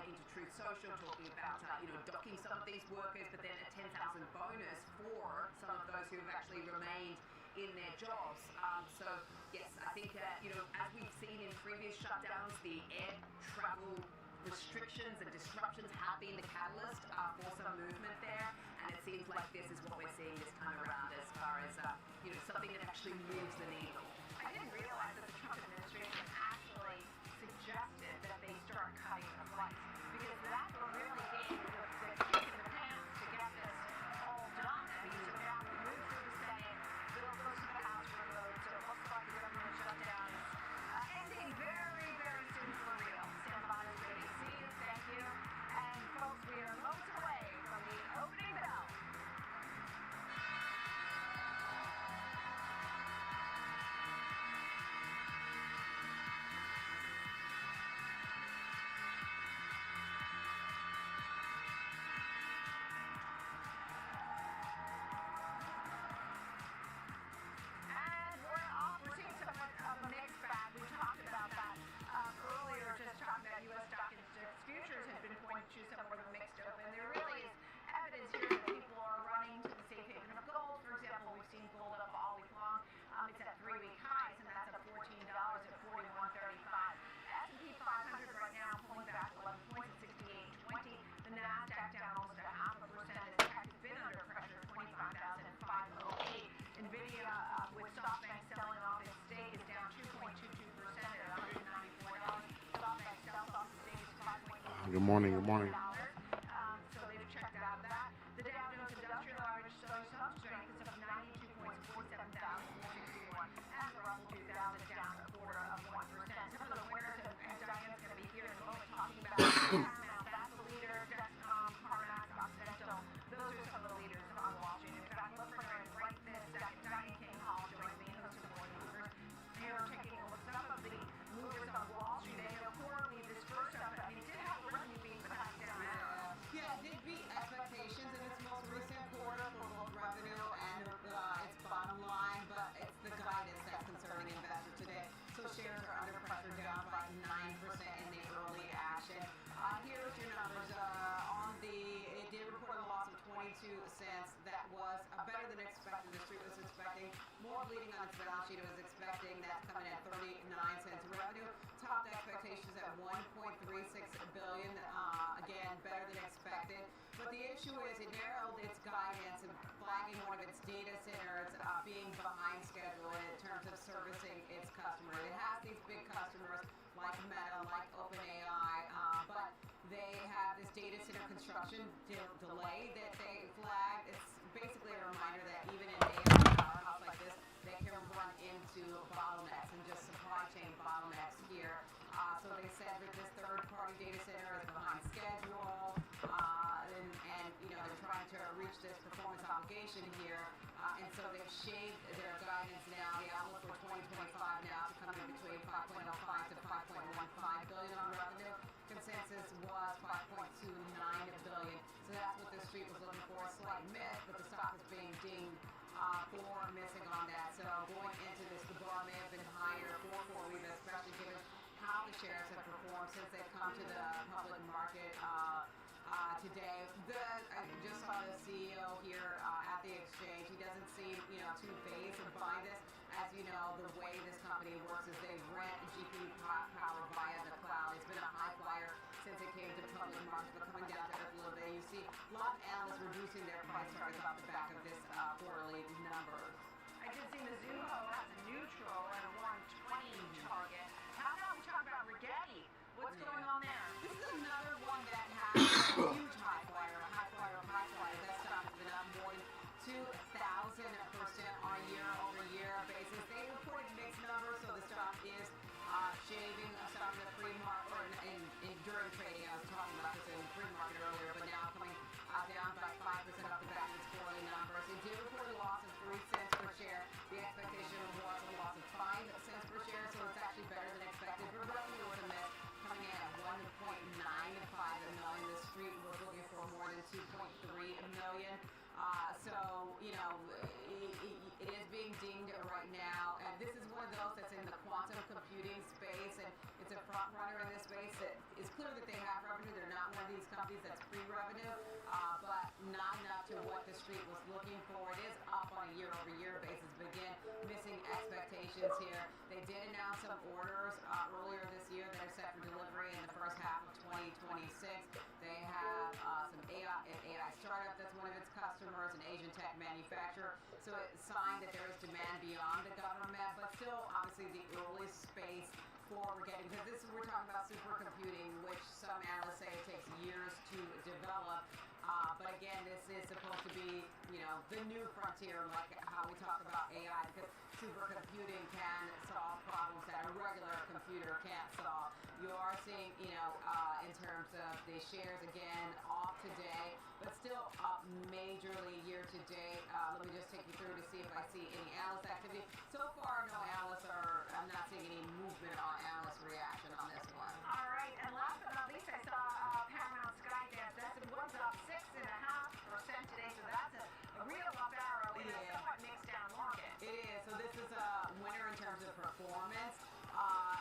into Truth Social talking about docking some of these workers, but then a 10,000 bonus for some of those who have actually remained in their jobs. So yes, I think as we've seen in previous shutdowns, the air travel restrictions and disruptions have been the catalyst for some movement there, and it seems like this is what we're seeing this time around as far as something that actually moves the needle. I didn't realize that the Trump administration actually suggested that they start cutting the flights, because that's what really gave the kick in the pants to get this all done. I mean, so now we move through the Senate, bill goes to the House for a vote, so it looks like the government shutdown is ending very, very soon for real. Stand by, ready. See you, thank you. And folks, we are moments away from the opening bell. Futures have been pointing to somewhat of a mixed open. There really is evidence here that people are running to the safe haven of gold. For example, we've seen gold up all week long. It's at 3-week highs, and that's up $14 at 41.35. S&P 500 right now pulling back 11 points at 68.20. The Nasdaq down almost 0.5%. As tech has been under pressure, 25,508. Nvidia with SoftBank selling off its stake is down 2.22% at $194. SoftBank sells off its stake is 5.8%. Good morning. Good morning. So they've checked out of that. The Dow Jones Industrial Average shows some strength. It's up 92 points, 47,461. And the Russell 2000 down 0.25%. Some of the winners, and Diane's going to be here in a moment talking about Paramount. That's the leader. Dexcom, Carmack, Occidental. Those are some of the leaders on Wall Street. In fact, look for her right this second. Diane King Hall joins me, host of the Morning Movers. Here taking a look at some of the movers on Wall Street. They know poorly this first up. I mean, it did have revenue being cut down. Yeah, it did beat expectations in its most recent quarter for both revenue and its bottom line, but it's the guidance that's concerning investors today. So shares are under pressure, down by 9% in the early action. Here's your numbers. It did report a loss of 22 cents. That was better than expected. The street was expecting more bleeding on its balance sheet. It was expecting that's coming at 39 cents. Revenue topped expectations at $1.36 billion. Again, better than expected. But the issue is it narrowed its guidance and flagging one of its data centers being behind schedule in terms of servicing its customers. It has these big customers like Meta, like OpenAI, but they have this data center construction delay that they flagged. It's basically a reminder that even in an AI powerhouse like this, they can run into bottlenecks and just supply chain bottlenecks here. So they said that this third-party data center is behind schedule, and they're trying to reach this performance obligation here, and so they've shaved their guidance now. The outlook for 2025 now to come in between 5.05 to 5.15 billion on revenue. Consensus was 5.29 billion. So that's what the street was looking for. A slight miss, but the stock is being dinged for missing on that. So going into this, the bar may have been higher for CoreWeave, especially given how the shares have performed since they've come to the public market today. I just saw the CEO here at the exchange. He doesn't seem, too phased by this. As you know, the way this company works is they rent GPU power via the cloud. It's been a high flyer since it came to public markets, but coming down to earth a little bit. You see a lot of analysts reducing their price targets off the back of this quarterly number. I did see Mizuho has a neutral and a 120 target. How about we talk about Rigetti? What's going on there? This is another one that has a huge high flyer. That stock has been up more than 2,000% on a year-over-year basis. They reported mixed numbers, so the stock is shaving some of the pre-market, or during trading. I was talking about this in pre-market earlier, but now coming down by 5% off the back of its quarterly numbers. It did report a loss of 3 cents per share. The expectation was a loss of 5 cents per share, so it's actually better than expected. But revenue was a miss, coming in at 1.95 million. The street was looking for more than 2.3 million. It is being dinged right now, and this is one of those that's in the quantum computing space, and it's a front runner in this space. That it's clear that they have revenue. They're not one of these companies that's pre-revenue, but not enough to what the street was looking for. It is up on a year-over-year basis, but again, missing expectations here. They did announce some orders earlier this year that are set for delivery in the first half of 2026. They have some AI startup that's one of its customers, an Asian tech manufacturer. So it's a sign that there is demand beyond the government, but still obviously the early space for we're getting, because we're talking about supercomputing, which some analysts say it takes years to develop. But again, this is supposed to be, the new frontier, like how we talk about AI, because supercomputing can solve problems that a regular computer can't solve. You are seeing, in terms of the shares, again, off today, but still up majorly year to date. Let me just take you through to see if I see any analyst activity. So far, no analysts I'm not seeing any movement on analyst reaction on this one. All right, and last but not least, I saw Paramount Skydance. That's one's up 6.5% today, so that's a real up arrow in a somewhat mixed down market. It is. So this is a winner in terms of performance.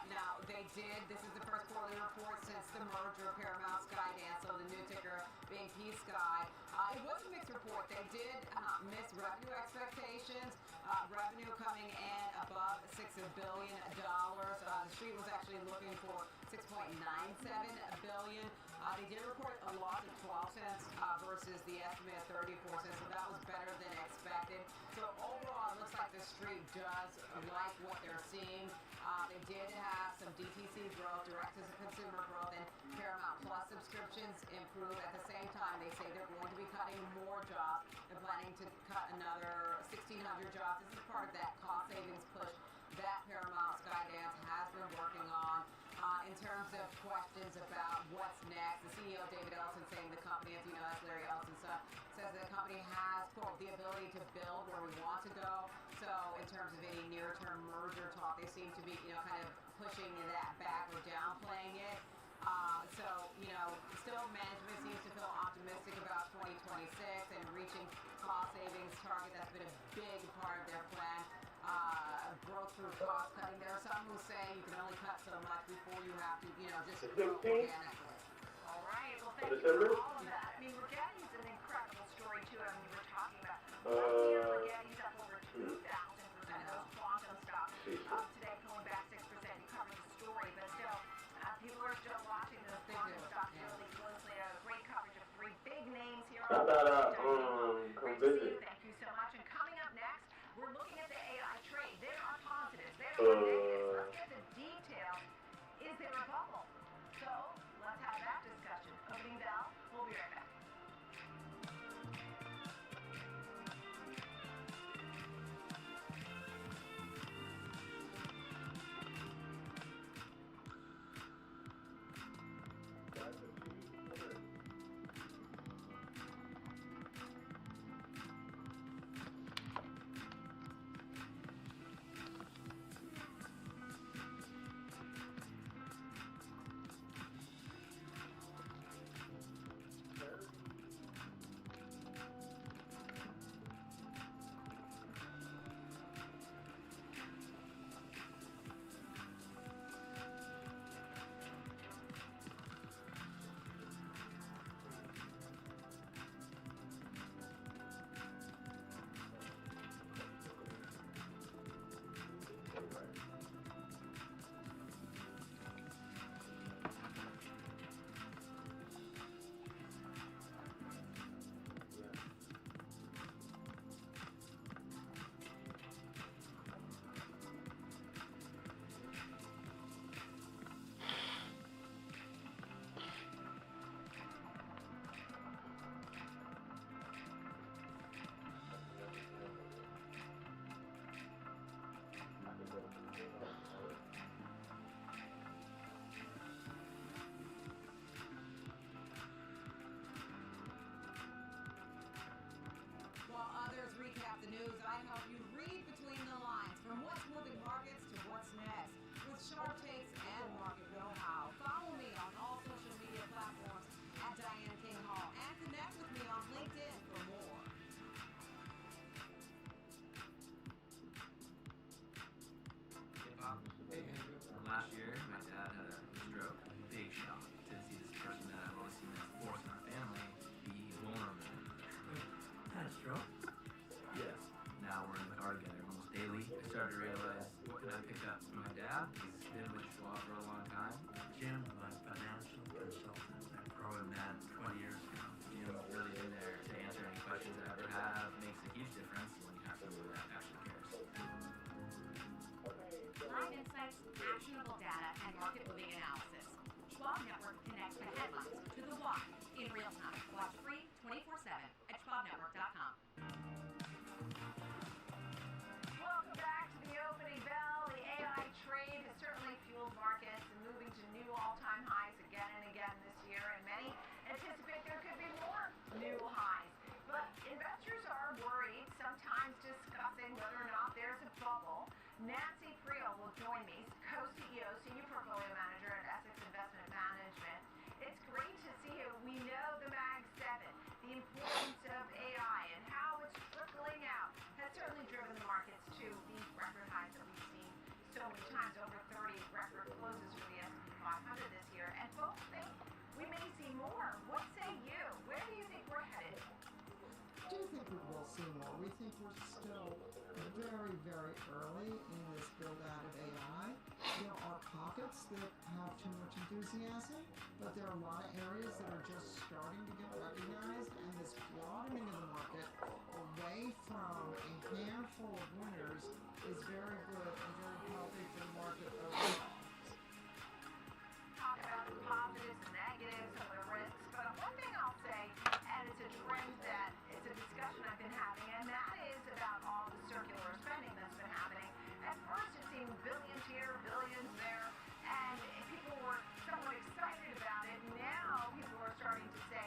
Now, this is the first quarterly report since the merger of Paramount Skydance, so the new ticker being P-Sky. It was a mixed report. They did miss revenue expectations. Revenue coming in above $6 billion. The street was actually looking for $6.97 billion. They did report a loss of 12 cents versus the estimate of 34 cents, so that was better than expected. So overall, it looks like the street does like what they're seeing. They did have some DTC growth, direct-to-consumer growth, and Paramount Plus subscriptions improved. At the same time, they say they're going to be cutting more jobs. They're planning to cut another 1,600 jobs. This is part of that cost savings push that Paramount Skydance has been working on. In terms of questions about what's next, the CEO, David Ellison, saying the company, as you know, that's Larry Ellison's son, says the company has, quote, the ability to build where we want to go. So in terms of any near-term merger talk, they seem to be, kind of pushing that back or downplaying it. Still management seems to feel optimistic about 2026 and reaching cost savings target. That's been a big part of their plan. Growth through cost cutting. There are some who say you can only cut so much before you have to, just grow organically. All right. Well, thank you for all of that. I mean, Rigetti's an incredible story, too. I mean, we were talking about Rigetti's up over 2,000%. Those quantum stocks today pulling back 6%. You covered the story, but still, people are still watching those quantum stocks really closely. Great coverage of three big names here. How about Great to see you. Thank you so much. And coming up next, we're looking at the AI trade. There are positives. There are negatives. Let's get the detail. Is there a bubble? So let's have that discussion. Opening bell. We'll be right back. Nancy Friel will join me, co-CEO, Senior Portfolio Manager at Essex Investment Management. It's great to see you. We know the Mag 7, the importance of AI and how it's trickling out has certainly driven the markets to these record highs that we've seen so many times, over 30 record closes for the S&P 500 this year. And folks think we may see more. What say you? Where do you think we're headed? I do think we will see more. We think we're still very, very early in this build out of AI. There are pockets that have too much enthusiasm, but there are a lot of areas that are just starting to get recognized, and this broadening of the market away from a handful of winners is very good and very healthy for the market overall. Talk about the positives and negatives of the risks, but one thing I'll say, and it's a trend that it's a discussion I've been having, and that is about all the circular spending that's been happening. At first it seemed billions here, billions there, and people were somewhat excited about it. Now people are starting to say,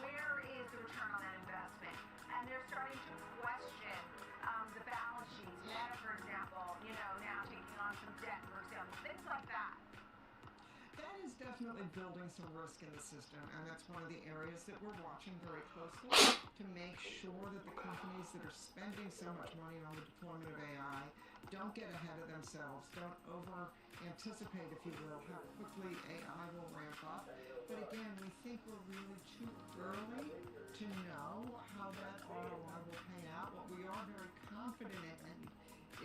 where is the return on that investment? And they're starting to question the balance sheets. Meta, for example, now taking on some debt, for example, things like that. That is definitely building some risk in the system, and that's one of the areas that we're watching very closely to make sure that the companies that are spending so much money on the deployment of AI don't get ahead of themselves, don't over-anticipate, if you will, how quickly AI will ramp up. But again, we think we're really too early to know how that ROI will pay out. What we are very confident in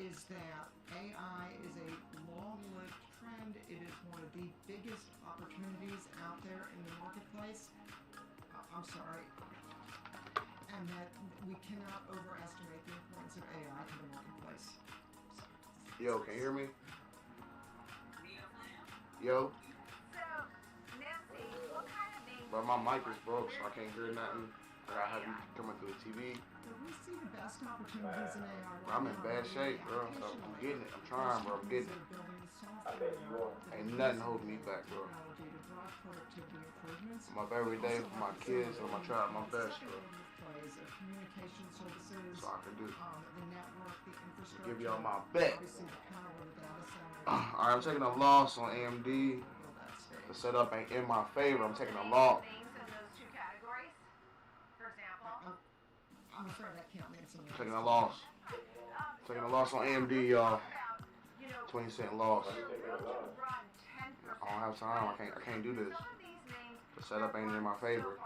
is that AI is a long-lived trend. It is one of the biggest opportunities out there in the marketplace. And that we cannot overestimate the importance of AI to the marketplace. Yo, can you hear me? Yo? So, Nancy, what kind of names... But my mic is broke, so I can't hear nothing. I gotta have you coming through the TV. But we see the best opportunities in AI. Bro, I'm in bad shape, bro. I'm getting it. I'm trying, bro. I'm getting it. Ain't nothing holding me back, bro. I'm up every day for my kids, and I'm gonna try my best, bro. So I can do. Give y'all my bet. Alright, I'm taking a loss on AMD. The setup ain't in my favor. I'm taking a loss. Names in those two categories, for example? I'm afraid I can't name some names. Taking a loss. Taking a loss on AMD, y'all. 20-cent loss. I don't have time. I can't do this. The setup ain't in my favor.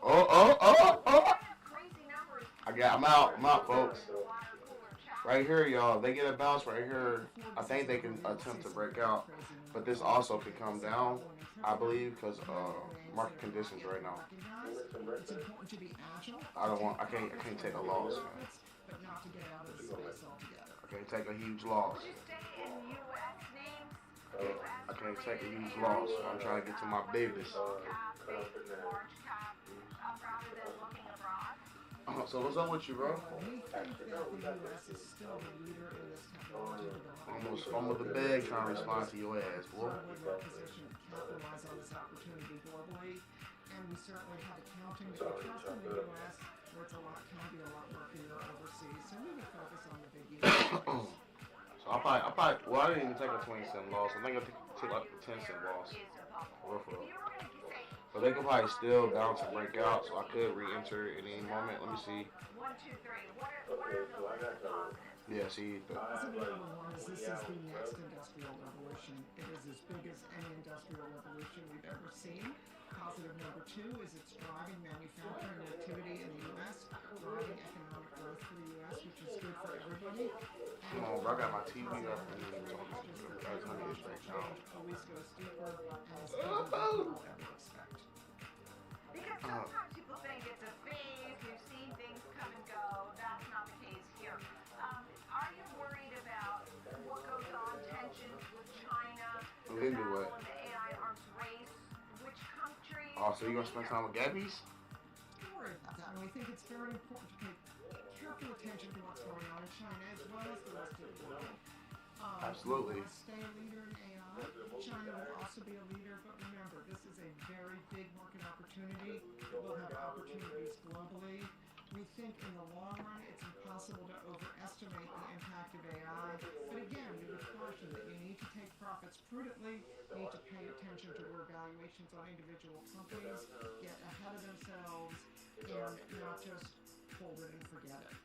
Oh. I'm out, folks. Right here, y'all. They get a bounce right here. I think they can attempt to break out, but this also can come down, I believe, because market conditions right now. I can't take a loss, man. I can't take a huge loss. I can't take a huge loss. I'm trying to get to my business. So what's up with you, bro? Almost the bag trying to respond to your ass, boy. And we certainly have accounting that we trust in the U.S., where it's can be a lot more clear overseas. So we would focus on the big U.S. So I didn't even take a 20-cent loss. I think I took like a 10-cent loss. But they could probably still bounce and break out, so I could re-enter at any moment. Let me see. 1, 2, 3. What are the positives? Yeah, see. Number one is this is the next industrial revolution. It is as big as any industrial revolution we've ever seen. Positive number two is it's driving manufacturing activity in the U.S., driving economic growth for the U.S., which is good for everybody. Come on, bro, I got my TV up and always goes deeper and is bigger than we'll ever expect. Because sometimes people think it's a phase, we've seen things come and go. That's not the case here. Are you worried about what goes on, tensions with China, the battle in the AI arms race? Which countries? Oh, so you're going to spend time with Gabby's? Don't worry about that. And we think it's very important to pay careful attention to what's going on in China as well as the rest of the world. Absolutely. We want to stay a leader in AI. China will also be a leader, but remember, this is a very big market opportunity. We'll have opportunities globally. We think in the long run it's impossible to overestimate the impact of AI, but again, we would caution that you need to take profits prudently, you need to pay attention to where valuations on individual companies get ahead of themselves, and not just hold it and forget it.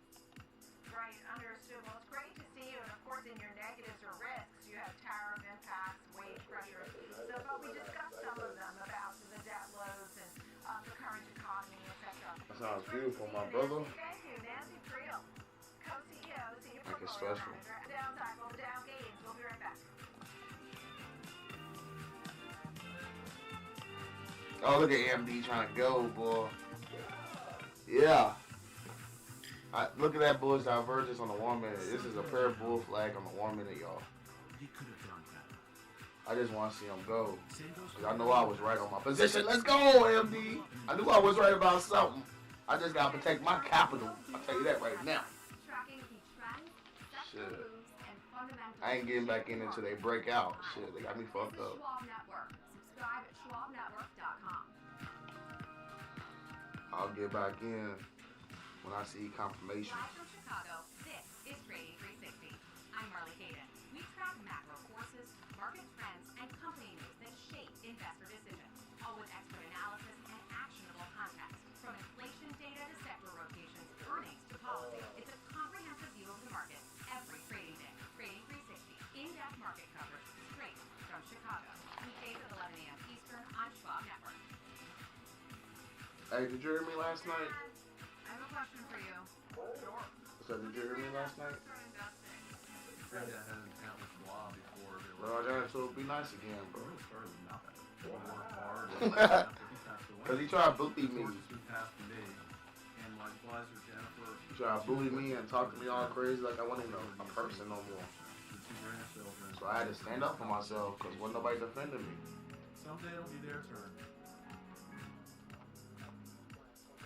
Right, understood. Well, it's great to see you, and of course in your negatives or risks, you have tariff impacts, wage pressures. So, but we discussed some of them about the debt loads and the current economy, etc. That sounds beautiful, my brother. Thank you, Nancy Creel, co-CEO, senior Make it portfolio special. manager, Down Cycle, Dow Gains. We'll be right back. Oh, look at AMD trying to go, boy. Yeah. Look at that bullish divergence on the 1 minute. This is a pair of bull flag on the 1 minute, y'all. You could have done better. I just want to see him go. Because I know I was right on my position. Let's go, AMD. I knew I was right about something. I just got to protect my capital. I'll tell you that right now. Shit. I ain't getting back in until they break out. Shit, they got me fucked up. Subscribe at SheldronFrost.com. I'll get back in when I see confirmation. Live from Chicago, this is Trading 360. I'm Marley Hayden. We track macro forces, market trends, and company news that shape investor decisions, all with expert analysis and actionable context. From inflation data to sector rotations, earnings to policy, it's a comprehensive view of the market every trading day. Trading 360, in-depth market coverage straight from Chicago. Weekdays at 11 a.m. Eastern on Schwab Network. Hey, did you hear me last night? I have a question for you. Sure. So did you hear me last night? Friend that had an account with Schwab before they Bro, I got to be nice again, bro. started with nothing. He worked hard. And after he passed away, Because he tried to bully me. he passed away. And my advisor, Jennifer, He tried to bully me and talk to me all crazy like I wasn't even a person no more. the two grandchildren. So I had to stand up for myself because wasn't nobody defending me. Someday it'll be their turn.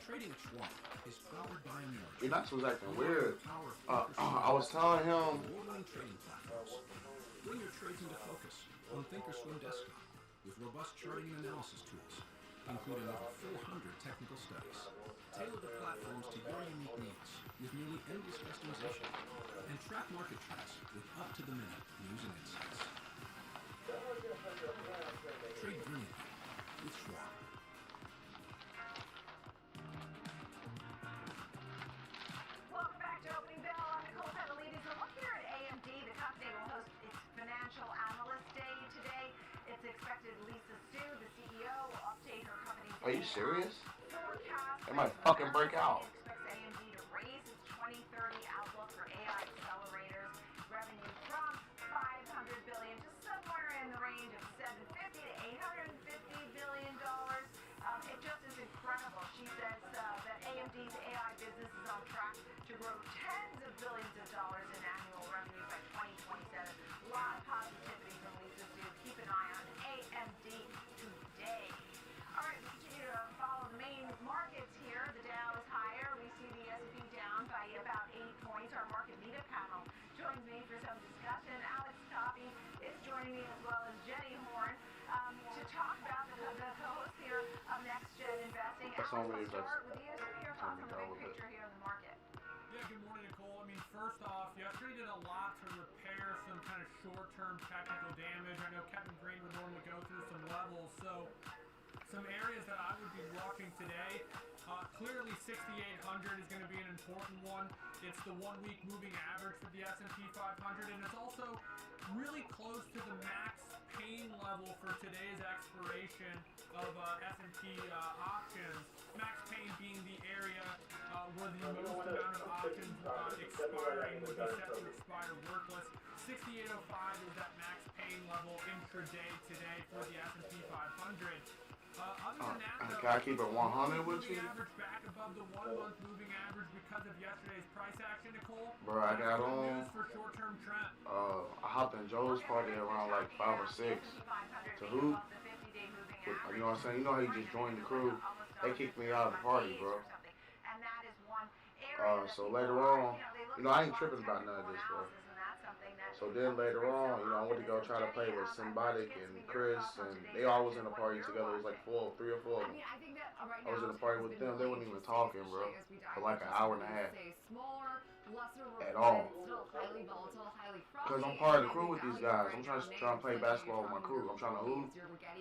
Trading at Schwab is powered by America. He nuts was acting weird. I was telling him, Award-winning trading platforms. Bring your trades into focus on Thinkorswim desktop with robust charting and analysis tools, including over 400 technical studies. Tailor the platforms to your unique needs with nearly endless customization, and track market trends with up-to-the-minute news and insights. Trade brilliantly with Schwab. Welcome back to Opening Bell. I'm Nicole Petalides. And look here at AMD. The company will host its Financial Analyst Day today. It's expected Lisa Su, the CEO, will update her company's are you serious? forecast. It might fucking break out. Expects AMD to raise its 2030 outlook for AI accelerators. Revenue from $500 billion to somewhere in the range of $750 to $850 billion. It just is incredible. She says that AMD's AI business is on track to grow tens of billions of dollars in annual revenue by 2027. A lot of positivity from Lisa Su. Keep an eye on AMD today. All right, we continue to follow the main markets here. The Dow is higher. We see the S&P down by about 8 points. Our market leader panel joins me for some discussion. Alex Coffey is joining me as well as Jenny Horn to talk about the co-host here of Next Gen Investing. That's Alex, only we'll that's start with you. Some of your thoughts on the big picture here in the market. Yeah, good morning, Nicole. I mean, first off, yesterday did a lot to repair some kind of short-term technical damage. I know Kevin Green would normally go through some levels, so some areas that I would be watching today. Clearly, 6,800 is going to be an important one. It's the 1-week moving average for the S&P 500, and it's also really close to the max pain level for today's expiration of S&P options. Max pain being the area where the most amount of options expiring would be set to expire worthless. 6,805 is that max pain level intraday today for the S&P 500. Other than that, though, Can I keep it 100 with you? average back above the 1-month moving average because of yesterday's price action, Nicole. Bro, I got Good on. news for short-term trend. I hopped in Joe's party around like 5 or 6. To who? You know what I'm saying? You know how you just joined the crew? They kicked me out of the party, bro. So later on, you know, I ain't tripping about none of this, bro. So then later on, I went to go try to play with Symbiotic and Chris, and they all was in a party together. It was like 3 or 4 of I them. mean, I think that right I was in now a party with them. They weren't even talking, bro, for like an hour and a half smaller, lesser at reported, all. still highly volatile, highly frosty. Cause I'm part of the crew with these guys. I'm trying to play basketball with my crew. I'm trying to hoop.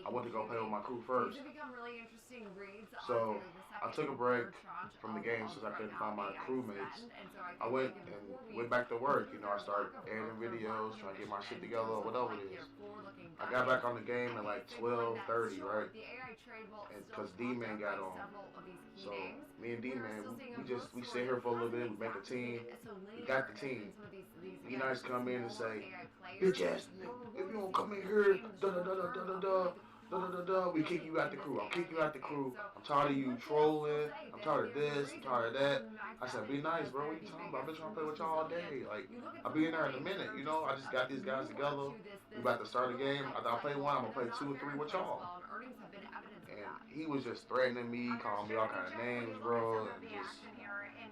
I went to go play with my crew first. These have become really interesting reads. So I took a break from the game of since I couldn't right find now my AI crewmates. spend, and so I I think went that and before we went back to work. do I their started work of editing their videos, marketing trying to get my shit mission and together, do whatever like it their is. forward-looking I got back guidance. on the game I at think like it's been one that's 12:30, sure, right? the AI trade vault And still because propped D-Man up got by on. several of these key So names. me and We're D-Man, still seeing a we growth sit story here that for a little bit. hasn't We make a exactly team. been so We linear got the as team. some of these Be again, nice, come in and smaller say, AI players. bitch ass nigga, if you don't come in here, da da da da da da da. Da, da, da, da. We kick you out the crew. I'll kick you out the crew. I'm tired of you trolling. I'm tired of this. I'm tired of that. I said, be nice, bro. What you talking about? I've been trying to play with y'all all day. Like, I'll be in there in a minute, I just got these guys together. We about to start a game. After I play one, I'm going to play 2 or 3 with y'all. And he was just threatening me, calling me all kind of names, bro. And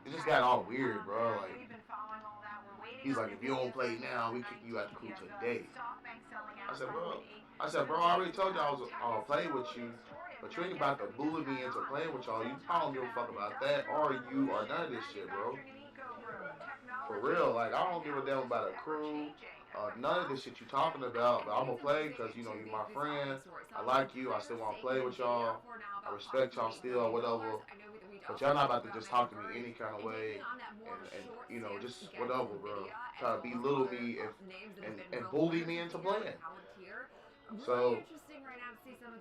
it just got all weird, bro. Like, he's like, if you don't play now, we kick you out the crew today. I said, bro, I already told you I'll play with you, but you ain't about to bully me into playing with y'all. I don't give a fuck about that, or you, or none of this shit, bro. For real, like, I don't give a damn about a crew, none of this shit you talking about, but I'm gonna play because, you're my friend. I like you. I still want to play with y'all. I respect y'all still, whatever. But y'all not about to just talk to me any kind of way and just whatever, bro. Try to belittle me and bully me into playing. So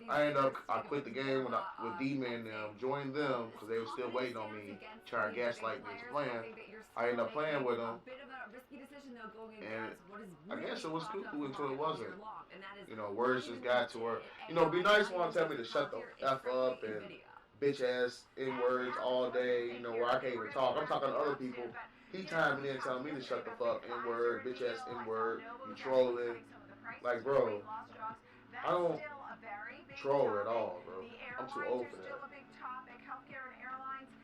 I quit the game with D-Man and them, joined them because they were still waiting on me, trying to gaslight me into playing. I ended up playing with them, and I guess it was cool until it wasn't. Words just got to her. Be nice one tell me to shut the F up and bitch ass N-words all day, where I can't even talk. I'm talking to other people. He timed me in telling me to shut the fuck N-word, bitch ass N-word, you trolling. Like, bro, I don't troll at all, bro. I'm too old for that.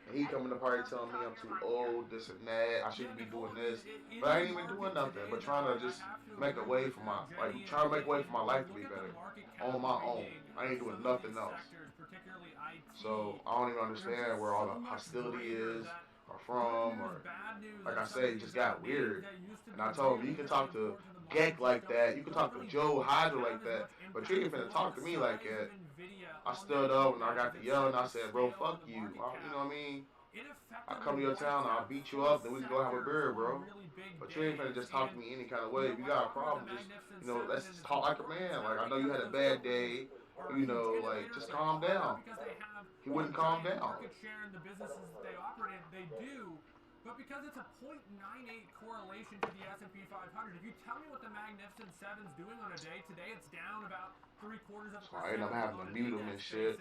And he coming to the party telling me I'm too old, this and that, I shouldn't be doing this. But I ain't even doing nothing, but trying to just make a way for trying to make a way for my life to be better on my own. I ain't doing nothing else. So I don't even understand where all the hostility is or from, or like I said, it just got weird. And I told him, you can talk to Geck like that, you can talk to Joe Hydra like that, but you ain't finna talk to me like that. I stood up and I got to yell and I said, bro, fuck you. You know what I mean? I come to your town and I'll beat you up, then we can go have a beer, bro. But you ain't finna just talk to me any kind of way. If you got a problem, just, let's just talk like a man. Like, I know you had a bad day, just calm down. He wouldn't calm down. Market share in the businesses that they operate in, they do. But because it's a 0.98 correlation to the S&P 500, if you tell me what the Magnificent Seven's doing on a day, today it's down about 3/4%. So I end up having to mute him and shit.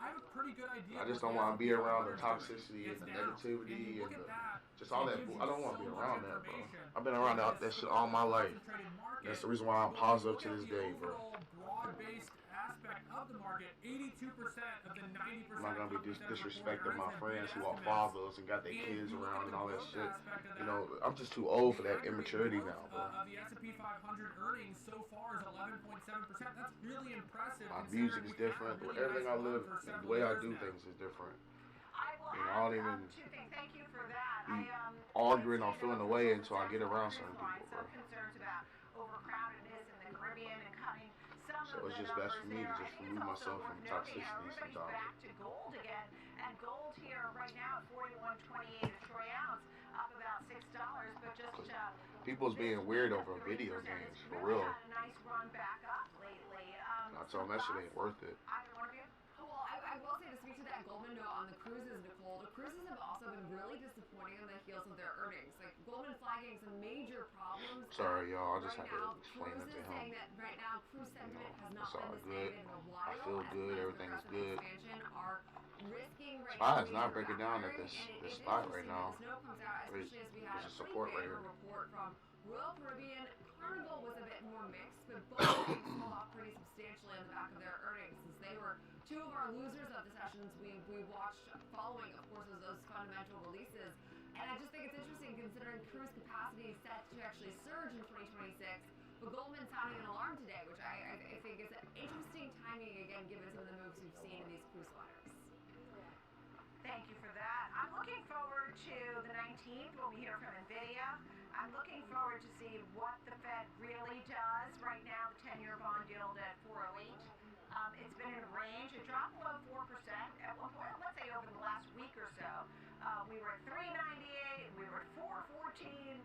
I have a pretty good idea. I just don't want to be around the toxicity and the negativity and just all that. I don't want to be around that, bro. I've been around that shit all my life. That's the reason why I'm positive to this day, bro. Broad-based aspect of the market, 82% of the 90%. I'm not gonna be disrespecting my friends who are fathers and got their kids around and all that shit. I'm just too old for that immaturity now, bro. The S&P 500 earnings so far is 11.7%. That's really impressive. My music is different. Everything I live, the way I do things is different. I don't even be arguing or feeling away until I get around certain people, bro. So it's just best for me to just remove myself from toxicity sometimes. Back to gold again, and gold here right now at 41.28 a troy ounce, up about $6, but just people's being weird over video games, for real. Had a nice run back up lately. I told them that shit ain't worth it. Either one of you? Well, I will say, to speak to that Goldman note on the cruises, Nicole, the cruises have also been really disappointing on the heels of their earnings. Like, Goldman flagging some major problems. Sorry, y'all, I just right had to now, explain it to him. saying that right now cruise sentiment has not it's all been this good. negative in a while. I feel good. Everything is good. Are risking right Spy now is not breaking down at this spot right now. Snow comes out, especially as we had There's a support right here. report from Royal Caribbean. Carnival was a bit more mixed, but both sold off pretty substantially on the back of their earnings, since they were two of our losers of the sessions we watched following, of course, those fundamental releases. And I just think it's interesting considering cruise capacity is set to actually surge in 2026. But Goldman sounding an alarm today, which I think is interesting timing, again, given some of the moves we've seen in these cruise liners. Thank you for that. I'm looking forward to the 19th when we hear from NVIDIA. I'm looking forward to see what the Fed really does. Right now, the 10-year bond yield at 4.08. It's been in a range. It dropped below 4% at one point, let's say over the last week or so. We were at 3.98, we were at 4.14.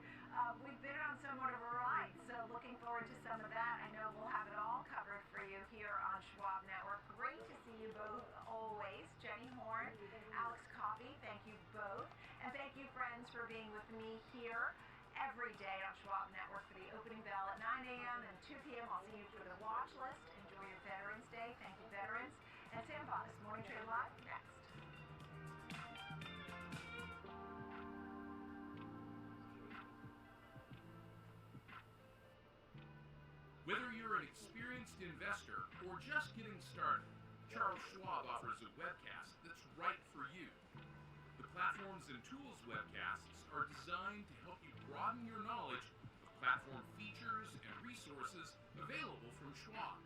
We've been on somewhat of a ride, so looking forward to some of that. I know we'll have it all covered for you here on Schwab Network. Great to see you both always. Jenny Horn, Alex Coffey, thank you both. And thank you, friends, for being with me here every day on Schwab Network for the opening bell at 9 a.m. and 2 p.m. I'll see you for the watch list. Enjoy your Veterans Day. Thank you, veterans. And Sam Bottis, Morning Trade Live, next. Whether you're an experienced investor or just getting started, Charles Schwab offers a webcast that's right for you. The Platforms and Tools webcasts are designed to help you broaden your knowledge of platform features and resources available from Schwab.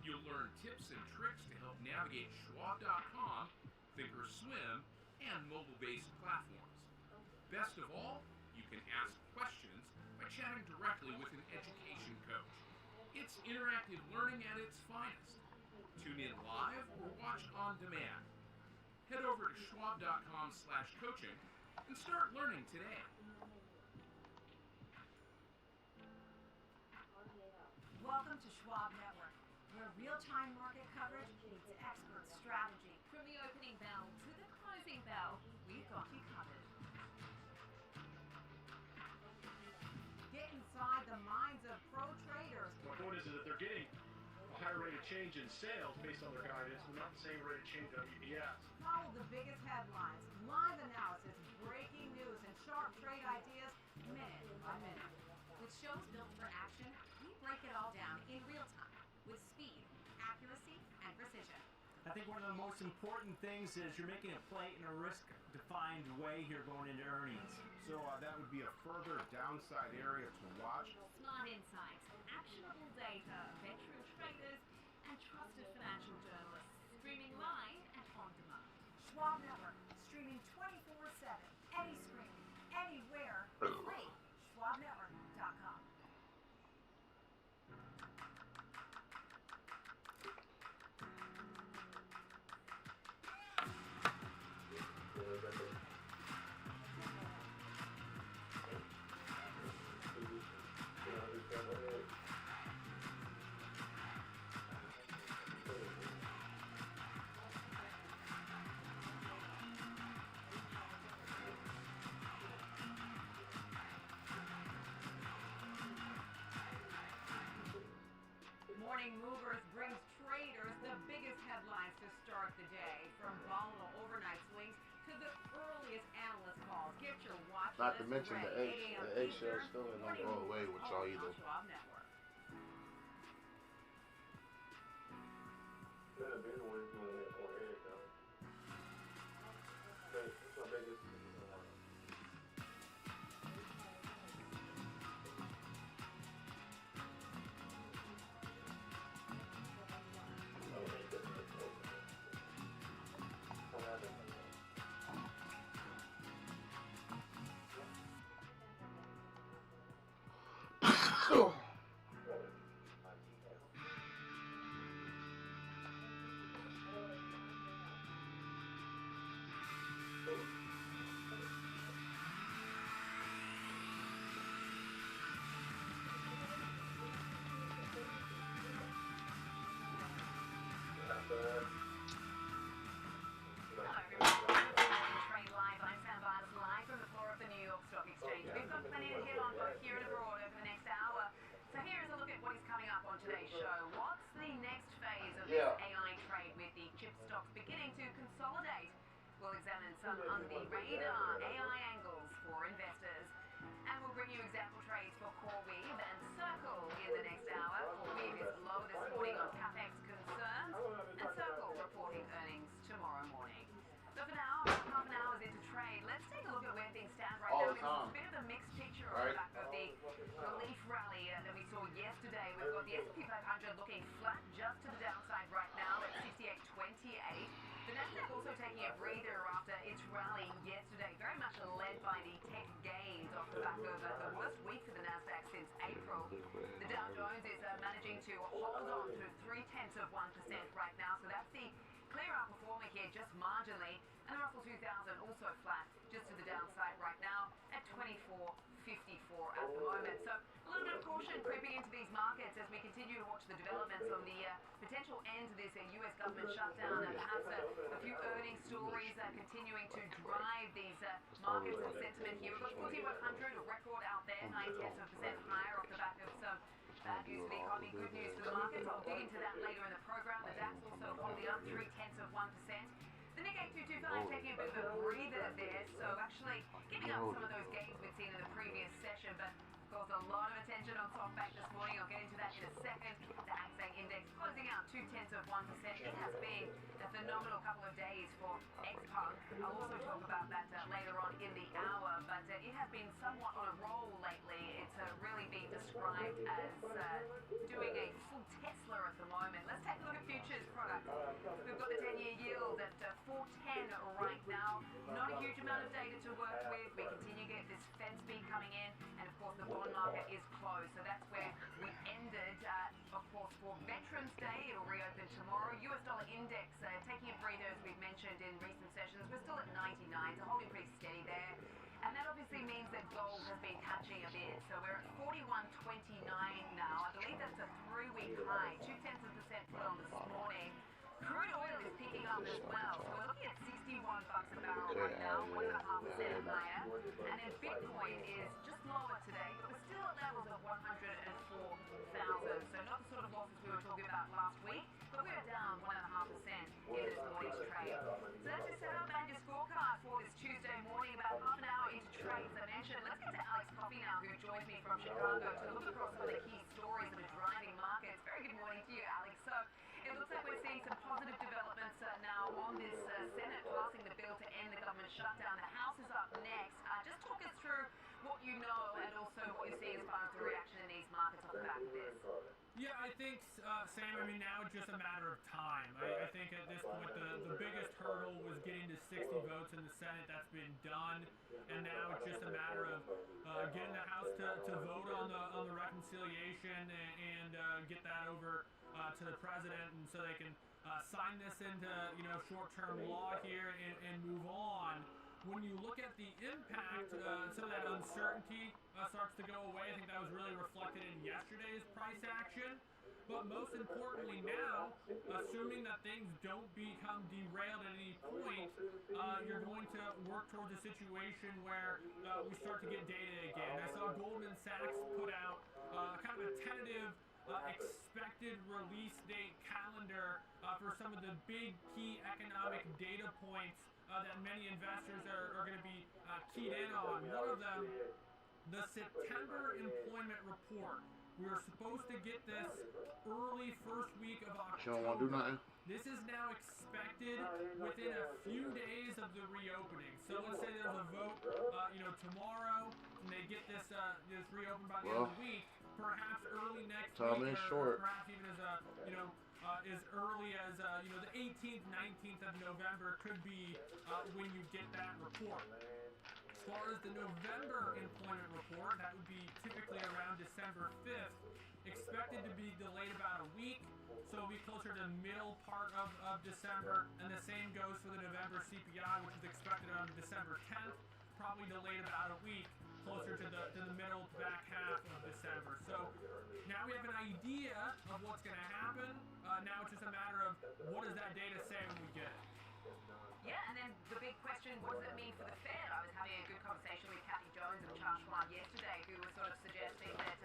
You'll learn tips and tricks to help navigate Schwab.com, Thinkorswim, and mobile-based platforms. Best of all, you can ask questions by chatting directly with an education coach. It's interactive learning at its finest. Tune in live or watch on demand. Head over to schwab.com/coaching and start learning today. Welcome to Schwab Network, where real-time market coverage meets expert strategy. From the opening bell to the closing bell, we've got you covered. Get inside the minds of pro traders. My point is that they're getting a higher rate of change in sales based on their guidance, but not the same rate of change on EPS. Follow the biggest headlines, live analysis, breaking news, and sharp trade ideas minute by minute. With shows built for action, we break it all down in real time with speed, accuracy, and precision. I think one of the most important things is you're making a play in a risk-defined way here going into earnings. So that would be a further downside area to watch. Smart insights, actionable data, veteran traders, and trusted financial journalists. Streaming live and on demand. Schwab Network, streaming 24/7, any screen, anywhere, free. SchwabNetwork.com. Morning Movers brings traders the biggest headlines to start the day, from volatile overnight swings to the earliest analyst calls. Get your watch Not to list mention ready. the eggshells still ain't gonna go away with y'all either. Schwab Network. just marginally. And the Russell 2000 also flat, just to the downside right now at 24.54 at the moment. So a little bit of caution creeping into these markets as we continue to watch the developments on the potential end to this US government shutdown, and perhaps a few earnings stories continuing to drive these markets and sentiment here. We've got 4100, a record out there, 0.9% higher off the back of some bad news for the economy, good news for the markets. I'll dig into that later in the program. The DAX also holding up 0.3%. The Nikkei 225 taking a bit of a breather there, so actually giving up some of those gains we'd seen in the previous session, but of course a lot of attention on SoftBank this morning. I'll get into that in a second. The Hang Seng Index closing out 0.2%. It has been a phenomenal couple of days for Xpeng. I'll also talk about that later on in the hour, but it has been somewhat on a roll lately. It's really been described as doing a full Tesla at the moment. Let's take a look at futures products. We've got the 10-year yield at 4.10 right now. Not a huge amount of data to work with. We continue to get this Fed speed coming in, and of course the bond market is closed. So that's where we ended. Of course, for Veterans Day, it'll reopen tomorrow. US dollar index taking a breather, as we've mentioned in recent sessions. We're still at 99, so holding pretty steady there. And that obviously means that gold has been catching a bit. So we're at 41.29 now. I believe that's a 3-week high. 0.2% put on this morning. Crude oil is picking up as well. So we're looking at $61 a barrel right now, 1.5% higher. And then Bitcoin is just lower today, but we're still at levels of 104,000. So not the sort of losses we were talking about last week, but we're down 1.5% in this morning's trade. So that's your setup and your scorecard for this Tuesday morning, about half an hour into trade, as I mentioned. Let's get to Alex Coffey now, who joins me from Chicago to look across some of the key stories that are driving markets. Very good morning to you, Alex. So it looks like we're seeing some positive developments now on this Senate passing the bill to end the government shutdown. The House is up next. Just talk us through what you know and also what you're seeing as far as the reaction in these markets off the back of this. Yeah, I think, Sam, I mean, now it's just a matter of time. I think at this point the biggest hurdle was getting to 60 votes in the Senate. That's been done. And now it's just a matter of getting the House to vote on the reconciliation and get that over to the president, and so they can sign this into short-term law here and move on. When you look at the impact, some of that uncertainty starts to go away. I think that was really reflected in yesterday's price action. But most importantly now, assuming that things don't become derailed at any point, you're going to work towards a situation where we start to get data again. I saw Goldman Sachs put out kind of a tentative expected release date calendar for some of the big key economic data points that many investors are going to be keyed in on. One of them, the September employment report. We were supposed to get this early first week of October. You don't want to do nothing? This is now expected within a few days of the reopening. So let's say there's a vote, tomorrow, and they get this reopened by the end of the week. Perhaps early next week, or perhaps even as as early as the 18th, 19th of November could be when you get that report. As far as the November employment report, that would be typically around December 5th, expected to be delayed about a week, so it'll be closer to the middle part of December, and the same goes for the November CPI, which is expected on December 10th, probably delayed about a week, closer to the middle to back half of December. So now we have an idea of what's going to happen. Now it's just a matter of what does that data say when we get it. Yeah, and then the big question, what does it mean for the Fed? I was having a good conversation with Kathy Jones and Charles Schwab yesterday, who was sort of suggesting that,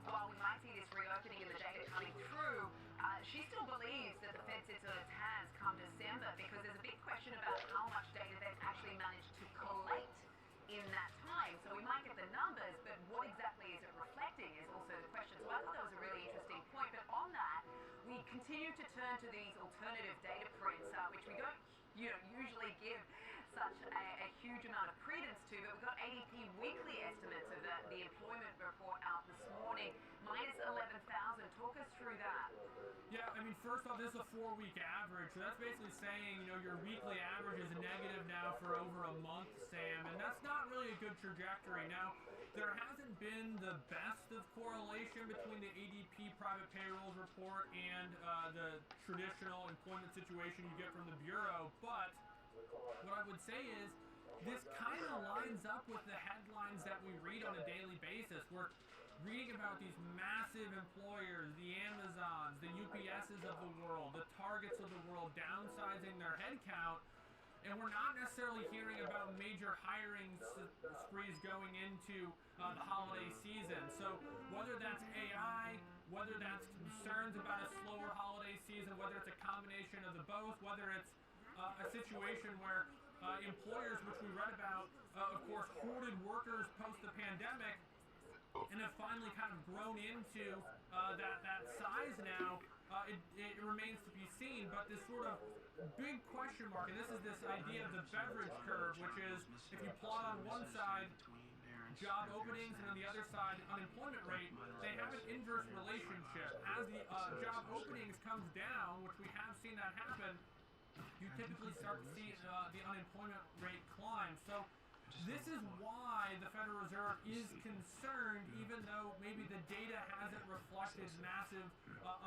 while we might see this reopening and the data coming through, she still believes that the Fed sits on its hands come December, because there's a big question about how much data they've actually managed to collate in that time. So we might get the numbers, but what exactly is it reflecting is also the question. So I thought that was a really interesting point. But on that, we continue to turn to these alternative data prints, which we don't usually give such a huge amount of credence to, but we've got ADP weekly estimates of the employment report out this morning, minus 11,000. Talk us through that. Yeah, I mean, first off, this is a 4-week average, so that's basically saying, you know, your weekly average is negative now for over a month, Sam, and that's not really a good trajectory. Now, there hasn't been the best of correlation between the ADP private payrolls report and the traditional employment situation you get from the Bureau, but what I would say is this kind of lines up with the headlines that we read on a daily basis. We're reading about these massive employers, the Amazons, the UPSs of the world, the Targets of the world downsizing their headcount, and we're not necessarily hearing about major hiring sprees going into the holiday season. So whether that's AI, whether that's concerns about a slower holiday season, whether it's a combination of the both, whether it's a situation where employers, which we read about, of course, hoarded workers post the pandemic and have finally kind of grown into that size now, it remains to be seen. But this sort of big question mark, and this is this idea of the beverage curve, which is if you plot on one side job openings and on the other side unemployment rate, they have an inverse relationship. As the job openings comes down, which we have seen that happen, you typically start to see the unemployment rate climb. So this is why the Federal Reserve is concerned, even though maybe the data hasn't reflected massive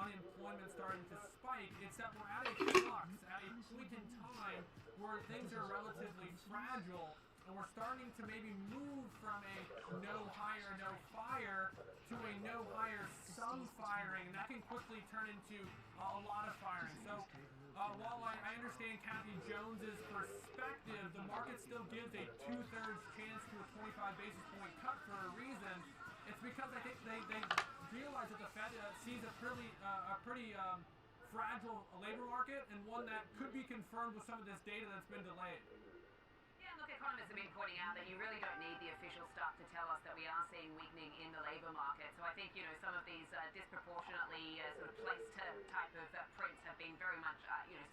unemployment starting to spike. It's that we're at a flux, at a point in time where things are relatively fragile, and we're starting to maybe move from a no hire, no fire to a no hire, some firing, and that can quickly turn into a lot of firing. So while I understand Kathy Jones's perspective, the market still gives a 2/3 chance to a 25 basis point cut for a reason. It's because I think they realize that the Fed sees a pretty fragile labor market, and one that could be confirmed with some of this data that's been delayed. Yeah, look, economists have been pointing out that you really don't need the official stuff to tell us that we are seeing weakening in the labour market. So I think, you know, some of these disproportionately sort of placed type of prints have been very much,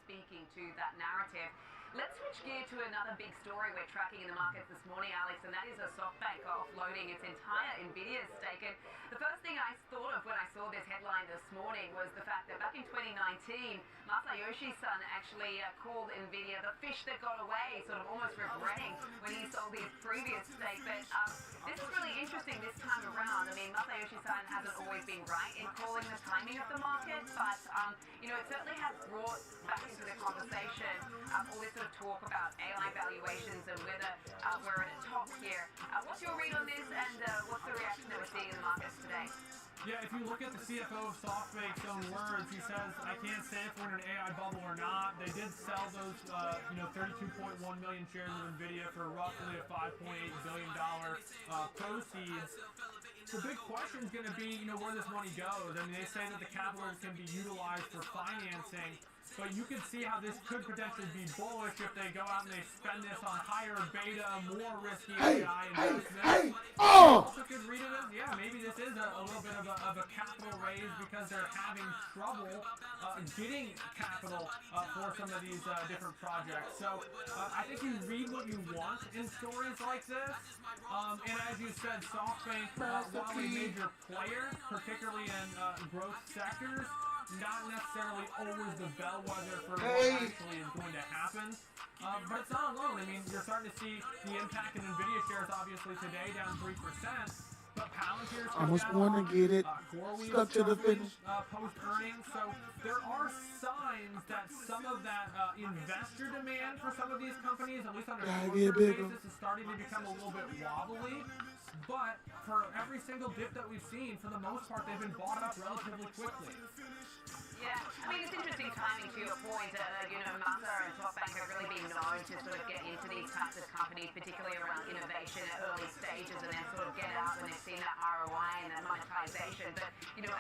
speaking to that narrative. Let's switch gear to another big story we're tracking in the markets this morning, Alex, and that is a SoftBank offloading its entire Nvidia stake. And the first thing I thought of when I saw this headline this morning was the fact that back in 2019, Masayoshi Son actually called Nvidia the fish that got away, sort of almost regretting when he sold his previous stake. But this is really interesting this time around. I mean, Masayoshi Son hasn't always been right in calling the timing of the market, but it certainly has brought back into the conversation all this sort of talk about AI valuations and whether we're at a top here. What's your read on this, and what's the reaction that we're seeing in the markets today? Yeah, if you look at the CFO of SoftBank's own words, he says, I can't say if we're in an AI bubble or not. They did sell those, 32.1 million shares of NVIDIA for roughly a $5.8 billion proceeds. The big question is going to be, where this money goes. I mean, they say that the capital can be utilized for financing, but you can see how this could potentially be bullish if they go out and they spend this on higher beta, more risky AI investments. Also could read it as, maybe this is a little bit of a capital raise because they're having trouble getting capital for some of these different projects. So I think you read what you want in stories like this. And as you said, SoftBank, while a major player, particularly in growth sectors, not necessarily always the bellwether for what actually is going to happen. But it's not alone. I mean, you're starting to see the impact in NVIDIA shares, obviously, today down 3%. But Palantir's almost want to get it stuck to the finish. Post-earnings. So there are signs that some of that investor demand for some of these companies, at least on a short-term basis, is starting to become a little bit wobbly. But for every single dip that we've seen, for the most part, they've been bought up relatively quickly. Yeah, I mean, it's interesting timing to your point. Masa and SoftBank have really been known to sort of get into these types of companies, particularly around innovation at early stages, and then sort of get out when they've seen that ROI and that monetization. But,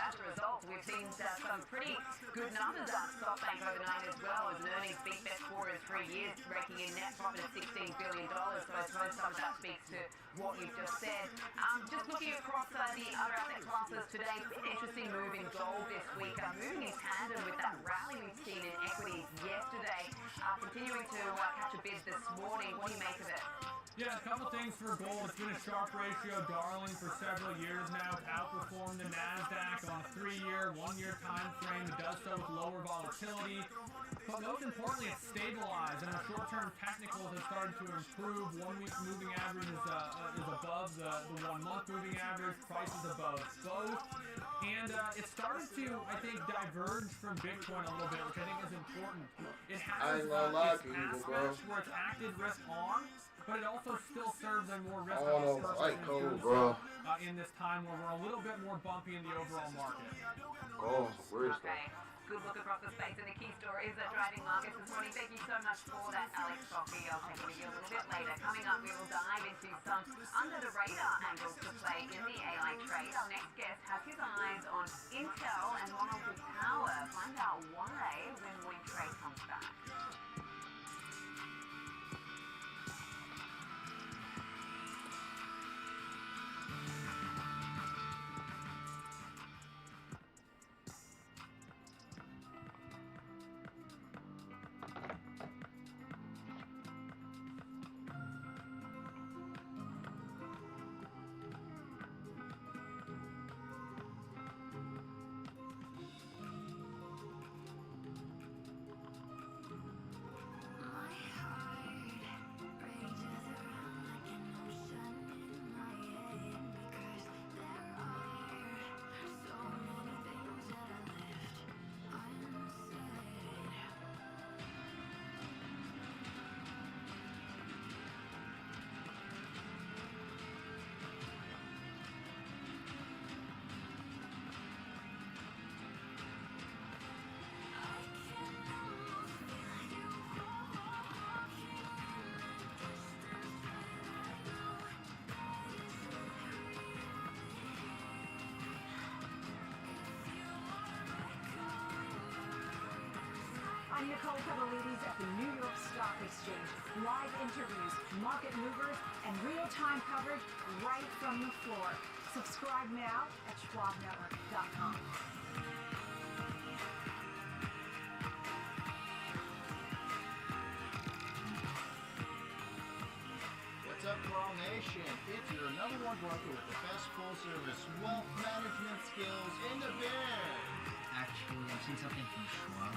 as a result, we've seen some pretty good numbers out of SoftBank overnight as well, as an earnings beat best quarter in 3 years, raking in net profit of $16 billion. So I suppose some of that speaks to what you've just said. Just looking across the other asset classes today, pretty interesting move in gold this week, moving in tandem with that rally we've seen in equities yesterday, continuing to catch a bid this morning. What do you make of it? Yeah, a couple things for gold. It's been a sharp ratio darling for several years now. It's outperformed the NASDAQ on a 3-year, 1-year time frame. It does so with lower volatility. But most importantly, it's stabilized, and the short-term technicals have started to improve. 1-week moving average is above the 1-month moving average. Price is above both. And it started to, I think, diverge from Bitcoin a little bit, which I think is important. It has its aspects where it's acted risk on, but it also still serves a more risk-off purpose in this time where we're a little bit more bumpy in the overall market. Oh, where is that? Good look across the space and the key stories that are driving markets this morning. Thank you so much for that, Alex Fockey. I'll check in with you a little bit later. Coming up, we will dive into some under-the-radar angles to play in the AI trade. Our next guest has his eyes on Intel and Ronald Power. Find out why when trade comes back. I'm Nicole Cavalides at the New York Stock Exchange. Live interviews, market movers, and real-time coverage right from the floor. Subscribe now at SheldronFrost.com. What's up, Crawl Nation? It's your #1 broker with the best full-service wealth management skills in the biz. Actually, I've seen something from Schwab.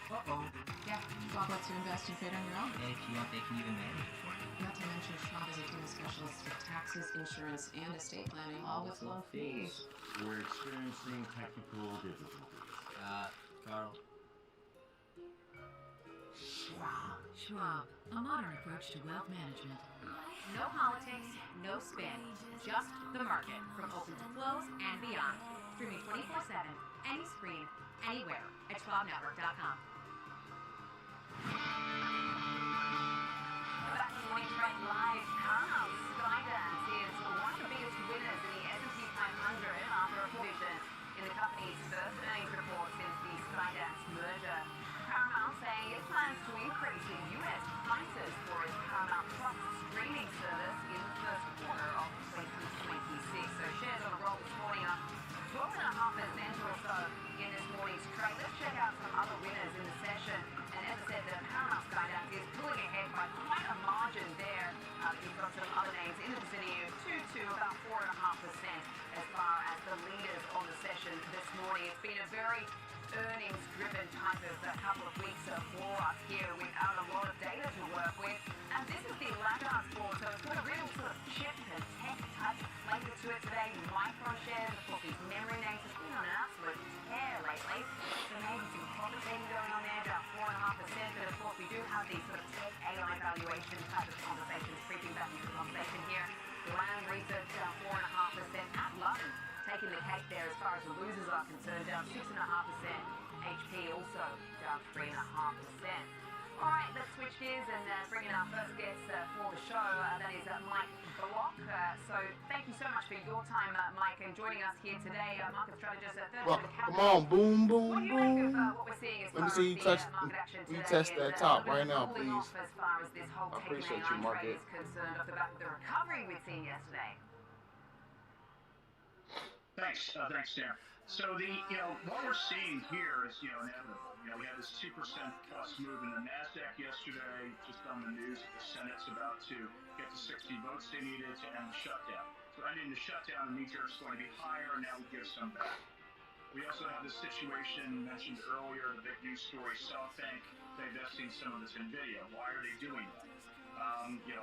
Uh-oh. Yeah, Schwab lets you invest and trade on your own. And if you want, they can even manage it for you. Not to mention, Schwab is a team of specialists for taxes, insurance, and estate planning, all with low fees. We're experiencing technical difficulties. Carl. Schwab, a modern approach to wealth management. No politics, no spin, just the market from open to close and beyond. Streaming 24/7, any screen, anywhere at SheldronFrost.com. Back to Morning Trade Live. Paramount Skydance is one of the biggest winners in the S&P 500 after a provision in the company's first earnings report since the Skydance merger. Paramount saying it plans to increase the U.S. prices for its Paramount Plus streaming service in the first quarter of 2026. So shares on a roll this morning up 12.5% or so in this morning's trade. Let's check out some other winners in the session. And as I said, the Paramount Skydance is pulling ahead by quite a margin there. You've got some other names in the vicinity of 2 to about 4.5% as far as the leaders on the session this morning. It's been a very earnings-driven type of couple of weeks for us here without a lot of data to work with. And this is the laggard for, so it's got a real sort of chip and tech type flavor to it today. Micro shares, of course, these memory names have been on an absolute tear lately. So maybe some profit taking going on there, about 4.5%. But of course, we do have these sort of tech AI valuation type of conversations creeping back into the conversation here. Lam Research down 4.5%. At London taking the cake there as far as the losers are concerned, down 6.5%. HP also down 3.5%. All right, let's switch gears and bring in our first guest for the show. That is Mike Block. So thank you so much for your time, Mike, and joining us here today. Market strategist at Third Quarter Capital. Come on, boom, boom, What do you boom. make of what we're seeing as Let me far see you as touch. the market action You today? test that And, top a bit right of now, cooling please. off as far as this whole I tech appreciate and you, AI market. trade is concerned off the back of the recovery we've seen yesterday. Thanks, Dan. So what we're seeing here is, inevitable. We had this 2% plus move in the NASDAQ yesterday, just on the news that the Senate's about to get the 60 votes they needed to end the shutdown. So ending the shutdown, the knee-jerk's going to be higher, and now we give some back. We also have this situation mentioned earlier, the big news story, SoftBank divesting some of its NVIDIA. Why are they doing that?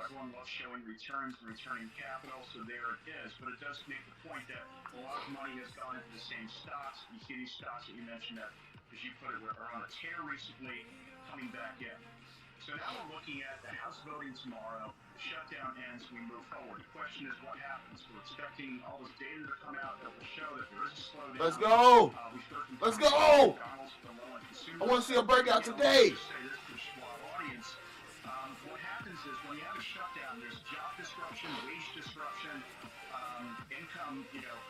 Everyone loves showing returns and returning capital, so there it is. But it does make the point that a lot of money has gone into the same stocks. You see these stocks that you mentioned that, as you put it, are on a tear recently, coming back in. So now we're looking at the House voting tomorrow. The shutdown ends, we move forward. The question is what happens? We're expecting all this data to come out that will show that there is a slowdown. Let's go! Let's go! I want to see a breakout today. Say this to the Schwab audience. What happens is when you have a shutdown, there's job disruption, wage disruption, income,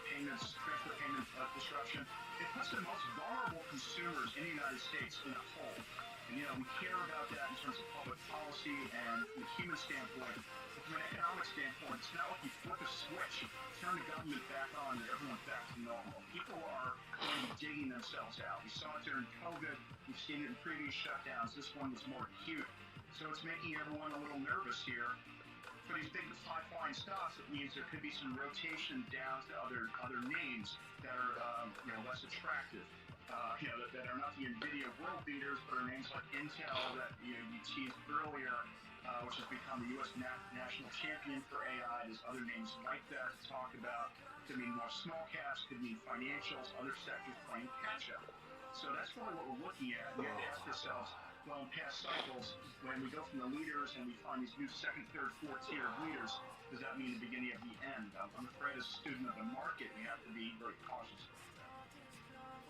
payments, transfer payment disruption. It puts the most vulnerable consumers in the United States in a hole. And, we care about that in terms of public policy and from a human standpoint. But from an economic standpoint, it's not like you flip a switch, turn the government back on, and everyone's back to normal. People are going to be digging themselves out. We saw it during COVID. We've seen it in previous shutdowns. This one was more acute. So it's making everyone a little nervous here. For these big high-flying stocks, it means there could be some rotation down to other names that are less attractive. That are not the NVIDIA world beaters, but are names like Intel that you teased earlier, which has become the U.S. national champion for AI. There's other names like that to talk about. Could mean more small caps, could mean financials, other sectors playing catch-up. So that's really what we're looking at. We have to ask ourselves, well, in past cycles, when we go from the leaders and we find these new second, third, fourth tier of leaders, does that mean the beginning of the end? I'm afraid as a student of the market, we have to be very cautious.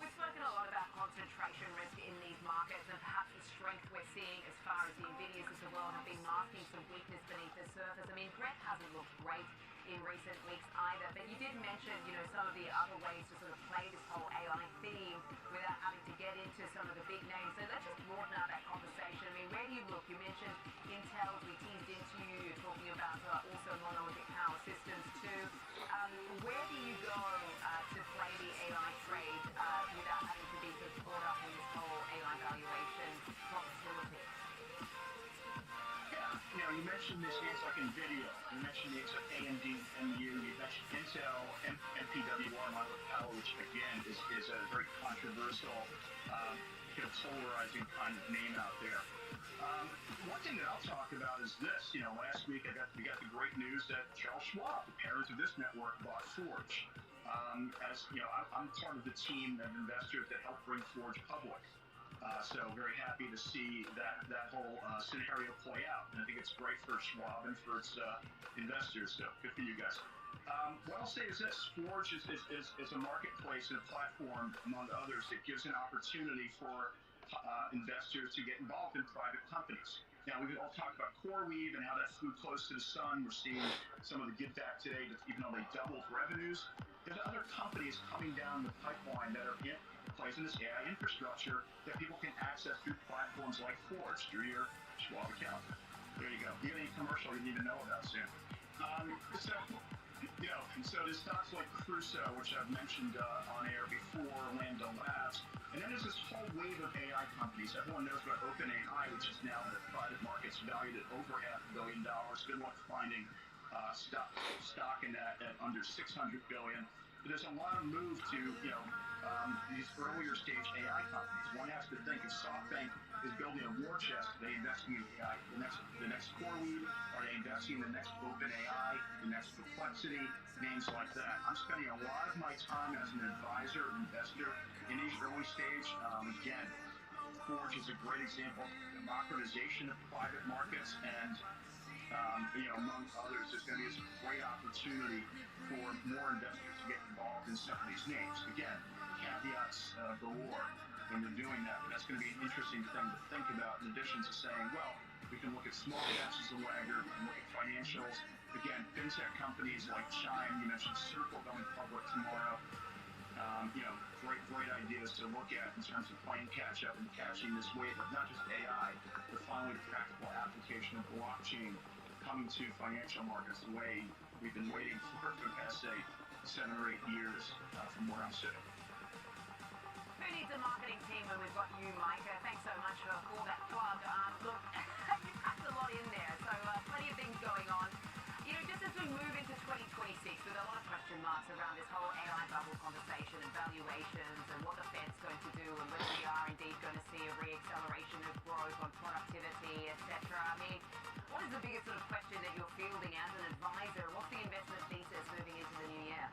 We've spoken a lot about concentration risk in these markets, and perhaps the strength we're seeing as far as the NVIDIAs of the world have been masking some weakness beneath the surface. I mean, Brett hasn't looked great in recent weeks either, but you did mention, some of the other ways to sort of play this whole AI theme without having to get into some of the big names. So let's just broaden out that conversation. I mean, where do you look? You mentioned Intel, we teased into you. You're talking about also monolithic power systems too. Where do you go to play the AI trade without having to be sort of caught up in this whole AI valuation volatility? Yeah, you mentioned these names like NVIDIA. You mentioned names like AMD, MU. You mentioned Intel, MPWR, monolithic power, which again is a very controversial, polarizing kind of name out there. One thing that I'll talk about is this. Last week we got the great news that Charles Schwab, the parent of this network, bought Forge. I'm part of the team of investors that helped bring Forge public. So very happy to see that whole scenario play out. And I think it's great for Schwab and for its investors. So good for you guys. What I'll say is this: Forge is a marketplace and a platform, among others, that gives an opportunity for investors to get involved in private companies. Now, we've all talked about CoreWeave and how that flew close to the sun. We're seeing some of the give back today, even though they doubled revenues. There's other companies coming down the pipeline that are in place in this AI infrastructure that people can access through platforms like Forge, through your Schwab account. There you go. You get any commercial you need to know about soon. So there's stocks like Crusoe, which I've mentioned on air before, Lambda Labs. And then there's this whole wave of AI companies. Everyone knows about OpenAI, which is now in the private markets valued at over $500 million. Good luck finding stock in that at under $600 billion. But there's a lot of move to these earlier stage AI companies. One has to think, if SoftBank is building a war chest, are they investing in AI, the next CoreWeave? Are they investing in the next OpenAI, the next Perplexity, names like that? I'm spending a lot of my time as an advisor, investor in these early stage. Again, Forge is a great example of democratization of private markets, and among others, there's going to be a great opportunity for more investors to get involved in some of these names. Again, caveats galore when you're doing that, but that's going to be an interesting thing to think about, in addition to saying, well, we can look at small caps as a laggard, we can look at financials. Again, fintech companies like Chime, you mentioned Circle going public tomorrow. Great ideas to look at in terms of playing catch up and catching this wave of not just AI, but finally the practical application of blockchain coming to financial markets the way we've been waiting for the past, say, 7 or 8 years from where I'm sitting. Who needs needs a marketing team when we've got you, Micah. Thanks so much for that plug. Look, you packed a lot in there, so plenty of things going on. You know, just as we move into 2026 with a lot of question marks around this whole AI bubble conversation and valuations and what the Fed's going to do and whether we are indeed going to see a re-acceleration of growth on productivity, etc. I mean, what is the biggest sort of question that you're fielding as an advisor? What's the investment thesis moving into the new year?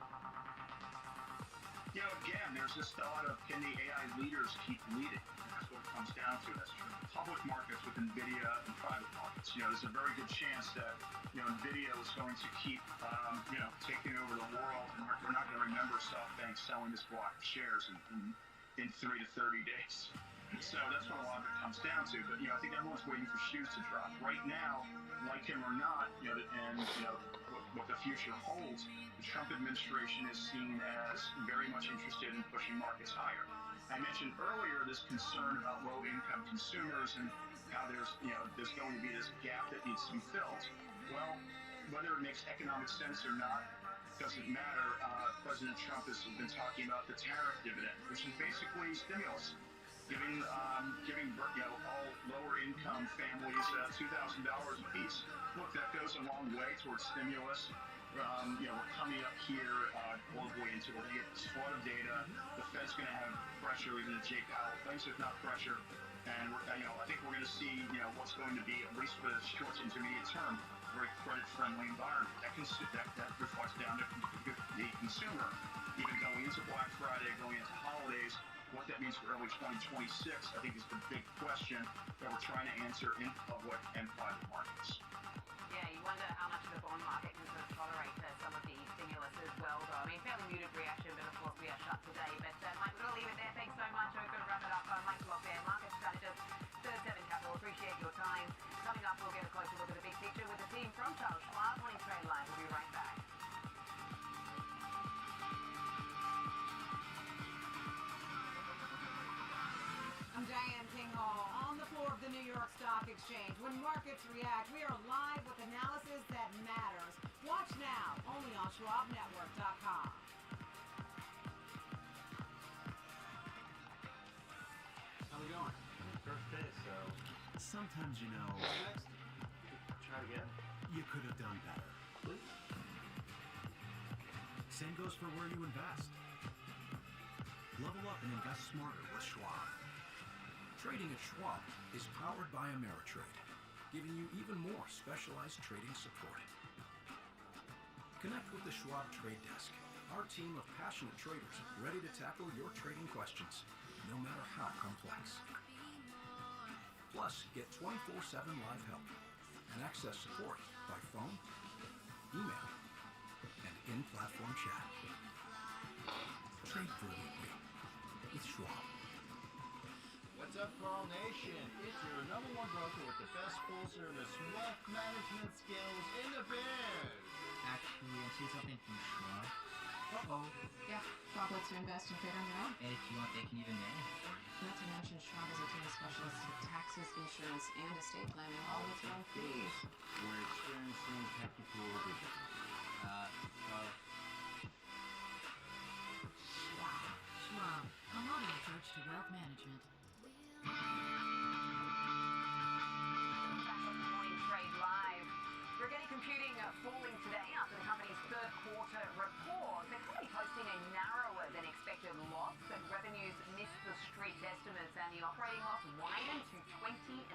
You know, again, there's this thought of can the AI leaders keep leading? And that's what it comes down to. That's true. Public markets with NVIDIA and private markets. You know, there's a very good chance that, you know, NVIDIA is going to keep, you know, taking over the world. And we're not going to remember SoftBank selling this block of shares in 3 to 30 days. So that's what a lot of it comes down to. But, you know, I think everyone's waiting for shoes to drop. Right now, like him or not, you know, and, you know, what the future holds, the Trump administration is seen as very much interested in pushing markets higher. I mentioned earlier this concern about low-income consumers and how there's going to be this gap that needs to be filled. Well, whether it makes economic sense or not doesn't matter. President Trump has been talking about the tariff dividend, which is basically stimulus, giving all lower-income families $2,000 apiece. Look, that goes a long way towards stimulus. You know, we're coming up here globally into we're going to get this flood of data. The Fed's going to have pressure, even the Jay Powell thinks, if not pressure. And I think we're going to see what's going to be, at least for the short to intermediate term, a very credit-friendly environment. That reflects down to the consumer, even going into Black Friday, going into holidays. What that means for early 2026, I think, is the big question that we're trying to answer in public and private markets. Yeah, you wonder how much the bond market can sort of tolerate some of the stimulus as well, though. I mean, fairly muted reaction, but of course we are shut today. But Mike, we're going to leave it there. Thanks so much. We're going to wrap it up. Mike Lockbear, market strategist, Third Seven Capital. Appreciate your time. Coming up, we'll get a closer look at the big picture with the team from Charles Schwab. Morning Trade Line. We'll be right back. I'm Diane Kinghall on the floor of the New York Stock Exchange. When markets react, we are live with analysis that matters. Watch now, only on SchwabNetwork.com. How we going? First day, so sometimes next. Try again. You could have done better. Please. Same goes for where you invest. Level up and invest smarter with Schwab. Trading at Schwab is powered by Ameritrade, giving you even more specialized trading support. Connect with the Schwab Trade Desk, our team of passionate traders ready to tackle your trading questions, no matter how complex. Plus, get 24/7 live help and access support by phone, email, and in-platform chat. Trade brilliantly with Schwab. What's up, Carl Nation? It's your #1 broker with the best full-service wealth management skills in the biz. Actually, I see something from Schwab. Uh-oh. Yeah, Schwab lets you invest and trade on your own. And if you want, they can even manage for you. Not to mention, Schwab is a team of specialists with taxes, insurance, and estate planning, all with low fees. We're experiencing technical difficulties. Schwab, a modern approach to wealth management. Back on the Morning Trade Live. Rigetti Computing falling today after the company's third quarter report. The company posting a narrower than expected loss, but revenues missed the street estimates and the operating loss widened to $20.5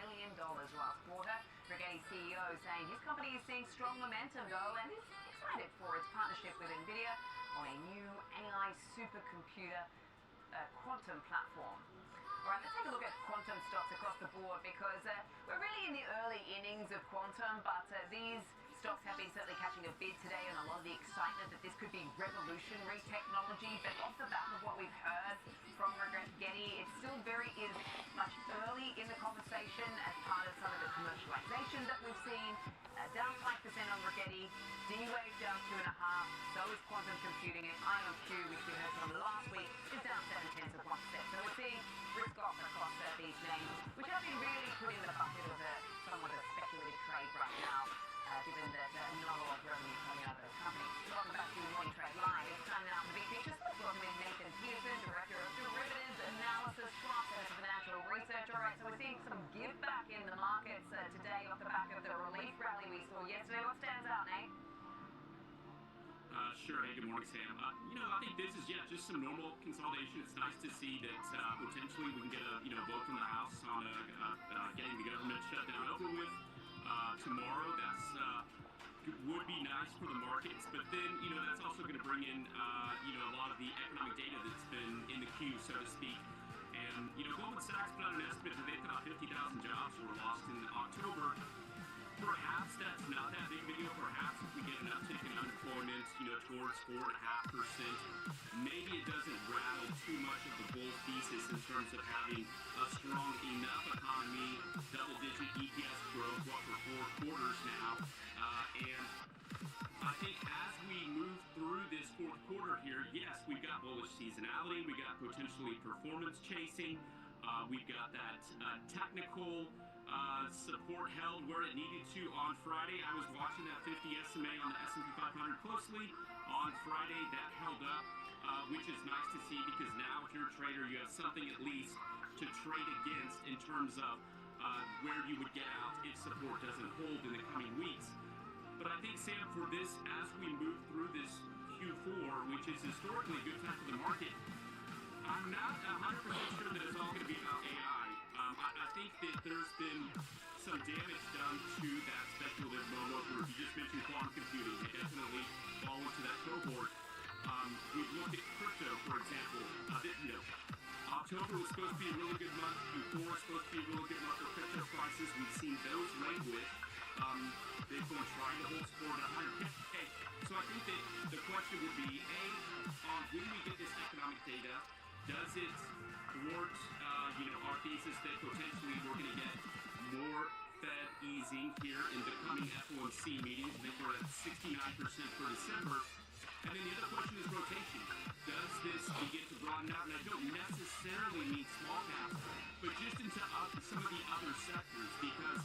million last quarter. Rigetti CEO saying his company is seeing strong momentum though and is excited for its partnership with NVIDIA on a new AI supercomputer quantum platform. All right, let's take a look at quantum stocks across the board because we're really in the early innings of quantum, but these stocks have been certainly catching a bid today and a lot of the excitement that this could be revolutionary technology. But off the back of what we've heard from Rigetti, it still is much early in the conversation as part of some of the commercialization that we've seen. Down 5% on Rigetti, D-Wave down 2.5%, so is quantum computing, and IonQ, which we heard from last week, is down 0.7%. So we're seeing risk off across these names, which have been really put in the bucket of somewhat of a speculative trade right now, given that not a lot of revenue coming out of those companies. Welcome back to Morning Trade Live. It's time now for the big picture. Let's welcome in Nathan Pearson, Director of Derivatives give back in the markets today off the back of the relief rally we saw yesterday. What stands out, Nate? Sure. Hey, good morning, Sam. I think this is, just some normal consolidation. It's nice to see that potentially we can get a, vote from the House on getting the government shutdown over with tomorrow. That's would be nice for the markets, but then, that's also going to bring in, a lot of the economic data that's been in the queue, so to speak. And, Goldman Sachs put out an estimate that they thought 50,000 jobs were lost in October. Perhaps that's not that big of a deal. Perhaps if we get an uptick in unemployment, towards 4.5%, maybe it doesn't rattle too much of the bull thesis in terms of having a strong enough economy, double-digit EPS growth, for 4 quarters now. And I think as we move through this fourth quarter here, yes, we've got bullish seasonality, we got potentially performance chasing, we've got that technical support held where it needed to on Friday. I was watching that 50 SMA on the S&P 500 closely. On Friday, that held up, which is nice to see because now if you're a trader, you have something at least to trade against in terms of where you would get out if support doesn't hold in the coming weeks. But I think, Sam, for this, as we move through this Q4, which is historically a good time for the market, I'm not 100% sure that it's all going to be about AI. I think that there's been some damage done to that speculative mode where you just mentioned quantum computing. They definitely fall into that cohort. We've looked at crypto, for example. October was supposed to be a really good month. Q4 was supposed to be a really good month for crypto prices. We've seen those languish. Bitcoin trying to hold support at 100K. So I think that the question would be, when we get this economic data, does it thwart, our thesis that potentially we're going to get more Fed easing here in the coming FOMC meetings? I think we're at 69% for December. And then the other question is rotation. Does this begin to broaden out? And I don't necessarily mean small caps, but just into some of the other sectors, because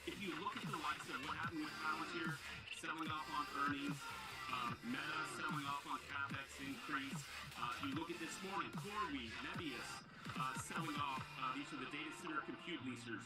if you look at the likes of what happened with Palantir selling off on earnings, Meta selling off on CapEx increase, you look at this morning, CoreWeave, Nebius selling off, these are the data center compute leasers,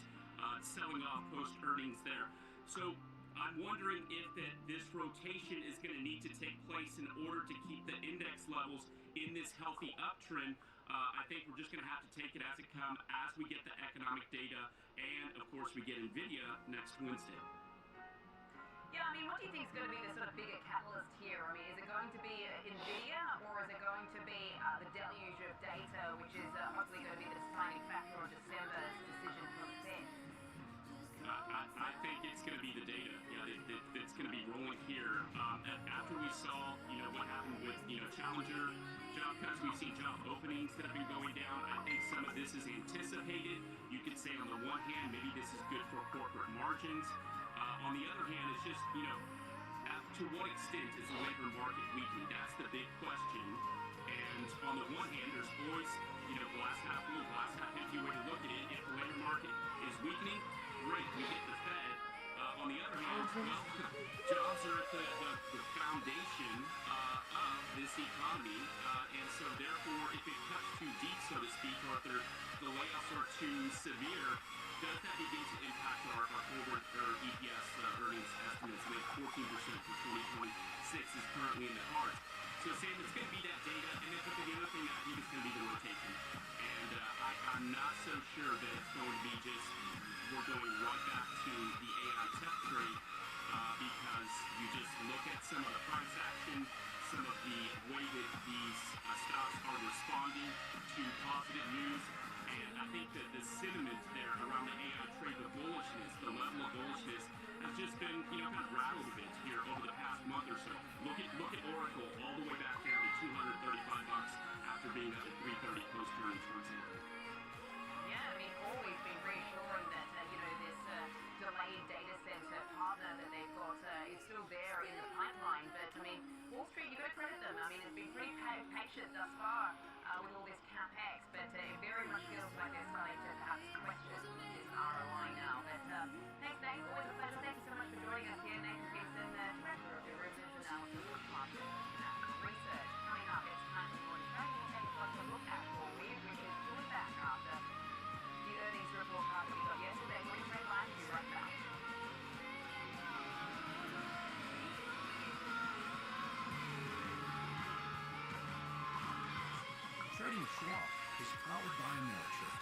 selling off post-earnings there. So I'm wondering if this rotation is going to need to take place in order to keep the index levels in this healthy uptrend. I think we're just going to have to take it as it comes as we get the economic data, and of course we get NVIDIA next Wednesday. Yeah, what do you think is going to be the sort of bigger catalyst here? Is it going to be NVIDIA, or is it going to be the deluge of data, which is hopefully going to be the deciding factor on December's decision from the Fed? I think it's going to be the data. It's going to be rolling here. After we saw, what happened with, Challenger job cuts, we've seen job openings that have been going down. I think some of this is anticipated. You could say on the one hand, maybe this is good for corporate margins. On the other hand, it's just, to what extent is the labor market weakening? That's the big question. And on the one hand, there's always, glass half full, glass half empty way to look at it. If the labor market is weakening, great, we get the Fed. On the other hand, jobs are at the foundation of this economy, and so therefore, if it cuts too deep, so to speak, or if the layoffs are too severe, does that begin to impact our forward EPS earnings estimates? We have 14% for 2026 is currently in the cards. So Sam, it's going to be that data, and then the other thing I think is going to be the rotation. And I'm not so sure that it's going to be just we're going right back to the AI tech trade because you just look at some of the price action, some of the way that these stocks are responding to positive news. And I think that the sentiment there around the AI trade, the bullishness, the level of bullishness has just been, kind of rattled a bit here over the past month or so. Look at Oracle all the way back down to $235 after being up at $330 post-earnings, for example. Yeah, always been reassuring that, this delayed data center partner that they've got is still there in the pipeline. But, Wall Street, you've got to credit them. It's been pretty patient thus far with all this CapEx, but it very much feels like they're starting to perhaps question this ROI now. But thanks, Nate. Always a pleasure. Thank you so much for joining us here. Nathan Pearson, Director of Derivatives Analysis with Market Research. Coming up, it's time for morning trading. We'll take a closer look at CoreWeave, which is pulling back after the earnings report card that we got Trading at Schwab is powered by Ameritrade,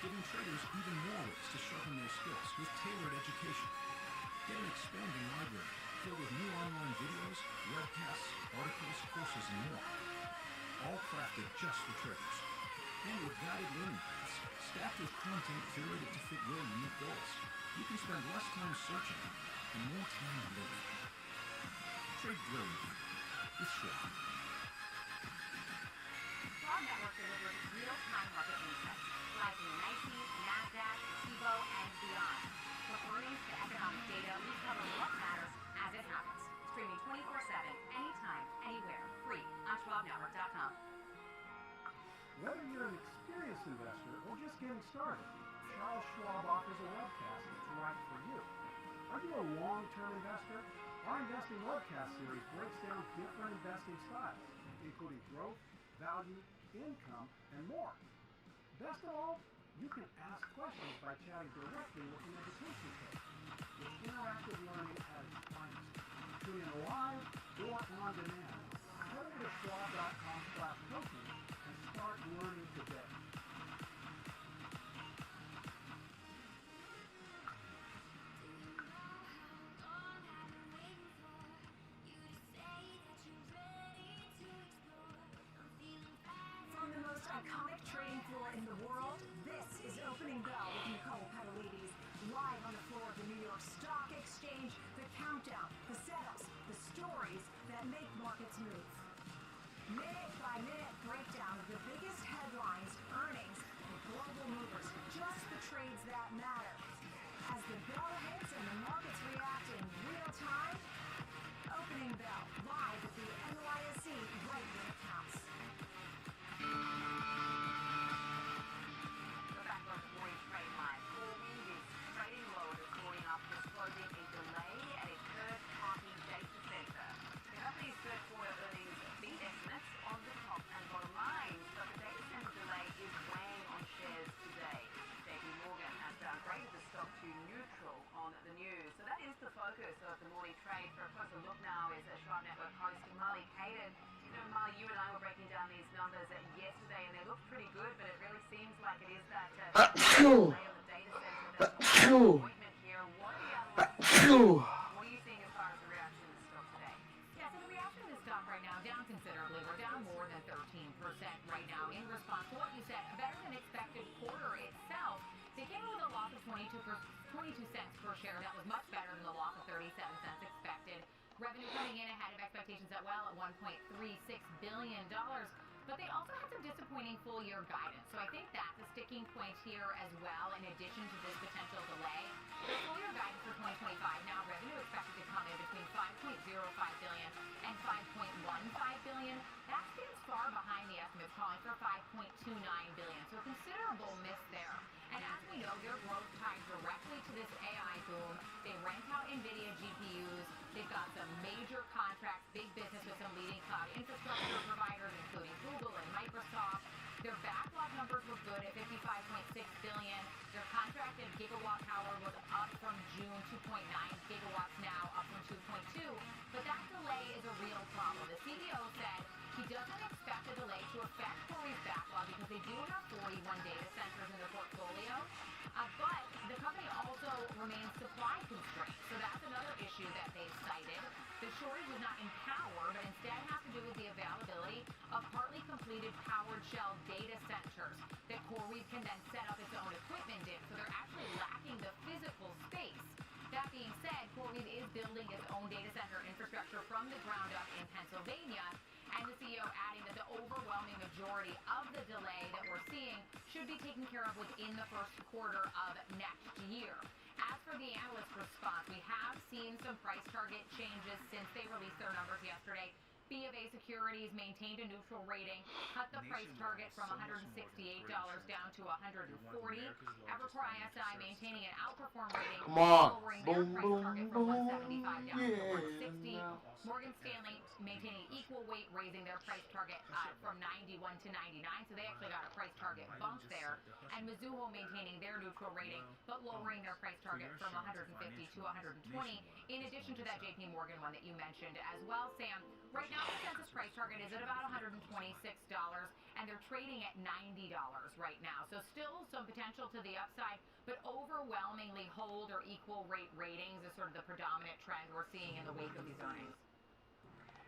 giving traders even more ways to sharpen their skills with tailored education. Get an expanding library filled with new online videos, webcasts, articles, courses, and more. All crafted just for traders. And with guided learning paths, stacked with content curated to fit your unique goals, you can spend less time searching and more time living. Trade brilliantly with Schwab. Schwab Network delivers real-time market insights, slicing NYSE, NASDAQ, TIBO, and beyond. From earnings to economic data, we cover what matters as it happens. Streaming 24/7, anytime, anywhere, free on SchwabNetwork.com. Whether you're an experienced investor or just getting started, Charles Schwab offers a webcast that's right for you. Are you a long-term investor? Our investing webcast series breaks down different investing styles, including growth, value, income, and more. Best of all, you can ask questions by chatting directly with an education coach, with interactive learning at its finest. Tune in live or on demand. Head over to schwab.com/coaching and start learning today. From the most iconic trading floor in the world, this is Opening Bell with Nicole Padalides. Live on the floor of the New York Stock Exchange, the countdown, the setups, the stories that make markets move. Minute-by-minute breakdown of the biggest headlines, earnings, and global movers, just the trades that matter. As the bell hits and the markets react in real time, Opening Bell, live at the NYSE, right when it counts. We're back on the morning trade line. CoreWeave is trading low this morning after disclosing a delay at a third-party data center. The company's third quarter earnings beat estimates on the top and bottom lines, but the data center delay is weighing on shares today. JP Morgan has downgraded the stock to neutral on the news. So that is the focus of the morning trade. For a closer look now is Schwab Network host Molly Caden. You know, Molly, you and I were breaking down these numbers yesterday, and they look pretty good, but it really seems like it is that delay on the data center that's the disappointment here. What are you seeing as far as the reaction in the stock today? Yeah, so the reaction in the stock right now down considerably. We're down more than 13% right now in response to what you said, a better than expected quarter itself. They came with a loss of 22 cents per share. That was much better than the loss of 37 cents expected. Revenue coming in ahead of expectations at $1.36 billion. But they also had some disappointing full-year guidance. So I think that's a sticking point here as well, in addition to this potential delay. The full-year guidance for 2025, now revenue expected to come in between $5.05 billion and $5.15 billion. That seems far behind the estimates calling for $5.29 billion. So a considerable miss there. And as we know, their growth tied directly to this AI boom. They rent out NVIDIA GPUs. They've got some major contracts, big business with some leading cloud infrastructure providers, including Google and Microsoft. Their backlog numbers were good at $55.6 billion. Their contracted gigawatt power was up from June, 2.9 gigawatts now, up from 2.2. But that delay is a real problem. The CEO said he doesn't expect the delay to affect CoreWeave's backlog because they do have 41 data centers in their portfolio. But the company also remains supply constrained. So that's another issue that they've cited. The shortage is not in power, but instead has to do with the availability of partly completed powered shell data centers that CoreWeave can then set up its own equipment in. So they're actually lacking the physical space. That being said, CoreWeave is building its own data center infrastructure from the ground up in Pennsylvania. And the CEO adding that the overwhelming majority of the delay that we're seeing should be taken care of within the first quarter of next year. As for the analyst response, we have seen some price target changes since they released their numbers yesterday. BofA Securities maintained a neutral rating, cut the price target from $168 down to $140. Evercore ISI maintaining an outperform rating, lowering their price target from $175 down to $160. Morgan Stanley maintaining equal weight, raising their price target from 91 to 99, so they actually got a price target bump there. And Mizuho maintaining their neutral rating, but lowering their price target from 150 to 120, in addition to that JP Morgan one that you mentioned as well, Sam. Right now, Consensus price target is at about $126, and they're trading at $90 right now. So still some potential to the upside, but overwhelmingly hold or equal rate ratings is sort of the predominant trend we're seeing in the wake of these earnings.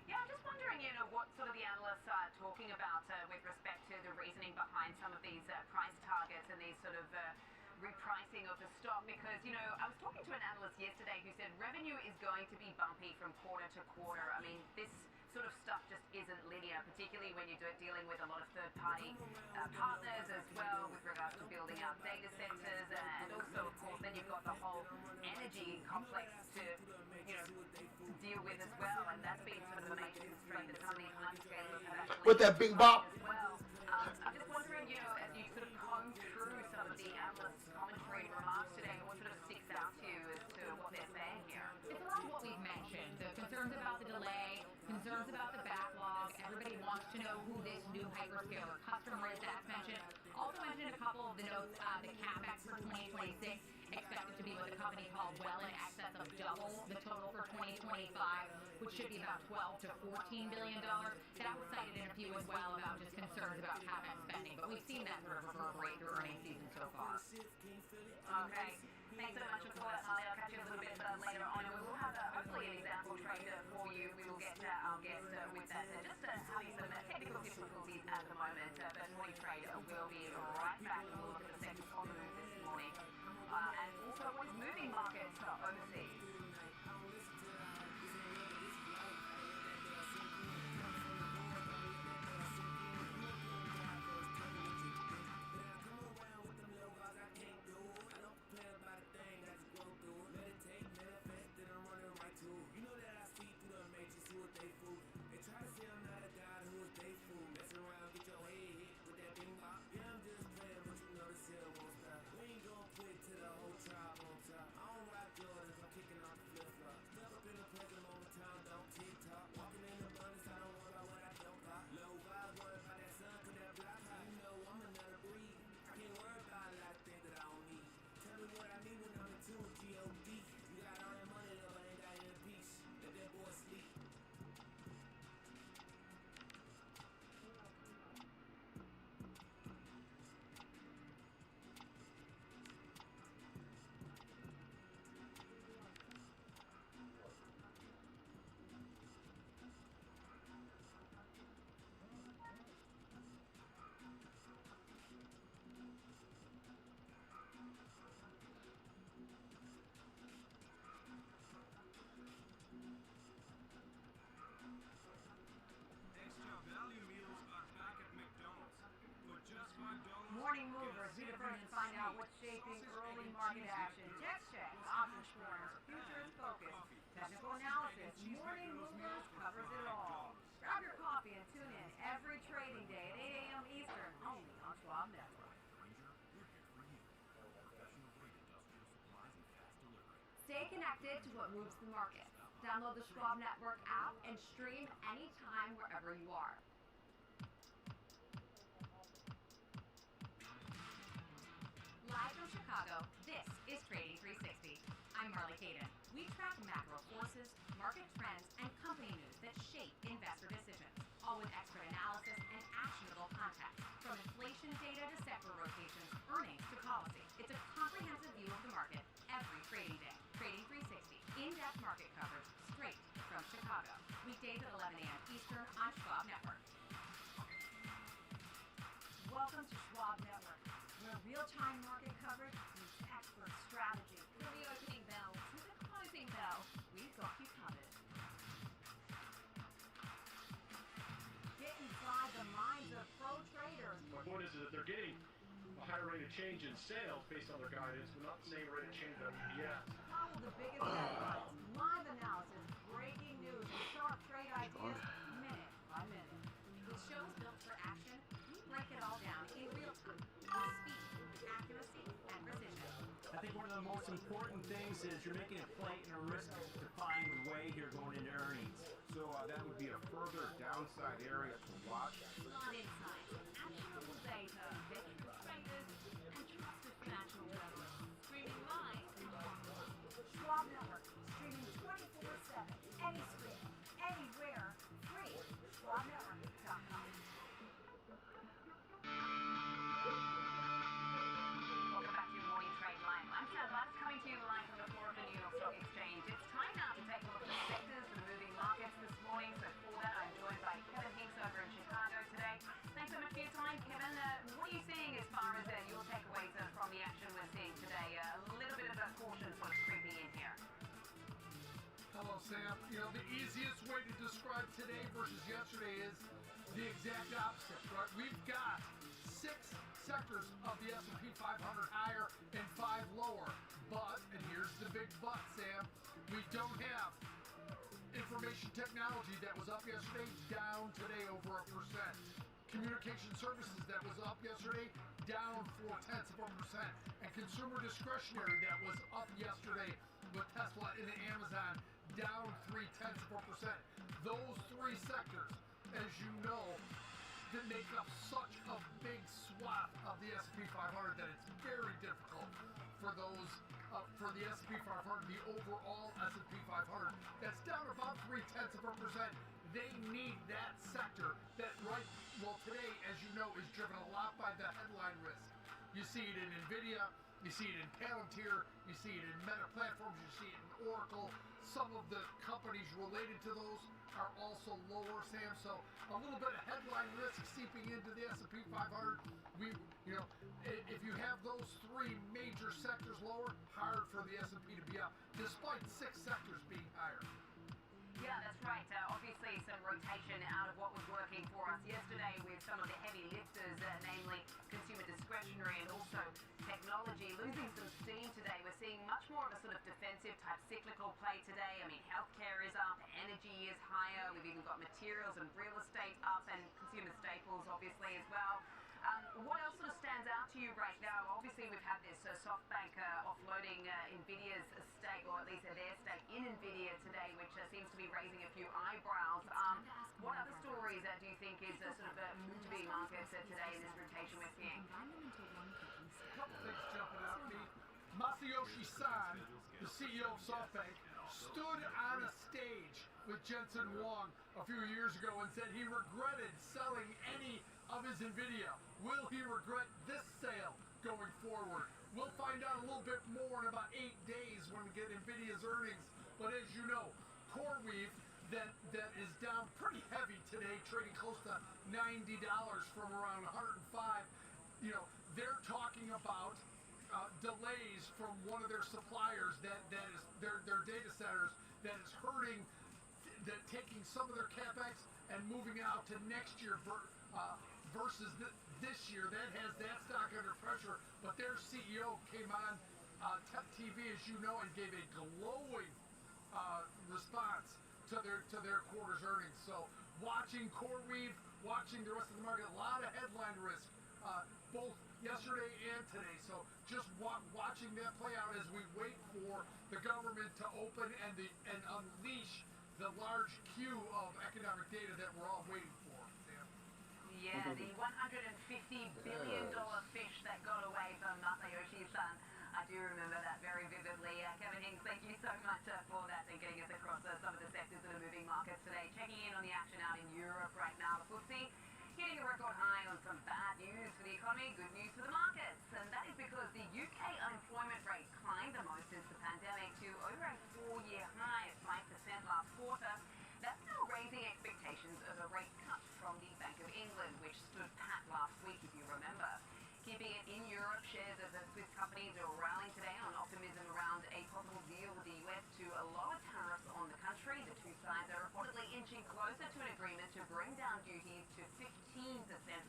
Yeah, I'm just wondering, what sort of the analysts are talking about with respect to the reasoning behind some of these price targets and these sort of repricing of the stock, because, I was talking to an analyst yesterday who said revenue is going to be bumpy from quarter to quarter. I mean, this sort of stuff just isn't linear, particularly when you're dealing with a lot of third-party partners as well with regards to building out data centers, and also, of course, then you've got the whole energy complex to, deal with as well, and that's been sort of a major constraint that some of these hyperscalers have actually With that bing bop. as well. I'm just wondering, as you sort of comb through some of the analysts' commentary and remarks today, what sort of sticks out to you as to what they're saying here? It's a lot of what we've mentioned. The concerns about the delay, concerns about the backlog. Everybody wants to know who this new hyperscaler customer is, that's mentioned. Also mentioned a couple of the notes, the CapEx for 2026 expected to be what the company called well in excess of double the total for 2025, which should be about $12 to $14 billion. That was cited in a few as well about just concerns about CapEx spending, but we've seen that sort of reverberate through earnings season so far. Okay. Thanks so much for that, Molly. I'll catch you a little bit later on. We will have hopefully an example trade for you. We will get our guest with that. Just having some technical difficulties at the moment, but morning trade will be right back. We'll look at the second on the move this morning. And also what is moving markets overseas. Morning movers, we defend and find out what's shaping early market action. Tech check, options forums, futures focus, technical analysis. Morning movers covers it all. Grab your coffee and tune in every trading day at 8 a.m. Eastern, only on Schwab Network. Stay connected to what moves the market. Download the Schwab Network app and stream anytime wherever you are. Live from Chicago, this is Trading 360. I'm Marley Caden. We track macro forces, market trends, and company news that shape investor decisions, all with expert analysis and actionable context. From inflation data to sector rotations, earnings to policy, it's a comprehensive view of the market every trading day. Trading 360, in-depth market coverage straight from Chicago. Weekdays at 11 a.m. Eastern on Schwab Network. Welcome to Schwab Network, where real-time market coverage meets expert strategy. From the opening bell to the closing bell, we've got you covered. Get inside the minds of pro traders. My point is that they're getting a higher rate of change in sales based on their guidance, but not the same rate of change on EPS. Follow the biggest headlines, live analysis, breaking news, and sharp trade ideas, minute by minute. With shows built for action, we break it all down in real time, with speed, accuracy, and precision. I think one of the most important things is you're making a play in a risk-defined way here going into earnings. So that would be a further downside area to watch. On insights, actionable data, veteran traders, and trusted financial journalists. Streaming live Schwab Network, streaming 24/7, any screen, anywhere, free. Sam. You know, the easiest way to describe today versus yesterday is the exact opposite, right? We've got 6 sectors of the S&P 500 higher and 5 lower. But, and here's the big but, Sam, we don't have information technology that was up yesterday, down today over 1%. Communication services that was up yesterday, down 0.4%. And consumer discretionary that was up yesterday with Tesla and Amazon, down 0.3%. Those 3 sectors, as you know, that make up such a big swath of the S&P 500 that it's very difficult for those, for the S&P 500, the overall S&P 500, that's down about 0.3%. They need that sector that today, as you know, is driven a lot by the headline risk. You see it in NVIDIA, you see it in Palantir, you see it in Meta Platforms, you see it in Oracle. Some of the companies related to those are also lower, Sam. So a little bit of headline risk seeping into the S&P 500. If you have those 3 major sectors lower, hard for the S&P to be up, despite 6 sectors being higher. Yeah, that's right. Obviously, some rotation out of what was working for us yesterday with some of the heavy lifters, namely consumer discretionary and also technology, losing some steam today. We're seeing much more of a sort of defensive type cyclical play today. I mean, healthcare is up, energy is higher. We've even got materials and real estate up, and consumer staples obviously as well. What else sort of stands out to you right now? Obviously, we've had this SoftBank offloading NVIDIA's stake, or at least their stake in NVIDIA today, which seems to be raising a few eyebrows. What other stories do you think is sort of moving markets today in this rotation we're seeing? A couple things jumping out at me. Masayoshi Son, the CEO of SoftBank, stood on a stage with Jensen Huang a few years ago and said he regretted selling any of his NVIDIA. Will he regret this sale going forward? We'll find out a little bit more in about 8 days when we get NVIDIA's earnings. But as you know, CoreWeave, that is down pretty heavy today, trading close to $90 from around 105. They're talking about delays from one of their suppliers that is their data centers that is hurting, that taking some of their capex and moving it out to next year versus this year. That has that stock under pressure. But their CEO came on Tech TV, as you know, and gave a glowing response to their quarter's earnings. So watching CoreWeave, watching the rest of the market, a lot of headline risk, both yesterday and today. So just watching that play out as we wait for the government to open and unleash the large queue of economic data that we're all waiting for. Yeah, the $150 billion fish that got away from Masayoshi Son. I do remember that very vividly. Kevin Hings, thank you so much for that and getting us across some of the sectors that are moving markets today. Checking in on the action out in Europe right now. The FTSE hitting a record high on some bad news for the economy, good news for the markets. And that is because the UK unemployment rate climbed the most since the pandemic to over a 4-year high at 5% last quarter. That's now raising expectations of a rate cut from the Bank of England, which stood pat last week, if you remember. Keeping it in Europe, shares of the Swiss companies are rallying today on optimism around a possible deal with the US to lower tariffs on the country. The two sides are reportedly inching closer to an agreement to bring down duties to 15%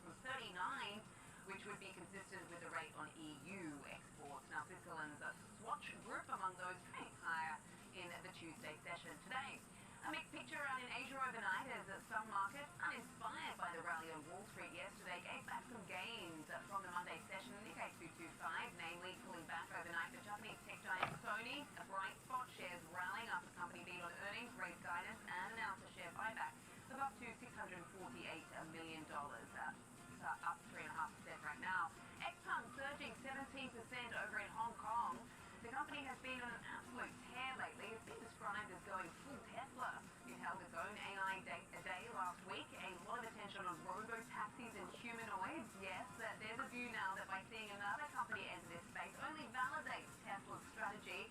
from 39%, which would be consistent with the rate on EU exports. Now, Switzerland's Swatch Group among those trading higher in the Tuesday session today. A mixed picture out in Asia overnight as some markets, uninspired by the rally on Wall Street yesterday, gave back some gains from the Monday session. The Nikkei 225, namely pulling back overnight for Japanese tech giant Sony. A bright spot, shares rallying after the company beat on earnings, raised guidance, and announced a share buyback of up to $648 million. Up 3.5% right now. Exxon surging 17% over in Hong Kong. The company has been on an absolute tear lately. It's been described as going full Tesla. It held its own AI day last week. A lot of attention on robo-taxis and humanoids. Yes, there's a view now that by seeing another company enter this space only validates Tesla's strategy,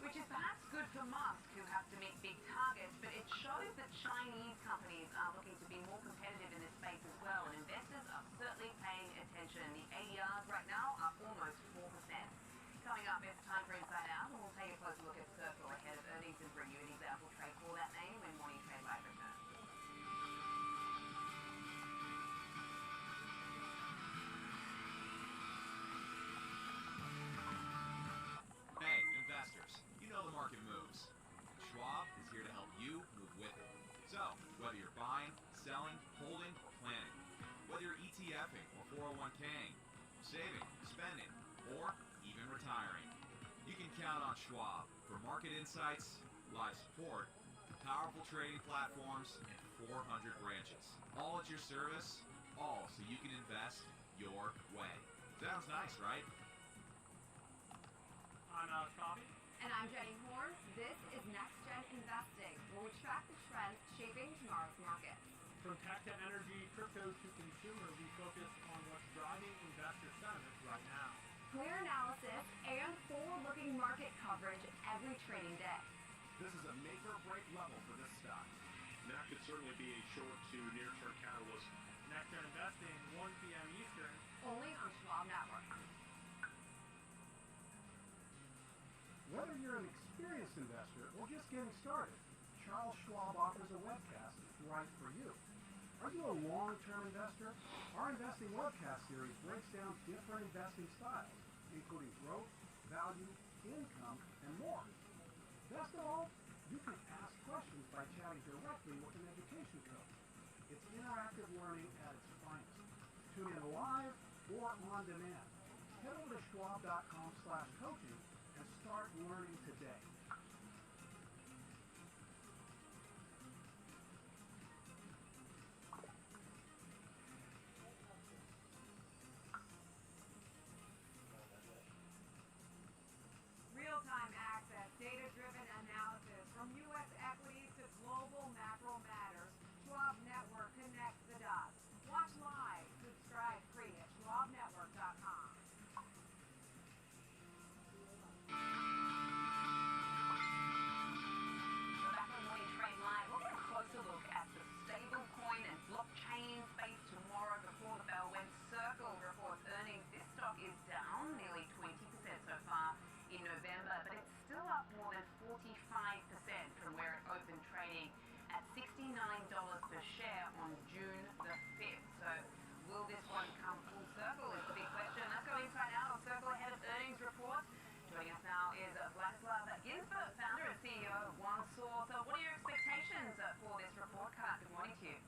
which is perhaps good for Musk, who has to meet big targets, but it shows that Chinese companies are looking to be more competitive in this space as well, and investors are certainly paying attention. The ADRs right now are almost 4%. Coming up, it's time for Inside Out, and we'll take a closer look at Circle ahead of earnings and bring you an example trade IRAing or 401king, saving, spending, or even retiring. You can count on Schwab for market insights, live support, powerful trading platforms, and 400 branches. All at your service, all so you can invest your way. Sounds nice, right? I'm Alex Coffey. And I'm Jenny Horn. This is Next Gen Investing, where we track the trends shaping tomorrow's markets. From tech to energy, crypto to consumer, we focus on what's driving investor sentiment right now. Clear analysis and forward-looking market coverage every trading day. This is a make or break level for this stock. And that could certainly be a short to near-term catalyst. Next Gen Investing, 1 p.m. Eastern. Only on Schwab Network. Whether you're an experienced investor or just getting started, Charles Schwab offers a webcast that's right for you. Are you a long-term investor? Our investing webcast series breaks down different investing styles, including growth, value, income, and more. Best of all, you can ask questions by chatting directly with an education coach. It's interactive learning at its finest. Tune in live or on demand. Head over to schwab.com/coaching and start learning today. Real-time access, data-driven analysis, from U.S. equities to global macro matters, Schwab Network connects the dots. Watch live, subscribe free at schwabnetwork.com. So back on Morning Trade Live, we'll get a closer look at the stablecoin and blockchain space tomorrow before the bell when Circle reports earnings. This stock is down nearly 20% so far in November, but it's still up more than 45% from where it opened trading at $69 per share on June the 5th. So will this one come full circle is the big question. Let's go inside out on Circle ahead of earnings report. Joining us now is Vladislav Ginsberg, founder and CEO of OneSource. So what are your expectations for this report card? Good morning to you.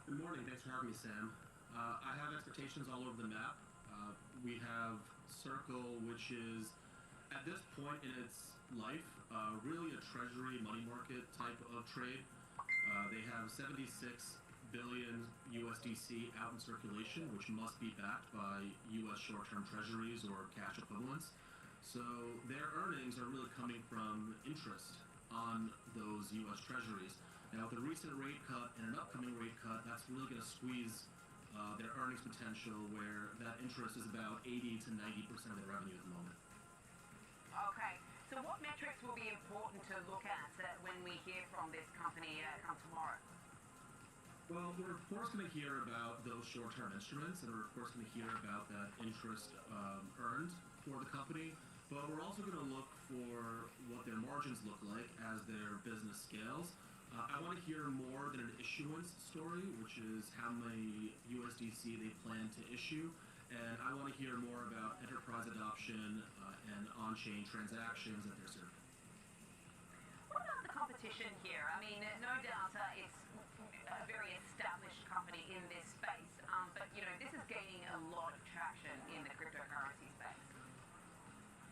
Good morning. Thanks for having me, Sam. I have expectations all over the map. We have Circle, which is, at this point in its life, really a treasury money market type of trade. They have 76 billion USDC out in circulation, which must be backed by US short-term treasuries or cash equivalents. So their earnings are really coming from interest on those US treasuries. Now, with a recent rate cut and an upcoming rate cut, that's really going to squeeze their earnings potential, where that interest is about 80 to 90% of their revenue at the moment. Okay, so what metrics will be important to look at when we hear from this company come tomorrow? Well, we're of course going to hear about those short-term instruments, and we're of course going to hear about that interest earned for the company. But we're also going to look for what their margins look like as their business scales. I want to hear more than an issuance story, which is how many USDC they plan to issue. And I want to hear more about enterprise adoption and on-chain transactions that they're serving. What about the competition here? I mean, no doubt it's a very established company in this space, but you know, this is gaining a lot of traction in the cryptocurrency space.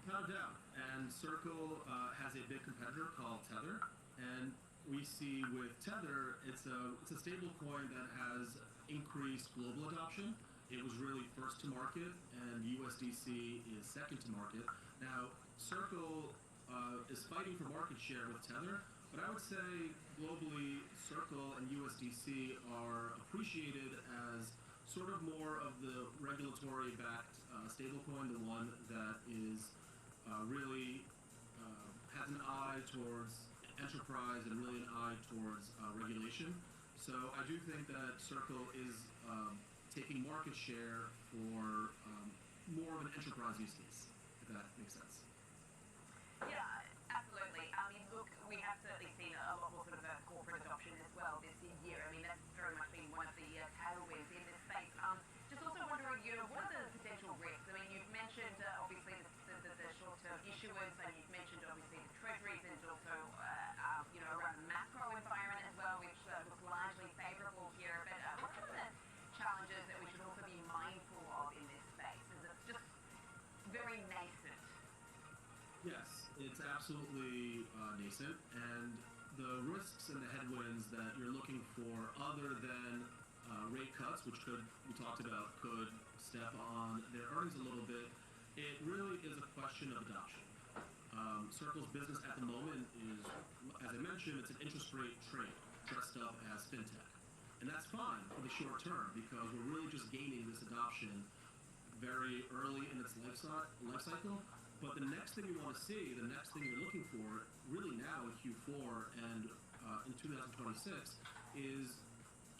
No doubt. And Circle has a big competitor called Tether, and we see with Tether, it's a stable coin that has increased global adoption. It was really first to market, and USDC is second to market. Now, Circle is fighting for market share with Tether, but I would say globally, Circle and USDC are appreciated as sort of more of the regulatory-backed stablecoin, the one that is really has an eye towards enterprise and really an eye towards regulation. So I do think that Circle is taking market share for more of an enterprise use case, if that makes sense. Yeah, absolutely. I mean, look, we have certainly seen a lot more sort of corporate adoption as well this year. I mean, that's very much been one of the tailwinds in this space. Just also wondering, you know, what are the potential risks? I mean, you've mentioned obviously the short-term issuers, and you've mentioned obviously the treasuries, and also you know, around the macro environment as well, which looks largely favourable here. But what are the challenges that we should also be it's absolutely nascent, and the risks and the headwinds that you're looking for, other than rate cuts, which we talked about, could step on their earnings a little bit, it really is a question of adoption. Circle's business at the moment is, as I mentioned, it's an interest rate trade dressed up as fintech. And that's fine for the short term because we're really just gaining this adoption very early in its life cycle. But the next thing we want to see, the next thing you're looking for, really now in Q4 and in 2026, is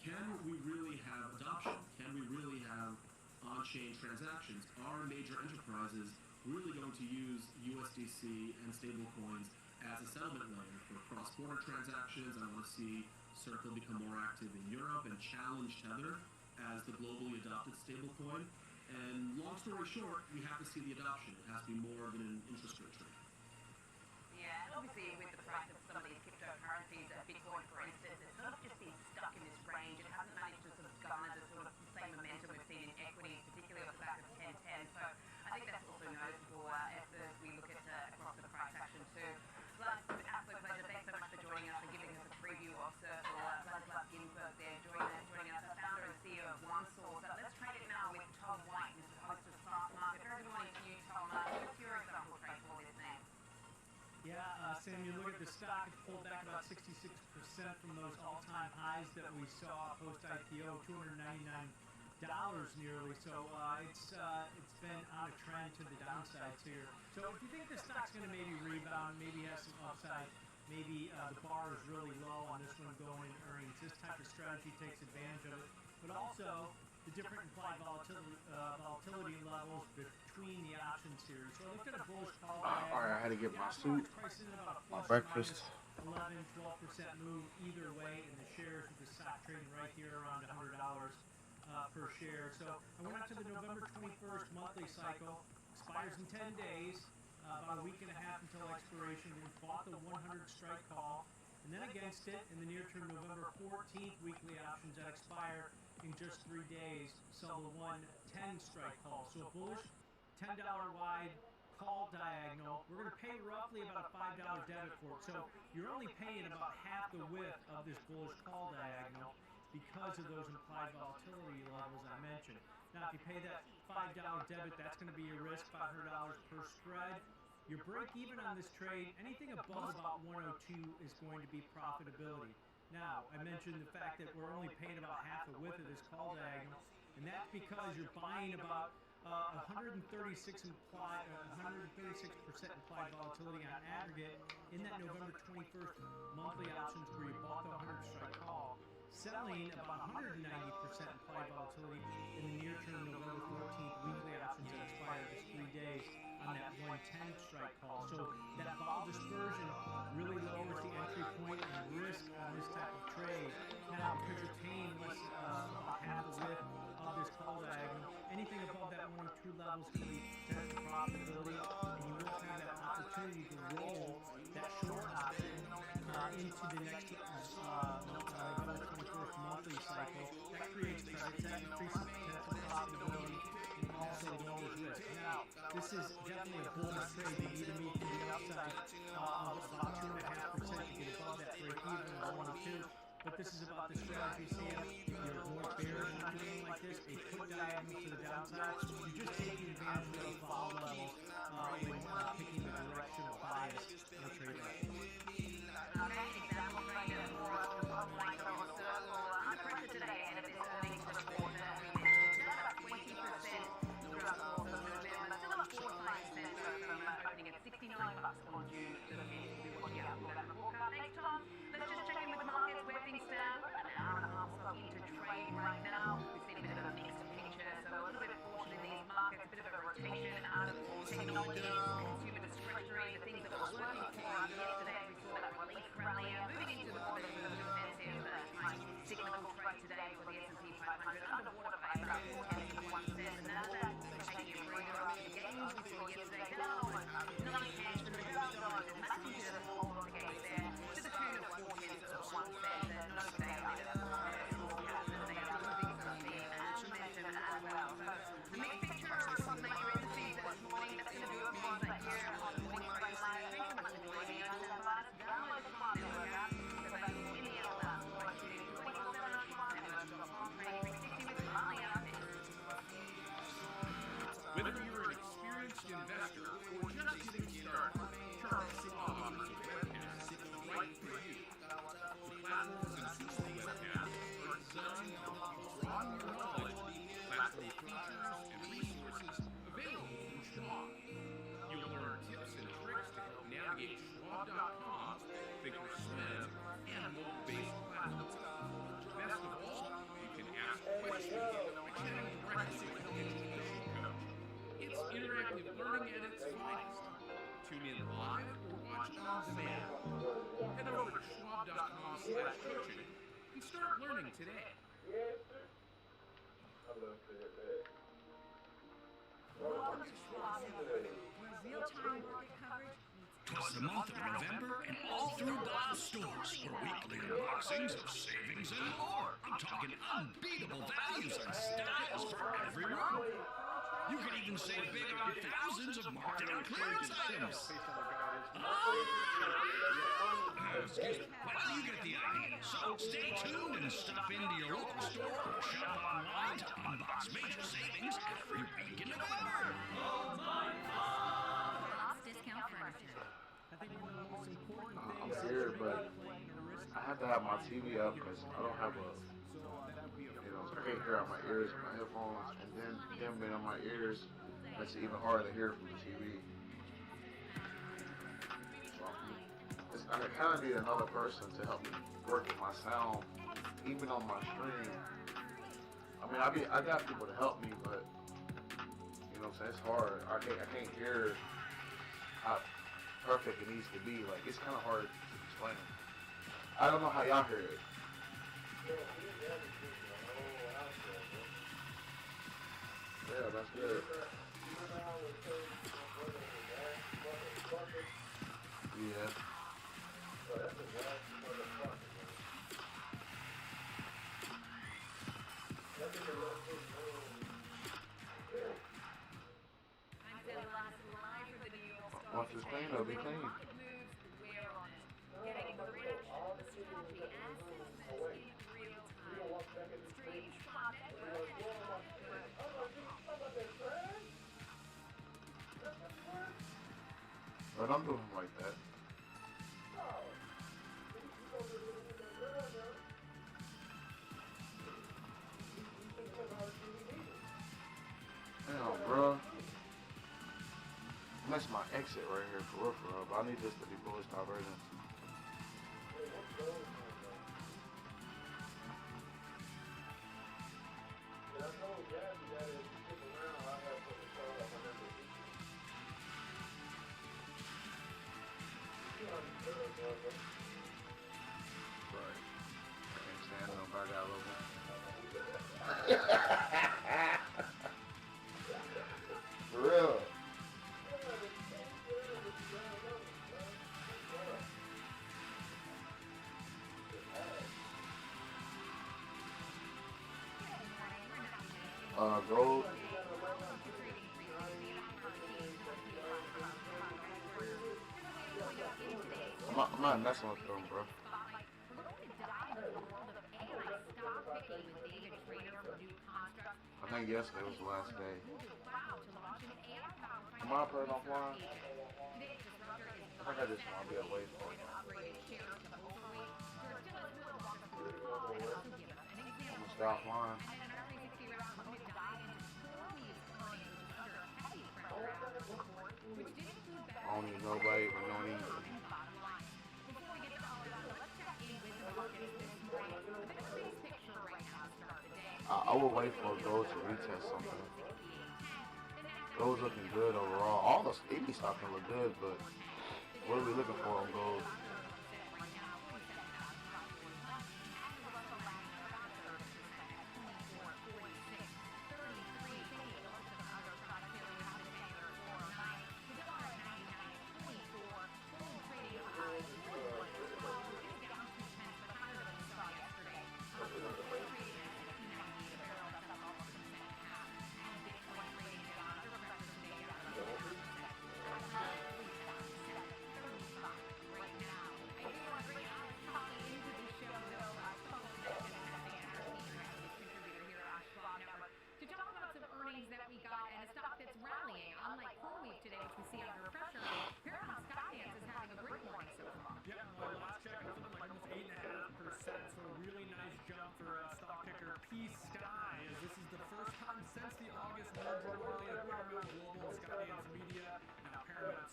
can we really have adoption? Can we really have on-chain transactions? Are major enterprises really going to use USDC and stablecoins as a settlement layer for cross-border transactions? I want to see Circle become more active in Europe and challenge Tether as the globally adopted stablecoin. And long story short, we have to see the adoption. It has to be more than an interest rate trade. Yeah, and obviously with the price of some of these cryptocurrencies, Bitcoin for instance, it's sort of just been stuck in this range. It hasn't managed to sort of garner the sort of same momentum we've seen in equities, particularly off the back of 1010. So I think that's also noticeable as we look at across the price action too. Vlad, absolute pleasure. Thanks so much for joining us and giving us a preview of Circle. Vlad Ginsberg there joining us, the founder and CEO of OneSource. Let's trade it now with Tom White, who's the host of Fast Market. Very good morning to you, Tom. What's your example trade for this name? Yeah, Sam, you look at the stock, it's pulled back about 66% from those all-time highs that we saw post-IPO, $299 nearly. So it's been on a trend to the downsides here. So if you think the stock's going to maybe rebound, maybe have some upside, maybe the bar is really low on this one going in earnings, this type of strategy takes advantage of it. But also the different implied volatility levels between the option series. So look at a bullish call. All right, I had to get my suit, my breakfast. 11-12% move either way in the shares, with the stock trading right here around $100 per share. So I went out to the November 21st monthly cycle, expires in 10 days, about a week and a half until expiration. We bought the 100 strike call, and then against it in the near term, November 14th weekly options that expire in just 3 days, sell the 110 strike call. So a bullish $10 wide call diagonal. We're going to pay roughly about a $5 debit for it. So you're only paying about half the width of this bullish call diagonal because of those implied volatility levels I mentioned. Now, if you pay that $5 debit, that's going to be your risk, $500 per spread. Your break even on this trade, anything above about 102 is going to be profitability. Now, I mentioned the fact that we're only paying about half the width of this call diagonal, and that's because you're buying about 136% implied volatility on aggregate in that November 21st monthly options where you bought the 100 strike call, selling about 190% implied volatility in the near term November 14th weekly options that expire just 3 days on that 110 strike call. So that vol dispersion really lowers the entry point and risk on this type of trade. Now, because you're paying less, about half the width of this call diagonal, anything above that 102 level is going to be potential profitability, and you will have that opportunity to roll that short option into the next November 21st monthly cycle. That creates credits, that increases potential profitability, and also lowers risk. Now, this is definitely a bullish trade. You need to move to the upside of about 2.5% to get above that break even of 102. But this is about the strategy, Sam. If you're more bearish on doing like this, a put diagonal to the downside, you're just taking advantage of those vol levels when picking the direction of bias in a trade action. Okay, example trader for Tom White on Circle. Under pressure today ahead of this earnings report. As we mentioned, still about 20% throughout the course of November. Still about 4 to 5% from opening at $69 on June the 5th. We'll be watching out for that report card. Thanks, Tom. Let's just check in with the markets where things stand. We're about an hour and a half or so into trade right now. We've seen a bit of a mixed picture, so a little bit of caution in these markets, a bit of a rotation out of technology Schwab.com figure spend and mobile-based platform. Best of all, you can ask questions by chatting directly with the education coach. It's interactive learning at its finest. Tune in live or watch on demand. Head over to schwab.com/coaching and start learning today. Welcome to Schwab, where real-time market coverage meets 'Twas the month of November, and all through Bob's stores were weekly unboxings of savings and more. I'm talking unbeatable values and styles for everyone. You can even save big on thousands of marked down clearance items. Excuse me. Well, you get the idea. So stay tuned and stop into your local store or shop online to unbox major savings every week in November. Bob's Discount Furniture. I think one of the most important I'm things here, but I have to have my TV up because I don't have a, I can't hear out my ears with my headphones, and then them being on my ears makes it even harder to hear from the TV. So I kind of need another person to help me work with my sound, even on my stream. I mean, I got people to help me, but you know what I'm saying, it's hard. I can't hear how perfect it needs to be. Like, it's kind of hard to explain. I don't know how y'all hear it. Yeah, that's good. Yeah. Once it's clean, it'll be clean. Getting the reaction, the strategy, and sentiment in real time. Stream Schwab Network and Schwab Network. But I'm doing like that. Damn, bro. That's my exit right here for real, but I need this to be bullish divergence. Right. I can't stand them, but I got a little bit. For real. Gold. I'm not messing with them, bro. I think yesterday was the last day. Am I putting offline? I think I just want to be away for it. I'm gonna stay offline. I don't need nobody, but no need. I will wait for gold to retest something. Gold's looking good overall. All the EV stock can look good, but what are we looking for on gold?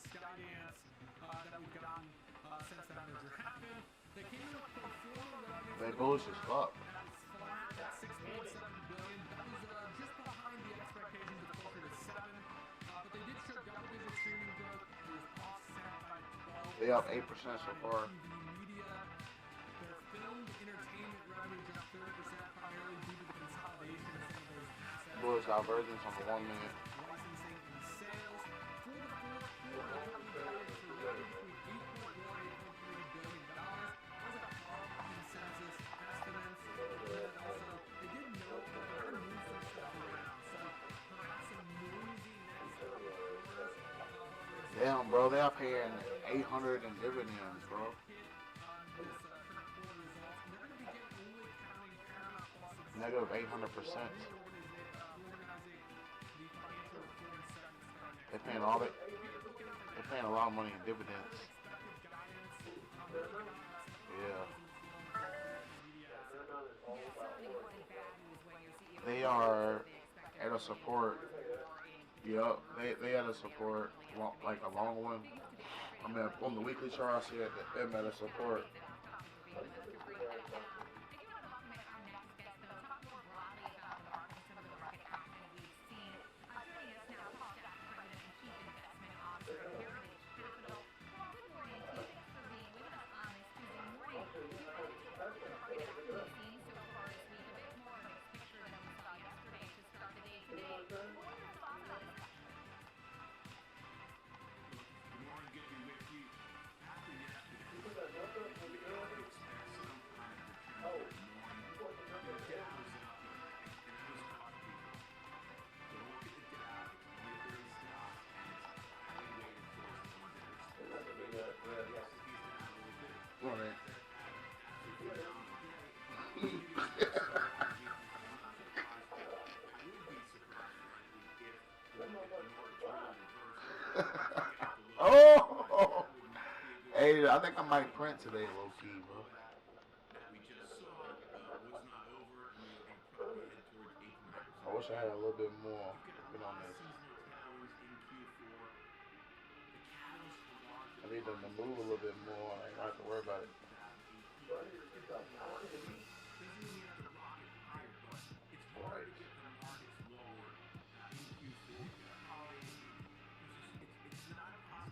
Skydance that we've gotten bullish as fuck. Flat at 6.7 billion. That was just behind the expectations of closer to 7. But they did show double-digit streaming growth. It was offset by 12. They up 8% so far. Media. Their filmed entertainment revenue jumped 30%, primarily due to the consolidation of some of those assets. Bullish divergence on the 1 minute. Licensing and sales. For the fourth quarter, the company guided for revenue between $8.1 and $8.3 billion. That was above consensus estimates. And also, they did note that they're going to move some stuff around. So perhaps some noisy next couple of quarters. Damn, bro, they are paying 800 in dividends, bro. Negative 800%. They're paying all that. They're paying a lot of money in dividends. Yeah. They are at a support. Yup, they at a support, like a long one. I mean, on the weekly chart, I see that they're at a support. Oh! Hey, I think I might print today, low key, bro. I wish I had a little bit more been on this. I need them to move a little bit more. I ain't have to worry about it.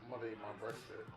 I'm gonna eat my breakfast.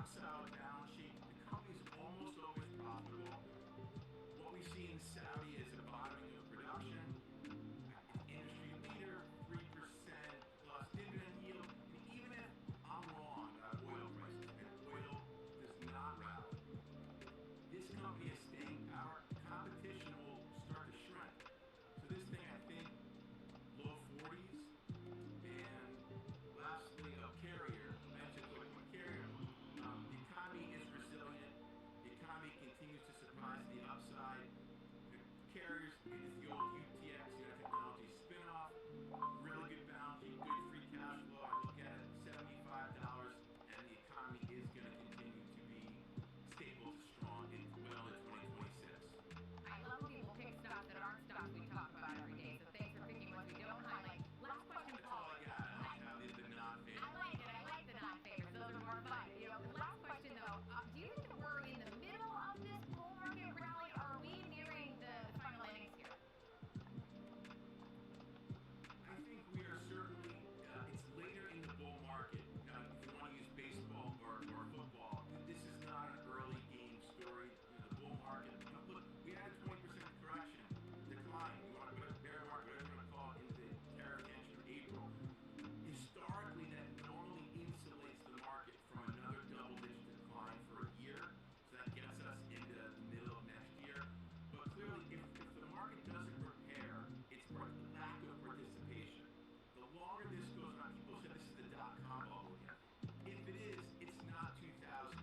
rock solid balance sheet. The company's almost always profitable. What we see in Saudi is a bottoming of production. Industry leader, 3% plus dividend yield. And even if I'm wrong about oil prices and oil does not rally, this company is staying power. Competition will start to shrink. So this thing, I think, low 40s. And lastly, Carrier. I mentioned quick one. Carrier. The economy is resilient. The economy continues to surprise the upside. The Carriers, it's the old UTX, United Technologies spinoff. Really good balance sheet, good free cash flow. I look at it, $75, and the economy is going to continue to be stable to strong well into 2026. I love when people pick stocks that aren't stocks we talk about every day, so thanks for picking ones we don't highlight. Last question, That's Paul. all I got. I like how the non-favorite. I like it. I like the non-favorites. Those are more fun. You know, last question though. Do you think that we're in the middle of this bull market rally? Or are we nearing the final innings here? I think we are certainly, it's later in the bull market. If you want to use baseball or football, this is not an early game story. The bull market, look, we had a 20% correction, decline. You want to put a bear market, whatever you want to call it, into the tariff tension of April. Historically, that normally insulates the market from another double-digit decline for a year. So that gets us into the middle of next year. But clearly, if the market doesn't repair, it's for lack of participation. The longer this goes on, people said this is the dot-com bubble again. If it is, it's not 2000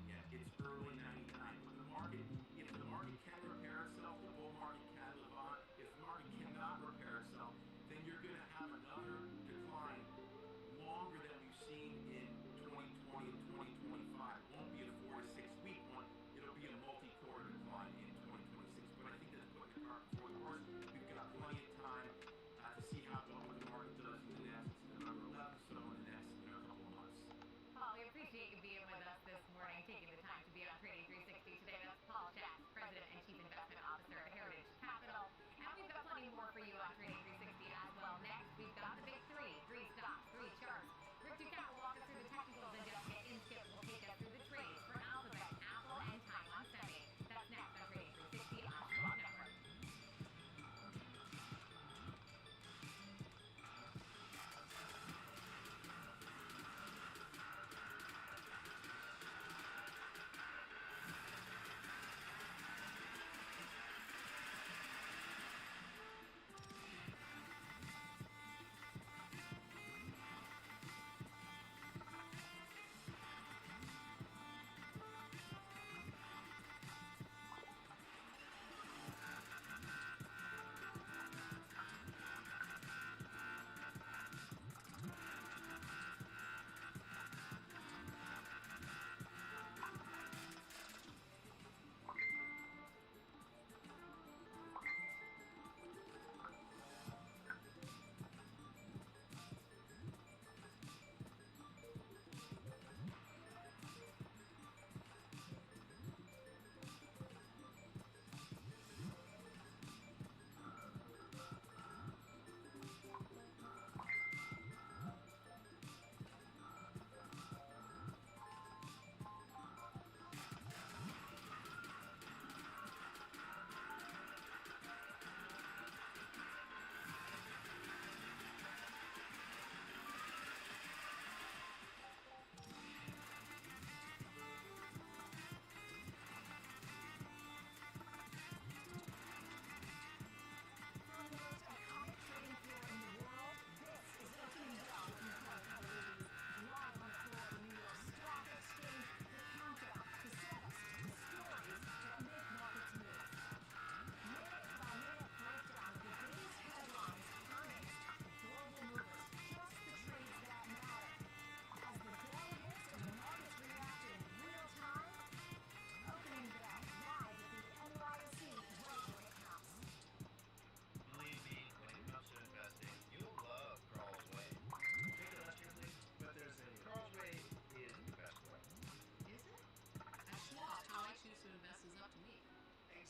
yet. It's early 99. But the market, if the market can repair itself, the bull market can live on. If the market cannot repair itself, then you're going to have another decline longer than we've seen in 2020 and 2025. It won't be a 4 to 6 week one. It'll be a multi-quarter decline in 2026. But I think that's putting the cart before the horse. We've got plenty of time to see what the market does in the next November 11th, so in the next couple of months. Paul, we appreciate you being with us this morning, taking the time to be on Trading 360 today. That's Paul Schatz, President and Chief Investment Officer at Heritage Capital. And we've got plenty more for you on Trading 360 as well. Next, we've got the big three stocks, three charts. Rick Ducat will walk us through the technicals, and Jessica Inskip will take us through the trades for Alphabet, Apple, and Taiwan Semi. That's next on Trading 360 on Schwab Network.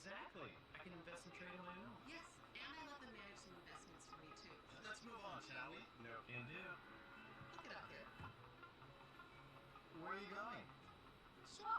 Exactly. I can invest and trade on my own. Yes, and I let them manage some investments for me too. Let's move on, shall we? No, can do. I'll get up there. Where are you going? Schwab.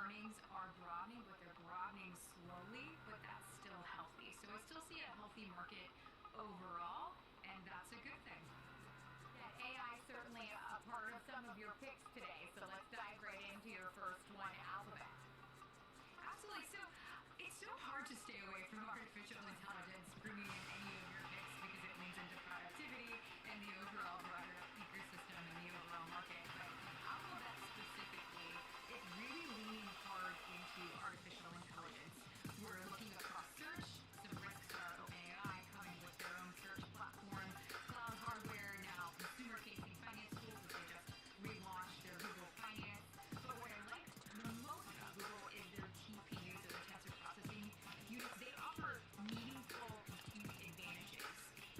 earnings are broadening, but they're broadening slowly, but that's still healthy. So I still see a healthy market overall, and that's a good thing. Yeah, AI is certainly a part of some of your picks today, so let's dive right into your first one, Alphabet. Absolutely. So it's so hard to stay away from artificial intelligence bringing in any of your picks because it leans into productivity and the overall broader ecosystem and the overall market. But Alphabet specifically is really leaning hard into artificial intelligence. We're looking across search. Some risks are OpenAI coming with their own search platform, cloud hardware, now consumer-facing finance tools as they just relaunched their Google Finance. But what I liked the most about Google is their TPUs, or the tensor processing units. They offer meaningful compute advantages.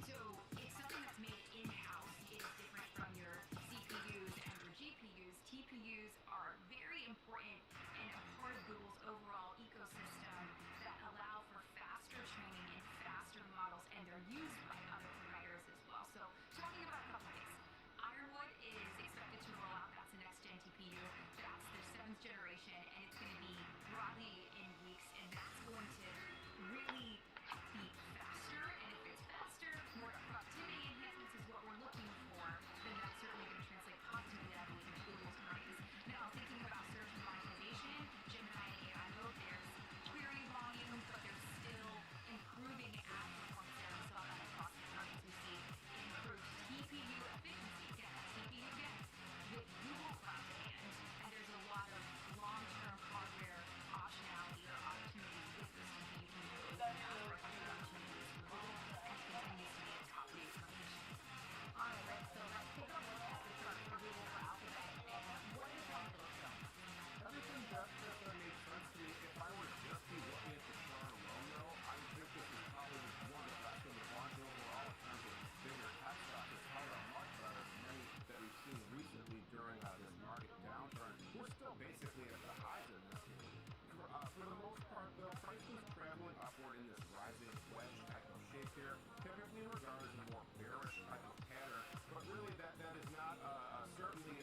So it's something that's made in-house. It's different from your CPUs and your GPUs. TPUs are very important and a part of Google's overall ecosystem that allow for faster training and faster models, and they're used by other providers as well. So talking about a couple things. Ironwood is expected to roll out. That's the next gen TPU. That's their 7th generation, and it's going to be broadly in weeks, and that's going to really be faster. And if it's faster, more productivity enhancements is what we're looking for, then that's certainly going to translate positively, I believe, into Google's earnings. Now, thinking about search and monetization, Gemini and AI mode, there's query volume, but there's still improving ad performance there. We saw that across the earnings. We see improved TPU efficiency, again, TPU again, with Google Cloud demand, and there's a lot of long-term hardware optionality or opportunities with this TPU capability. So that's where I think the opportunities for Google, and it continues to be a top rated competition. All right, Rick, so let's take a look at the chart for Google for Alphabet, and what does that look like? Everything just makes sense to me. If I were to just be looking at the chart alone, though, I would think this is probably one of the best in the bunch overall in terms of bigger tech stocks. It's held up much better than many that we've seen recently during this market downturn. We're still basically at the highs in this. For the most part, the price was traveling upward in this rising wedge type of shape here, typically regarded as a more bearish type of pattern, but really that is not certainly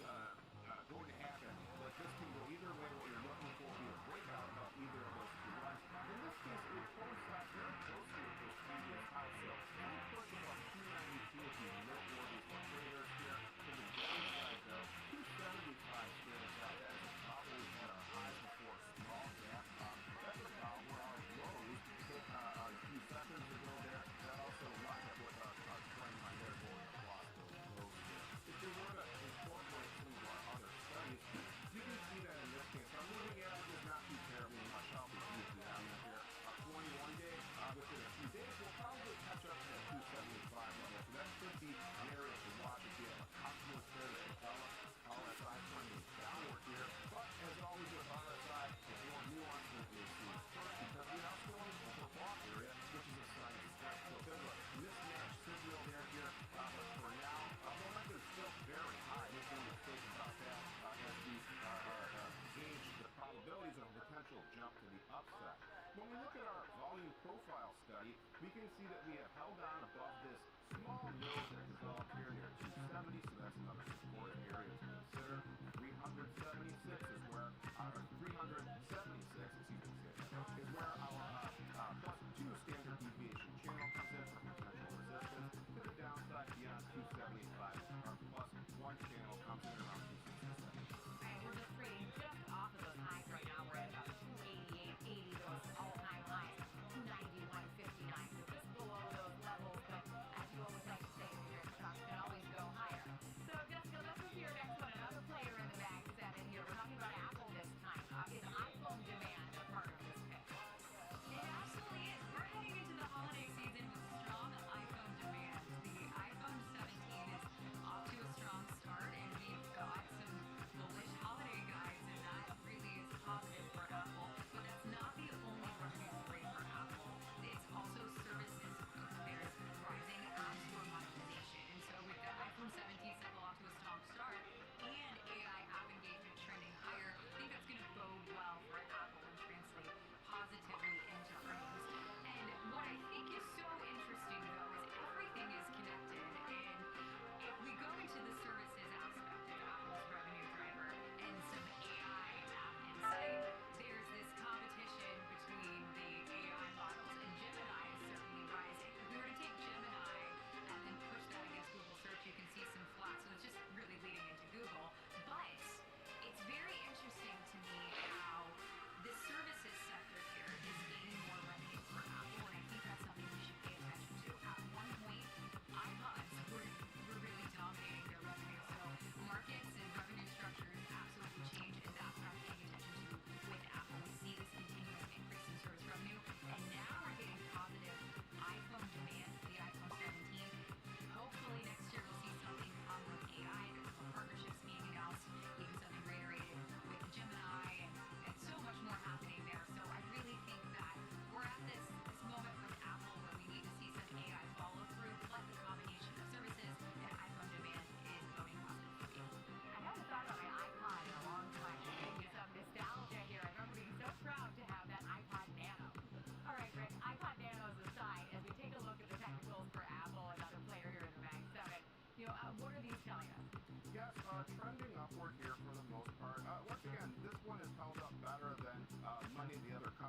going to happen. Like, this can go either way. What you're looking for will be a breakout of either of those two lines. In this case, it would coincide very closely with this previous high. So any push above 292 would be noteworthy for traders here. To the downside, though, 275 stands out as probably had our highs before a small gap up. That's about where our lows hit a few seconds ago there. That also lines up with our trend line there going across those lows here. If you were to incorporate some of our other studies, you can see that in this case. Our moving average is not too terribly much off the down here. Our 21-day, within a few days, will probably catch up to that 275 level. So that could be an area to watch if you have a confluence there to develop. RSI trending downward here. But as always with RSI, it's more nuanced than we see first, because we are still in the overbought area, which is a sign of strength. So a bit of a mismatch signal there here. But for now, momentum is still very high. Make no mistake about that as we gauge the probabilities of a potential jump to the upside. When we look at our volume profile study, we can see that we have held on above this small node that developed here near 270, so that's another supportive area to consider. 376 is where our 376, excuse me, is where our plus 2 standard deviation channel comes in for potential resistance. To the downside, beyond 275, our plus 1 channel comes in around 267. And we're just trading just off of those highs right now. We're at about 288.80, those all-time highs, 291.59. So just below those levels, but as you always like to say, your stocks can always go higher.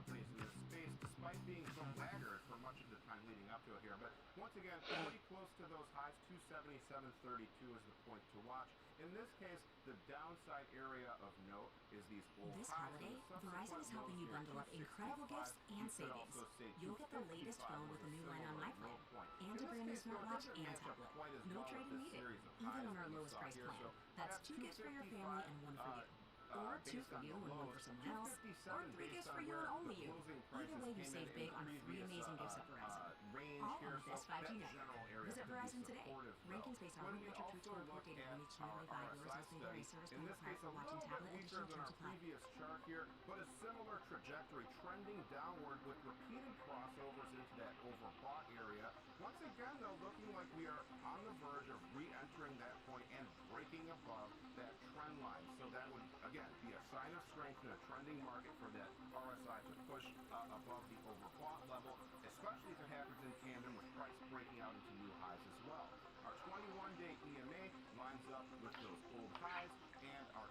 companies in this space, despite being so laggard for much of the time leading up to it here. But once again, pretty close to those highs. 277.32 is the point to watch. In this case, the downside area of note is these old This highs. holiday, Verizon is helping you bundle up incredible gifts and savings. You'll get the latest phone with a new line on My Plan, and a brand new smartwatch and tablet. No trade-in needed, even on our lowest price plan. That's 2 gifts for your family and 1 for you. Or 2 for you and 1 for someone else. Or 3 gifts for you and only you. Either way, you save big on 3 amazing gifts at Verizon. All on the best 5G network. Visit Verizon today. Rankings based on metric truth score report data on each newly buy. Yours as may vary. Service plan required for watching tablet. Additional terms apply. Previous chart here, but a similar trajectory trending downward with repeated crossovers into that overbought area. Once again, though, looking like we are on the verge of re-entering that point and breaking above that trend line. So that would, again, be a sign of strength in a trending market for that RSI to push above the overbought level, especially if it happens in tandem with price breaking out into new highs as well. Our 21-day EMA lines up with those old highs, and our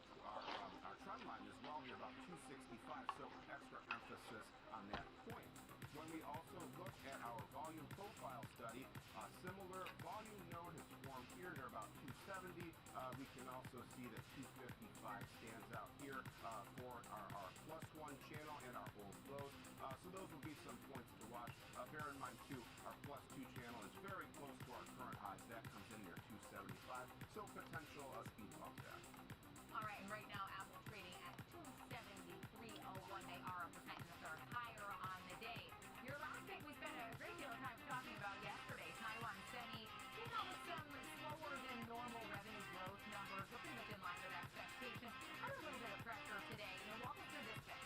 trend line as well here, about 265, so extra emphasis on that point. When we also look at our volume profile study, a similar volume node has formed here near about 270. We can also see that 255 stands out here for our +1 channel and our old lows. So those will be some points to watch. Bear in mind too, our +2 channel is very close to our current highs. That comes in near 275. So potential speed bump there. All right, and right now Apple trading at 273.01. They are a percent and a third higher on the day. Your last pick we spent a great deal of time talking about yesterday. Taiwan Semi came out with some slower than normal revenue growth numbers, looking like in line with expectations. Under a little bit of pressure today. Walk us through this pick.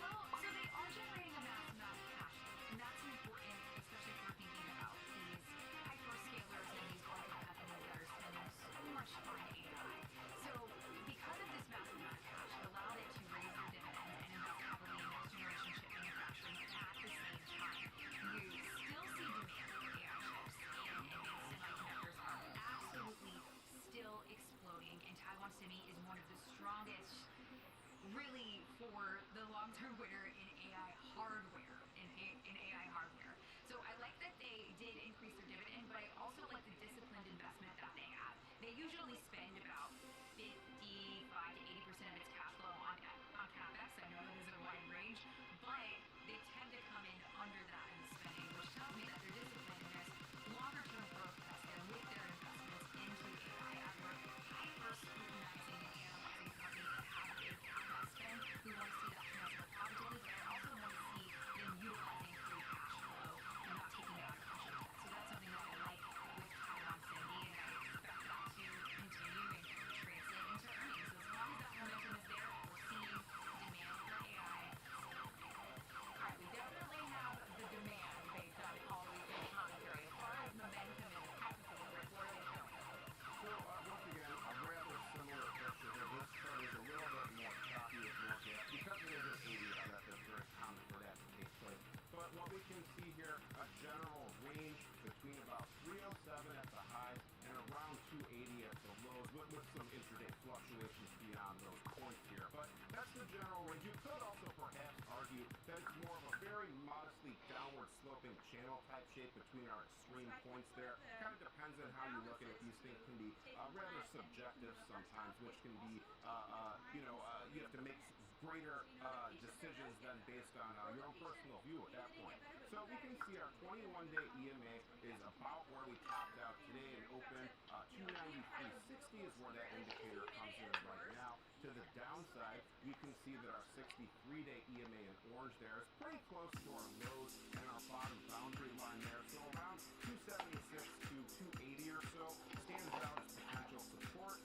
Well, so they are generating a massive amount of cash, and that's important, especially if we're thinking about these hyperscalers and these larger companies that are spending so much on AI. So because of this massive amount of cash, it allowed it to raise the dividend and invest heavily in next generation chip manufacturing at the same time. You still see demand for AI chips, and advanced semiconductors are absolutely still exploding, and Taiwan Semi is one of the strongest really for the long-term winner in AI hardware, in AI hardware. So I like that they did increase their dividend, but I also like the disciplined investment that they have. They usually spend about 55 to 80% of its cash flow on CapEx. I know that is a wide range, but they tend to come in under that in spending, which tells me that they're disciplined in this longer-term growth that's there with their investments into AI. As we're hyper-scrutinizing and analyzing companies that have a big CapEx spend, we want to see that transfer profitability, but I also want to see them utilizing free cash flow and not taking it out of cash debt. So that's something that I like with Taiwan Semi, and I expect that to continue and translate into earnings. So as long as that momentum is there, we're seeing demand for AI. All right, we definitely have the demand based on all recent commentary. As far as momentum in the technical, Rick, what are they showing? So once again, a rather similar picture here. This chart is a little bit more choppy at look at because it is an 80. That's very common for that to take place. But what we can see here, a general range between about 307 at the highs and around 280 at the lows, with some intraday fluctuations beyond those points here. But that's the general range. You could also perhaps argue that it's more of a very modestly downward sloping channel type shape between our extreme points there. Kind of depends on how you look at it. These things can be rather subjective sometimes, which can be, you have to make greater decisions than based on your own personal view at that point. So we can see our 21-day EMA is about where we topped out today and opened. 293.60 is where that indicator comes in right now. To the downside, we can see that our 63-day EMA in orange there is pretty close to our lows and our bottom boundary line there. So around 276 to 280 or so stands out as potential support.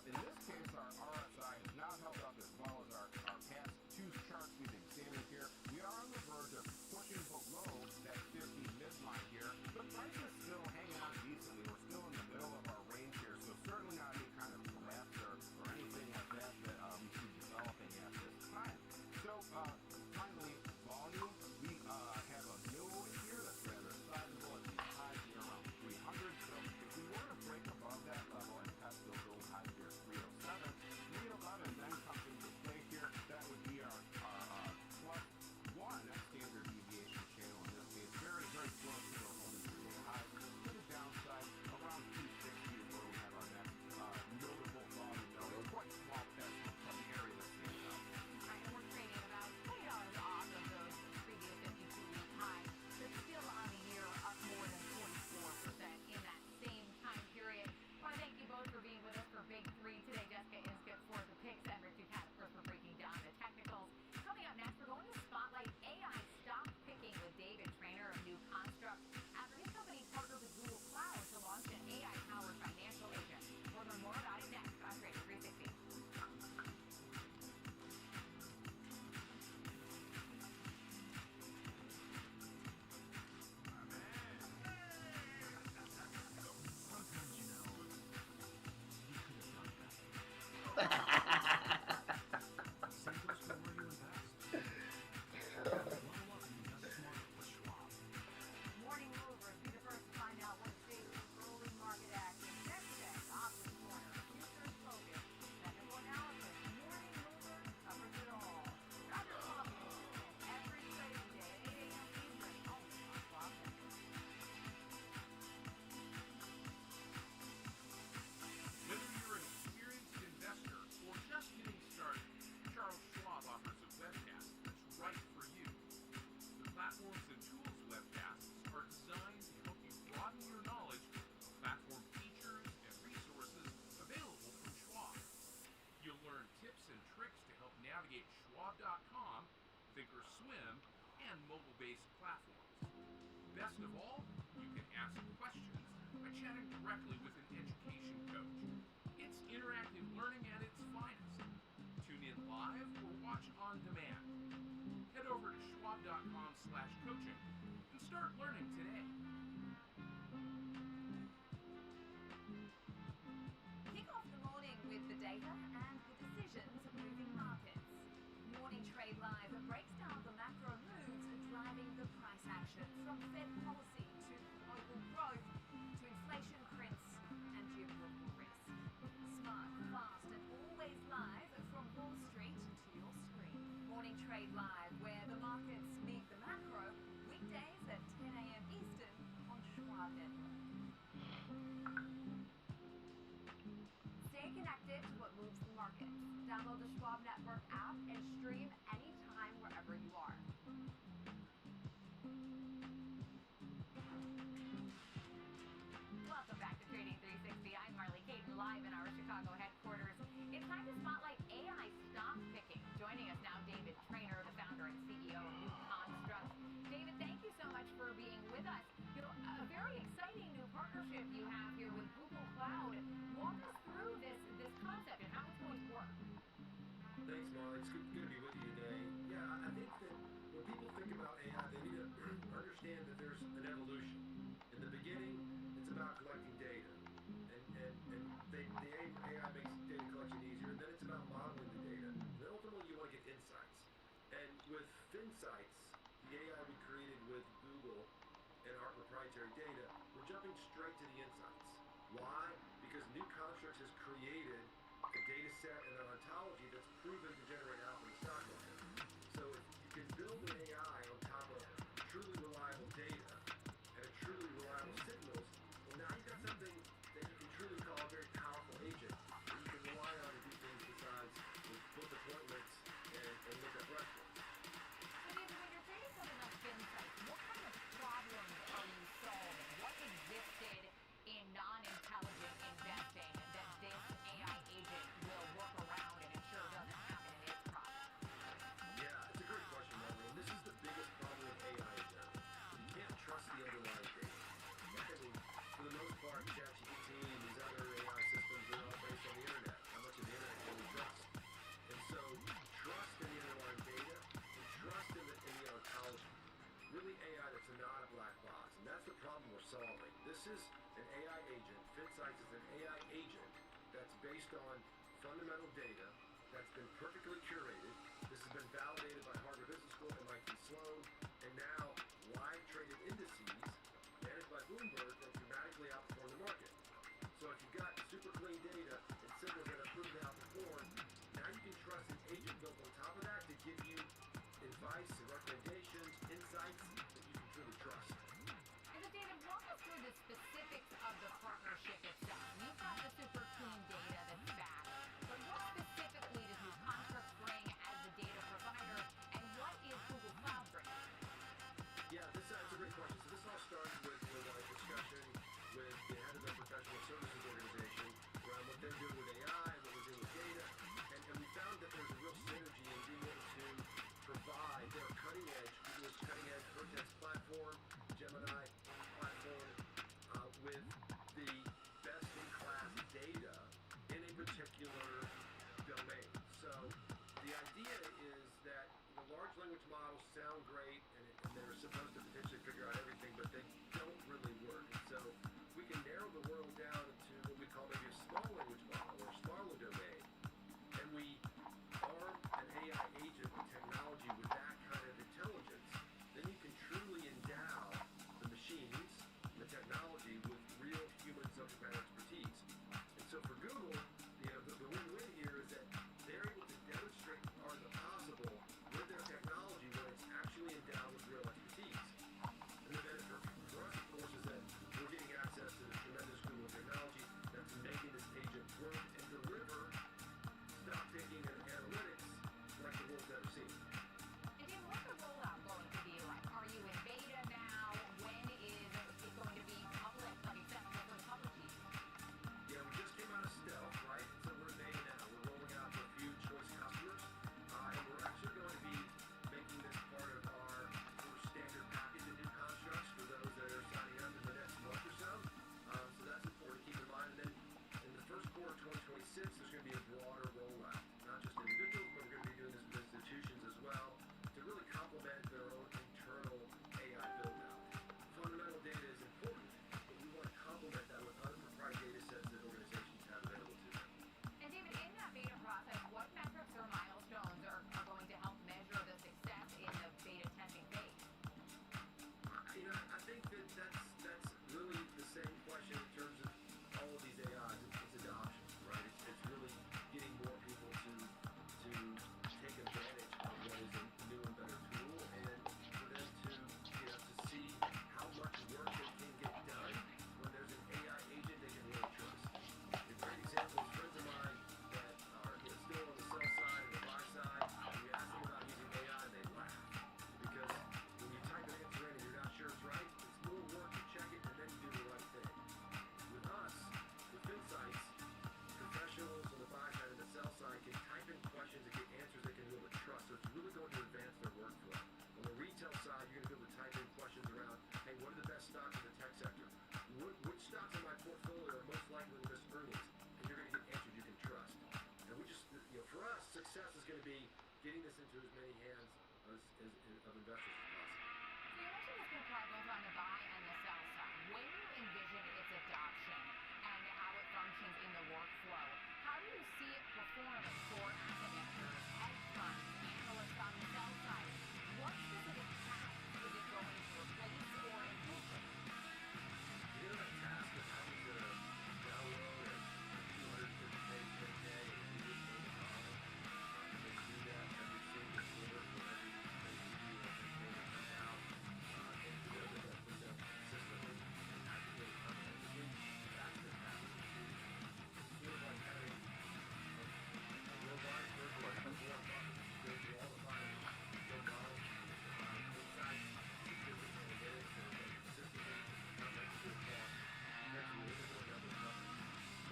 In this case, our RSI has not held up as well as our past two charts we've examined here. We are on the verge of pushing below that 50 midline here, but price is still hanging on decently. We're still in the middle of our range here, so certainly not any kind of collapse or anything like that we see developing at this time. So finally, volume. We have a node here that's rather navigate Schwab.com, Thinkorswim, and mobile-based platforms. Best of all, you can ask questions by chatting directly with an education coach. It's interactive learning at its finest. Tune in live or watch on demand. Head over to schwab.com/coaching and start learning today. Kick off the morning with the data and the decisions moving markets. Morning Trade Live breaks down the macro moves driving the price action, from Fed policy to global growth to inflation prints and geopolitical risk. Smart, fast, and always live from Wall Street to your screen. Morning Trade Live, where the markets meet the macro, weekdays at 10 a.m. Eastern on Schwab Network. Stay connected to what moves the markets. Download the Schwab Network app and stream anytime wherever you are. Welcome back to Trading 360. I'm Marley Caton, live in our Chicago headquarters. It's time to spotlight AI stock picking. Joining us now, David Traynor, the founder and CEO of New Construct. David, thank you so much for being with us. You know, a very exciting new partnership you have here with Google Cloud. Walk us through this concept and how it's going to work. Thanks, Marley. It's good to be with you today. Yeah, I think that when people think about AI, they need to understand that there's an evolution. In the beginning, it's about collecting data, and the AI makes data collection easier, and then it's about modeling the data. And then ultimately, you want to get insights. And with FinSights, the AI we created with Google and our proprietary data, we're jumping straight to the insights. Why? Because New Constructs has created a data set and an ontology that's proven to generate alpha in the stock market. So if you can build an AI on top of truly reliable data and a truly reliable signals, well, now you've got something that you can truly call a very powerful agent that you can rely on to do things besides book appointments and look at records. So, David, when you're creating something like FinSight, what kind of problems are you solving? What existed in non-intelligent investing that this AI agent will work around and ensure doesn't happen in its process? Yeah, it's a great question, Marley. And this is the biggest problem with AI in general. You can't trust the underlying data. I mean, for the most part, ChatGPT and these other AI systems are all based on the internet. How much of the internet can we trust? And so, trust in the underlying data and trust in the ontology. Really AI that's not a black box. And that's the problem we're solving. This is an AI agent. FinSights is an AI agent that's based on fundamental data that's been perfectly curated. This has been validated by Harvard Business School, MIT Sloan, and now live traded indices managed by Bloomberg that dramatically outperform the market. So if you've got super clean data and signals that are proven to outperform, now you can trust an agent built on top of that to give you advice and recommendations, insights that you can truly trust. And then, David, walk us through the specifics of the partnership itself. You've got the super clean data that's back, but what specifically does New Construct bring as the data provider, and what is Google Cloud bringing? Yeah, that's a great question. So this all started with a discussion with the head of the professional services organization around what they're doing with AI and what we're doing with data. And we found that there's a real synergy in being able to provide their cutting edge, Google's cutting edge Vertex platform, Gemini platform, with the best in class data in a particular domain. So the idea is that the large language models sound great and they're supposed to potentially figure out everything, but they don't really work. So we can narrow the world down into what we call maybe a small language model or a smaller domain, and we arm an AI agent with technology with that kind of intelligence, then you can truly endow the machines, the technology, with real human subject matter expertise. And so for Google, the win-win here is that they're able to demonstrate the art of the possible with their technology when it's actually endowed to as many hands of investors as possible. So you mentioned this can apply both on the buy and the sell side. When you envision its adoption and how it functions in the workflow, how do you see it perform for asset managers, hedge funds, analysts on the sell side? What specific tasks is it going to replace or improve? You know that task of having to download a 250-page 10K and read it from the column? They do that every single quarter for every page that comes out. And to be able to put that consistently and accurately and comprehensively, that's the task. It's sort of like having a robot version of Warren Buffett who goes through all the files, go models, insights, statistics, analytics, and consistently comprehensively across potentially infinite number of companies.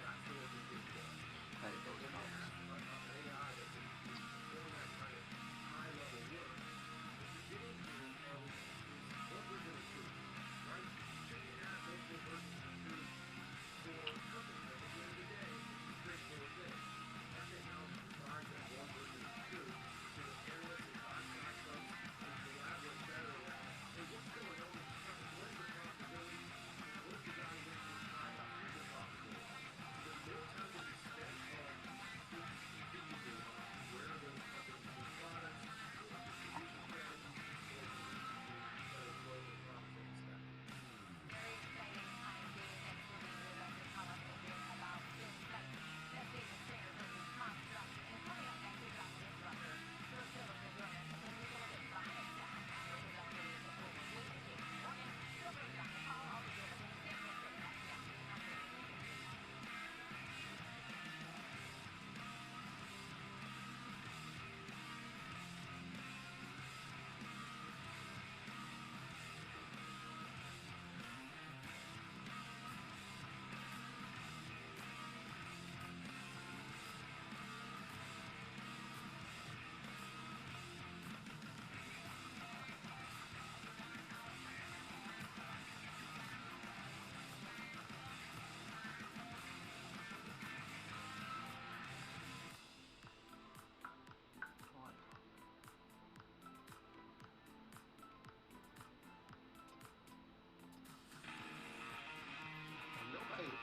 That's the work we do for us. Hey, those When you numbers. have an AI that can perform that kind of high-level work, what you're getting is what we're going to do, right? Should you have multiple versions of truth for companies? Like at the end of the day, it's a straightforward thing. Our technology provides that one version of truth so that analysts and buy-side folks can collaborate better around, hey, what's going on with the company? What is the profitability? What is the valuation of time to the profitability? The more time that we spend on strategically on where those companies move products, or distribution strategies, or the better flow and profits they expect. Very exciting time, David. Thanks for being with us to tell us a bit about insights. That's David Sayre versus Construct. And coming up next, we've got the disruptor. Sure, Philip will join us to take a look at biotech after his updated report with the JP Morgan. He'll break down the call. I'll be joined in San Francisco. That's next on Trading Nation. Nobody.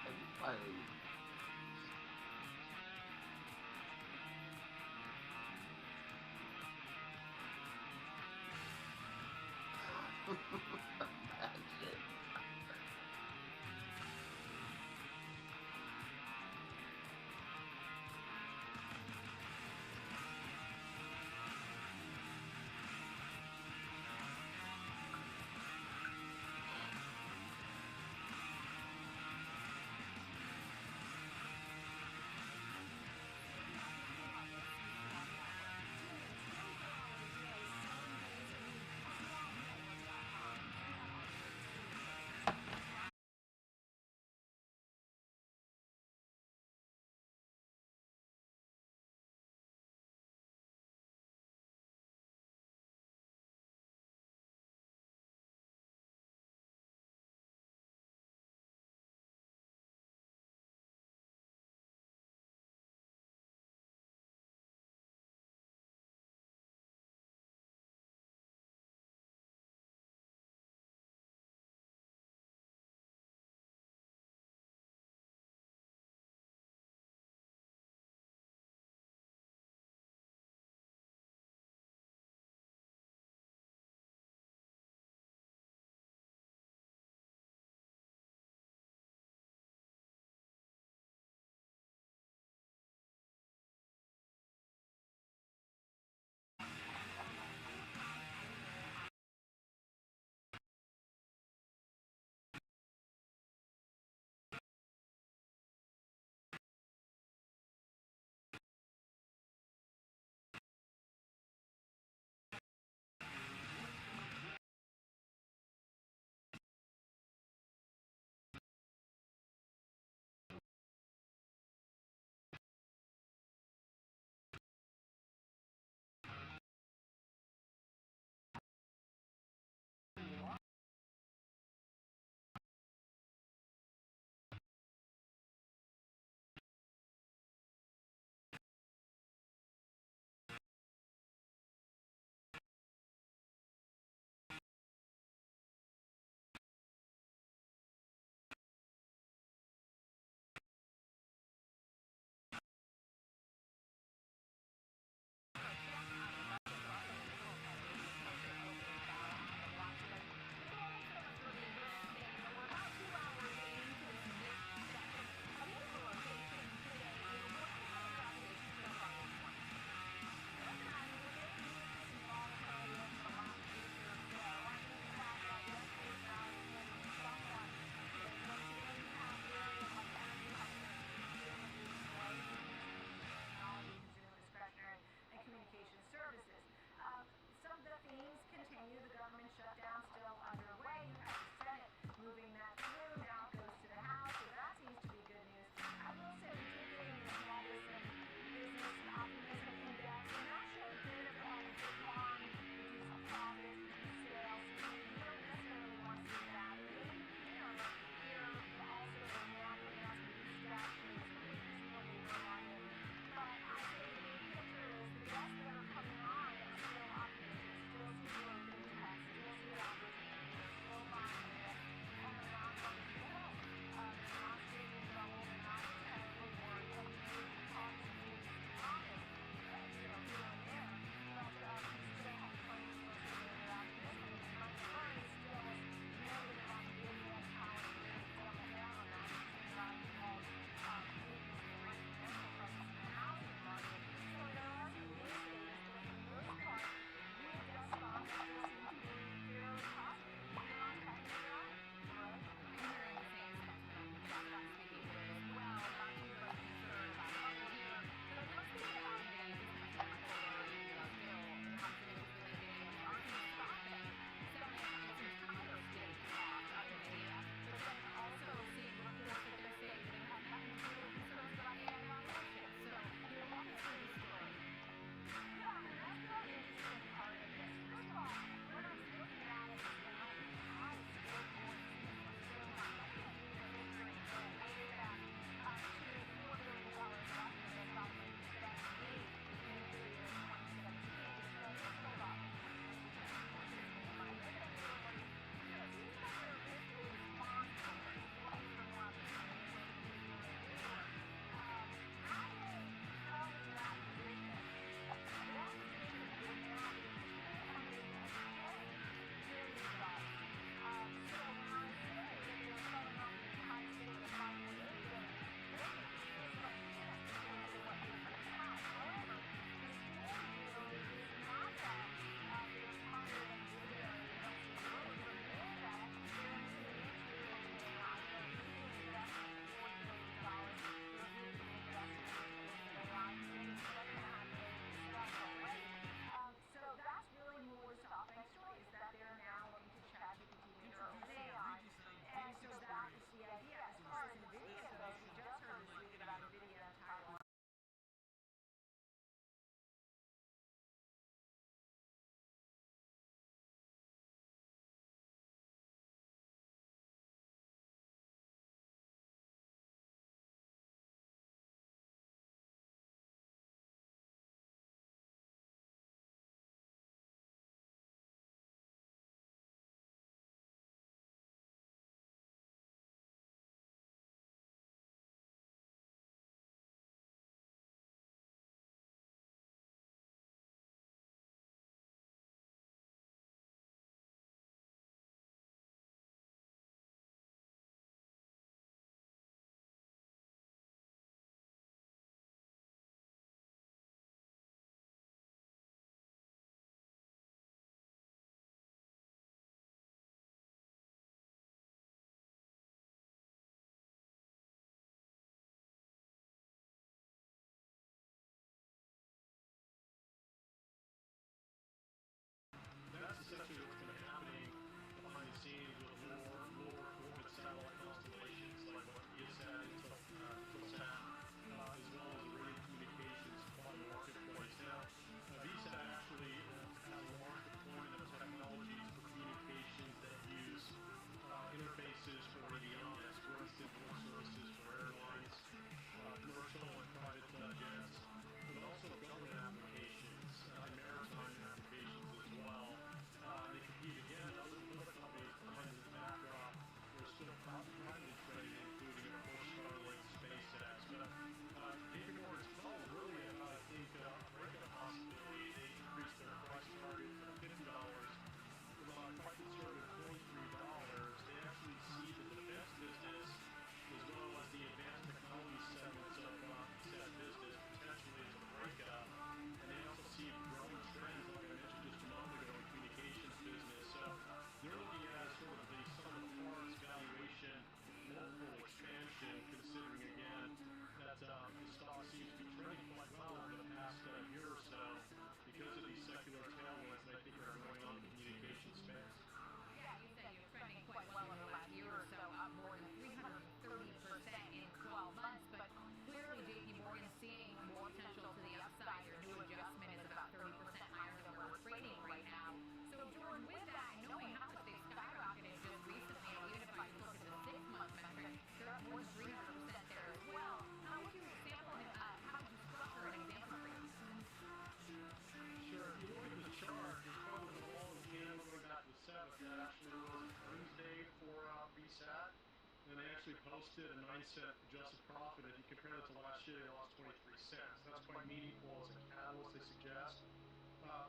actually posted a 9-cent adjusted profit. If you compare that to last year, they lost 23 cents. That's quite meaningful as a catalyst, they suggest.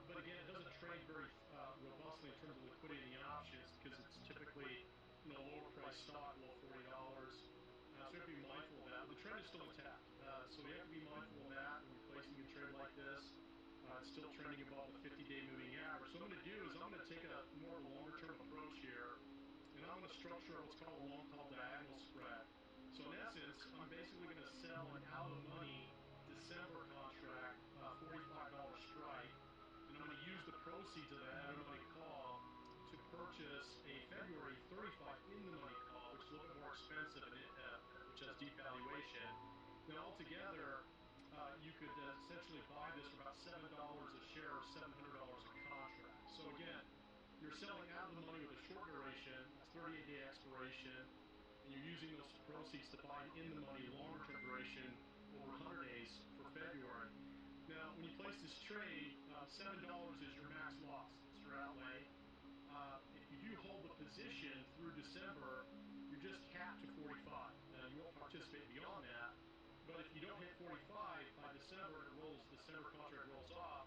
But again, it doesn't trade very robustly in terms of liquidity in the options because it's typically lower price stock, below $40. So you have to be mindful of that. But the trend is still intact. So you have to be mindful of that when you're placing a trade like this. It's still trending above the 50-day moving average. So what I'm going to do is I'm going to take a more of a longer-term approach here, and I'm going to structure what's called a long-haul diagonal spread. So in essence, I'm basically going to sell an out-of-the-money December contract, $45 strike, and I'm going to use the proceeds of that out-of-the-money call to purchase a February 35 in-the-money call, which is a little bit more expensive and which has devaluation. Now altogether, you could essentially buy this for about $7 a share or $700 a contract. So again, you're selling out of the money with a short duration, it's 38-day expiration, and you're using those proceeds to buy in the money longer-term duration over 100 days for February. Now, when you place this trade, $7 is your max loss. It's your outlay. If you do hold the position through December, you're just capped to 45. You won't participate beyond that. But if you don't hit 45 by December and December contract rolls off,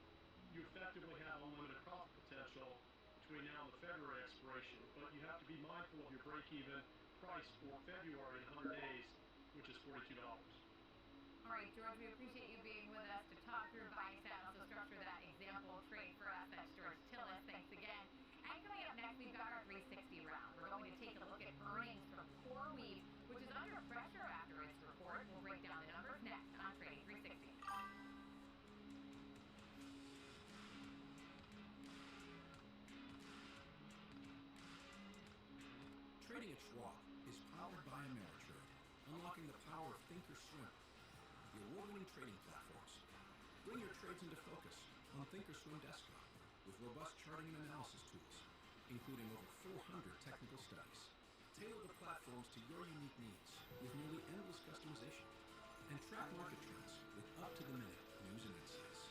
you effectively have unlimited profit potential between now and the February expiration. But you have to be mindful of your break-even price for February in 100 days, which is $42. All right, George, we appreciate you being with us to talk through buying sat and also structure that example trade for us. That's George Tillis. Thanks again. And coming up next, we've got our 360 round. We're going to take a look at earnings from CoreWeave, which is under pressure after its report. We'll break down the numbers next on Trading 360. Trading at Schwab is powered by Ameritrade, unlocking the power of Thinkorswim, the award-winning trading platforms. Bring your trades into focus on Thinkorswim Desktop with robust charting and analysis tools, including over 400 technical studies. Tailor the platforms to your unique needs with nearly endless customization, and track market trends with up-to-the-minute news and insights.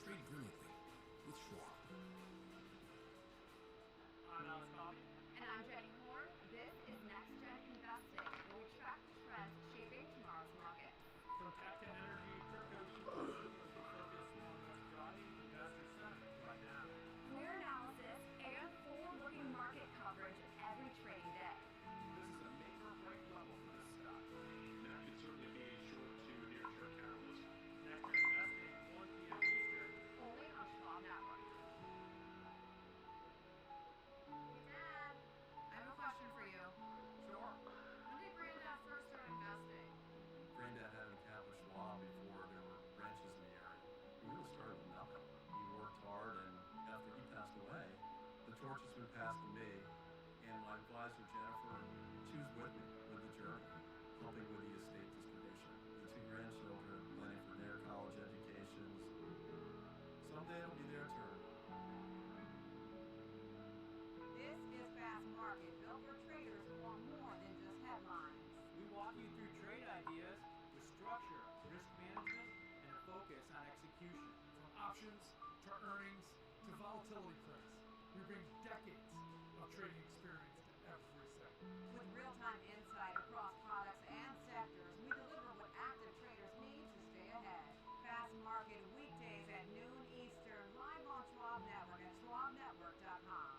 Trade brilliantly with Schwab. I'm Alex Coffey. And I'm Jenny Horn. This is Next Gen Investing, where we track the trends shaping tomorrow's market. From tech and energy, crypto to commodities, we focus on what's driving investor sentiment right now. Clear analysis and forward-looking market coverage every trading day. This is a make or break level for this stock. That could certainly be a short to near-term catalyst. Next Gen Investing, 1 p.m. Eastern. Only on Schwab Network. Hey, Dad, I have a question for you. Sure. When did Granddad first start investing? Granddad had an account with Schwab before there were branches in the area. He really started with nothing. He worked hard, and after he passed away, the torch has been passed to me, and my advisor, Jennifer, she was with me with the journey, helping with the estate distribution. The 2 grandchildren, planning for their college educations. Someday it'll be their turn. This is Fast Market, built for traders who want more than just headlines. We walk you through trade ideas with structure, risk management, and a focus on execution. From options to earnings to volatility prints, we bring decades of trading experience to every sector. With real-time insight across products and sectors, we deliver what active traders need to stay ahead. Fast Market weekdays at noon Eastern, live on Schwab Network at schwabnetwork.com.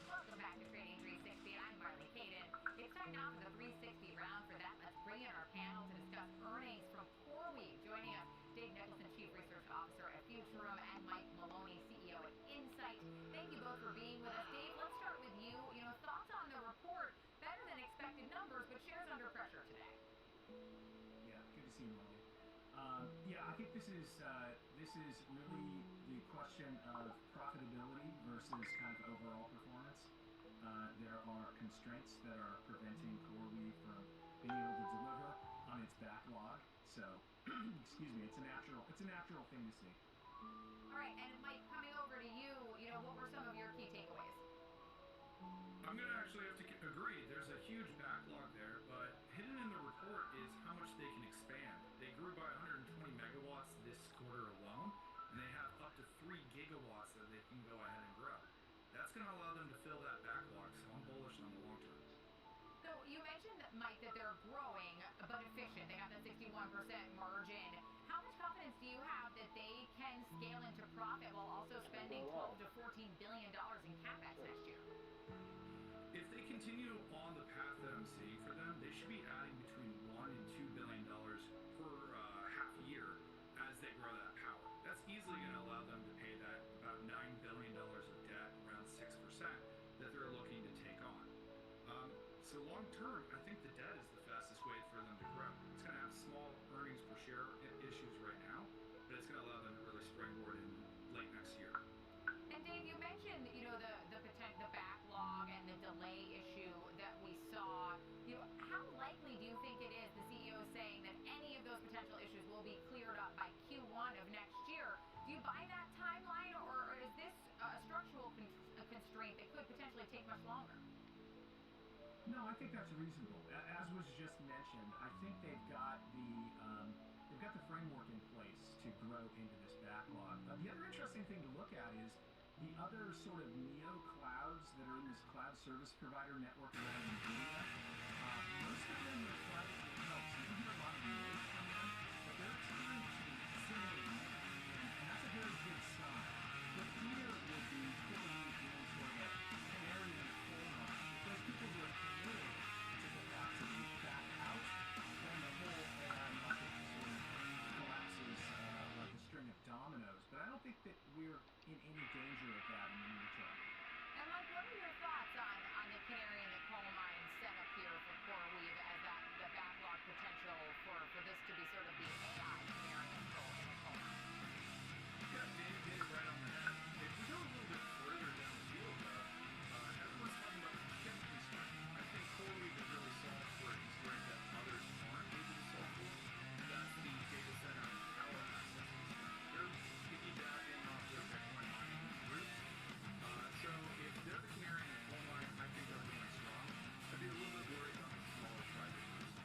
Welcome back to Trading 360. I'm Marley Caden. It's time now for the 360 round. For that, let's bring in our panel to discuss earnings from CoreWeave. Joining us, Dave Nicholson, Chief Research Officer at Futurum, and Mike Maloney, CEO at Insight. Thank you both for being with us. Dave, let's start with you. Thoughts on the report? Better than expected numbers, but shares under pressure today. Yeah, good to see you, Molly. I think this is really the question of profitability versus kind of overall performance. There are constraints that are preventing CoreWeave from being able to deliver on its backlog. So, excuse me, it's a natural thing to see. All right, and Mike, coming over to you, what were some of your key takeaways? I'm going to actually have to agree. There's a huge backlog there, but hidden in the report is how much they can expand. They grew by 120 megawatts this quarter alone, and they have up to 3 gigawatts that they can go ahead and grow. That's that's going to allow them to fill that backlog. So I'm bullish on the long term. So you mentioned, Mike, that they're growing but efficient. They have that 61% margin. How much confidence do you have that they can scale into profit while also spending $12 to $14 billion in capex next year? If they continue on the path that I'm seeing for them, they should be adding between $1 and $2 billion per half year as they grow that power. That's easily going to allow them to pay that about $9 billion of debt, around 6%, that they're looking to take on. So long term, I think the debt is the fastest way for them to grow. It's going to have small earnings per share issues right now, but it's going to allow them to really springboard in late next year. And Dave, you mentioned, the backlog and the delay issue that we saw. How likely do you think it is, the CEO is saying, that any of those potential issues will be cleared up by Q1 of next year? Do you buy that timeline, or is this a structural constraint that could potentially take much longer? No, I think that's reasonable. As was just mentioned, I think they've got the framework in place to grow into this backlog. The other interesting thing to look at is the other sort of neo clouds that are in this cloud service provider network around NVIDIA. Most of them are cloud themselves. You don't hear a lot of noise from them, but they're experiencing similar demand, and that's a very good sign. But here would be CoreWeave doing sort of a canary in the coal mine. If those people who are committed to capacity back out, then the whole AI market sort of collapses like a string of dominoes. But I don't think that we're in any danger of that in the near term. And Mike, what are your thoughts on the canary in the coal mine setup here for CoreWeave as the backlog potential for this to be sort of the AI canary in the coal mine? Yeah, Dave hit it right on the head. If we go a little bit further down the field, though, everyone's talking about the chip constraint. I think CoreWeave has really solved for a constraint that others aren't able to solve for, and that's the data center power access constraint. They're piggybacking off their Bitcoin mining route. So if they're the canary in the coal mine, I think they're going strong. I'd be a little bit worried about the smaller private groups.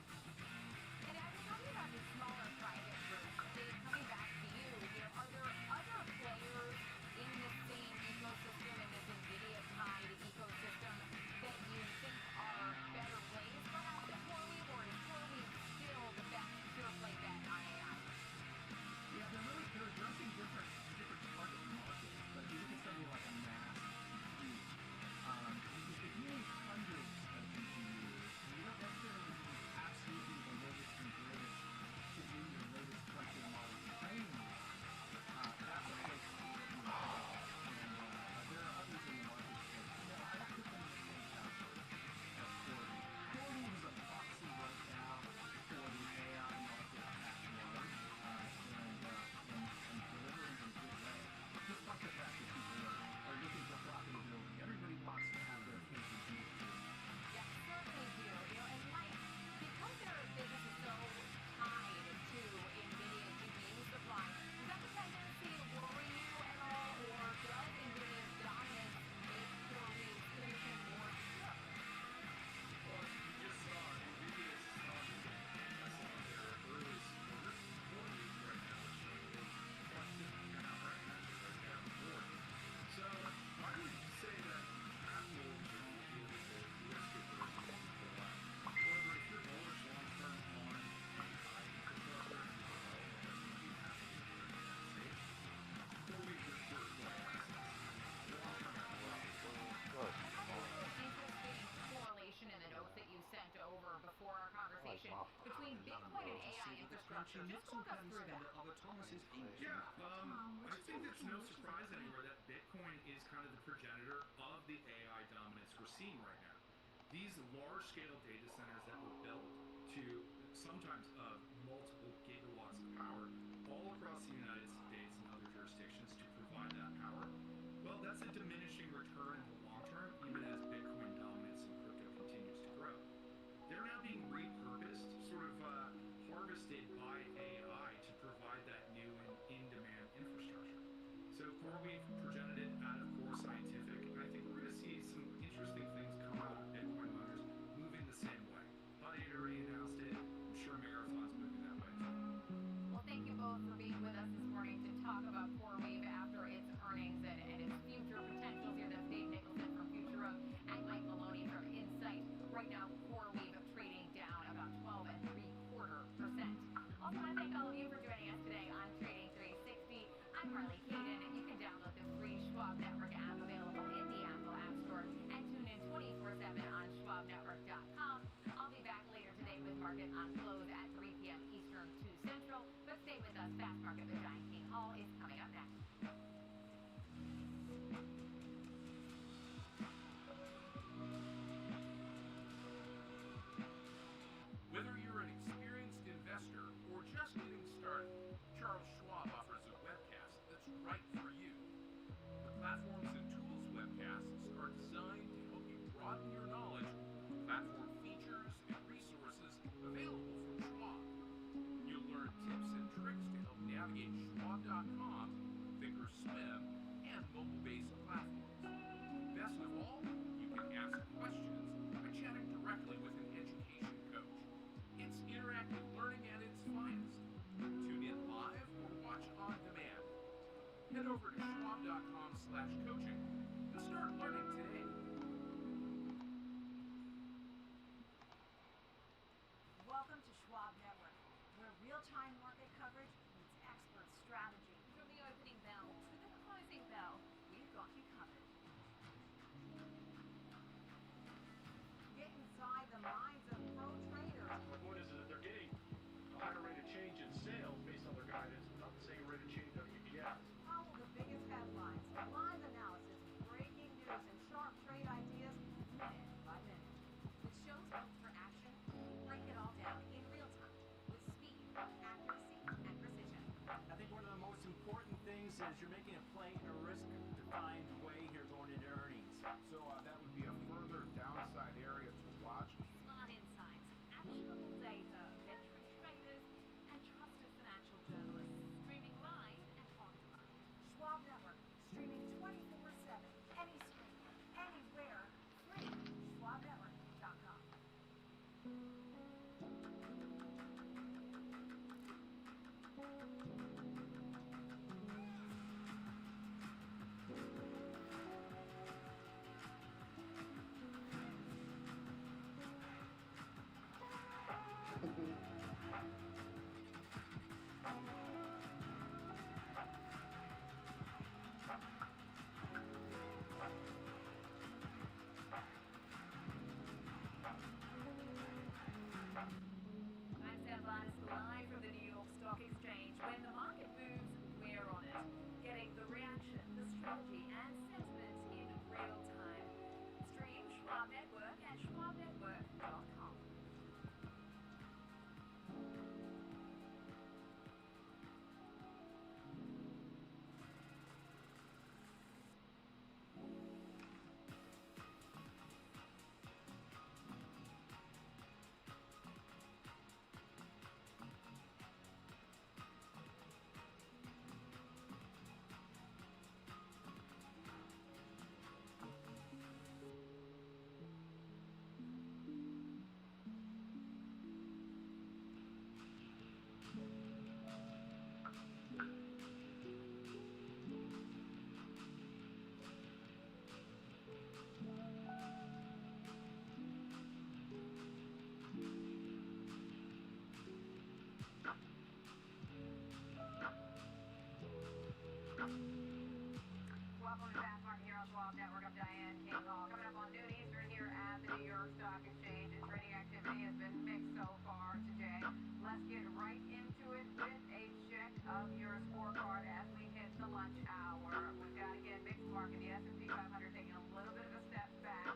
And as we're talking about the smaller private groups, Dave, coming back to you, are there other players in this same ecosystem, in this NVIDIA-tied ecosystem, that you think are better plays perhaps than CoreWeave, or is CoreWeave still the best pure play bet on AI? Yeah, they're addressing different target markets. But if you look at something like a mass compute, if you need hundreds of GPUs, you don't necessarily need absolutely the latest and greatest to do your latest frontier model training. That's a place to be. And there are others in the marketplace. I don't put them in the same category as CoreWeave. CoreWeave is a proxy right now for the AI market at large, and delivering in a good way. Despite the fact that people are looking for profitability, everybody wants to have their cake and eat it too. Yeah, certainly do. And Mike, because their business is so tied to NVIDIA GPU supply, does that dependency worry you at all, or does NVIDIA's dominance make CoreWeave's solution more secure? Well, you just saw NVIDIA's stock is getting some of their earliest orders. CoreWeave right now is showing a question and outright measure right down the board. So I would say that Apple is going to be able to risk averse for a while. However, if you're bullish long term on AI infrastructure and development that's going to be happening here in the United States, CoreWeave is sure going assets. Long term as well. Interesting correlation in the notes that you sent over before our conversation between Bitcoin and AI infrastructure. Just walk us through that. Yeah, I think it's no surprise anymore that Bitcoin is kind of the progenitor of the AI dominance we're seeing right now. These large-scale data centers that were built to sometimes multiple gigawatts of power all across the United States and other jurisdictions to provide that power, well, that's a diminishing return in the long term, even as Bitcoin dominance in crypto continues to grow. They're now being repurposed, sort of harvested by AI to provide that new and in-demand infrastructure. So CoreWeave progenited it out of Core Scientific, and I think we're going to see some interesting things come out of Bitcoin miners moving the same way. Hut 8 already announced it. I'm sure Marathon's moving that way too. Well, thank you both for being with us this morning to talk about CoreWeave after its earnings and its future potentials here. That's Dave Nichols. right for you. The Platforms and Tools webcasts are designed to help you broaden your knowledge of platform features and resources available from Schwab. You'll learn tips and tricks to help navigate Schwab.com, Thinkorswim, and mobile-based platforms. Best of all, you can ask questions by chatting directly with an education coach. It's interactive learning at its finest. Tune in live or watch on demand. Head over to schwab.com/coaching and start learning today. Welcome to Schwab Network, where real-time market coverage meets expert strategy. From the opening bell to the closing bell, we've got you covered. Get inside the minds of pro traders. My point is that they're getting a higher rate of change in sales based on their guidance, but not the same rate of change on EPS. Follow the biggest headlines, live analysis, breaking news, and sharp trade ideas minute by minute. With shows built for action, we break it all down in real time with speed, accuracy, and precision. I think one of the most important things is you're making a play in a risk-defined way here going into earnings. So that would be a further downside area to watch. Smart insights, actionable data, veteran traders, and trusted financial journalists streaming live and on demand. Schwab Network, streaming 24/7, any screen, anywhere, free. SchwabNetwork.com. I'm Sam Barnes live from the New York Stock Exchange. When the market moves, we're on it. Getting the reaction, the strategy, and sentiment in real time. Stream Schwab Network at schwabnetwork.com. Welcome to Fast Market here on Schwab Network. I'm Diane King Hall. Coming up on noon Eastern here at the New York Stock Exchange, and trading activity has been mixed so far today. Let's get right into it with a check of your scorecard as we hit the lunch hour. We've got again mixed market. The S&P 500 taking a little bit of a step back,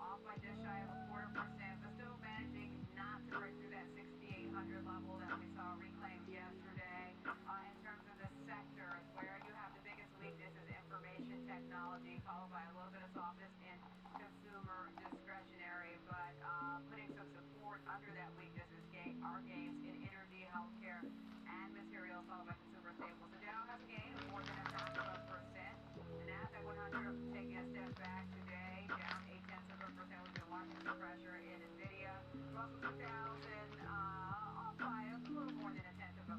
off by just shy of 0.25%, but still managing not to break through that 6,800 level that we saw reclaimed yesterday. In terms of the sector, where you have the biggest weakness is information technology, followed by a little bit of softness in consumer discretionary, but putting some support under that weakness is our gains in energy, healthcare, and materials, followed by consumer staples. The Dow has a gain of more than 0.5%. The Nasdaq 100 taking a step back today, down 0.8%. We've been watching some pressure in Nvidia. Russell 2000 off by a little more than 0.1%.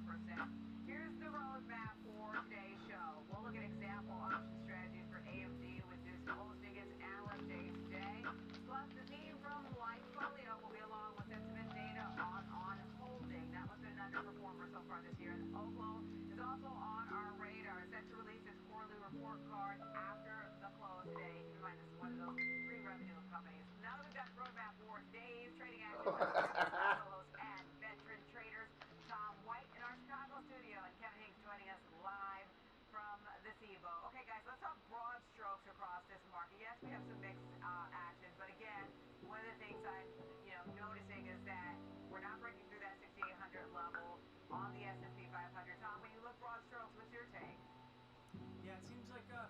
Here's the roadmap for today's show. We'll look at example option strategies for AMD with this hosting its analyst day today. Plus, the theme from Lifefolio will be along with sentiment data on holding. That was an underperformer so far this year. And Oklo is also on our radar. Set to release its quarterly report card after the close today. Keep in mind, this is one of those pre-revenue companies. Now that we've got the roadmap for today's trading action, host and veteran traders Tom White in our Chicago studio, and Kevin Hinks joining us live from the SIBO. Okay, guys, let's talk broad strokes across this market. Yes, we have some mixed action, but again, one of the things I'm noticing is that we're not breaking through that 6,800 level on the S&P 500. Tom, when you look broad strokes, what's your take?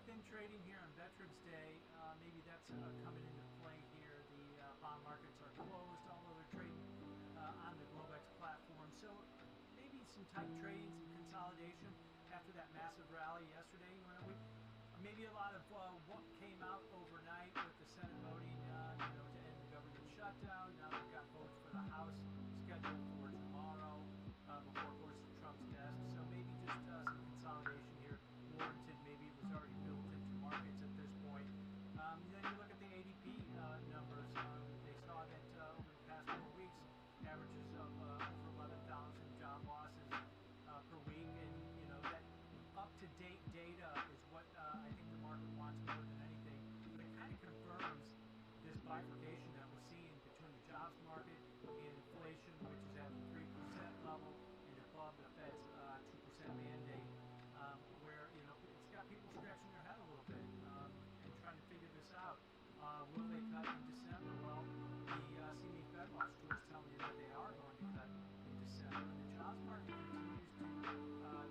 thin trading here on Veterans Day. Maybe that's coming into play here. The bond markets are closed, although they're trading on the Globex platform. So maybe some tight trading, some consolidation after that massive rally yesterday. Maybe a lot of what came out overnight with the Senate voting, to end the government shutdown. Now they've got votes for the House scheduled for tomorrow before it goes to Trump's desk. So maybe just some consolidation here warranted. Maybe it was already built into markets at this point. Then you look at the ADP numbers. They saw that over the past 4 weeks, averages of over 11,000 job losses per week, and that up-to-date data is what I think the market wants more than anything. But it kind of confirms this bifurcation that we're seeing between the jobs market and inflation, which is at the 3% level and above the Fed's 2% mandate, where it's got people scratching their head a little bit and trying to figure this out. Will they cut in December? Well, the CME Fed Watch tool is telling you that they are going to cut in December. And the jobs market continues to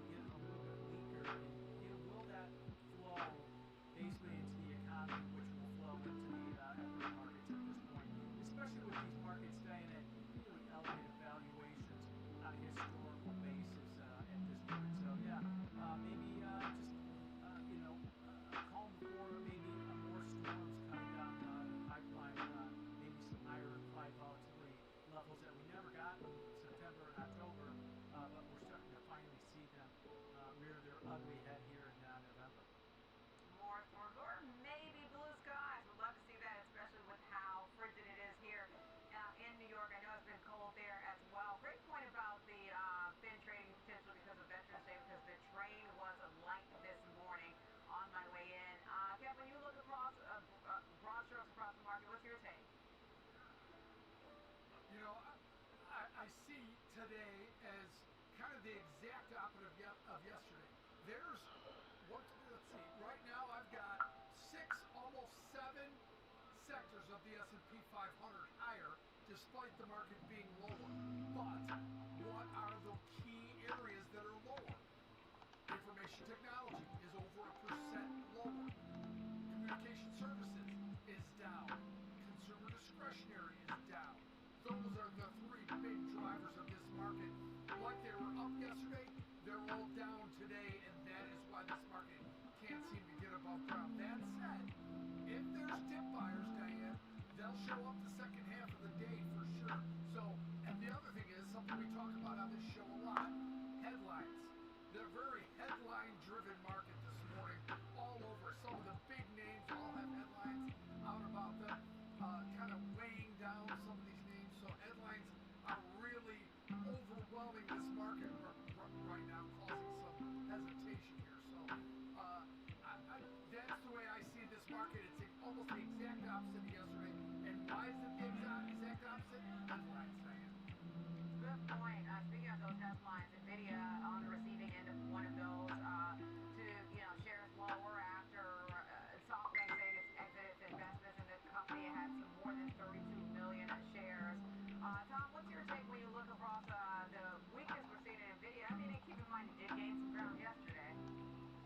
get a little bit weaker. And will that flow basically into the economy, which will flow into the equity markets at this point, especially with these markets staying at really elevated valuations on a historical basis at this point. So yeah, maybe calm before maybe more storms coming down the pipeline. Maybe some higher implied volatility levels that we never got in September and October, but we're starting to finally see them rear their ugly head here in November. More storms or maybe blue skies. Would love to see that, especially with how frigid it is here in New York. I know it's been cold there as well. Great point about the thin trading potential because of Veterans Day, because the train was light this morning on my way in. Kev, when you look across broad strokes across the market, what's your take? I see today as kind of the exact opposite of yesterday. Let's see, right now I've got 6, almost 7 sectors of the S&P 500 higher, despite the market being lower. But what are the key areas that are lower? Information technology is over 1% lower. Communication services is down. Consumer discretionary is down. Those are the 3 big drivers of this market. Like they were up yesterday, they're all down today, and that is why this market can't seem to get above ground. That said, if there's dip buyers, Diane, they'll show up the second half of the day for sure. So, and the other thing is, something we talk about on this show a lot, headlines. They're a very headline-driven market this morning, all over. Some of the big names all have headlines out about them, kind of weighing down some of these names. So headlines are really overwhelming this market right now, causing some hesitation here. So that's the way I see this market. It's almost the exact opposite of yesterday. And why is it the exact opposite? Headlines, Diane. Good point. Speaking of those headlines, NVIDIA on the receiving end of one of those shares lower after SoftBank saying it's exited its investments in the company. It had some more than 32 million shares. Tom, what's your take when you look across the weakness we're seeing in NVIDIA? I mean, and keep in mind it did gain some ground yesterday.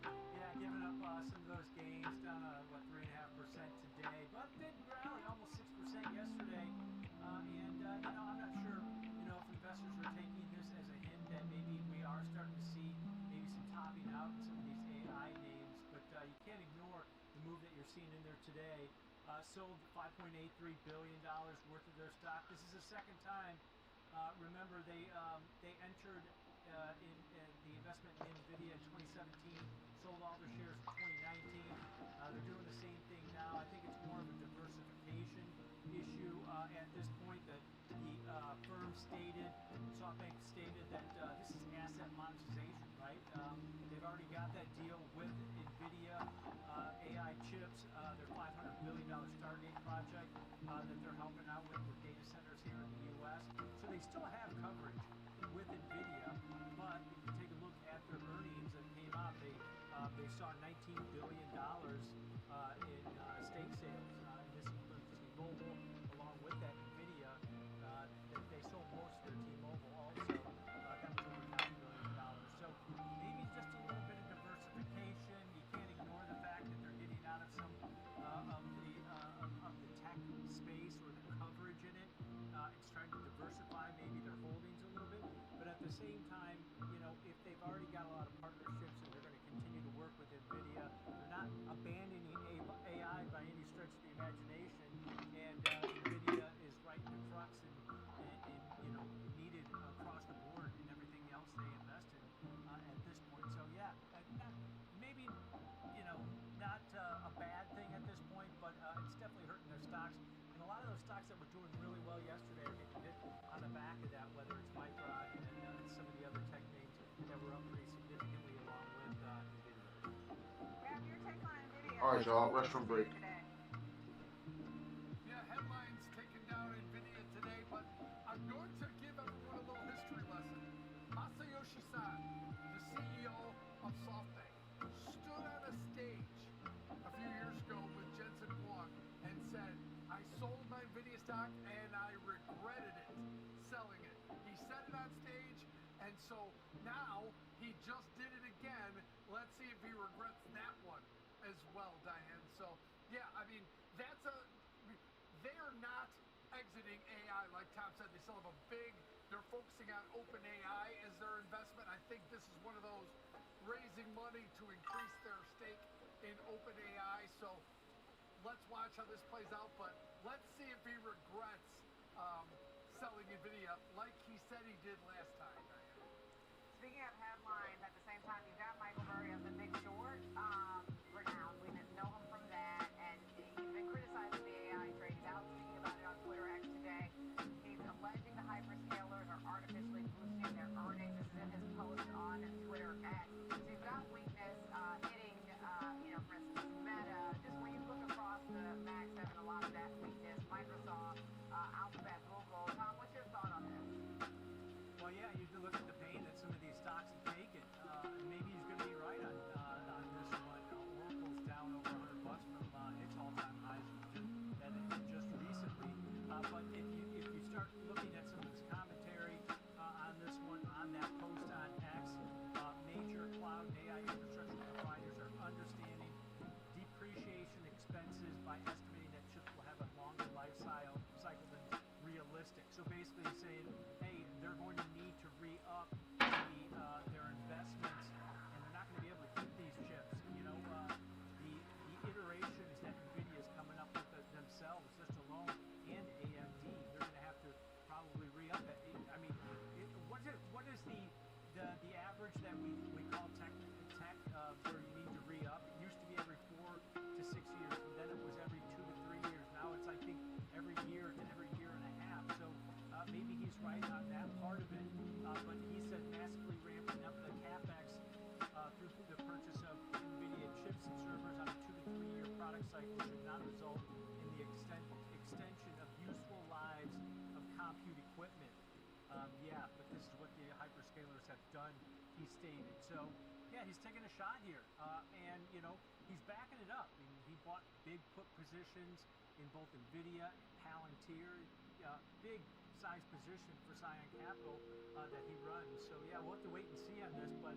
Yeah, giving up some of those gains, down 3.5% today, but did rally almost 6% yesterday. I'm not sure, if investors are taking this as a hint that maybe we are starting to see maybe some topping out in some of these AI names, but you can't ignore the move that you're seeing in there today. Sold $5.83 billion worth of their stock. This is the second time. Remember, they entered in the investment in NVIDIA in 2017, sold all their shares in 2019. They're doing the same thing now. I think it's more of a diversification issue at this point. The firm stated, SoftBank stated that this is asset monetization, right? They've already got that deal with NVIDIA, AI chips, their $500 billion Stargate project that they're helping out with data centers here in the U.S. So they still have coverage with NVIDIA, but if you take a look at their earnings that came out, they saw $19 billion in stake sales. And this includes T-Mobile, along with that NVIDIA. They sold most of their T-Mobile also. That was over $9 billion. So maybe just a little bit of diversification. You can't ignore the fact that they're All right, y'all. Restroom break. Yeah, headlines taking down NVIDIA today, but I'm going to give everyone a little history lesson. Masayoshi Son, the CEO of SoftBank, stood on a stage a few years ago with Jensen Huang and said, I sold my NVIDIA stock and I regretted it, selling it. He said it on stage, and so now he just did it again. Let's see if he regrets that one as well, Diane. So, yeah, I mean, they are not exiting AI like Tom said. They still have they're focusing on OpenAI as their investment. I think this is one of those raising money to increase their stake in OpenAI. So let's watch how this plays out, but let's see if he regrets selling NVIDIA like he said he did last time, Diane. Speaking of headlines, at the same time, you've got Michael Burry of The Big Short, renowned. We know him from that, and he's been criticizing the AI trade. He's out speaking about it on Twitter X today. He's alleging the hyperscalers are artificially boosting their earnings. This is in his post on Twitter X. So you've got weakness hitting, for instance, Meta. Just when you look across the Mag 7, a lot of that weakness, Microsoft, Alphabet, Google. Tom, what's your thought on this? Well, yeah, you can look at the pain that some of these stocks have taken. Maybe he's going to be right on this one. Oracle's down over $100 from its all-time highs that it hit just recently. But if you start looking at some of his commentary on this one, on that post on X, major cloud and AI infrastructure providers are understanding depreciation expenses by estimating that chips will have a longer life cycle than realistic. So basically saying, hey, they're going to need to re-up their investments, and they're not going to be able to keep these chips. The iterations that NVIDIA is coming up with themselves, just alone, and AMD, they're going to have to probably re-up it. I mean, what is the average that we call tech where you need to re-up? It used to be every 4 to 6 years, and then it was every 2 to 3 years. Now it's, I think, every year to every year and a half. So maybe he's right on that part of it. But he said massively ramping up the capex through the purchase of NVIDIA chips and servers on a 2 to 3 year product cycle should not result in the extension of useful lives of compute equipment. Yeah, but this is what the hyperscalers have done, he stated. So, yeah, he's taking a shot here. And, he's backing it up. I mean, he bought big put positions in both NVIDIA and Palantir, big size position for Scion Capital that he runs. So, yeah, we'll have to wait and see on this. But,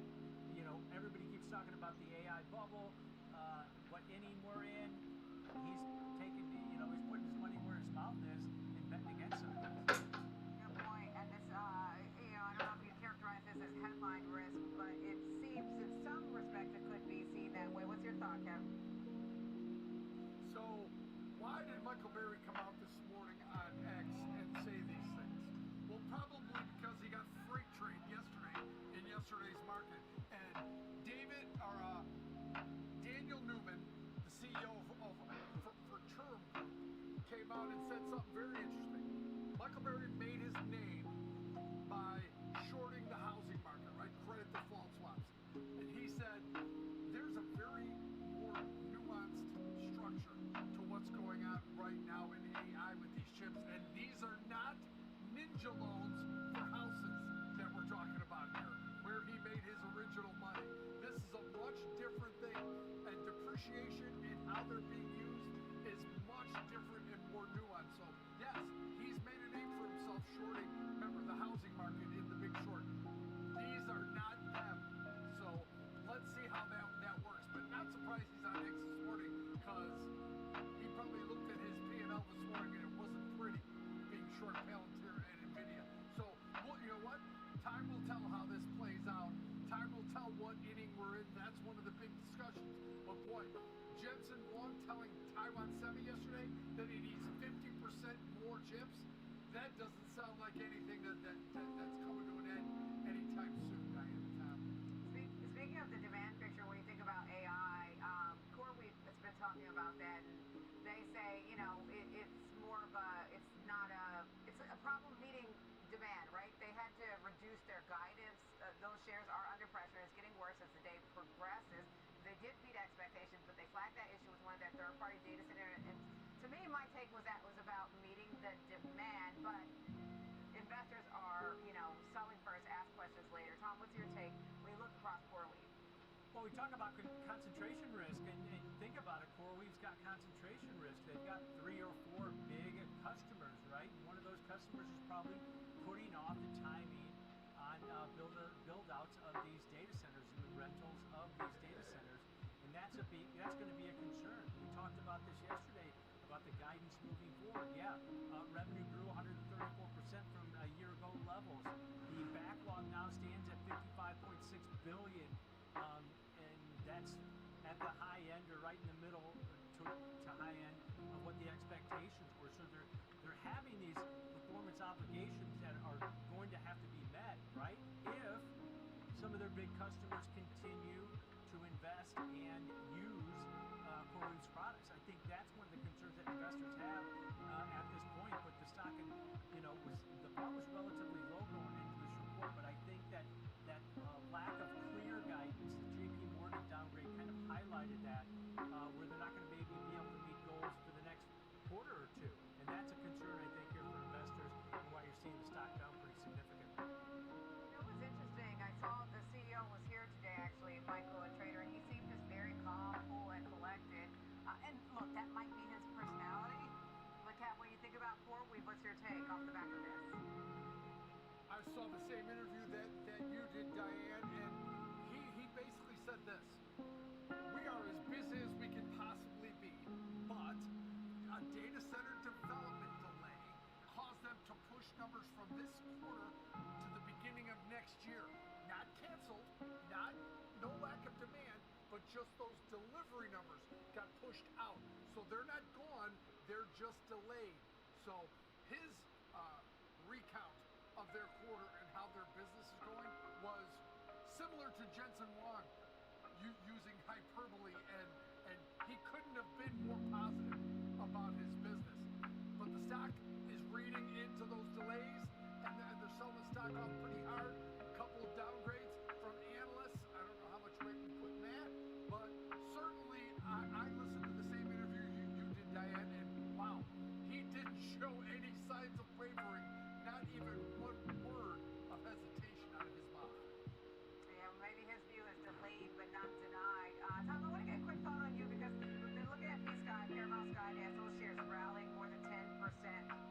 everybody keeps talking about the AI bubble, what inning we're in. He's taking he's putting his money where his mouth is and betting against some of this. Good point. And this, I don't know if you characterize this as headline risk, but it seems in some respects it could be seen that way. What's your thought, Kevin? So, why did Michael Burry come out this morning on X and say these things? Well, probably because he got freight trade yesterday in yesterday's market. And Daniel Newman, the CEO for Term Group, came out and said something very interesting. Michael Burry made his name by shorting the housing market, right? Credit default swaps. And he said there's a very more nuanced structure to what's going on right now in AI with these chips. And these are not ninja loans for houses that we're talking about here, where he made his original money. This is a much different thing, and depreciation and how they're being used is much different and more nuanced. So, yes, he's made a name for himself shorting, remember, the housing market in The Big Short. These are not them. So, let's see how that works. But not surprised he's on X this morning, because he probably looked at his P&L this morning and it wasn't pretty being short Palantir and NVIDIA. So, well, you know what? Time will tell how this plays out. Time will tell what inning we're in. That's one of the big discussions. But boy, Jensen Huang telling Taiwan Semi yesterday that he needs 50% more chips. That doesn't sound like anything that's coming to an end anytime soon, Diane and Tom. Speaking of the demand picture, when you think about AI, CoreWeave has been talking about that, and they say, it's more of it's a problem meeting demand, right? They had to reduce their guidance. Those shares are under pressure. It's getting worse as the day progresses. They did beat expectations, but they flagged that issue with one of their third-party data center. And to me, my take was that was about meeting the demand, but investors are, selling first, ask questions later. Tom, what's your take when you look across CoreWeave? Well, we talk about concentration risk, and think about it. CoreWeave's got concentration risk. They've got 3 or 4 big customers, right? And one of those customers is probably putting off the timing on build-outs of these data centers and the rentals of these data centers, and that's going to be a concern. We talked about this yesterday about the guidance moving forward. Yeah, revenue grew 134% from a year ago levels. The backlog now stands at $55.6 billion. And that's at the high end or right in the middle to high end of what the expectations were. So they're having these performance obligations that are going to have to be met, right? If some of their big customers continue to invest and use CoreWeave's products. I think that's one of the concerns that investors have at this point. But the stock, the bar was relatively low going into this report. But I think that lack of clear guidance, the JP Morgan downgrade kind of highlighted that, where they're not going to maybe be able to meet goals for the next quarter or two. And that's a concern, I think, here for investors and why you're seeing the stock down pretty significantly. What's interesting, I saw the CEO was here today, actually, Michael, a trader, and he seemed just very calm, cool, and collected. And look, that might be his personality. But Kat, when you think about CoreWeave, what's your take off the back of this? I saw the same interview that you did, Diane, and he basically said this: we are as busy as we can possibly be, but a data center development delay caused them to push numbers from this quarter to the beginning of next year. Not canceled, no lack of demand, but just those delivery numbers got pushed out. So they're not gone, they're just delayed. So his recount of their quarter and how their business is going was similar to Jensen Huang using hyperbole, and he couldn't have been more positive about his business. But the stock is reading into those delays, and they're selling the stock off pretty hard. A couple of downgrades from analysts. I don't know how much weight we put in that, but certainly I listened to the same interview you did, Diane, and wow, he didn't show any signs of wavering, not even one word of hesitation out of his mouth. Yeah, maybe his view is delayed but not denied. Tom, I want to get a quick thought on you because we've been looking at P-Sky, Paramount Skydance, those shares rallying more than 10%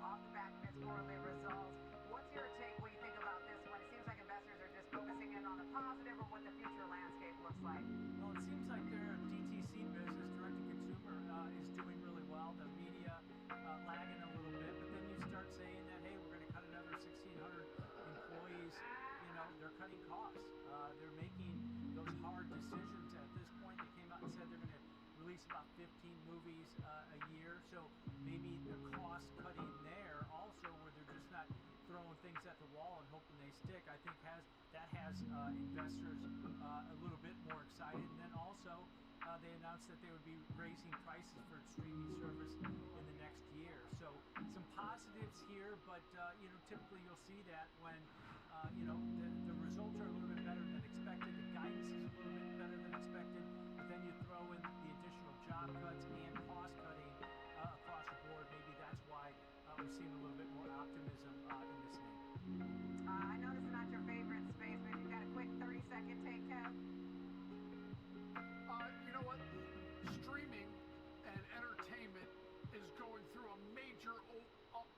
off the back of its quarterly results. What's your take when you think about this one? It seems like investors are just focusing in on the positive or what the future landscape looks like. Well, it seems like their DTC business, direct-to-consumer, is doing really well. The media lagging a little bit, but then you start saying that, hey, we're going to cut another 1,600 employees. They're cutting costs. They're making those hard decisions at this point. They came out and said they're going to release about 15 movies a year. So maybe the cost cutting there also, where they're just not throwing things at the wall and hoping they stick, I think has investors a little bit more excited. And then also they announced that they would be raising prices for its streaming service in the next year. So some positives here, but typically you'll see that when the results are a little bit better than expected, the guidance is a little bit better than expected, but then you throw in the additional job cuts and cost cutting across the board. Maybe that's why we're seeing a little bit more optimism in this name. I know this is not your favorite space, but you got a quick 30-second take, Kev? You know what? Streaming and entertainment is going through a major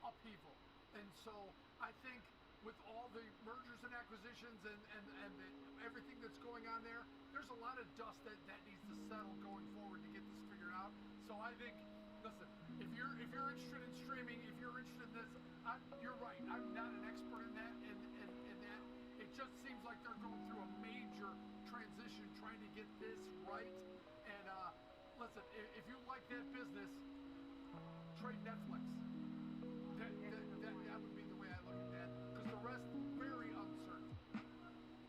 upheaval. And so I think with all the mergers and acquisitions and everything that's going on there's a lot of dust that needs to settle going forward to get this figured out. So I think, listen, if you're interested in streaming, if you're interested in this, you're right. I'm not an expert in that, and that it just seems like they're going through a major transition trying to get this right. And listen, if you like that business, trade Netflix. That would be the way I look at that, because the rest very uncertain.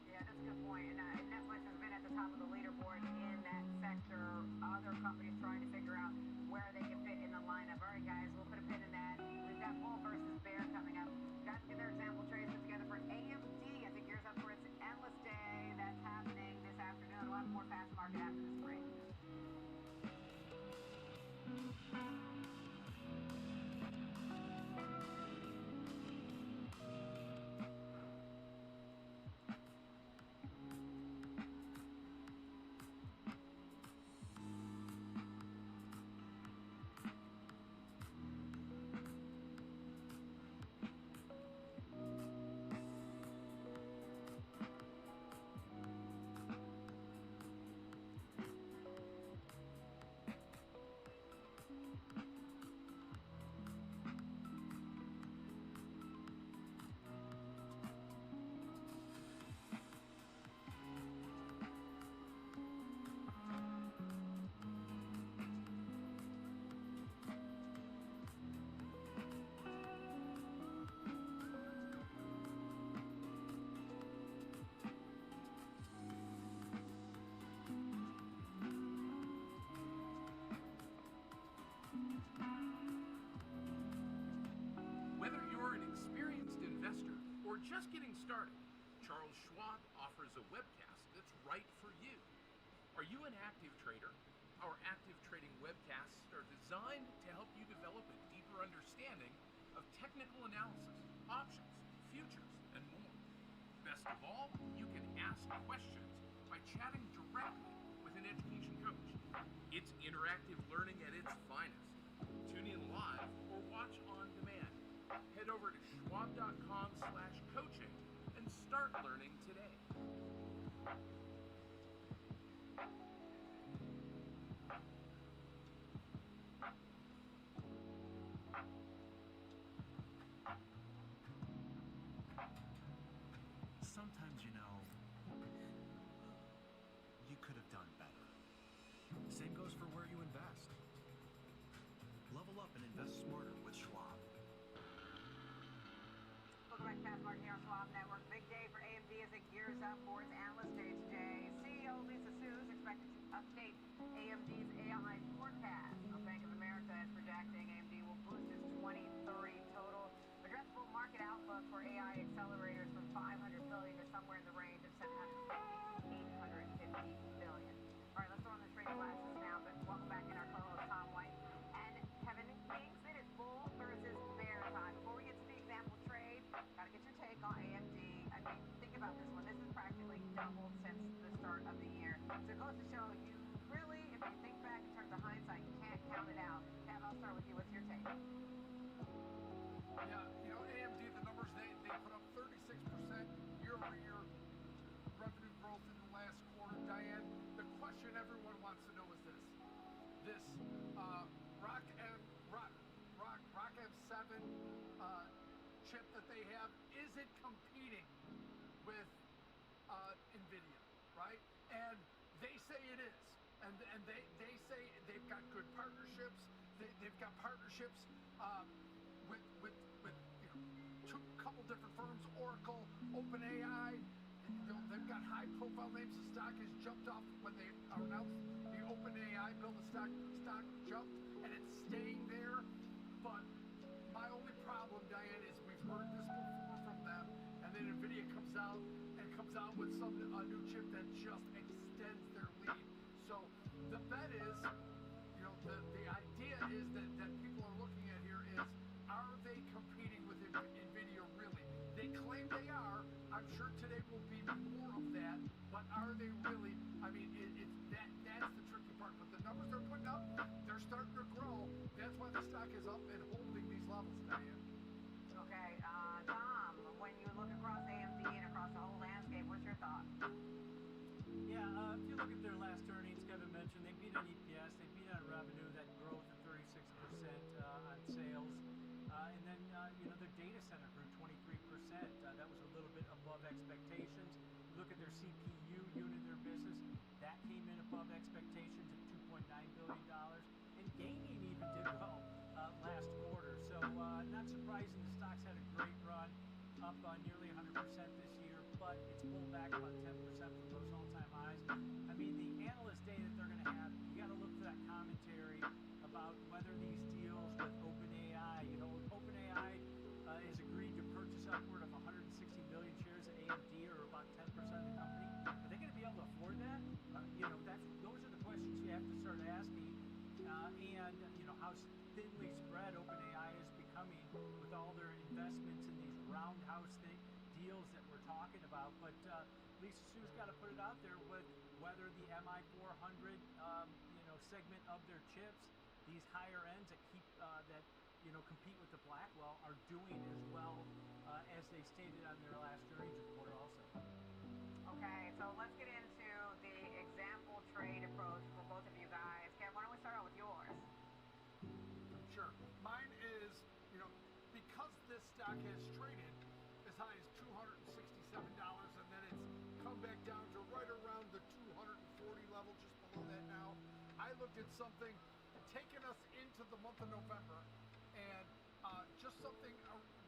Yeah, that's a good point. And Netflix has been at the top of the leaderboard in that sector. Other companies trying to figure out where they can fit in the lineup. All right, guys, we'll put a pin in that. We've got Bull versus Bear coming up. Guys, get their example trades put together for AMD. I think gears up for its endless day. That's happening this afternoon. We'll have more fast market after this break. or just getting started, Charles Schwab offers a webcast that's right for you. Are you an active trader? Our active trading webcasts are designed to help you develop a deeper understanding of technical analysis, options, futures, and more. Best of all, you can ask questions by chatting directly with an education coach. It's interactive learning at its finest. Tune in live or watch on demand. Head over to schwab.com/coaching and start learning today. Sometimes, you could have done better. Same goes for where you invest. Level up and invest smarter with Schwab. Welcome back to Fast Market here on Schwab Network. Big day for AMD as it gears up for its Analyst Day today. CEO Lisa Su is expected to update AMD's AI forecast. Bank of America is projecting AMD will boost its 2030 total addressable market outlook for AI accelerators from $500 billion to somewhere in the range of $750 to $850 billion. All right, let's throw on the trading glasses now, but welcome back in our co-host Tom White and Kevin Kingston. It's bull versus bear time. Before we get to the example trade, gotta get your take on AMD. I mean, think about this one. This is practically doubled since the start of the year. So it goes to show you really, if you think back in terms of hindsight, you can't count it out. Kev, I'll start with you. What's your take? Yeah, AMD, the numbers, they put up 36% year-over-year revenue growth in the last quarter. Diane, the question everyone wants to know is this. This Rock M7 chip that they have, is it competing with NVIDIA, right? And they say it is. And they say they've got good partnerships. They've got partnerships with couple different firms, Oracle, OpenAI. They've got high-profile names. The stock has jumped off when they announced the OpenAI bill. The stock jumped, and it's staying there. But my only problem, Diane, is we've heard this before from them, and then NVIDIA comes out with a new chip that just extends their lead. So the bet is, the idea is that people are looking at here is, are they competing with NVIDIA really? They claim they are. I'm sure today will be more of that, but are they really? I mean, that's the tricky part. But the numbers they're putting up, they're starting to grow. That's why the stock is up and holding these levels, Diane. Okay, Tom, when you look across AMD and across the whole landscape, what's your thought? Yeah, if you look at their last earnings, Kevin mentioned they beat on EPS, they beat on revenue, that growth of 36% on sales. And then, their data center grew 23%. That was a little bit above expectations. You look at their CPU unit, their business, that came in above expectations at $2.9 billion. And gaming even did well last quarter. So not surprising, the stock's had a great run, up nearly 100% this year, but it's pulled back about 10% from those all-time highs. I mean, the analyst day that they're going to have, you got to look for that commentary about whether these deals with OpenAI, OpenAI has agreed to purchase upward of 160 million shares of AMD, or about 10% of the company. Are they going to be able to afford that? Those are the questions you have to start asking. And how thinly spread OpenAI is becoming with all their investments in these roundhouse deals that we're talking about. But Lisa Su's got to put it out there with whether the MI400 segment of their chips, these higher ends that compete with the Blackwell, are doing as well as they stated on their last earnings report also. Okay, so let's get into the example trade approach for both of you guys. Ken, why don't we start out with yours? Sure. Mine is, because this stock has traded as high as $267, and then it's come back down to right around the 240 level, just below that now. I looked at something taking us into the month of November, and just something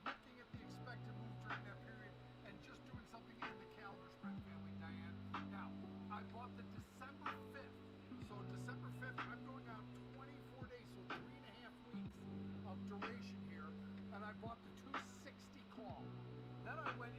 looking at the expected move during that period, and just doing something in the calendar spread family, Diane. Now, I bought the December 5th. So December 5th, I'm going out 24 days, so 3.5 weeks of duration here, and I bought the 260 call. Then I went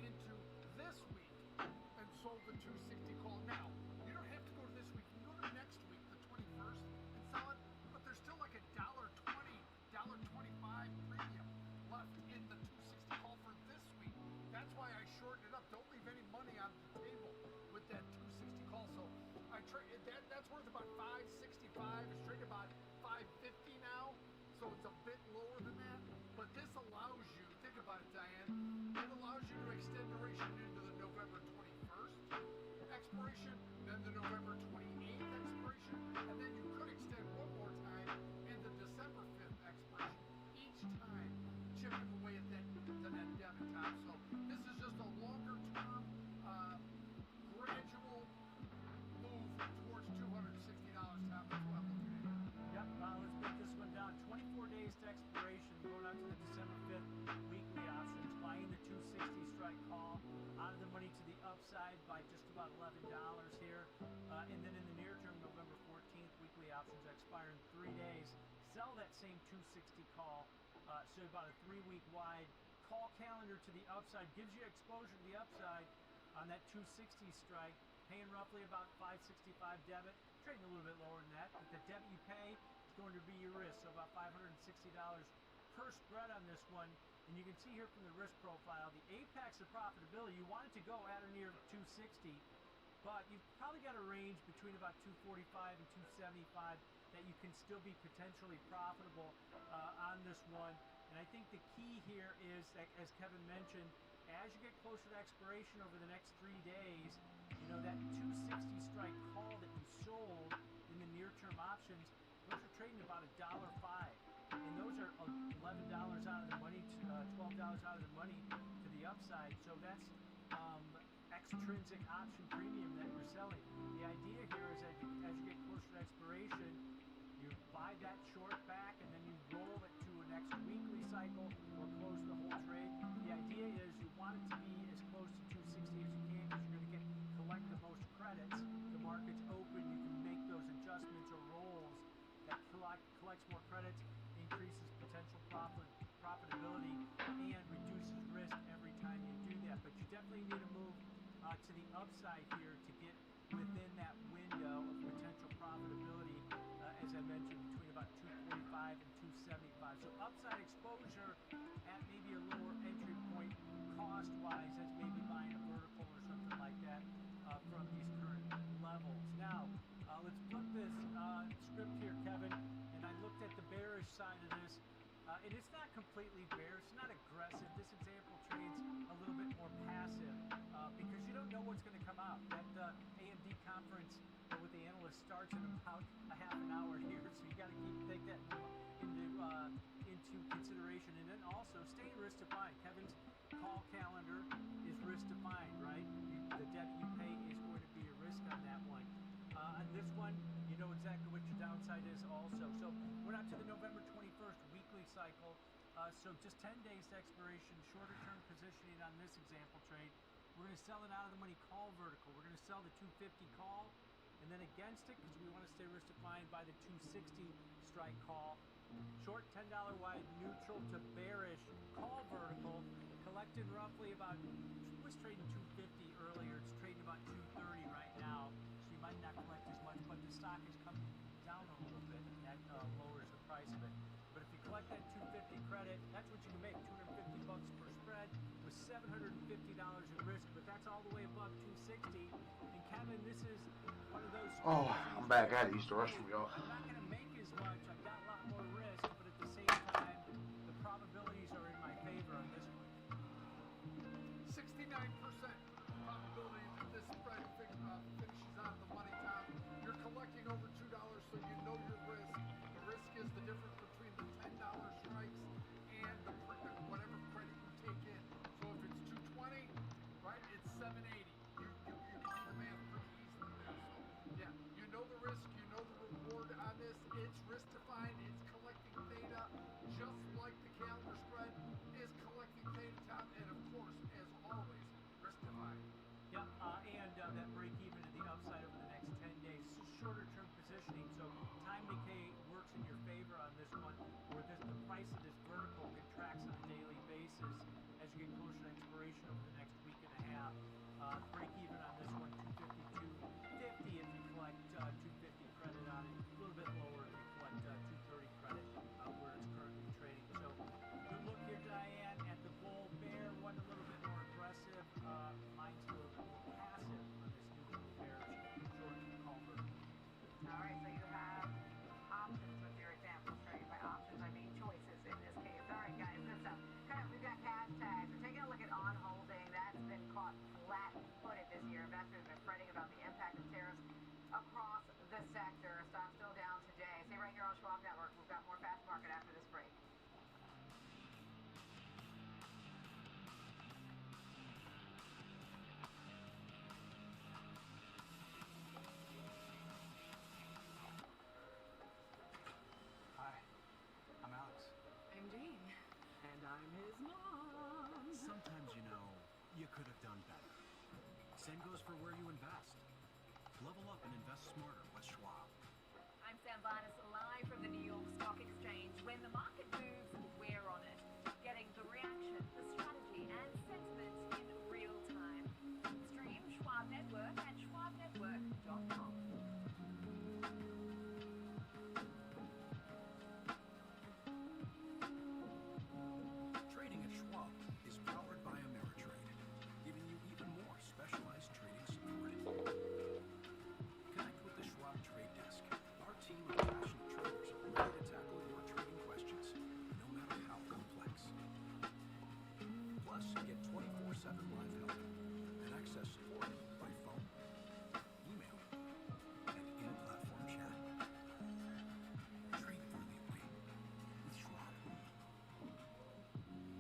so it's a bit lower than that. But this allows you, think about it, Diane, it allows you to extend duration into the November 21st expiration, then the November 28th expiration, and then you could extend one more time in the December 5th expiration, each time chipping away at that debit top. So this is just a longer term, gradual move towards $260 top. That's what I'm looking at here. Yep, let's break this one down. 24 days to expiration, going out to the December 5th weekly options, buying the 260 strike call, out of the money to the upside by just about $11 here. And then in the near term, November 14th, weekly options expire in 3 days. Sell that same 260 call, so about a 3-week wide call calendar to the upside, gives you exposure to the upside on that 260 strike, paying roughly about $565 debit, trading a little bit lower than that, but the debit you pay is going to be your risk, so about $560 per spread on this one. And you can see here from the risk profile, the apex of profitability, you want it to go at or near 260, but you've probably got a range between about 245 and 275 that you can still be potentially profitable on this one. And I think the key here is that, as Kevin mentioned, as you get closer to expiration over the next 3 days, you know, that 260 strike call that you sold in the near-term options, those are trading about $1.05. And those are $11 out of the money, $12 out of the money to the upside. So that's extrinsic option premium that you're selling. The idea here is that as you get closer to expiration, you buy that short back and then you roll it to a next weekly cycle or close the whole trade. The idea is you want it to be as close to 260 as you can because you're going to collect the most credits. The market's open, you can make those adjustments or rolls that collects more credits, increases potential profitability, and reduces risk every time you do that. But you definitely need to move to the upside here to get within that window of potential profitability, as I mentioned, between about 245 and 275. So upside exposure at maybe a lower entry point cost-wise, as maybe buying a vertical or something like that from these current levels. Now, let's flip this script here, Kevin, and I looked at the bearish side of this. And it's not completely bearish, it's not aggressive. This example trades a little bit more passive because you don't know what's going to come out. That AMD conference with the analysts starts in about a half an hour here, so you got to take that into consideration. And then also stay risk defined. Kevin's call calendar is risk defined, right? The debit you pay is going to be a risk on that one. On this one, you know exactly what your downside is also. So we're out to the November 21st weekly cycle. So just 10 days to expiration, shorter term positioning on this example trade. We're going to sell an out of the money call vertical. We're going to sell the 250 call, and then against it, because we want to stay risk defined, by the 260 strike call. Short $10 wide neutral to bearish call vertical, collected roughly about, it was trading 250 earlier, it's trading about 230 right now. You might not collect as much, but the stock has come down a little bit, and that lowers the price of it. But if you collect that 250 credit, that's what you can make, $250 per spread with $750 in risk, but that's all the way above 260. And Kevin, this is one of those. Oh, I'm back. I had to use the restroom, y'all. I'm not going to make as much. I've got a lot more risk, but at the same time, the probabilities are in my favor on this one. 69% probability that this spread finishes out the money, Tom. You're collecting over $2, so you know your risk. The risk is the difference between the $10 strikes and the whatever credit you take in. So if it's 220, right, it's 780. You can do the math pretty easily there. So yeah, you know the risk, you know the reward on this. for where you invest. Level up and invest smarter with Schwab. I'm Sam Barnes, live from the New York Stock Exchange. When the market moves, we're on it. Getting the reaction, the strategy, and sentiment in real time. Stream Schwab Network at schwabnetwork.com. Trading at Schwab is powered by Ameritrade, giving you even more specialized trading support. Connect with the Schwab Trade Desk, our team of passionate traders ready to tackle your trading questions, no matter how complex. Plus, get 24/7 live help and access support by phone, email, and in-platform chat. Trade brilliantly with Schwab.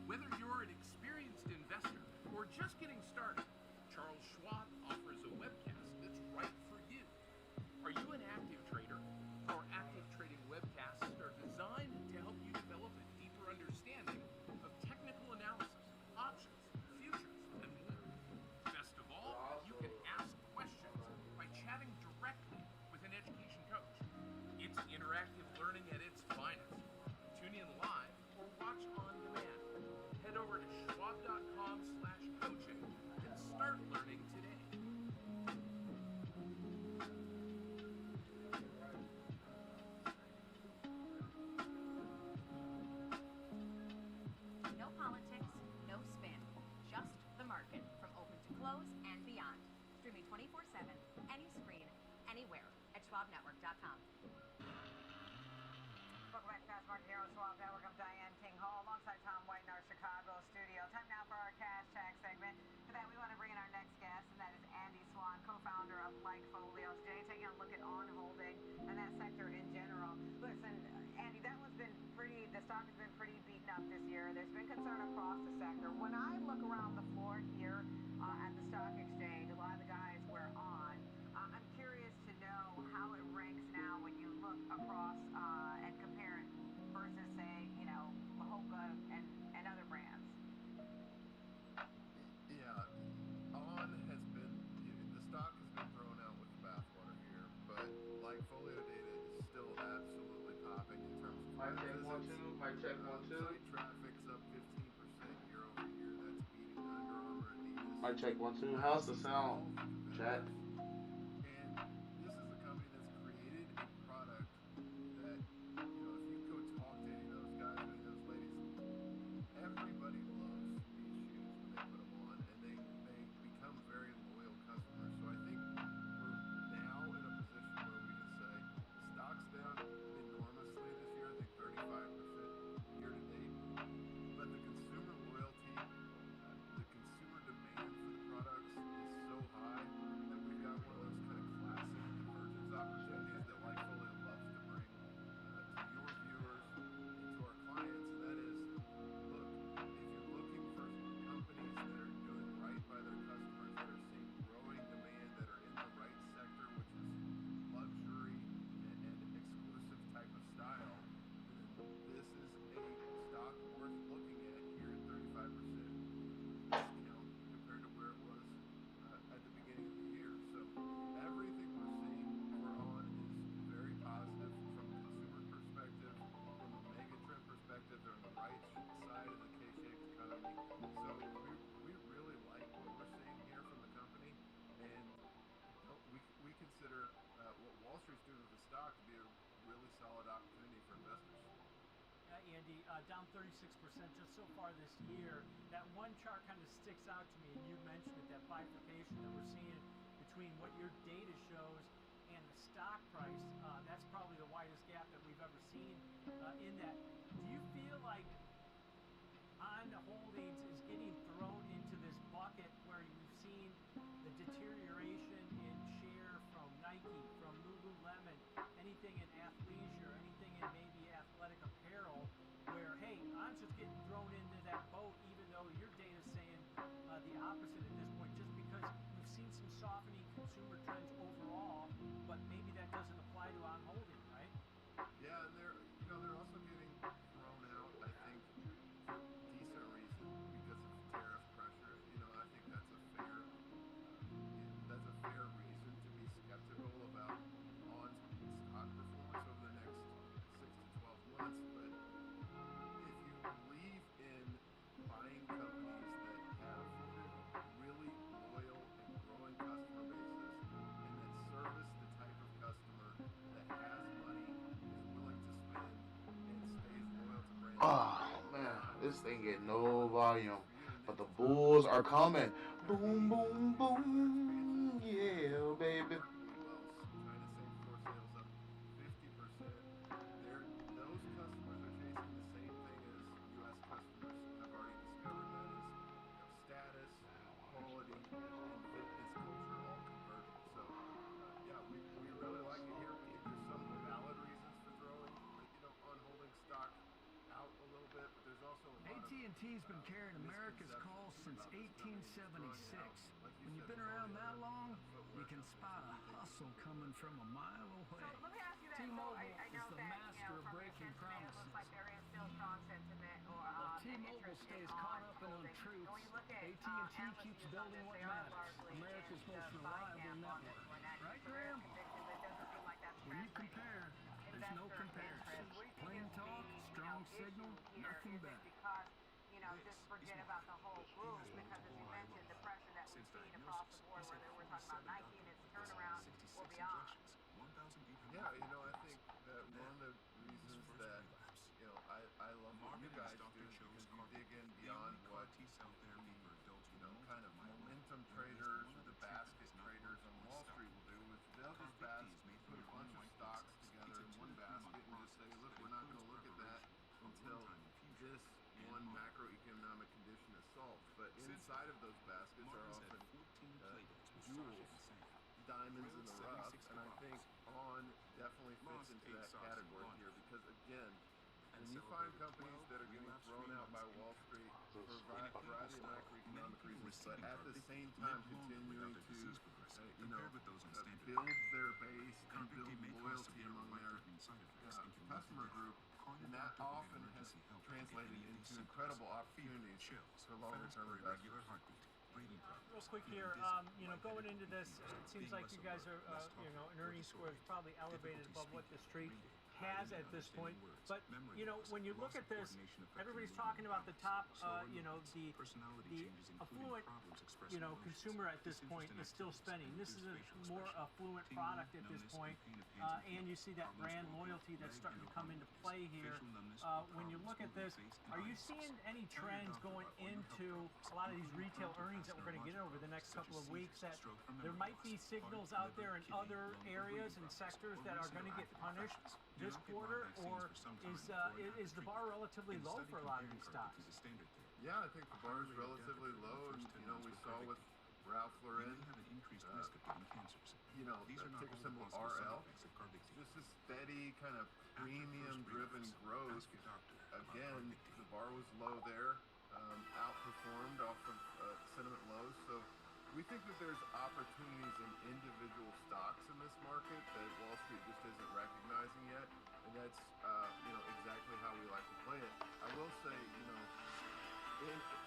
Whether you're an experienced investor or just getting started, Charles Schwab offers a webcast that's right for you. Are you an active trader? Our active trading webcasts are designed to help you develop a deeper understanding of technical analysis, options, futures, and more. Best of all, you can ask questions by chatting directly with an education coach. It's interactive learning at its finest. Tune in live or watch on demand. Head over to schwab.com/coaching and start learning today. No politics, no spin, just the market from open to close and beyond. Streaming 24/7, any screen, anywhere at schwabnetwork.com. Welcome back to Fast Market here on Schwab Network. I'm Diane King Hall alongside Tom White in our Chicago studio. Time now for our Cash Tag segment. For that, we want to bring in our next guest, and that is Andy Swan, co-founder of Portfolio. Today, taking a look at on holding and that sector in general. Listen, Andy, that one's been pretty, the stock has been pretty beaten up this year. There's been concern across the sector. When I look around the floor here at the stock exchange, a lot of the guys we're on, I'm curious to know how it ranks now when you look across and compare it versus, say, you know, Mahoka and other brands. Yeah, on has been, the stock has been thrown out with the bathwater here, but Portfolio data is still absolutely popping in terms of Mic check 1 2. Mic check 1 2. site traffic's up 15% year over year. That's beating Under Armour, Adidas. Mic check 1 2. How's the sound, chat? And this is a company that's created a product that, you know, if you go talk to any of those guys, any of those ladies, everybody loves these shoes when they put them on, and they become very loyal customers. So I think we're now in a position where we can say stock's down enormously this year. I think 35% year to date, but the consumer loyalty, the consumer demand for the products is so high that we've got one of those kind of classic convergence opportunities that Portfolio loves to bring to your viewers and to our clients, and that is, look, if you're looking for companies that are doing right by their customers, that are seeing growing demand, that are in the right sector, which is luxury and exclusive type of style, then this is a stock worth looking at here at 35% discount compared to where it was at the beginning of the year. So everything we're seeing for on is very positive from a consumer perspective, from a mega trend perspective. They're on the right side of the K-shaped economy. So we really like what we're seeing here from the company, and we consider what Wall Street's doing with the stock to be a really solid opportunity for investors. Andy, down 36% just so far this year. That one chart kind of sticks out to me, and you mentioned it, that bifurcation that we're seeing between what your data shows and the stock price. That's probably the widest gap that we've ever seen in that. Do you feel like on holdings is getting thrown into this bucket where you've seen the deterioration in share from Nike, from Lululemon, anything in athleisure, anything in maybe athletic apparel, where, hey, I'm just getting thrown into that boat, even though your data's saying the opposite at this point, just because we've seen some softening consumer trends overall, but maybe that doesn't apply to on holding, right? Yeah, and they're also getting thrown out, I think, for decent reason because of tariff pressure. You know, I think that's a fair Oh man, this thing get no volume, but the Bulls are coming. Boom, boom, boom, yeah, baby. China same store sales up 50%. Those customers are chasing the same thing as U.S. customers have already discovered, and that is, status, quality, and fitness culture all converging. So, yeah, we really like it here. We think there's some valid reasons for throwing, on holding stock out a little bit, but there's also a lot of AT&T's been carrying America's calls since about this company 1876. throwing out, like you When you've said, been with all around the that other long, footwear you can companies spot that a we think hustle coming from a mile away. So let me ask you that. T-Mobile I is know the that, master of from your breaking sentiment, it looks promises. like there is still strong sentiment or While and T-Mobile interest stays on caught up in holding. untruths, When you look at AT&T analyst keeps views on building this, what they are matters. largely America's in most the buy reliable camp on this network. one, actually. Right, So there is Graham? conviction, but it doesn't seem like that's When you translating compare, there's no investor comparison. interest. What do you think Plain is the talk, strong issue signal, here? nothing Is it better. because just forget about the whole group? Because as you mentioned, the pressure that we've seen across the board, whether we're talking about Nike and its turnaround or beyond. Yeah, I think that one of the reasons that I love what you guys do is because you dig in beyond what the kind of momentum traders or the basket traders on Wall Street will do, is they'll just put a bunch of stocks together in one basket and just say, look, we're not going to look at that until this one macroeconomic condition is solved. But inside of those baskets are often jewels, diamonds in the rough, and I think On definitely fits into that category here because, again, when you find companies that are getting thrown out by Wall Street for a variety of macroeconomic reasons, but at the same time continuing to build their base and build loyalty among their customer group, and that often has translated into incredible opportunities for longer-term investors. Real quick here, going into this, it seems like you guys are, an earnings score is probably elevated above what the street has at this point. But, when you look at this, everybody's talking about the top, the affluent, consumer at this point is still spending. This is a more affluent product at this point, and you see that brand loyalty that's starting to come into play here. When you look at this, are you seeing any trends going into a lot of these retail earnings that we're going to get over the next couple of weeks, that there might be signals out there in other areas and sectors that are going to get punished this quarter, or is the bar relatively low for a lot of these stocks? Yeah, I think the bar is relatively low, and we saw with Ralph Lauren, ticker symbol RL, just a steady kind of premium-driven growth. Again, the bar was low there, outperformed off of sentiment lows. So we think that there's opportunities in individual stocks in this market that Wall Street just isn't recognizing yet, and that's exactly how we like to play it. I will say,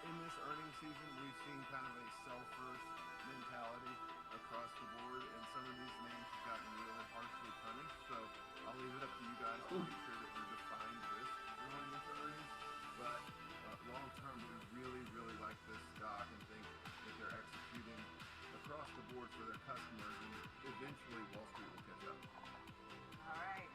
in this earnings season, we've seen kind of a sell-first mentality across the board, and some of these names have gotten really harshly punished. So I'll leave it up to you guys to make sure that we're defined risk going into earnings. But long term, we really, really like this stock and think that they're executing across the board for their customers, and eventually Wall Street will catch up. All right,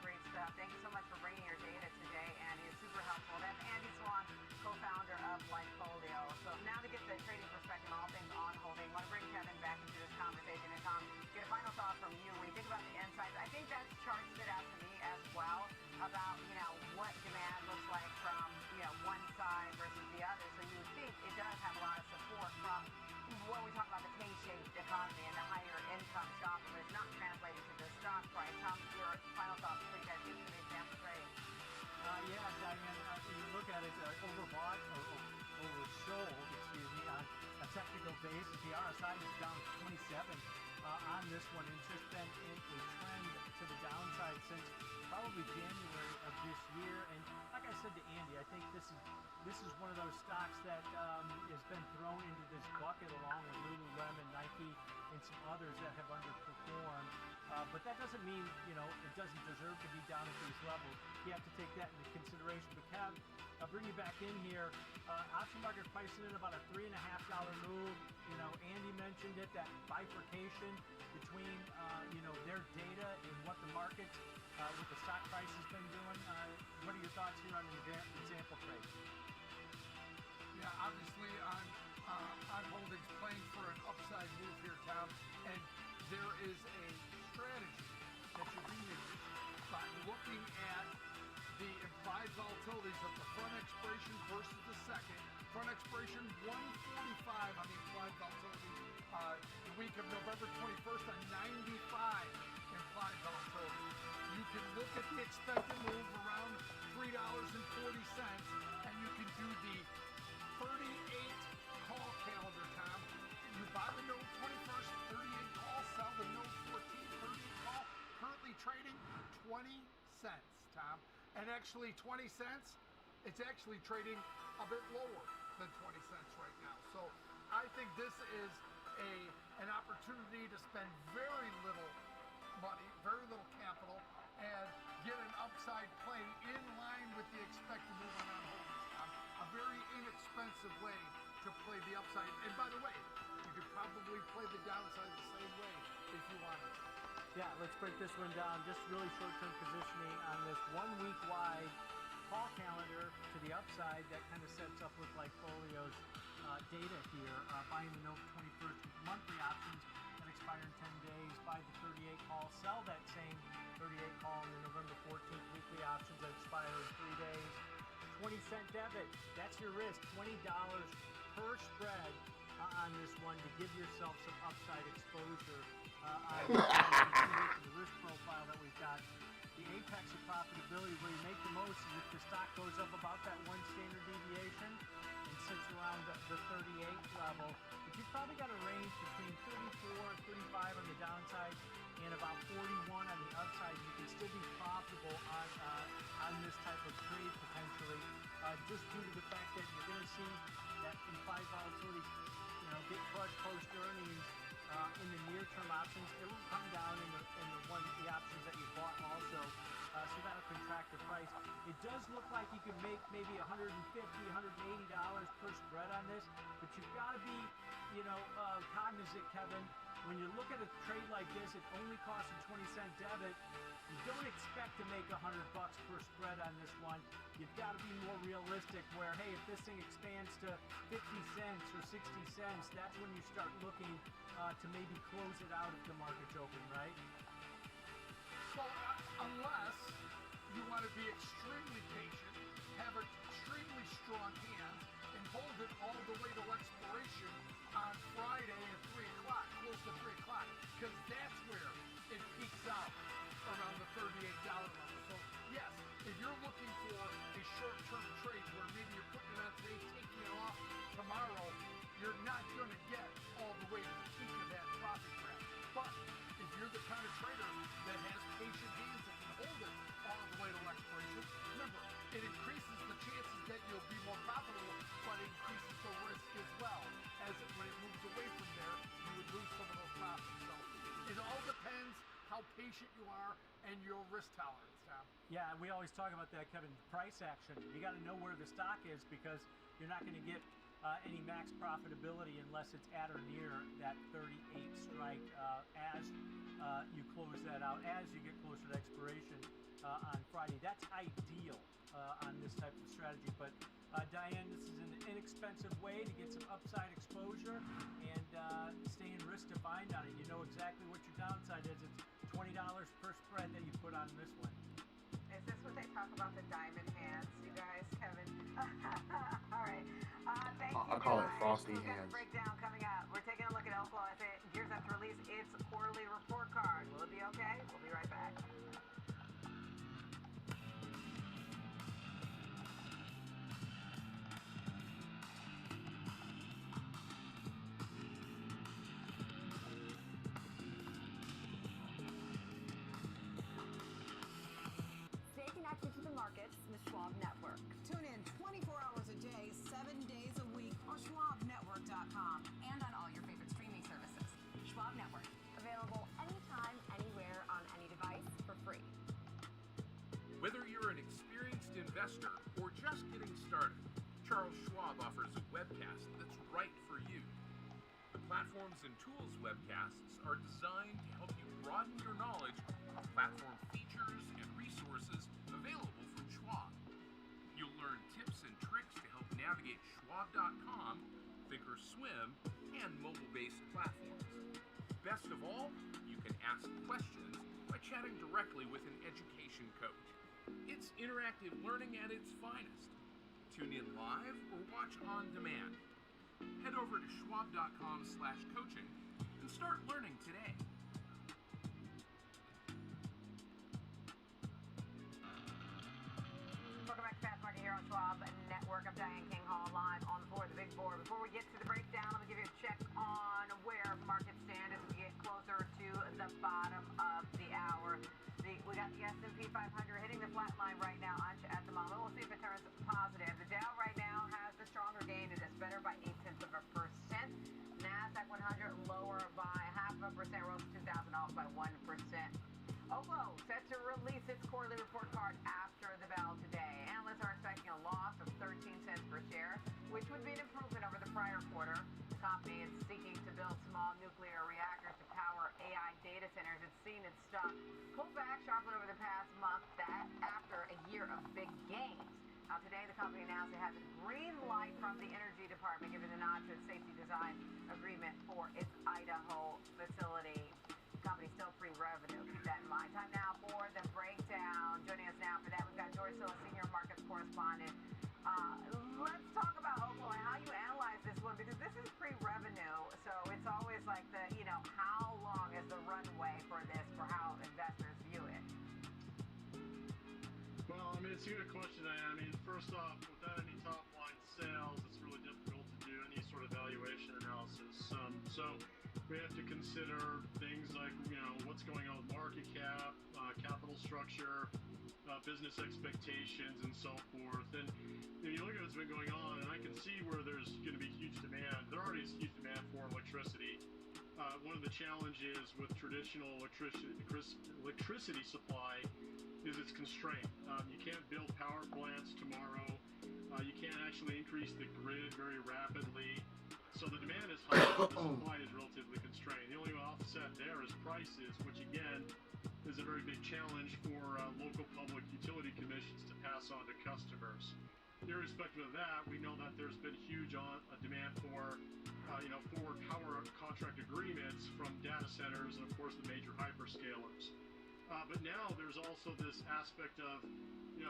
great stuff. Thank you so much for bringing your data today, Andy. It's super helpful. That's Andy Swan, co-founder of Lifefolio. So now to get the trading perspective on all things on holding, I want to bring Kevin back into this conversation. And Tom, get a final thought from you. When you think about the insights, I think that chart stood out to me as well about, what demand looks like from, one side versus the other. So you would think it does have a lot of support from when we talk about the K-shaped economy and the higher income shopper, but it's not translating to the stock price. Tom, your final thoughts before you guys get to the example trade? Diane, you look at it, overbought or oversold, on a technical basis. The RSI is down 27 on this one. It's just been in a trend to the downside since probably January of this year. And like I said to Andy, I think this is one of those stocks that has been thrown into this bucket along with Lululemon, Nike, and some others that have underperformed. But that doesn't mean, it doesn't deserve to be down at these levels. You have to take that into consideration. But Kev, I'll bring you back in here. Option market pricing in about a $3.50 move. Andy mentioned it, that bifurcation between, their data and what the market, what the stock price has been doing. what are your thoughts here on an example trade? Yeah, obviously I'm holdings playing for an upside move here, Tom, and there is a strategy that you can use by looking at the implied volatilities of the front expiration versus the second. Front expiration 145 on the implied volatility. The week of November 21st on 95 implied volatility. You can look at the expected move around $3.40, and you can do the 38 call calendar, Tom. You buy the note 21st, 38 call, sell the note 14, 38 call. Currently trading 20 cents, Tom. And actually 20 cents, it's actually trading a bit lower than 20 cents right now. So I think this is an opportunity to spend very little money, very little capital, and get an upside play in line with the expected movement on holdings, Tom. A very inexpensive way to play the upside. And by the way, you could probably play the downside the same way if you wanted to. Yeah, let's break this one down. Just really short-term positioning on this 1 week wide call calendar to the upside. That kind of sets up with like Folio's data here. Buying the November 21st monthly options that expire in 10 days. Buy the 38 call. Sell that same 38 call in the November 14th weekly options that expire in 3 days. 20-cent debit. That's your risk. $20 per spread on this one to give yourself some upside exposure. The risk profile that we've got. The apex of profitability where you make the most is if the stock goes up about that one standard deviation and sits around the 38 level. But you've probably got a range between 34 and 35 on the downside and about 41 on the upside. You can still be profitable on this type of trade potentially, just due to the fact that you're going to see that implied volatility, get crushed post earnings. In the near-term options, it will come down in the options that you bought also, so that'll contract the price. It does look like you can make maybe $150, $180 per spread on this, but you've got to be, cognizant, Kevin. When you look at a trade like this, it only costs a 20-cent debit. You don't expect to make $100 per spread on this one. You've got to be more realistic where, hey, if this thing expands to 50 cents or 60 cents, that's when you start looking to maybe close it out if the market's open, right? Well, unless you want to be extremely patient, have extremely strong hands, and hold it all the way to expiration on Friday at 3 o'clock, close to 3 o'clock, because that's where it peaks out around the $38 level. So, yes, if you're looking for a short-term trade where maybe you're putting it on today, taking it off tomorrow, you're not going to get all the way to the peak of that profit grab. But if you're the kind of trader that has patient hands that can hold it all the way to expiration, remember, it increases the chances that you'll be more profitable, but it increases the risk as well. As when it moves away from there, you would lose some of those profits. So it all depends how patient you are and your risk tolerance, Tom. Yeah, we always talk about that, Kevin. Price action. You got to know where the stock is because you're not going to get any max profitability unless it's at or near that 38 strike as you close that out, as you get closer to expiration on Friday. That's ideal on this type of strategy. But Diane, this is an inexpensive way to get some upside exposure and stay in risk defined on it. You know exactly what your downside is. It's $20 per spread that you put on this one. Is this what they talk about, the diamond hands, you guys, Kevin? All right. Thank you. I call it frosty hands. Breakdown coming up. We're taking a look at Elko as it gears up to release its quarterly report card. Will it be okay? We'll be right back. Stay connected to the markets in the Schwab Network. Tune in 24 hours a day, 7 days a week on SchwabNetwork.com And on all your favorite streaming services. Schwab Network. Available anytime, anywhere, on any device for free. Whether you're an experienced investor or just getting started, Charles Schwab offers a webcast that's right for you. The Platforms and Tools webcasts are designed to help you broaden your knowledge of platform features and resources available from Schwab. Schwab.com, Thinkorswim, and mobile-based platforms. Best of all, you can ask questions by chatting directly with an education coach. It's interactive learning at its finest. Tune in live or watch on demand. Head over to schwab.com/coaching and start learning today. Welcome back to Fast Market here on Schwab Network. I'm Diane King Hall live on the floor of the big board. Before we get to the breakdown, let me give you a check on where markets stand as we get closer to the bottom of the hour. We got the S&P 500 hitting the flat line right now at the moment. We'll see if it turns positive. The Dow right now has the stronger gain. It is better by 0.8%. NASDAQ 100 lower by 0.5%. Russell 2000 off by 1%. Oklo set to release its quarterly report card after the bell today. Analysts are expecting a loss of 13 cents per share, which would be an improvement over the prior quarter. The company is seeking to build small nuclear reactors to power AI data centers. It's seen its stock pull back sharply over the past month, that after a year of big gains. Now today, the company announced it has a green light from the Energy Department, giving the nod to its safety design agreement for its Idaho facility. Company still pre-revenue. Keep that in mind. Time now for the breakdown. Joining us now for that, we've got George Silla, senior markets correspondent. Let's talk about Oklo and how you analyze this one, because this is pre-revenue, so it's always like how long is the runway for this, for how investors view it? Well, it's a good question. First off, without any top-line sales, it's really difficult to do any sort of valuation analysis. So we have to consider things like, what's going on with market cap, capital structure, business expectations, and so forth. And you look at what's been going on, and I can see where there's going to be huge demand. There already is huge demand for electricity. One of the challenges with traditional electricity supply is it's constrained. You can't build power plants tomorrow. You can't actually increase the grid very rapidly. So the demand is high, but the supply is relatively constrained. The only offset there is prices, which again is a very big challenge for local public utility commissions to pass on to customers. Irrespective of that, we know that there's been huge demand for forward power contract agreements from data centers and of course the major hyperscalers. But now there's also this aspect of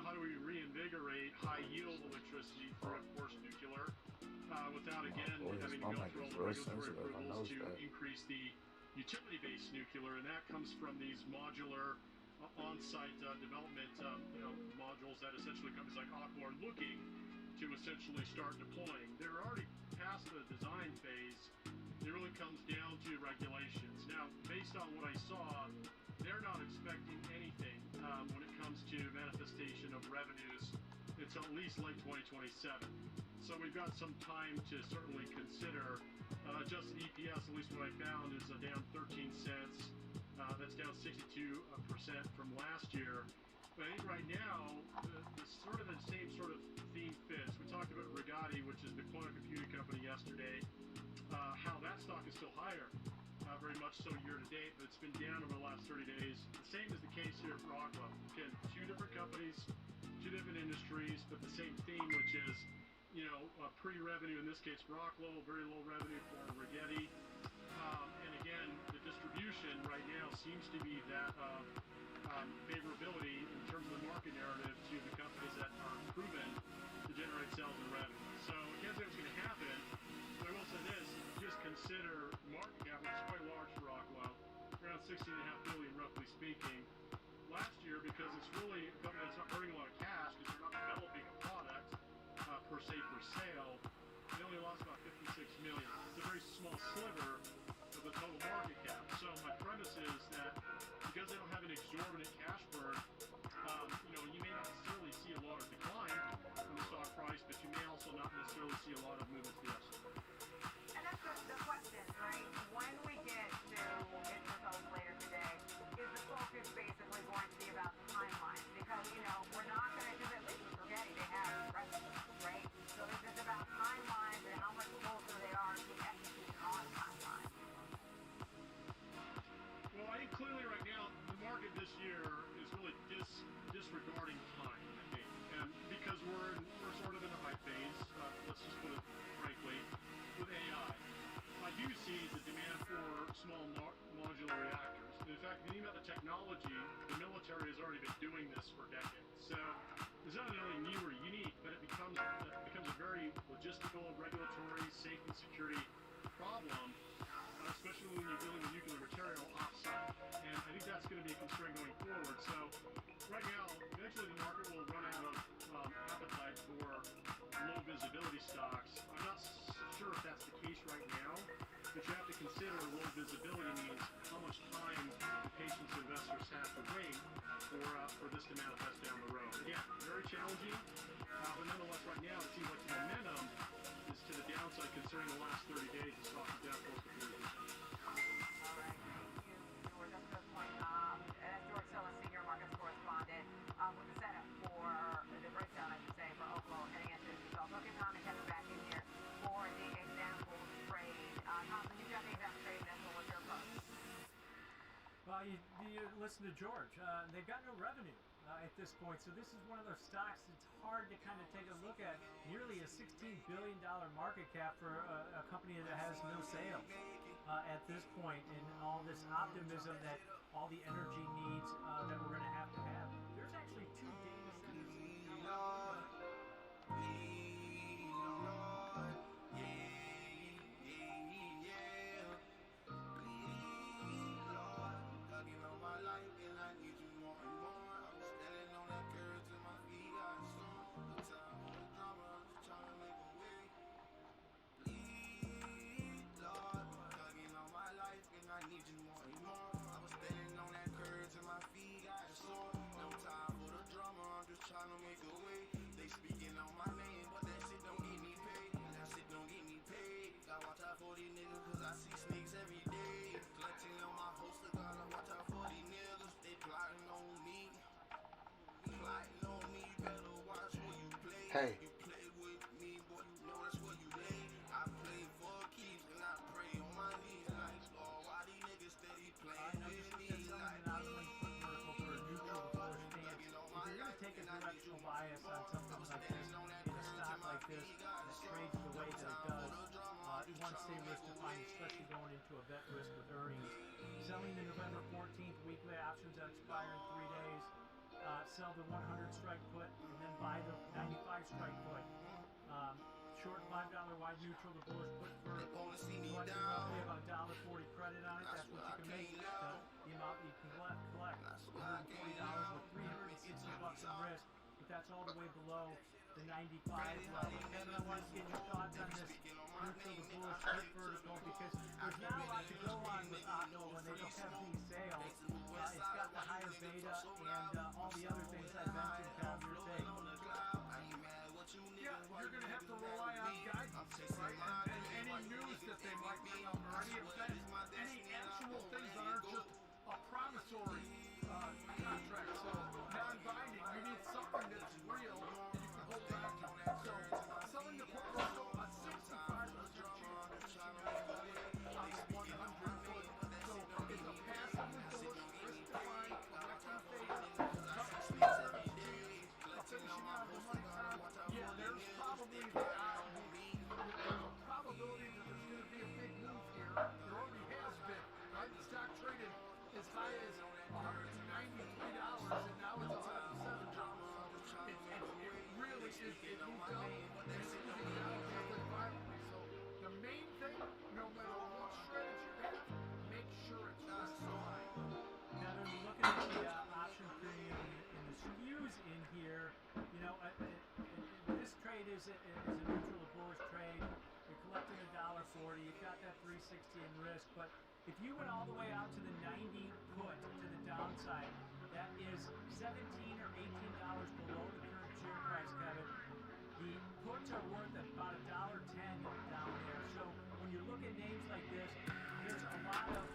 how do we reinvigorate high yield electricity for, of course, nuclear, without again having to go through all the regulatory approvals to increase the utility-based nuclear, and that comes from these modular on-site development modules that essentially companies like Oklo are looking to essentially start deploying. They're already past the design phase. It really comes down to regulations. Now, based on what I saw, they're not expecting anything when it comes to manifestation of revenues until at least late 2027. So we've got some time to certainly consider. Adjusted EPS, at least what I found, is down 13 cents. That's down 62% from last year. But I think right now, the same sort of theme fits. We talked about Rigotti, which is the quantum computing company yesterday, how that stock is still higher, very much so year to date, but it's been down over the last 30 days. The same is the case here for Oklo. Again, two different companies, two different industries, but the same theme, which is pre-revenue, in this case for Oklo, very low revenue for Rigetti. And again, the distribution right now seems to be that of favorability in terms of the market narrative to the companies that are proven to generate sales and revenue. So I can't say what's going to happen, but I will say this: just consider market cap, which is quite large for Oklo, around $16.5 billion, roughly speaking. Last year, because it's really a company that's not earning a lot of cash because they're not developing a product per se for sale, they only lost about $56 million. It's a very small sliver of the total market cap. So my premise is that because they don't have an exorbitant cash burn, you may not necessarily see a lot of decline in the stock price, but you may also not necessarily see a lot of movement to the upside. And that's the question, right? When we get to its results later today, is the focus basically going to be about timelines? Because, we're not going to, because at least with Rigetti, they have revenue, right? So is this about timelines and how much closer they are to execution on timelines? Well, I think clearly right now, the market this year is really disregarding time, I think. And because we're sort of in the hype phase, let's just put it do see the demand for small modular reactors. In fact, if you think about the technology, the military has already been doing this for decades. So it's not really new or unique, but it becomes a very logistical, regulatory, safety, security problem, especially when you're dealing with nuclear material offsite. And I think that's going to be a constraint going forward. So right now, eventually the market will run out of appetite for low visibility stocks. I'm not sure if that's the case right now, but you have to consider low visibility means how much time patients investors have to wait for this to manifest down the road. Again, very challenging, but nonetheless right now it seems like the momentum is to the downside considering the last 30 days the stock is down close to 40%. All right, thank you, George. That's a good point. That's George Sillis, senior markets correspondent, with the setup for the breakdown, I should say, for Oakland heading into the results. Okay, Tom, and Kevin back in here for the example trade. Tom, when you got the example trade, then what's your approach? Well, you listen to George. They've got no revenue at this point, so this is one of those stocks that's hard to kind of take a look at. Nearly a $16 billion market cap for a company that has no sales at this point, and all this optimism that all the energy needs that we're going to have. There's actually 2 data centers in California. Hey. Bias on something like this, in a stock like this that trades the way that it does, you want to stay risk defined, especially going into a bet risk with earnings. Selling the November 14th weekly options that expire in 3 days. Sell the 100 strike put and then buy the 95 strike put. Short $5 wide neutral, the bullish put vertical. Collecting roughly about $1.40 credit on it. That's what you can make. The amount you can collect $140 with $360 in risk. That's all the way below the 95 level. Kevin, I want to get your thoughts on this neutral to bullish put vertical, because there's not a lot to go on with Octo when they don't have these sales. It's got the higher beta and all the other things I mentioned, Kevin, your take. Yeah, you're going to have to rely on guidance, right? And any news that they might bring up, or any events, any actual things that aren't just a promissory contract, so non-binding. You need something that's real and you can hold on to. So selling the put vertical on 65% chance on the 100 foot. So it's a passively bullish, risk-defined, collecting phase, finishing out the money time. Yeah, there's probably there's a probability that there's going to be a big move here. There already has been, right? The stock traded as high as $193 and now it's $107. So it really is, it moved up and it's moving down fairly violently. So the main thing, no matter what strategy you have, make sure it's risk defined. Now, when we're looking at the option premium and the skews in here, you know, this trade is a neutral to bullish trade. You're collecting $1.40. You've got that 360 in risk, but if you went all the way out to the 90 put to the downside, that is $17 or $18 below the current share price, Kevin. The puts are worth about $1.10 down there. So when you look at names like this, there's a lot of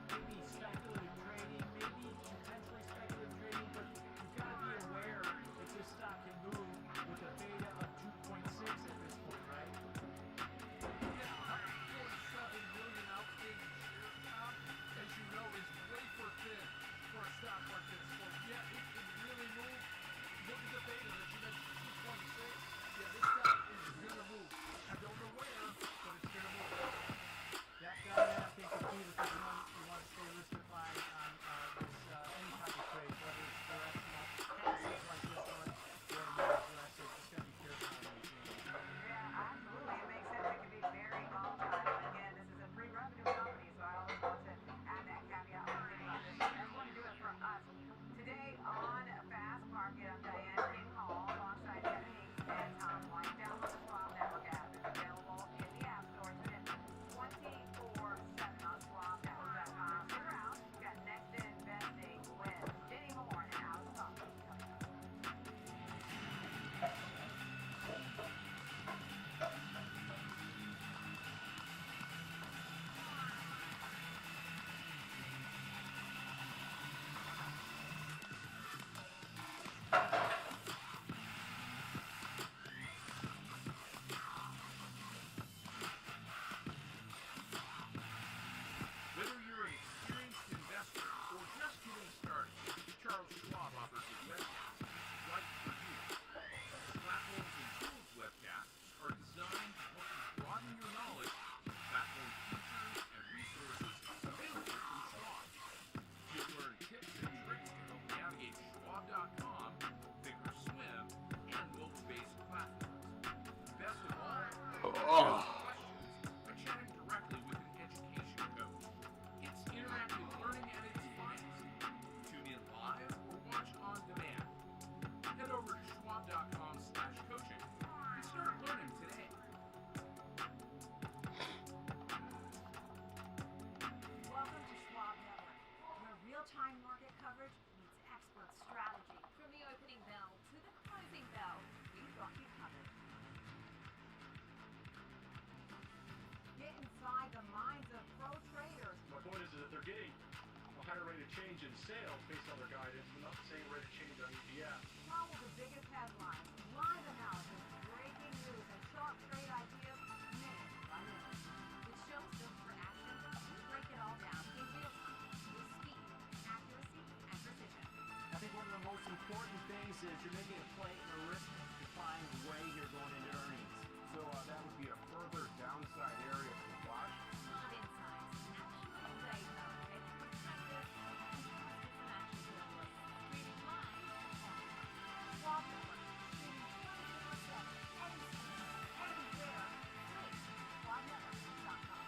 maybe speculative trading, maybe potentially speculative trading, but you've got to be aware that this stock can move with a beta of 2.6 at this point, right? Yeah, 147 million outstanding shares, Tom, as you know, is wafer thin for a stock like this. So yeah, Schwab.com, Thinkorswim, and Wilkes-based platforms. Best of all, Oh. questions by chatting directly with an education coach. It's interactive learning at its finest. Tune in live or watch on demand. Head over to schwab.com/coaching and start learning today. Welcome to Schwab Network, where real-time market coverage meets expert strategy. From the opening bell to the closing bell, we've got you covered. Get inside the minds of pro traders. My point is that they're getting a higher rate of change in sales based on their guidance, but not the same rate of change on EPS. Follow the biggest headlines, live analysis, breaking news, and sharp trade ideas minute by minute. With shows built for action, we break it all down in real time with speed, accuracy, and precision. I think one of the most important things is you're making a play in a risk-defying way here going into earnings. So that would be a further downside area to watch. Schwab Insights, actionable data, a perspective, and trusted financial journalists. Streaming live on Schwab Network, streaming 24/7, anytime, anywhere, free. SchwabNetwork.com.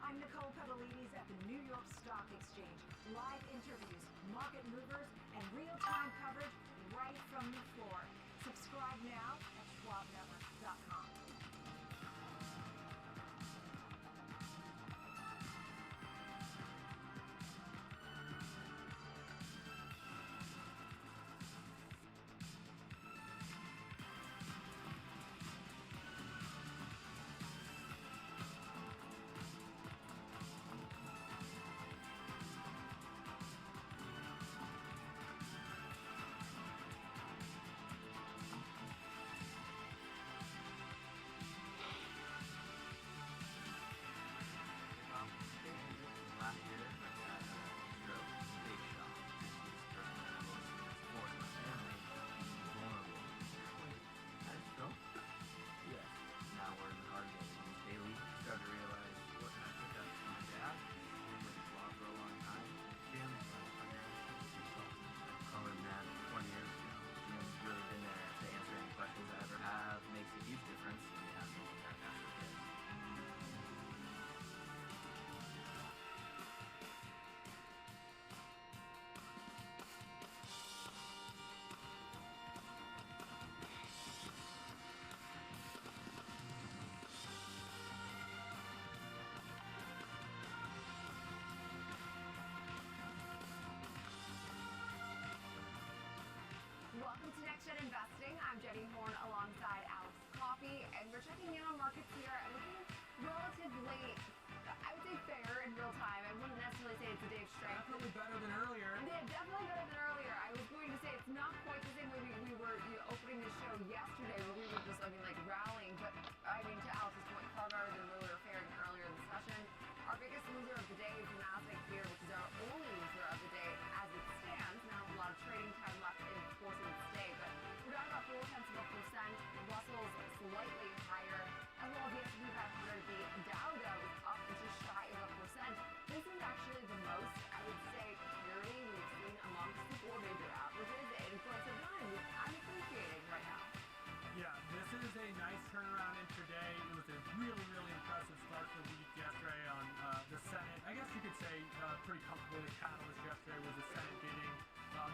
I'm Nicole Pedalides at the New York Stock Exchange. Live interviews, market movers, and real-time coverage right from the floor. Subscribe now at SchwabNetwork.com. Last year, my dad had a stroke, big shock. This was the person that I most support in my family, vulnerable. Had a stroke? Yes. Now we're in the hard days. Daily, start to realize what kind of pickup from my dad. Been with Schwab for a long time. Jim, financial consultant. Over than 20 years ago. Jim's really been there to answer any questions I ever have. Makes a huge difference when you have someone that actually cares. Welcome to Next Gen Investing. I'm Jenny Horn alongside Alex Coffey, and we're checking in on markets here and looking relatively, I would say, fair in real time. I wouldn't necessarily say it's a day of strength. Definitely better than earlier. Yeah, definitely better than earlier. I was going to say it's not quite the same way we were opening the show yesterday, where we were just, rallying. But I mean, to Alex's point, far better than where we were faring earlier in the session. Our biggest loser of the day is the Nasdaq here, which is our only loser of the day as it stands. Now, a lot of trading time left in forcing its day, but we're down about 0.4%. Russell's slightly higher, as well as the S&P 500. The Dow is up just shy of 1%. This is actually the most, I would say, parity we've seen amongst the four major averages in quite some time, which I'm appreciating right now. Yeah, this is a nice turnaround intraday. It was a really, really impressive start to the week yesterday on the Senate. I guess you could say pretty comfortably the catalyst yesterday was the Senate getting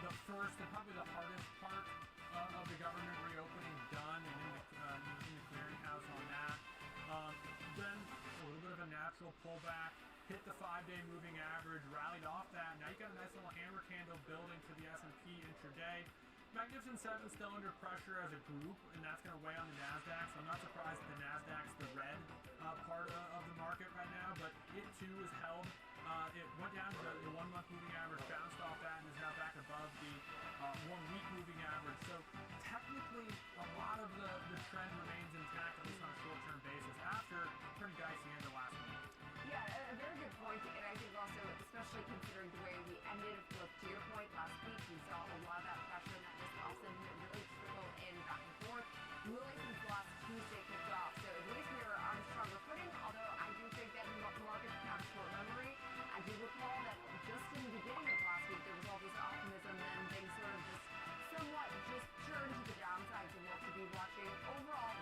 the first and probably the hardest part of the government reopening done and in the clearinghouse on that. Then a little bit of a natural pullback, hit the 5-day moving average, rallied off that. Now you got a nice little hammer candle building to the S&P intraday. Magnificent 7 still under pressure as a group, and that's going to weigh on the NASDAQ, so I'm not surprised that the NASDAQ's the red part of the market right now, but it too is held. It went down to the 1-month moving average, bounced off that, and especially considering the way we ended. Look, to your point, last week we saw a lot of that pressure and that risk-off sentiment really trickle in back and forth, really since last Tuesday kicked off. So at least we are on stronger footing, although I do think that markets have short memory. I do recall that just in the beginning of last week there was all this optimism, then things sort of just somewhat just turned to the downside. So we'll have to be watching overall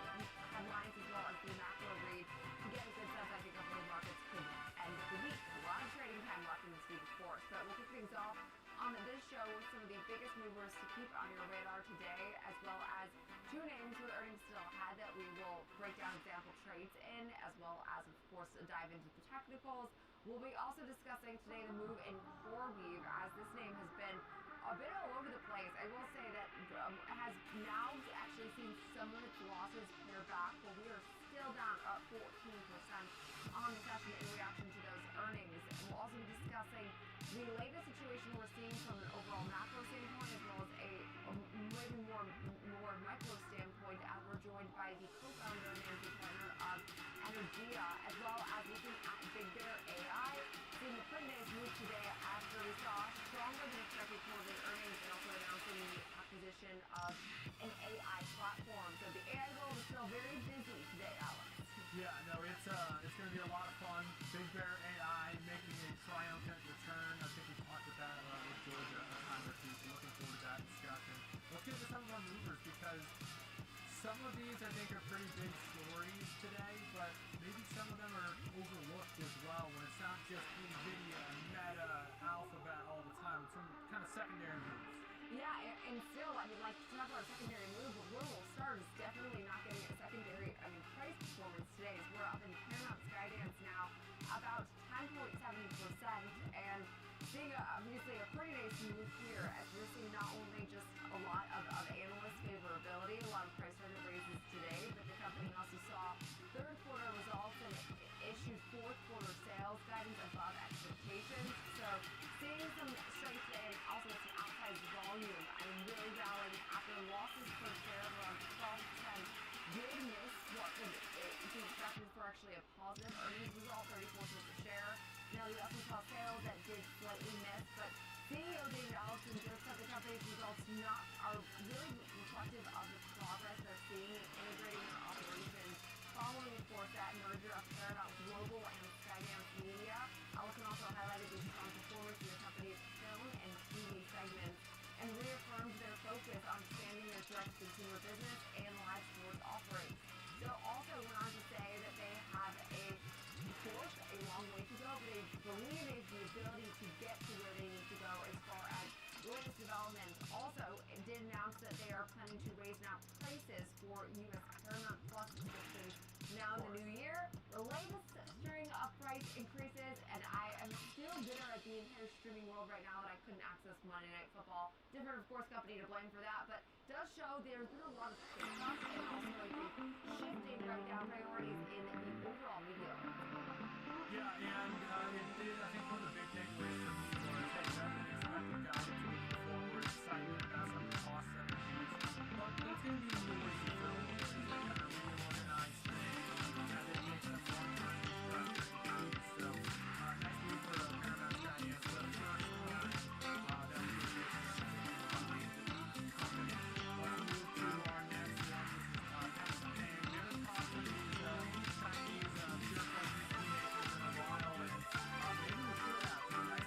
headlines as well as the macro read to get a good sense, I think, of where markets could end the week. A lot of trading time left in this week, of course, but we'll kick things off on this show with some of the biggest movers to keep on your radar today, as well as two names with earnings still ahead that we will break down example trades in, as well as, of course, dive into the technicals. We'll be also discussing today the move in CoreWeave, as this name has been a bit all over the place. I will say that has now actually seen some of its losses pare back, but we are still down up 14% on the session in reaction to those earnings. We'll also be discussing the latest situation we're seeing from an overall macro standpoint, as well as a maybe more micro standpoint, as we're joined by the co-founder and managing partner of Energia, as well as looking at Big Bear AI, seeing the print days move today after we saw stronger than expected quarterly earnings, and also announcing the acquisition of an AI platform. So the AI world is still very busy today, Alex. Yeah, no, it's going to be a lot of fun. Big Bear AI making a triumphant return. I think we talked about that with Georgia a time or two, so looking forward to that discussion. Let's get to some of our movers, because some of these I think are pretty big stories today, but maybe some of them are overlooked as well, when it's not just NVIDIA, Meta, Alphabet all the time. It's some kind of secondary moves. Yeah, and still, I mean, like, to talk about a secondary move, but where we'll start is definitely not getting a secondary, price performance today, as we're up in Paramount Skydance now about 10.7%, and seeing obviously a pretty nice move here, as we're seeing not only just a lot of analyst favorability, a lot of price target raises today, but the company also saw third quarter results and issued fourth quarter sales guidance above expectations. So seeing some strength today, and also some outsized volume. I mean, really rallying after losses per share of around 12%. Did miss what would be expected for actually a positive earnings result, 34 cents a share. Now, we also saw sales that did slightly miss, but CEO David Allison just said the company's results are really reflective of the progress they're seeing in integrating their operations following, of course, that merger of Paramount Global and Skydance Media. Allison also highlighted the strong performance in the company's film and TV segments, and reaffirmed their focus on expanding their direct-to-consumer business and live sports offerings. So also went on to say that they have of course, a long way to go, but they believe they have the ability to get to where they need to go as far as latest developments. Also, it did announce that they are planning to raise now prices for U.S. Paramount Plus subscriptions now in the new year. The latest string of price increases, and I am still bitter at the entire streaming world right now that I couldn't access Monday Night Football. Different, of course, company to blame for that, but does show there's been a lot of shake-ups and also, I think, shifting right now priorities in the overall media landscape. Yeah, and it did, I think one of the big takeaways for me was they better than expected guidance moving forward, excitement about some of the cost synergies, but that's going to be noisy for a little bit as they kind of reorganize things as they make some long-term strategic moves. So, nice move for Paramount Skydance, the first time that we did this company. Let's move to our next one. This is and they're talking to these Chinese pure play PC makers in a while, and maybe we should have.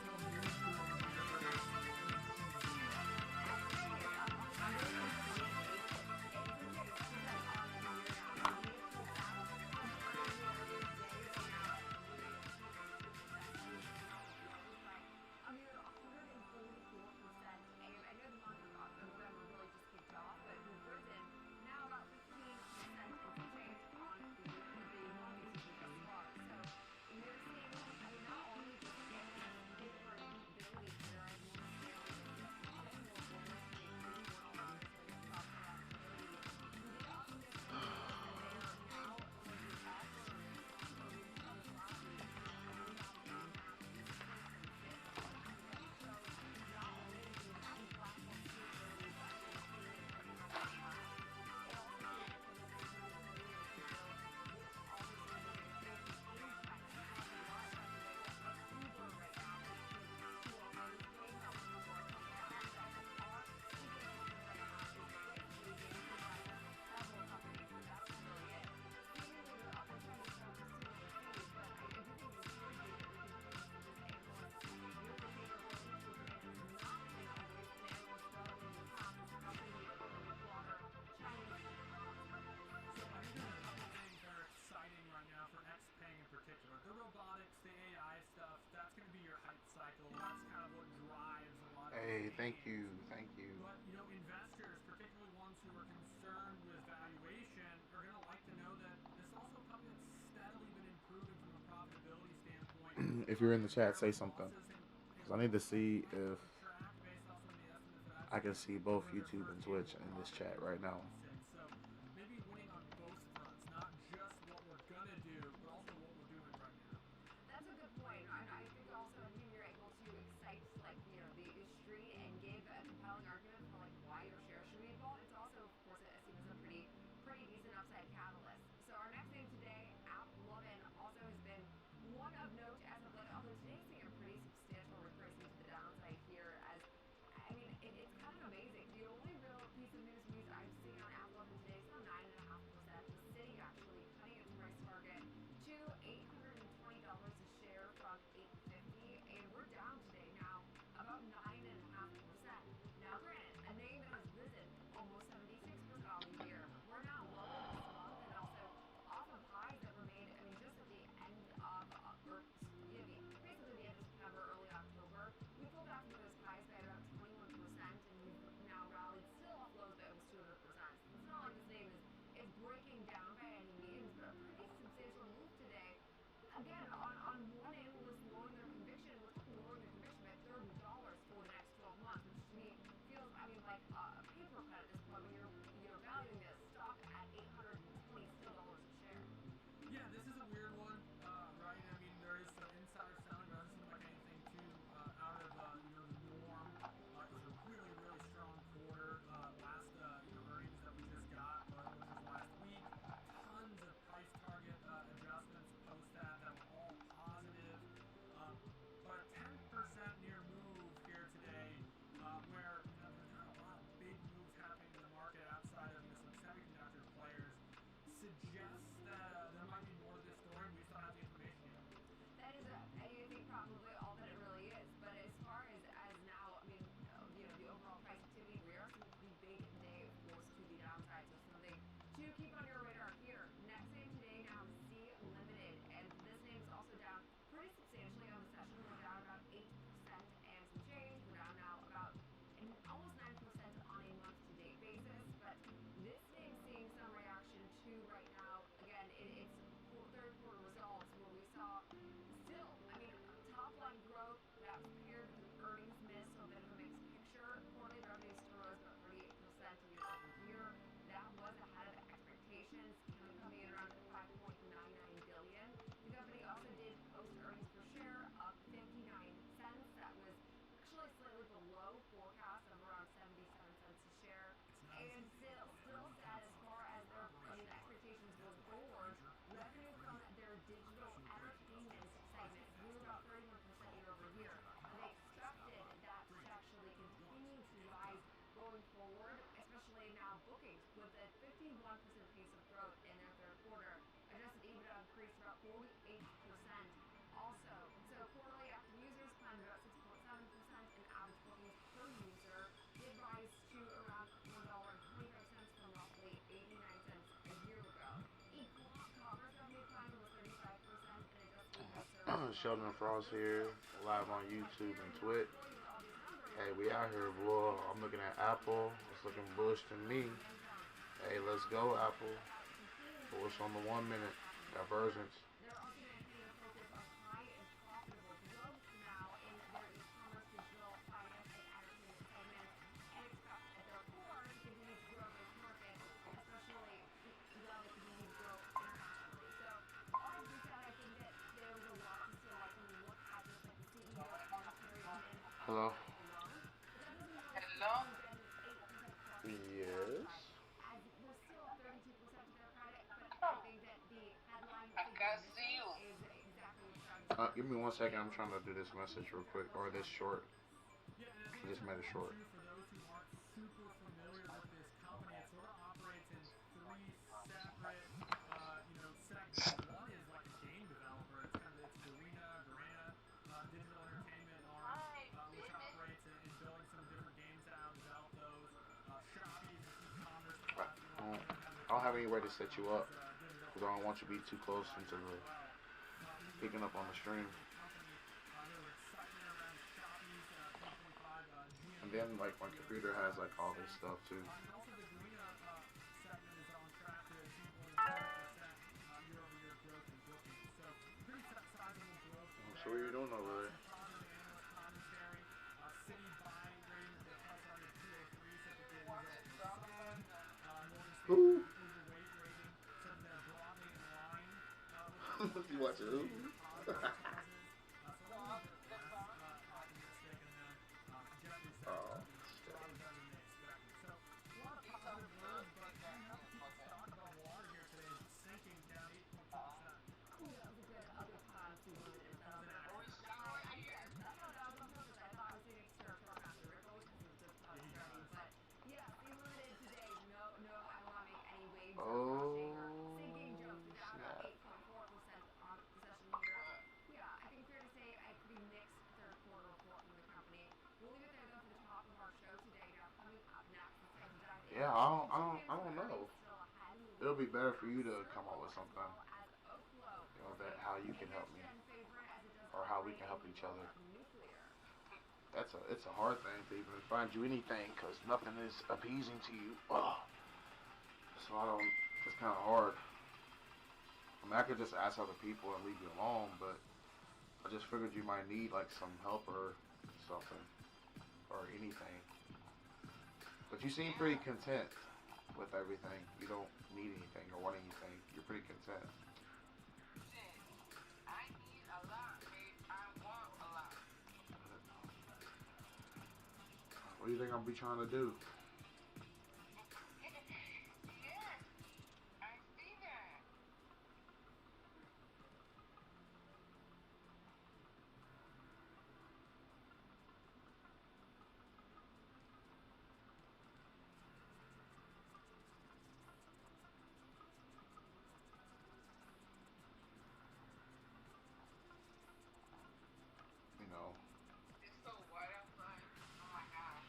thank you, thank you. But, you know, investors, particularly ones who are concerned with valuation, are going to like to know that this is also a company that's steadily been improving from a profitability standpoint. If you're in the chat, say Near something. losses and Because I need to see if track based off some of the estimates that I've I can seen see both for their YouTube and first Twitch annual in this profit chat in right now. 2026. So maybe winning on both fronts, not just what we're going to do, but also what we're doing right now. That's a good point, and I think also anytime you're able to excite, like, you know, the street and give a compelling argument for like why your shares should be bought, it's also, of course, seen as a pretty decent upside catalyst. So our next name today, AppLovin, also has been one of note as of late, although today's seeing a pretty substantial retracement to the downside here. As I mean, it's kind of amazing. The only real piece of news I've seen on AppLovin today is about 9.5%. The city actually cutting its price target to $820 a share from $850, and we're down today now about 9.5%. Now, granted, a name that has risen almost 76% on the year, we're now lower this month, and also off of highs that were made. I mean, just at the end of, or you know, basically the end of September, early October, we pulled back from those highs by about 21%, and we've now rallied still off lows by almost 200%. So it's not like this name is breaking down by any means, but a pretty substantial move today. Again, on one analyst lowering their conviction, we're talking lowering their conviction by $30 for the next 12 months, which to me feels, I mean, like a paper cut at this point when you're, you know, valuing this stock at $820 still dollars a share. Yeah, this is a weird one, right? I mean, there is some insider selling, but it doesn't seem like anything too out of you know, the norm. It was a really strong quarter. Last you know, earnings that we just got, which was last week. Tons of price target adjustments post that were all positive. But a 10% near move here today, where, you know, there's not a lot of big moves happening in the market outside of, you know, some semiconductor players, suggests that there might be more to this story, and we just don't have the information yet. That is, I think, probably all that it really is. But as far as now, I mean, you know, the overall price activity, we are seeing a pretty big day, of course, to the downside. So something to keep on your radar here. Next name today now, C Limited, and this name is also down pretty substantially on the session. We're down about 8% and some change. We're down now about almost 9% on a month-to-date basis. But this name seeing some reaction too right now. Again, it's third quarter results where we saw still, I mean, top line growth that was paired with an earnings miss, so a bit of a mixed picture. Quarterly revenues still rose about 38% year over year. That was ahead of expectations, kind of coming in around at $5.99 billion. The company also did post earnings per share of 59 cents. That was actually slightly below forecast of around 77 cents a share. And still set as far as their, I mean, expectations going forward. Revenue from their digital entertainment segment grew about 31% year over year. They expected that to actually continue to rise going forward, especially now bookings with a 51% pace of growth in their third quarter. Adjusted EBITDA increased about 48% also. So quarterly active users climbed about 6.7%, and average bookings per user did rise to around $1.25 from roughly 89 cents a year ago. E-commerce revenue climbed almost 35%, and adjusted EBITDA SheldronFrost here, live on YouTube and Twitch. Hey, we out here, boy. I'm looking at Apple. It's looking bullish to me. Hey, let's go, Apple. Bullish on the 1 minute. Divergence. They're also maintaining a focus on high and profitable growth now in their e-commerce, digital, finance, and entertainment segments, and expect at their core to continue to grow those markets, especially while they continue to grow internationally. So all of these said, I think that there was a lot to still like when you look at just like the CEO commentary within Hello. alone. But that doesn't really Hello? again, 8% plus Yes. as we're still up 32% to their credit, but I think that the headline I figure can in this see case you. is exactly what's driving some of Give me the 1 second. I'm value. trying to do this message real quick, or this short. Yeah, and I I think it's just made it important short. too for those who aren't super familiar with this company. It sort of operates in three separate, you know, segments. One is like a game developer. It's kind of its Garena digital entertainment arm, which operates in building some different games out, develop those. Shopee is this e-commerce platform. I don't have any way to set you up because I don't want you to be too close into the picking up on the stream. There was excitement around Shopee's 2025 GMV then like my computer has like all this stuff too. Also, the green segment is on track to achieve more than 20% year-over-year growth in bookings. So pretty sizable growth So what are you there. doing over there? Some positive analyst commentary. City buying rating at the price target of 203 said that the result was solid. Morgan Stanley overweight rating said that they're broadly in line with You watching who? positive surprises. So a little bit less optimistic, and then Jeffrey said Oh, broadly better than they expected. So a lot of positive words, but man, not to keep the stock above water here today as it's sinking down 8.2%. Yeah, it was a good time to be limited. That was an accident. That's what I was on purpose. I thought I was thinking Short Master. Rick always has a good strategy, but yeah, stay limited today. No, I don't want to make any waves or rushing or sinking jumps. We're down about 8.4% on the session here. Yeah, I think fair to say a pretty mixed third quarter report from the company. We'll leave it there though for the top of our show today. Now coming up next, it's time to dive Yeah, into I don't know. It'll be better for you to come up with something. You know, that how you can help me, or how we can help each other. It's a hard thing to even find you anything because nothing is appeasing to you. Ugh. So I don't. It's kind of hard. I mean, I could just ask other people and leave you alone, but I just figured you might need like some help or something or anything. But you seem pretty content with everything. You don't need anything or want anything. You're pretty content. I need a lot, babe. I want a lot. What do you think I'll be trying to do? Yes, I see that. You know. It's so white outside. Oh my gosh.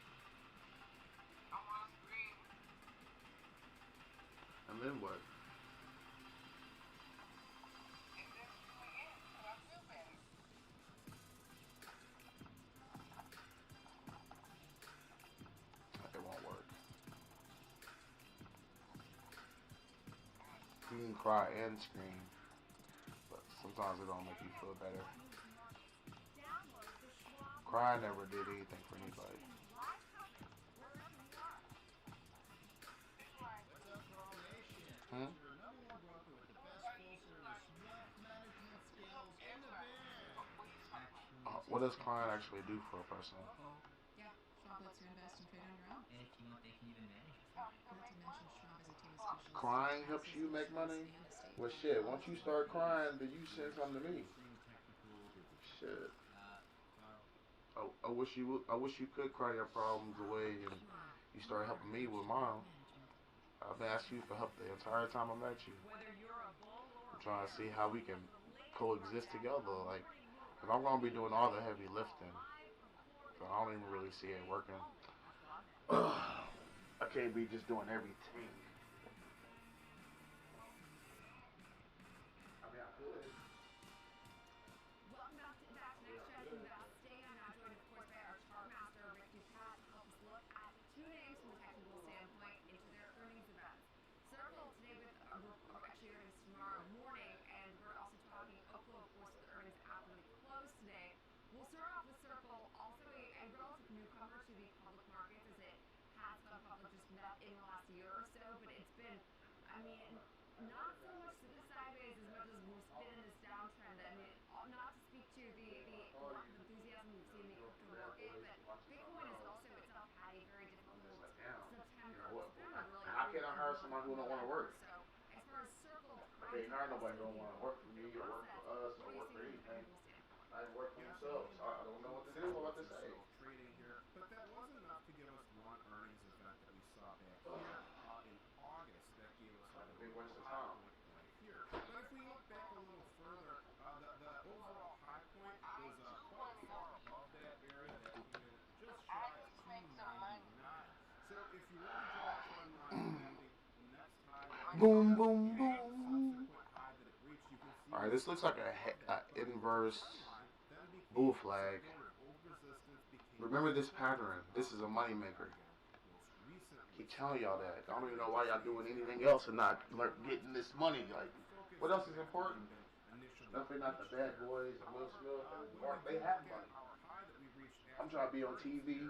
I want to scream. And then what? And then scream again, so I feel better. It won't work. You can cry and scream, but sometimes it don't make you feel better. Cry never did anything for anybody. Hmm? Your number one broker with the best full-service wealth management skills in the biz. What does crying actually do for a person? Yeah, Schwab lets you invest and trade on your own. And if you want, they can even manage it for you. Not to mention Schwab has a team of specialists. Crying helps you make money? Well, shit, once you start crying, then you send something to me. Shit. I wish you could cry your problems away and you start helping me with mine. I've been asking you for help the entire time I met you. I'm trying to see how we can coexist together. Like, if I'm gonna be doing all the heavy lifting, so I don't even really see it working. I can't be just doing everything. I mean, I could. Welcome back to Next Gen Investing. I'm now joined, of course, by our chart master, Rick Ducat, to help us look at two names from a technical standpoint into their earnings events. Circle today with actually earnings tomorrow morning, and we're also talking Oklo, of course, with earnings after the close today. We'll start off with Circle, also a relative newcomer to the public markets as it has gone public just in the last year or so, but it's been, I mean, not so much sideways as much as we've been in this downtrend. I mean, not to speak to the lack of enthusiasm we've seen in the crypto market, but Bitcoin has also itself had a very difficult September. It's been a really How can I hire someone who don't want to work? So as far as Circle, I can't hire nobody who don't want to work for me or work for us or work for anything. I work for themselves. So I don't know what to do or what to say. Trading here, but that wasn't enough to give us one earnings event that we saw back here in August. That gave us a big waste of high time. point right here. But if we look back a little further, the overall high point was quite far above that area. That came in just shy of 299. So if you were to draw a trend line at the next high right Boom, here, boom, and boom. subsequent high that it reached, you can see. All right, this looks like a inverse bull flag. Remember this pattern. This is a moneymaker. Keep telling y'all that. I don't even know why y'all doing anything else and not getting this money. Like, what else is important? Nothing, not the Bad Boys and Will Smith and Mark. They have money. I'm trying to be on TV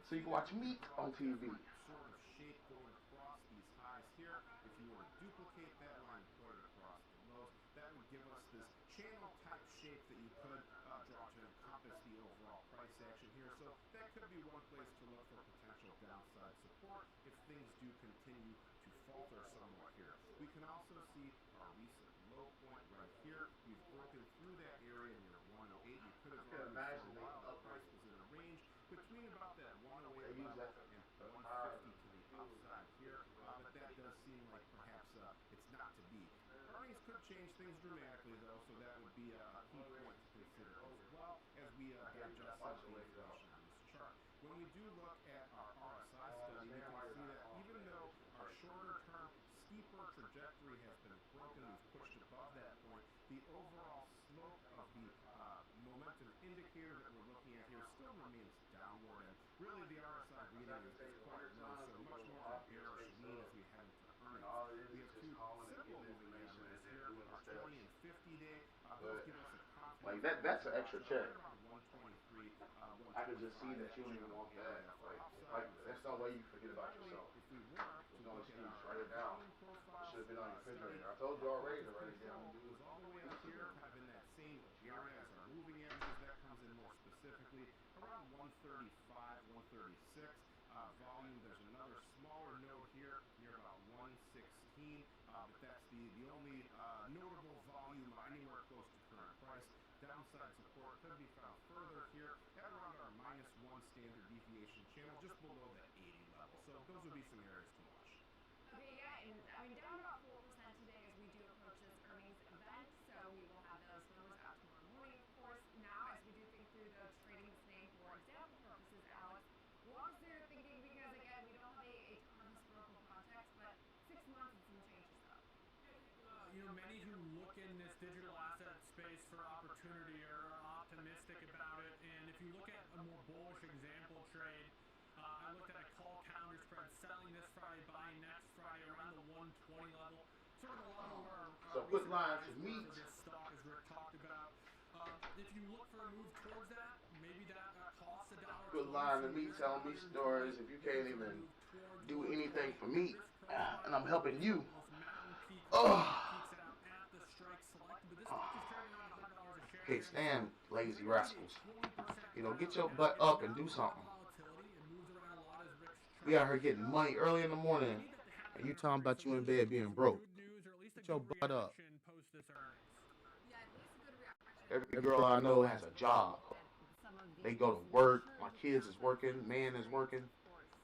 so you can watch meat on TV. Sort of shape going across these highs here. If you were to duplicate that line and put it across the lows, that would give us this channel type shape that you could draw to encompass the overall price action here. So that could be one place to look for potential downside support if things do continue to falter somewhat here. We can also see our recent low point right here. We've broken through that area near 108. You could have argued for a while the price was in a range between about that 108 level and 150 to the upside here, but that does seem like perhaps it's not to be. Earnings could change things dramatically though, so that would be a key point to consider as well as we digest some of the information on this chart. When we do look at our RSI study, we can see that even though our shorter term steeper trajectory has been broken, we've pushed above that point, the overall slope of the momentum indicator that we're looking at here still remains downward, and really the RSI reading is quite low, so much more of a bearish lean as we head into earnings. We have two simple moving averages here, our 20 and 50 day. Those give us a confidence. Like that's an extra check. Around 123. I could just see that you don't even want that. Like there's no way you forget about yourself. If we were There's no excuse. Write it down. It should have been on your refrigerator. I told you already to write it down, dude. All the way up here, kind of in that same area as our moving averages. That comes in more specifically around 135, 136. Volume, there's another smaller node here near about 116, but that's the only notable volume anywhere close to current price. Downside support could be found further here at around our -1 standard deviation channel, just below the 80 level. So those would be some areas to watch. Okay, yeah, and I mean down about 4% today as we do approach this earnings event. So we will have those numbers out tomorrow morning, of course. Now, as we do think through the trading this name for example purposes, Alex, walk us through your thinking because again, we don't have a ton of historical context, but 6 months and some changes though. Many who look in this digital asset space for opportunity are optimistic about it. And if you look at a more bullish example trade, I looked at a call counter spread selling this Friday, buying next Friday around the 120 level. Sort of a level where so good lines to meet for this stock, as Rick talked about. If you look for a move towards that, maybe that costs $1. Good line to meet, telling me stories. If you can't even do anything for me, and I'm helping you. Can't stand lazy rascals. Get your butt up and do something. We out here getting money early in the morning, and you talking about you in bed being broke. Get your butt up. Every girl I know has a job. They go to work. My kids is working. Man is working.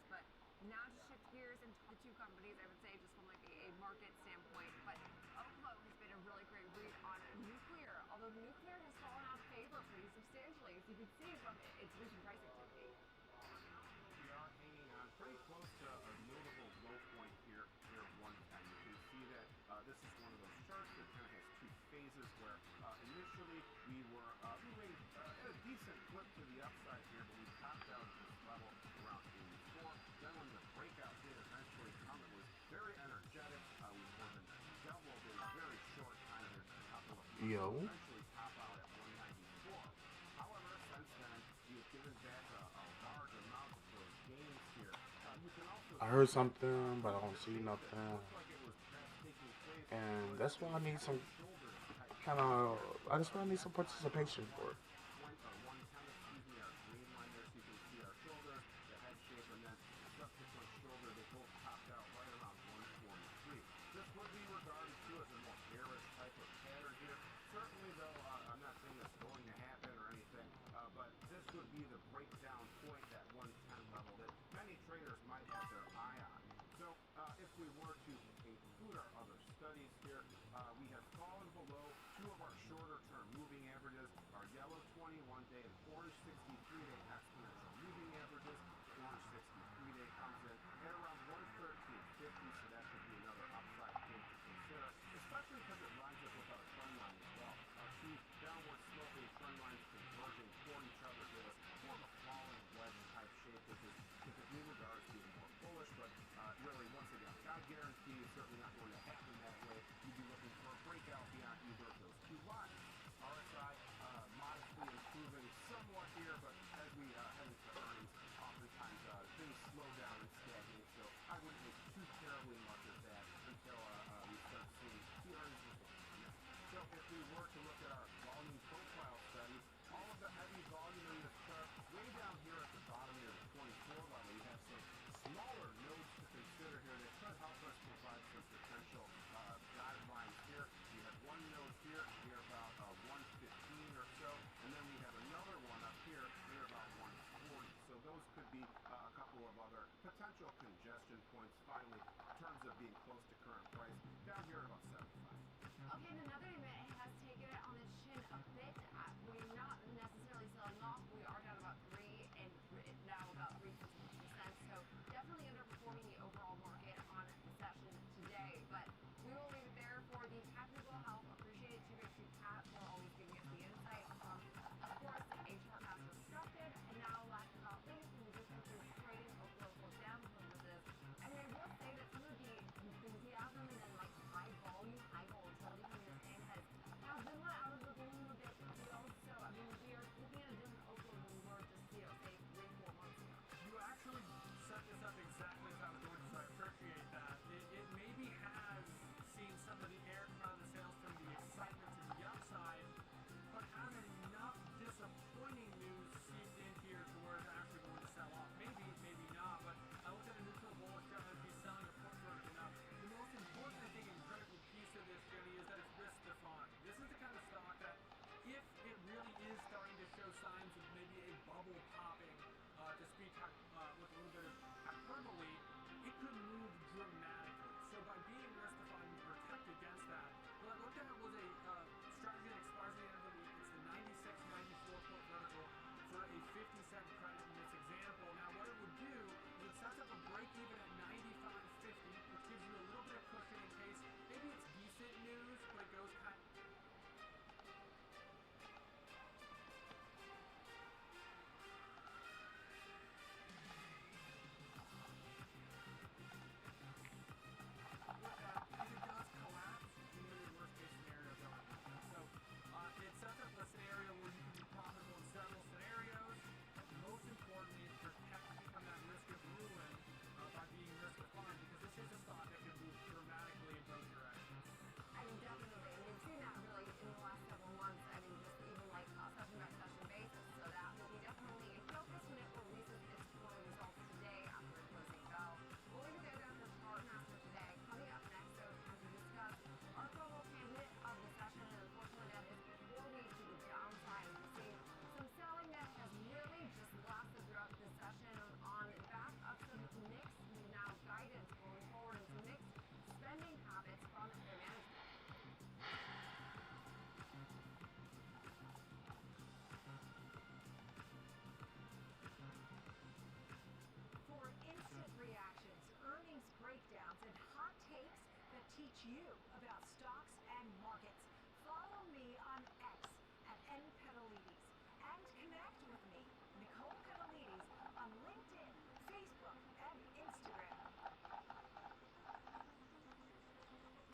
But now to shift gears and talk to two companies, I would say just from like a market standpoint. But Oklo has been a really great read on nuclear, although nuclear has fallen out of favor pretty substantially, as you can see from its recent price activity. We are hanging on pretty close to a notable low point here near 110. You can see that this is one of those charts that kind of has two phases where initially we were moving at a decent clip to the upside here, but we topped out at this level around 84. Then when the breakout did eventually come, it was very energetic. We more than doubled in a very short time here, just a couple of months. Eventually top out at 194. However, since then, we've given back a large amount of those gains here. You can also I heard something, but I don't see nothing. And that's why I need some some participation for it. This would be regarded to as a more bearish type of pattern here. Certainly, though, I'm not saying that's going to happen or anything, but this would be the breakdown point, that 110 level that many traders might have their eye on. So, if we were to include our other studies here, we have fallen below two of our shorter-term moving averages, our yellow 21-day and orange 63-day exponential moving averages. Orange 63-day comes in at around 113.50, so that could be another upside point to consider, especially because it lines up with our trend line as well. Our two downward sloping trend lines converging toward each other give us more of a falling wedge certainly not going to happen that way. You'd be looking for a breakout beyond either of those two lines. RSI modestly improving somewhat here, but as we head into earnings, oftentimes things slow down and stagnate, so I wouldn't make too terribly much of that until we start seeing the earnings results come in. So if we were to look at our volume profile study, all of the heavy volume in this chart, way down here at the bottom near the 24 level, you have some smaller nodes to consider here that could help us provide some potential guidelines here. We have one node here near about 115 or so, and then we have another one up here near about 140. So those could be a couple of other potential congestion points finally in terms of being close to current price, down here at about 75. Okay, and another name that has taken it on the chin a bit. We're not necessarily selling off. We are down about 3 and now about 3%. So definitely underperforming the overall market on the session today. But we will leave it there for the technical help. Appreciate it too much to Pat for always giving us the insight from, of course, a chart master perspective. And now, last but not least, we will just into trading local down purposes. I mean, I will say that some of the enthusiasm and then like high volume, high volatility coming this in has been let out of the balloon a bit. So, I mean, we are looking at a different Oakland than we were just, say 3-4 months ago. You actually set this up exactly as I was going to, so I appreciate that. It maybe has seen some of the air come out of the sails from the excitement to the upside, but hasn't enough disappointing news seeped in here to where it's actually going to sell off. Maybe, maybe not, but I look at a neutral bullish strategy selling a put version up. The most important, I think, and critical piece of this, Jenny, is that it's risk defined. This is the kind of stock that if it really is starting to show signs of maybe a bubble popping, to speak with a little bit of hyperbole, it could move dramatically. So by being risk defined, we protect against that. What I looked at was a strategy that expires at the end of the week. It's the 96.94 put vertical for a 50-cent credit in this example. Now what it would do is it sets up a break even at 95.50, which gives you a little bit of cushion in case maybe it's decent news, but it goes kind of teach you about stocks and markets. Follow me on X at @NPetalides and connect with me, Nicole Petalides, on LinkedIn, Facebook, and Instagram.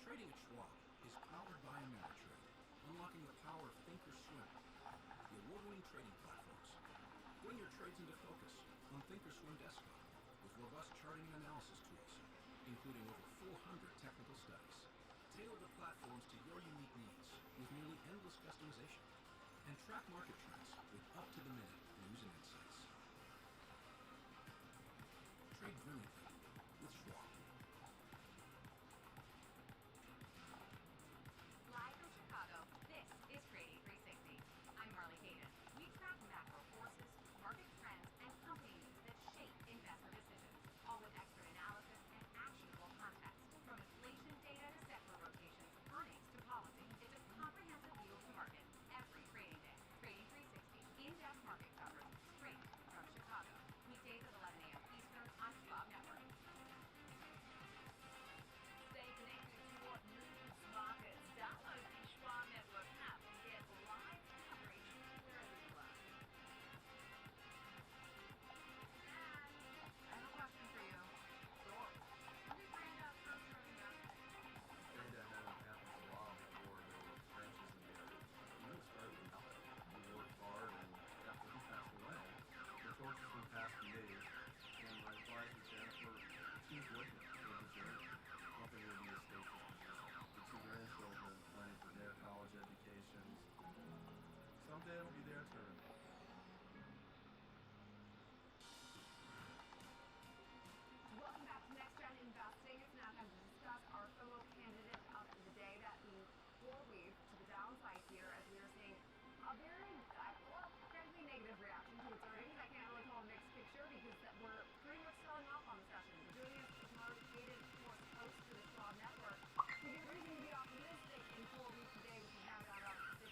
Trading at Schwab is powered by Ameritrade, unlocking the power of Thinkorswim, the award-winning trading platforms. Bring your trades into focus on Thinkorswim Desktop with robust charting and analysis tools, including over 400 technical studies. Tailor the platforms to your unique needs with nearly endless customization, and track market trends with up-to-the-minute news and insights. Trade brilliantly with Schwab. Live from Chicago, this is Trading 360. I'm Marley Hayden. We track macro forces, market trends, and company news that shape investor decisions, all with expert analysis and actionable context. From inflation data to sector rotations, earnings to policy, it's a comprehensive view of the market every trading day. Trading 360, in-depth market coverage, straight someday it'll be their turn. Welcome back to Next Gen Investing. It's now time to discuss our FOMO candidate of the day, that being CoreWeave, to the downside here, as we are seeing a very, well, frankly, negative reaction to its earnings. I can't really call a mixed picture because we're pretty much selling off on the session. We're doing it as an allocated, of course, host for the Schwab Network. We get reason to be optimistic in CoreWeave today, which is now down about 15%.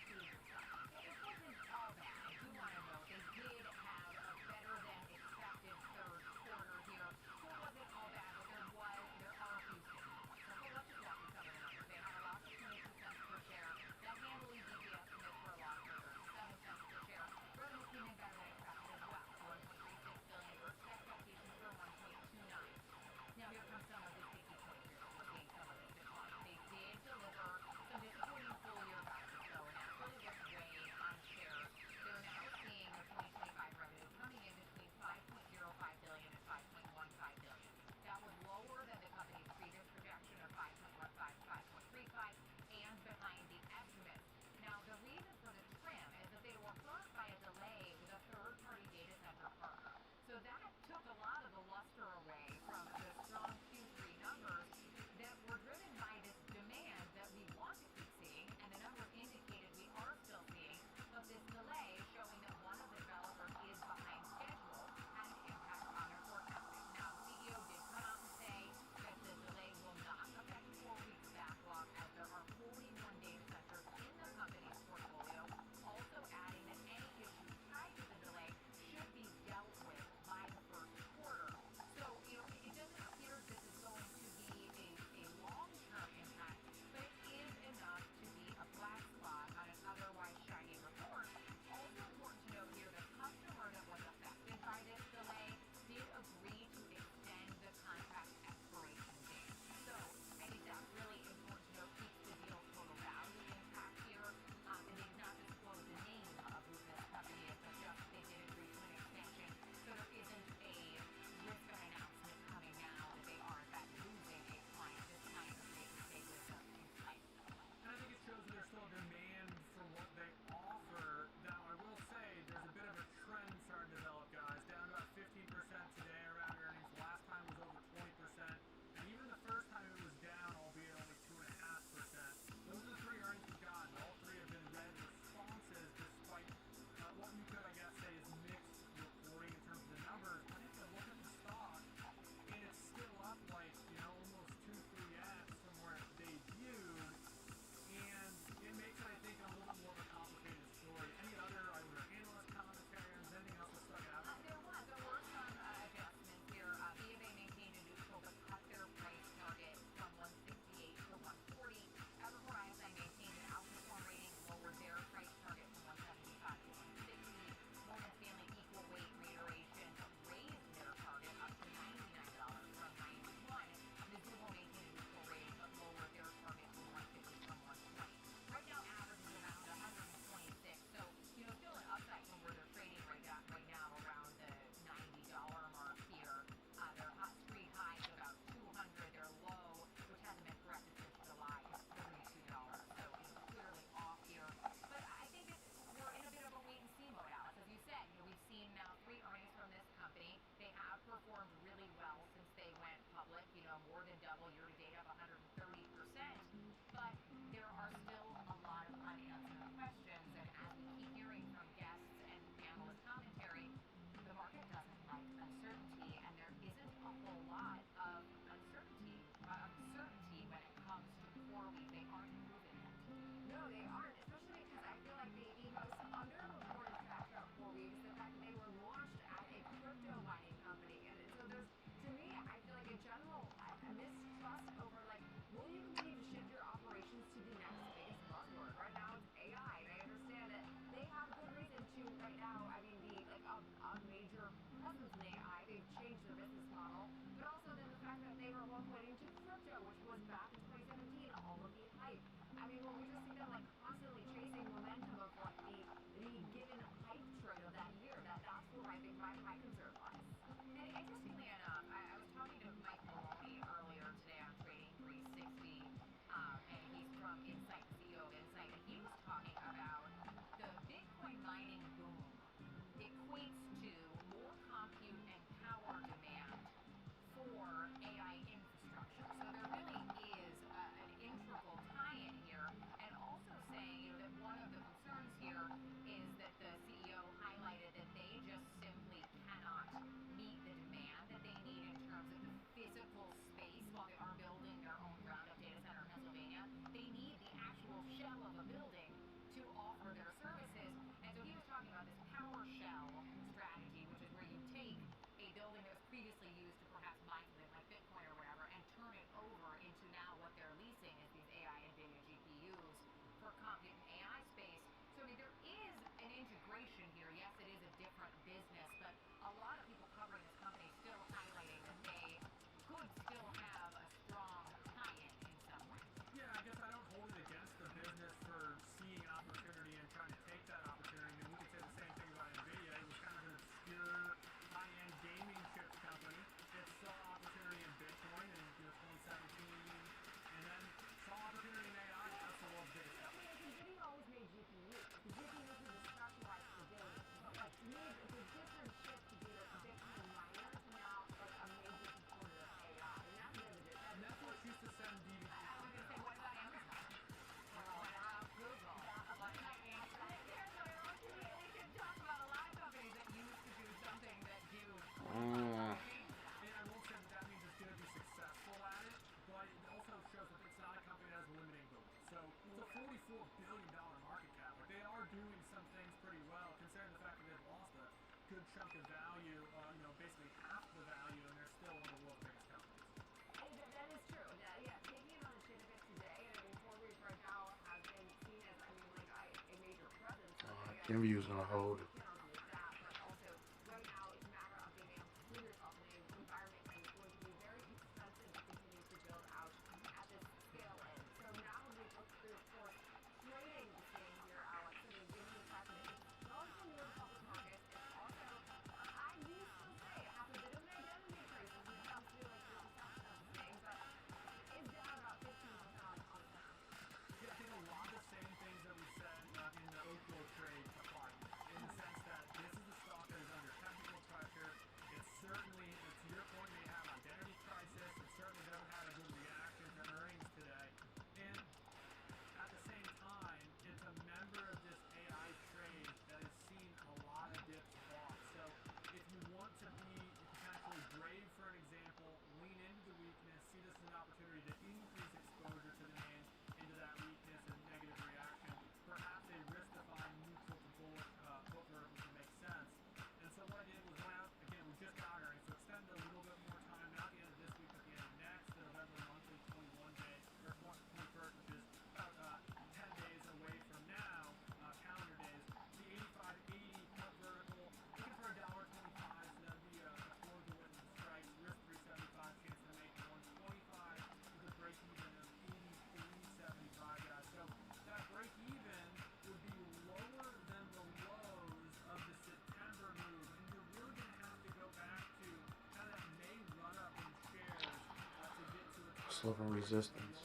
It wasn't all bad. I do want to note they did have a better than expected third quarter here. So it wasn't all bad, but there are a few sticks. So let's just walk through some of the numbers. They had a loss of 22 cents per share. That handily beat the estimate for a loss of 37 cents per share. Revenue came in better than expected as well. 1.36 billion versus expectations for 1.29. Now here comes some of the sticky points here. We're seeing some of this decline. They did deliver some disappointing full year guidance though, and that's really what's weighing on shares. They're now seeing their 2025 revenue coming in between 5.05 billion and 5.15 billion. That was lower than the company's previous projection of 5.15 to 5.35 and behind the estimates. Now the reason for the trim is that they were hurt by a delay with a third-party data center partner. So that took a lot of the luster away from the strong Q3 numbers that were driven by this demand that we want to keep seeing, and the numbers indicated we are still seeing, but this delay showing that one of the developers is behind schedule had an impact on their forecasting. Now, the CEO did come out and say that the delay will not affect 4 weeks backlog, as there are 41 data centers in the company's portfolio, also adding that any issues tied to the delay should be dealt with by the first quarter. So, it doesn't appear this is going to be a long-term impact, but it is enough to be a black spot on an otherwise shiny report. Also important to note here, the customer that was affected by this delay did agree to extend the contract expiration date. So I think that's really important to note, keeps the deal total value intact here. And they did not disclose the name of who this company is, but just they did agree to an extension. So there isn't a risk of an announcement coming now that they are in fact losing a client this time, that they can stay with them in sight. And I think it shows that there's still a demand for what they offer. Now, I will say there's a bit of a trend starting to develop, guys. Down about 15% today around earnings. Last time was over 20%. And even the first time it was down, albeit only 2.5%. Those are the three earnings we've gotten. All three have been red responses, despite what you could, I guess, say is mixed reporting in terms of the numbers. But if you look at the stock, and it's still up like, almost 2-3x from where it debuted. And it makes it, I think, a little bit more of a complicated story. Any other either analyst commentary or anything else that stuck out? There were some adjustments here. BofA maintained a neutral but cut their price target from 168 to 140. Evercore ISI maintained an outperform rating, lowered their price target from 175 to 160. Morgan Stanley equal weight reiteration raised their target up to $99 from 91. Mizuho maintained a neutral rating but lowered their target to 150 from 120. Right now, average is around 126. So, still an upside from where they're trading right now around the $90 mark here. Their street high is about 200. Their low, which hasn't been corrected since July, is $32. So, clearly off here. But I think we're in a bit of a wait and see mode, Alex. As you said, we've seen now 3 earnings from this company. They have performed really well since they went public. More than double year to date, up 130%. But there are still a lot of unanswered questions, and as we keep hearing from guests and analyst commentary, the market doesn't like uncertainty, and there isn't a whole lot of certainty when it comes to CoreWeave. They aren't moving yet. No, they aren't, especially because I feel like the most underreported fact about CoreWeave is the fact that they were launched as a crypto mining company. And so there's, to me, I feel like in general, a mistrust over, will you continue to shift your operations to the next biggest buzzword? Right now it's AI, and I understand that they have good reason to right now, be a major presence in AI. They've changed their business model, but also then the fact that they were at one point into crypto, which was back in 2017, all of the hype. When we just see them constantly chasing momentum of the given hype trade of that year, that's where I think my concern lies. And interestingly enough, I was talking to Mike Maloney earlier today on Trading 360, and he's from Insight, the CEO of Insight, and he was talking about the Bitcoin good chunk of value, basically half the value, and they're still one of the world's biggest companies. That is true. Yeah, taking it on the chin a bit today. I mean, CoreWeave right now has been seen as, a major presence. Kenview's gonna hold it. But also, right now, it's a matter of being able to prove yourself in an environment that is going to be very expensive to continue to build out at this scale in. So now we look through, of course, trading the same here, Alex. I mean, given the fact that it's relatively near the public market, it's also, I do still say, it has a bit of an identity crisis when it comes to like the perception of this thing, but it is down about 15% on Saturday. Yeah, I think a lot of the same things that we said in the Oklo trade apply here, in the sense that this is a stock that is under technical pressure. It certainly, to your point, may have identity crisis. It certainly doesn't have a good reaction to earnings today. And at the same time, it's a member of this AI trade that has seen a lot of dips bought. So if you want to be potentially brave, for an example, lean into the weakness, see this as an opportunity to increase exposure to the name into that weakness and negative reaction, perhaps a risk-defined neutral to bullish put vertical can make sense. And so what I did was went out, again, we just got earnings, so extended a little bit more time, not the end of this week, but the end of next, the November monthly 21 day, or 21st, which is about 10 days away from now, calendar days. The 85.80 put vertical, looking for $1.25, so that would be a close to within the strike, risk 375, chance to make 125 with a break even of 83.75, guys. So that break even would be lower than the lows of the September move, and you're really going to have to go back to kind of that May run up in shares to get to a Slipping resistance.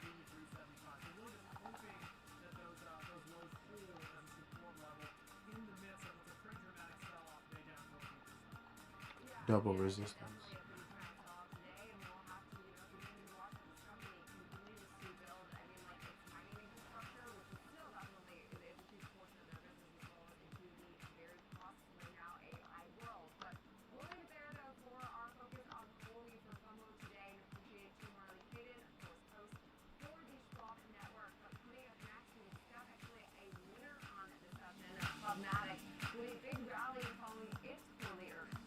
83.75. So we're just hoping that those lows hold as a support level in the midst of what's a pretty dramatic sell-off today, down 14%. Double resistance. With a big rally following its quarterly earnings.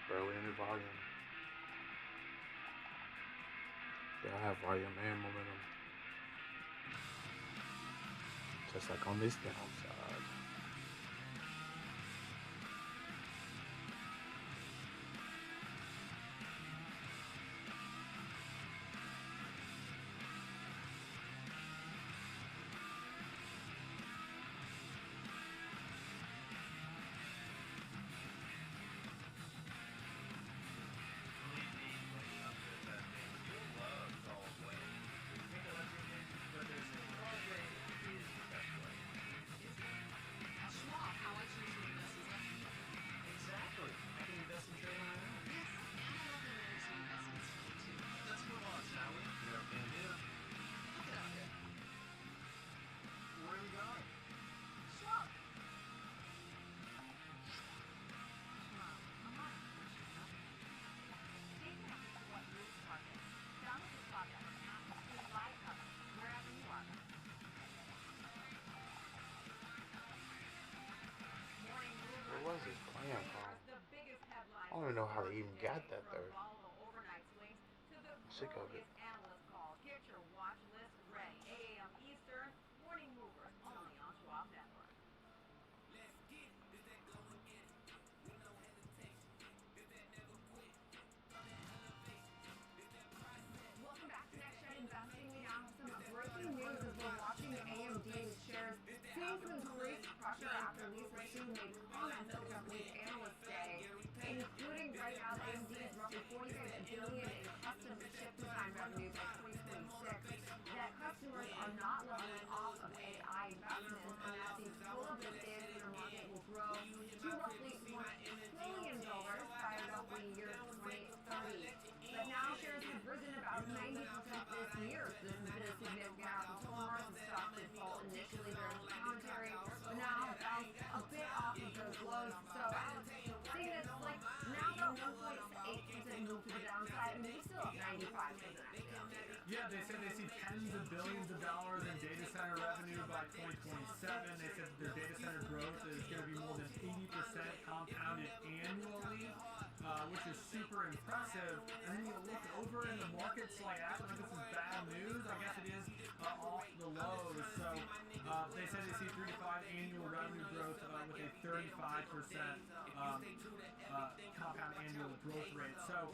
Barely any volume. Yeah, I have volume and momentum. Just like on this downside. Where was this plan from? I don't even know how they even got that there. I'm sick of it. significant outperformers. The stock did fall initially during the commentary, but now bounced a bit off of those lows. So seeing this, like, now about 1.8% move to the downside. I mean, we're still up 95 for the next day on the year. Yeah, they said they see tens of billions of dollars in data center revenue by 2027. They said their data center growth is going to be more than 80% compounded annually, which is super impressive. And then you look over in the markets like act like this is bad news. I guess it is off the lows. So they said they see 3 to 5 annual revenue growth with a 35% compound annual growth rate. So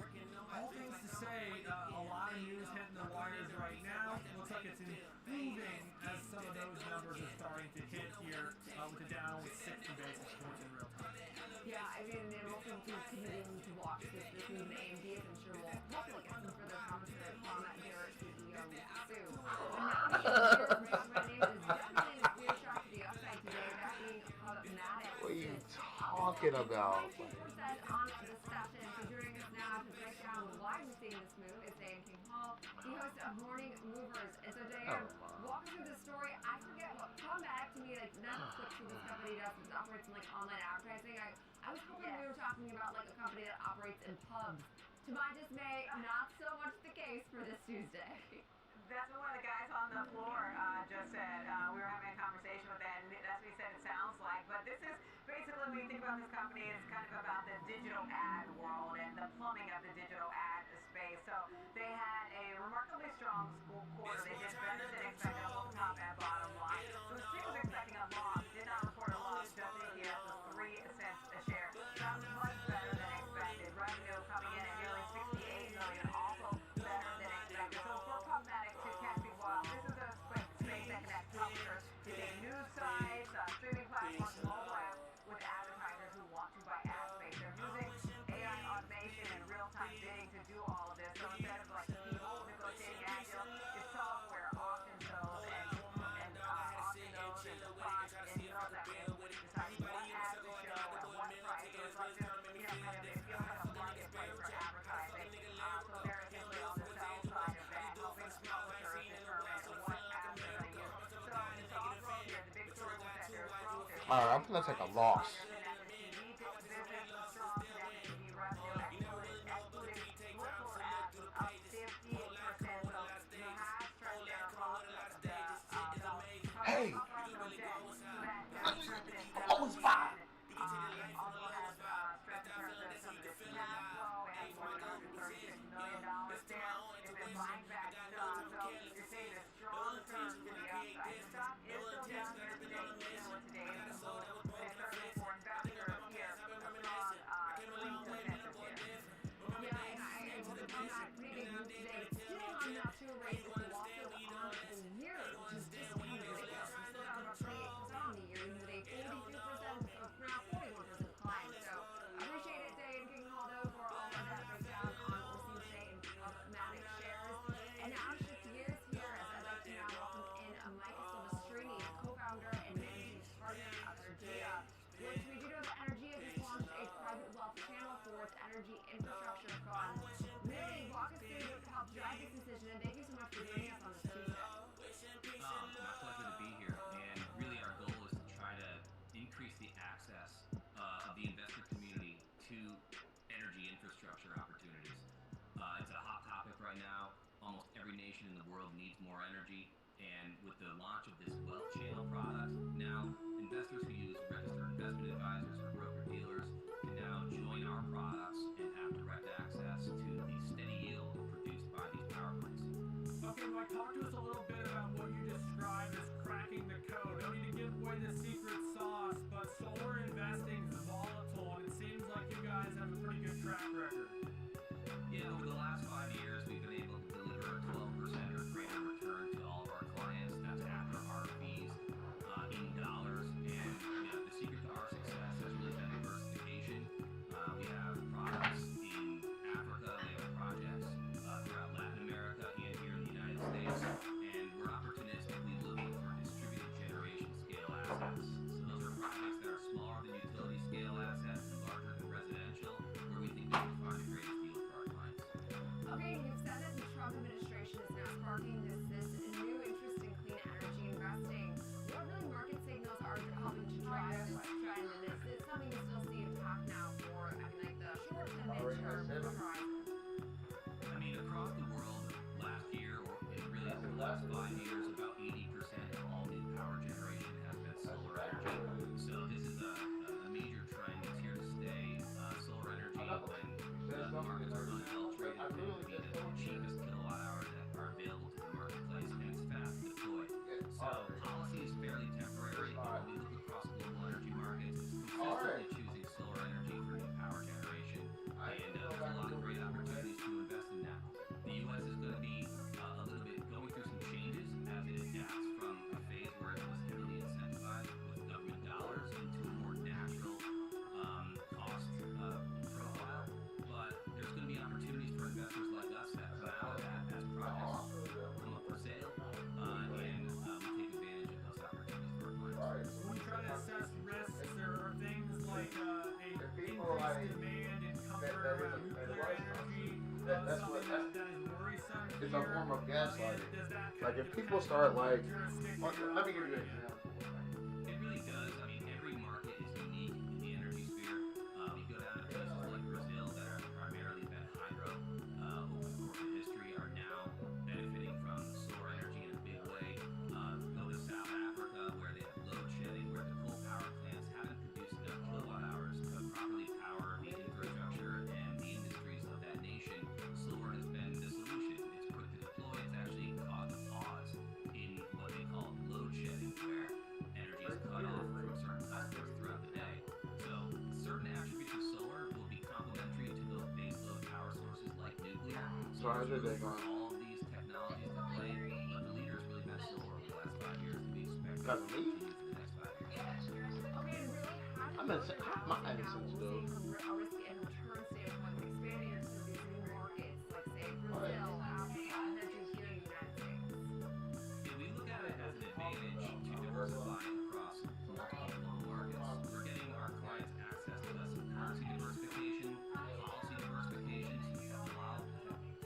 all things to say, a lot of news hitting the wires right now. It looks like it's improving as some of those numbers are starting to hit here with the down 60 basis points in real time. Yeah, I mean, and we'll continue to watch this move in AMD, as I'm sure we'll hopefully get some further commentary from their CEO soon. But now the revenue is definitely a clear shot to the upside today, that being Pubmatic. What are you talking about? 22% on the session. So joining us now to break down why we're seeing this move is Dan King Hall, the host of Morning Movers. And so Dan, walk us through the story. I forget what Pubmatic to me, like Netflix for this company does, it operates in like online advertising. I was hoping we were talking about like a company that operates in pubs. To my dismay, not so much the case for this Tuesday. That's what one of the guys on the floor just said. We were having a conversation with that, and that's what he said it sounds like. But this is basically, when you think about this company, it's kind of about the digital ad world and the plumbing of the digital ad space. So they had a remarkably strong quarter. They did better than expected on both top and bottom line. So the street was expecting a loss, did not report a loss. Just EPS was 3 cents a share. That was much better than expected. Revenue coming in at nearly $68 million, also better than expected. So for Pubmatic to catch people up, this is a space that connects publishers to big news sites, streaming platforms, mobile apps with advertisers who want to buy ad space. They're using AI automation and real-time bidding to do all of this. So instead of like people negotiating ad deals, it's software auction those and auction those and the bots in milliseconds decide what ads to show at what price. So it's like this, you know, kind of, it feels like a marketplace for advertising. So they're essentially on the sell side of that, helping publishers determine what ads they're going to use. So the soft growth here, the big story was that there's growth. Alright, I'm gonna take a loss. Hey! Oh, it's fine! Energy infrastructure fund. Really walk us through what helped drive this decision, and thank you so much for joining us on this Tuesday. My pleasure to be here, and really our goal is to try to increase the access of the investment community to energy infrastructure opportunities. It's a hot topic right now. Almost every nation in the world needs more energy, and with the launch of this wealth channel product, now investors who use registered investment advisors or broker-dealers can now join our products and have direct access to the steady yield produced by these power plants. Okay, Mike, talk to us a little bit about what you describe as cracking the code. Don't need to give away the secret sauce, but solar investing is volatile, and it seems like you guys have a pretty good track record. Yeah, over the last 5 years, we've been able to deliver a 12% or greater return to all of our clients. That's after our fees in dollars. And the secret to our success has really been diversification. We have products in Africa, we have projects throughout Latin America and here in the United States. And we're opportunistically looking for distributed generation scale assets. So those are projects that are small something that is worrisome it's a here? form of gaslighting. Does that Like kind of if depend people on start what like, jurisdiction let you're me give you an operating in? example. It really does. I mean, every market is unique in the energy sphere. You go down to places like Brazil that have primarily been hydro over the course of history are now benefiting from solar energy in a big way. Go to South Africa where they have load shedding, where the coal power plants haven't produced enough kilowatt hours to properly power the infrastructure and the industries of that nation. Solar has been the solution. It's quick to deploy. It's actually caused a pause in what they call load shedding, where energy is cut off from certain customers throughout the day. So certain attributes of solar will be complementary to those base load power sources like nuclear. So how's your day For going? all of these technologies to play, but the leader's really been solar over the last 5 years, and we expect that to Me? continue for the next 5 years. Okay, and really, how do I'm you in. look at How am I balancing out what we're insensitive? seeing from a risk and return standpoint when expanding into some of these new markets, like say Brazil, Africa, and then to here in the United States? Yeah, we look at it as an advantage to diversify across multiple global markets. We're getting our clients access to some currency diversification, policy diversification, some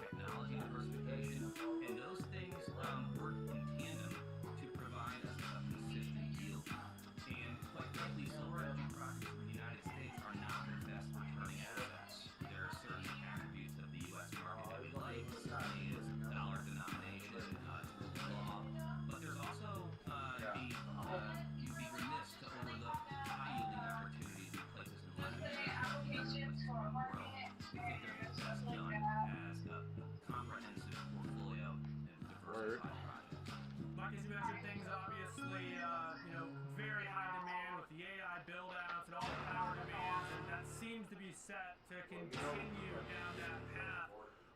technology diversification, and those things work in tandem to provide us a consistent yield. And quite frankly, solar energy projects in the United States are not the best returning assets. There are certain attributes of the U.S. market that we like. Certainly is dollar denomination, rule of law. But there's also you'd be remiss to overlook high-yielding opportunities in places in Latin America and other places around the world. We think they're best done as a comprehensive portfolio of diversified projects. Mike, as you mentioned, things obviously, very high demand with the AI build-outs and all the power demands, and that seems to be set to continue down that path.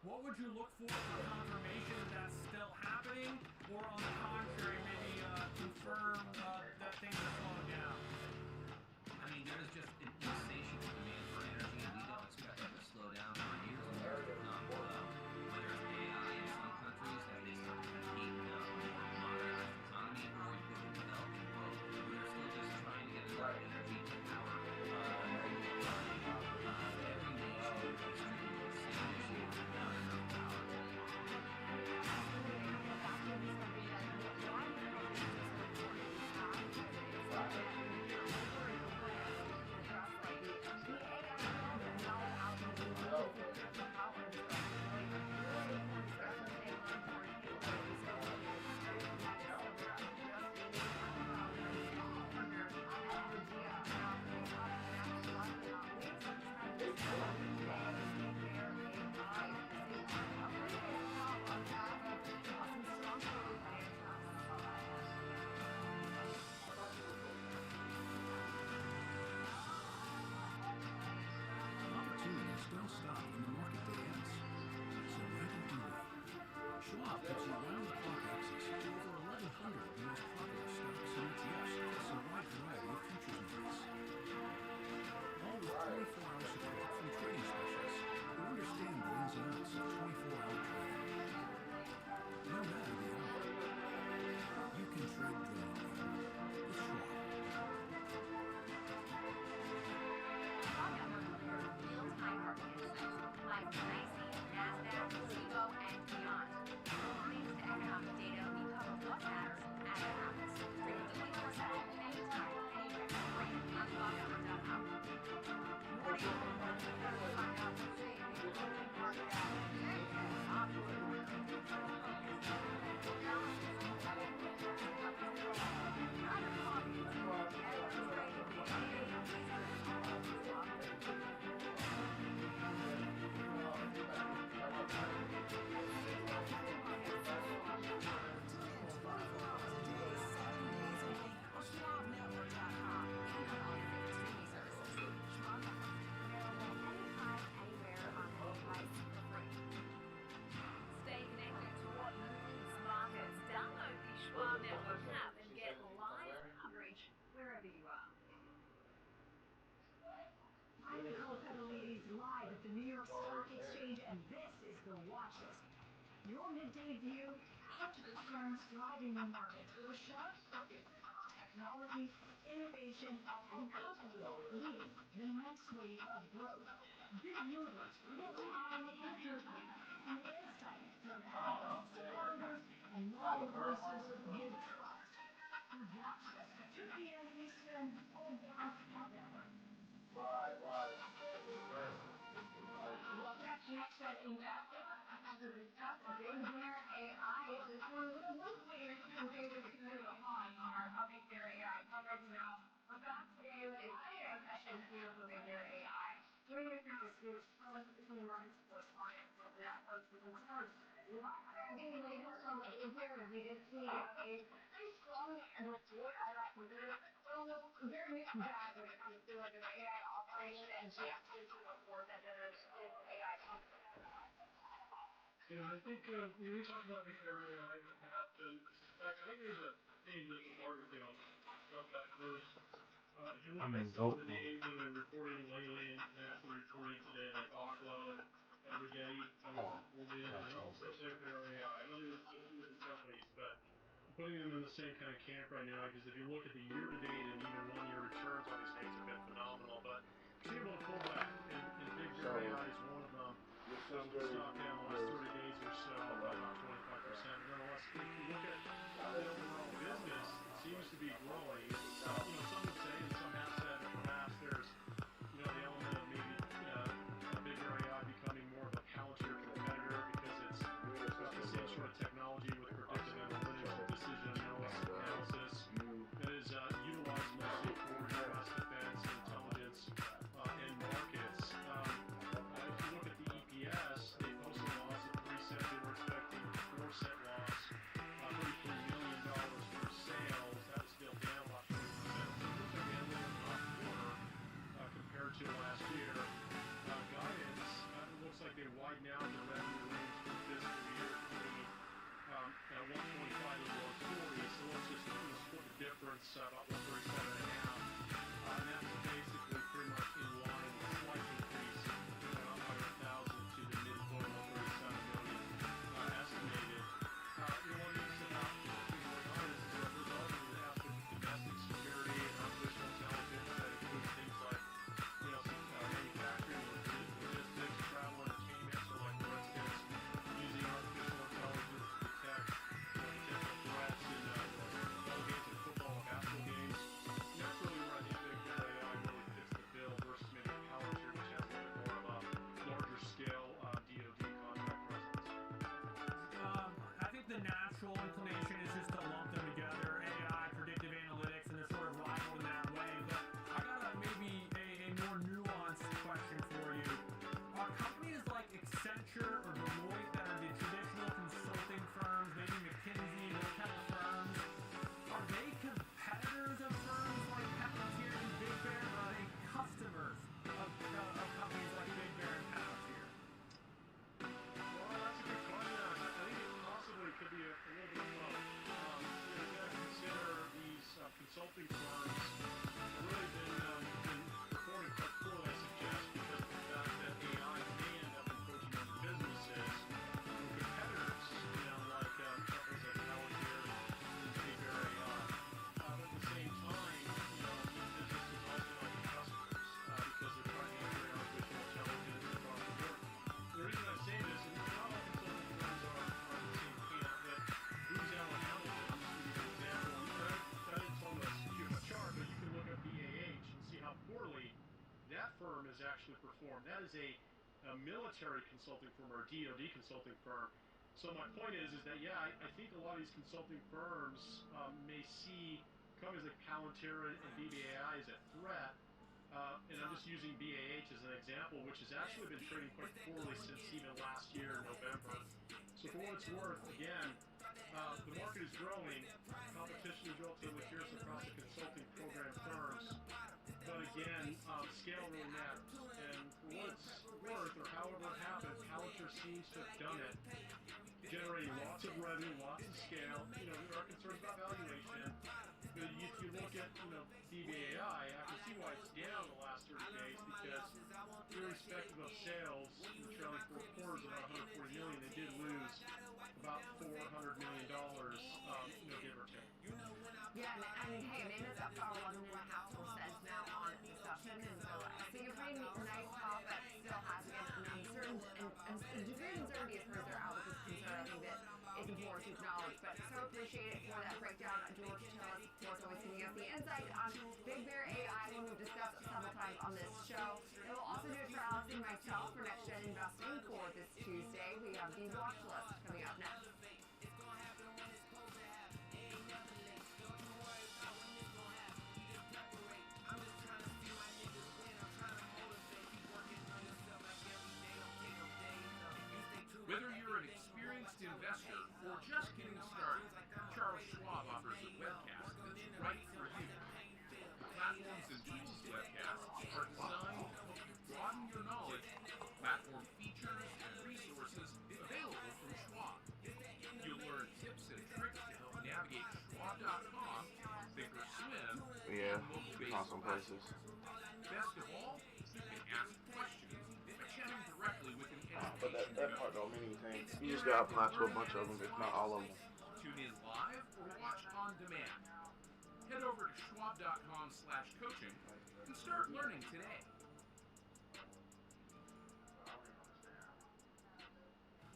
What would you look for confirmation that that's still happening, or on the contrary, maybe confirm that things are slowing down? I mean, there is just an insatiable demand for energy, and we don't expect that to slow down for years and years to come. Whether it's AI in some countries as they start to compete in a more modernized economy, or you go to the developing world where they're still just trying to get enough energy to power a renewable economy. Every nation is struggling with the same issue, not enough power. Opportunities don't stop when the market day ends. So neither do we. Schwab gives you round-the-clock access to over 1,100 of the most popular stocks and ETFs, plus a wide variety of futures markets. All with 24-hour support from trading specialists who understand the ins and outs of 24-hour trading. No matter the hour, you can trade brilliantly with Schwab. Real-time market insights, live from NYSE, NASDAQ, Cboe, and beyond. Thanks to economic data, we cover what matters as it happens. Stream 24/7, anytime, anywhere, free on SheldronFrost.com. Stay connected to what moves markets. Download the Schwab Network app and get live coverage wherever you are. I'm Nicole Petalides, live at the New York Stock Exchange, and this is the Watch List. Your midday view into the firms driving the market with a sharp focus on technology, innovation, and companies leading the next wave of growth. big movers, people on the internet, websites that have supporters and loyal voices with trust. Watch us at 2 p.m. Eastern on the Network. Well, catch next at Investing. As we discuss Big Bear AI, this one with a little later than David Kuhn on our Big Bear AI coverage now. I'm back today with a Q&A session here for Big Bear AI. Joining us now is Bruce from the market support clients of that folks with concerns. Getting latest from the Big Bear, we did see a pretty strong report out of Twitter. Well, no, very mixed bag when it comes to like an AI operation and just into a report that there's AI company. Yeah, I think when we talk about the area, I have to, I think there's a theme that the market, from that first. If you look at some of the names that have been reporting lately and actually reporting today, like Oklo and Rigetti, and also their AI. I know there's different companies, but putting them in the same kind of camp right now, because if you look at the year-to-date and even one-year returns on these names have been phenomenal, but been able to pull back, and Big Bear AI is one of them. Stock down the last 30 days or so, about 25%. Nonetheless, if you look at the overall business, it seems to be growing. Some would say, and some have said, that perhaps there's, the element of maybe Big Bear AI becoming more of a Palantir competitor because it's got the same sort of technology with predictive analytics and decision analysis that is utilized mostly for U.S. defense, intelligence, and markets. If you look at the EPS, they posted a loss of 3 cents. They were expecting a 4-cent loss, $33 million for sales. That is still down about 20%. So it looks like they had a little bit of a quarter compared to last year. Guidance, it looks like they widened out the revenue range for the fiscal year between 125 and 140. So let's just split the difference about 137.5. And that's basically pretty much in line with a slight increase, about 100,000 to the midpoint of 137 million estimated. One needs to not be very honest is that there's also the aspect of domestic security and artificial intelligence that includes things like manufacturing, logistics, travel, entertainment. So like for instance, using artificial intelligence to detect potential threats in ball games and football and basketball games. And that's really where I think Big Bear AI really fits the bill versus maybe Palantir, which has a little bit more of a larger scale DoD contract presence. I think the natural inclination is just to lump them together, AI, predictive analytics, and they're sort of rival in that way. But I got maybe a more nuanced question for you. Are companies like Accenture or Deloitte that are the traditional consulting firms, maybe McKinsey, those kind of firms, are they competitors of firms like Palantir and Big Bear, or are they customers of companies like Big Bear and Palantir? Well, that's a good question. I think it possibly could be a little bit of both. You got to consider these consulting firms have really been performing quite poorly, I suggest, because of the fact that AI may end up encroaching on their businesses from competitors, like companies like Palantir and Big Bear AI. But at the same time, these businesses also like the customers because they're trying to integrate artificial intelligence across the board. The reason I say this is not all consulting firms are in the same camp. That Booz Allen Hamilton, I'm just going to give you an example. I didn't tell them to shoot a chart, but you can look at BAH and see how poorly that firm has actually performed. That is a military consulting firm or a DoD consulting firm. So my point is that, I think a lot of these consulting firms may see companies like Palantir and BBAI as a threat. And I'm just using BAH as an example, which has actually been trading quite poorly since even last year in November. So for what it's worth, again, the market is growing. Competition is relatively fierce across the consulting program firms. But again, scale really matters. And for what it's worth, or however it happened, Palantir seems to have done it, generating lots of revenue, lots of scale. There are concerns about valuation. But if you look at, BBAI, I can see why it's down the last 30 days because irrespective of sales, in the trailing 4 quarters, about $140 million, they did lose about $400 million, give or take. Yeah, and hey, name is up about 11.5% now on discussion, and so you're paying nice profits, still degree of uncertainty as far as their outlook is concerned. I think that it's important to acknowledge. But so appreciate it for that breakdown, George Tillis. Of course, always giving us the insight on Big Bear AI, one we've discussed several times on this show. And we'll also do it for Alice and myself for Next Gen Investing for this Tuesday. We have the watch list coming up next. Whether you're an experienced investor or just getting started, Charles Schwab offers a webcast that's right for you. The Platforms and Tools webcasts are designed to help you broaden your knowledge of platform features and resources available from Schwab. You'll learn tips and tricks to help navigate Schwab.com, Thinkorswim, Yeah, and it's on some mobile-based places. platforms. Best of all, you can ask questions by chatting directly with an But education that part don't mean anything. You just gotta apply to a bunch of them, if not all of them. Tune in live or watch on demand. Head over to schwab.com/coaching and start learning today.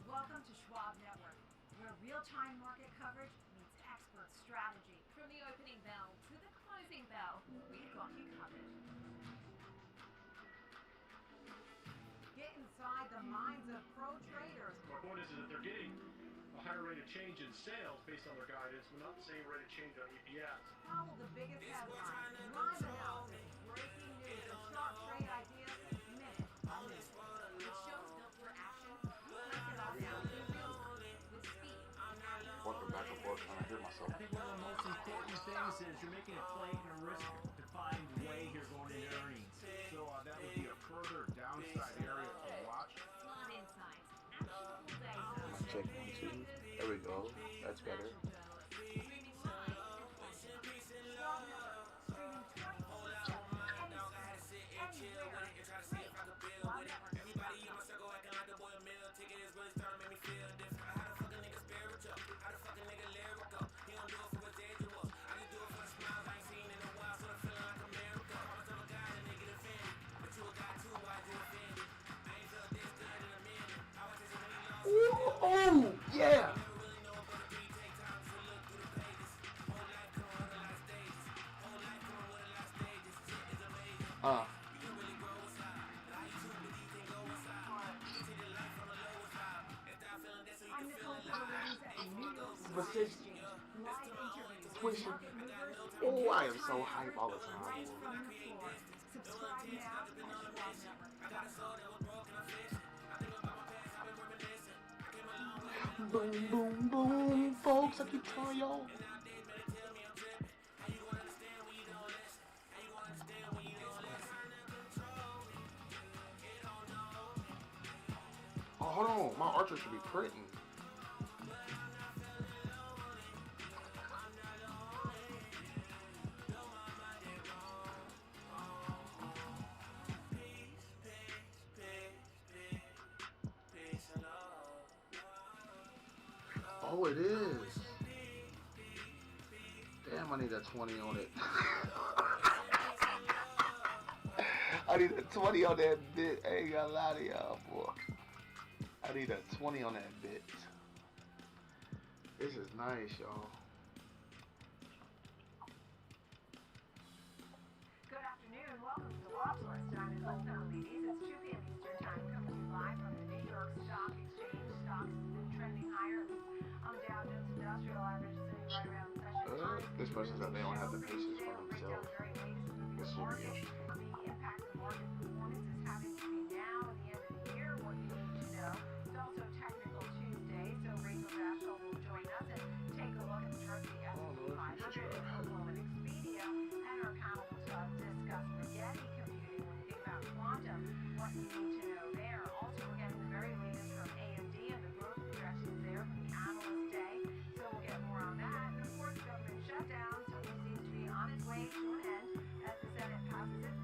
Welcome to Schwab Network, where real-time market coverage meets expert strategy. From the opening bell to the closing bell, we've got you covered. Get inside the minds of pro traders. My point is that they're getting a higher rate of change in sales based on their guidance, but not the same rate of change on EPS. Follow the biggest headlines, live analysis, breaking news, and sharp trade ideas minute by minute. With shows built for action, we break it all down in real time with speed. Working back and forth trying to hear myself. I think one of the most important things is you're making a play in a risk-defined way here going into earnings. So that would be a further downside area to watch. Smart insights, actionable data. Check 1, 2. There we go. That's better. Streaming live and twice a month. Schwab Network, streaming 24/7, anywhere. Schwab Network. Oh, yeah. I'm Nicole Pellegrini's at New York Stock But this Exchange. Live interviews, pushing. market movers, and Oh, I am real-time so hype all the coverage time. right from the floor. Subscribe now at SheldronFrost.com. Boom, boom, boom, folks. I keep telling y'all. Oh, hold on. My archer should be printing. Oh, it is. Damn, I need a 20 on it. I need a 20 on that bit. I ain't gonna lie to y'all, boy. I need a 20 on that bit. This is nice, y'all. Good afternoon. Welcome to the Watch List. I'm Nicole Pellegrini's. It's 2 p.m. Eastern Time, coming to you live from the New York Stock Exchange. Stocks have been trending higher on the Dow Jones Industrial Average, sitting right around session. This person said they don't have the patience for themselves. This will be interesting. The impact of market performance is having between now and the end of the year. What you need to know. It's also Technical Tuesday, so Rachel Dashel will join us and take a look at the chart of the S&P 500 and Opal and Expedia, and our panel will discuss Rigetti computing. When you think about quantum, what you need to know there. Also, we're getting the very latest from AMD and the growth projections there from the Analyst Day, so we'll get more on that. And of course, government shutdown, so it seems to be on its way to an end as the Senate passes its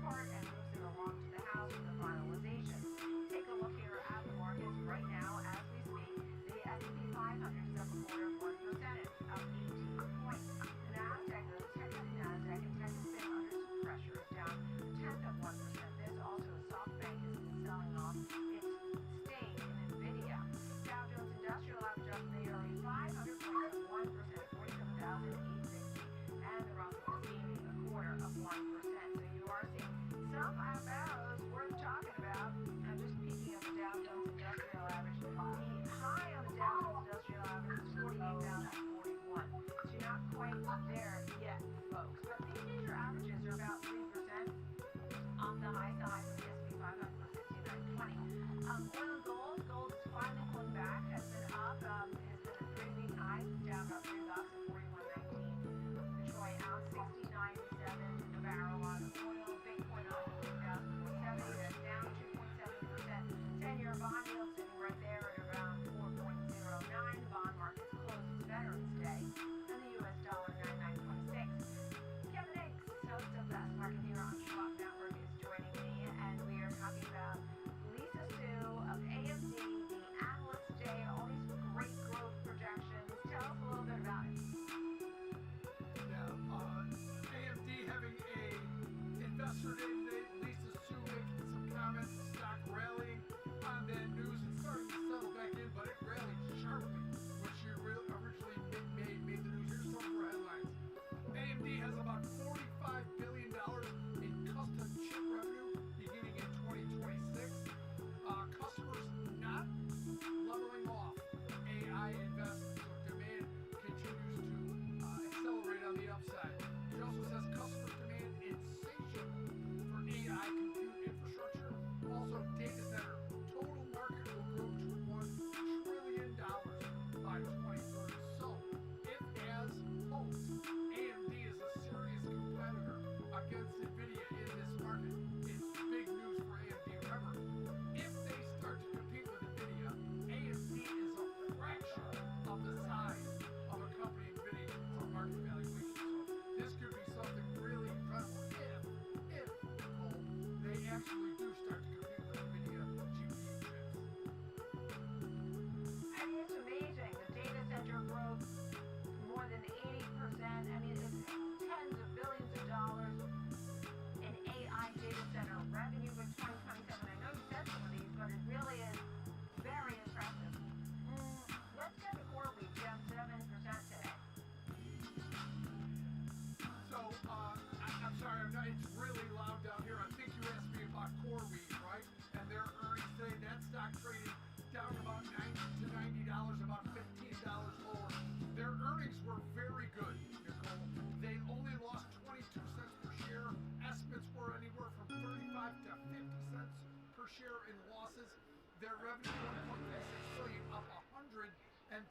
Their revenue 1.36 billion, up 134%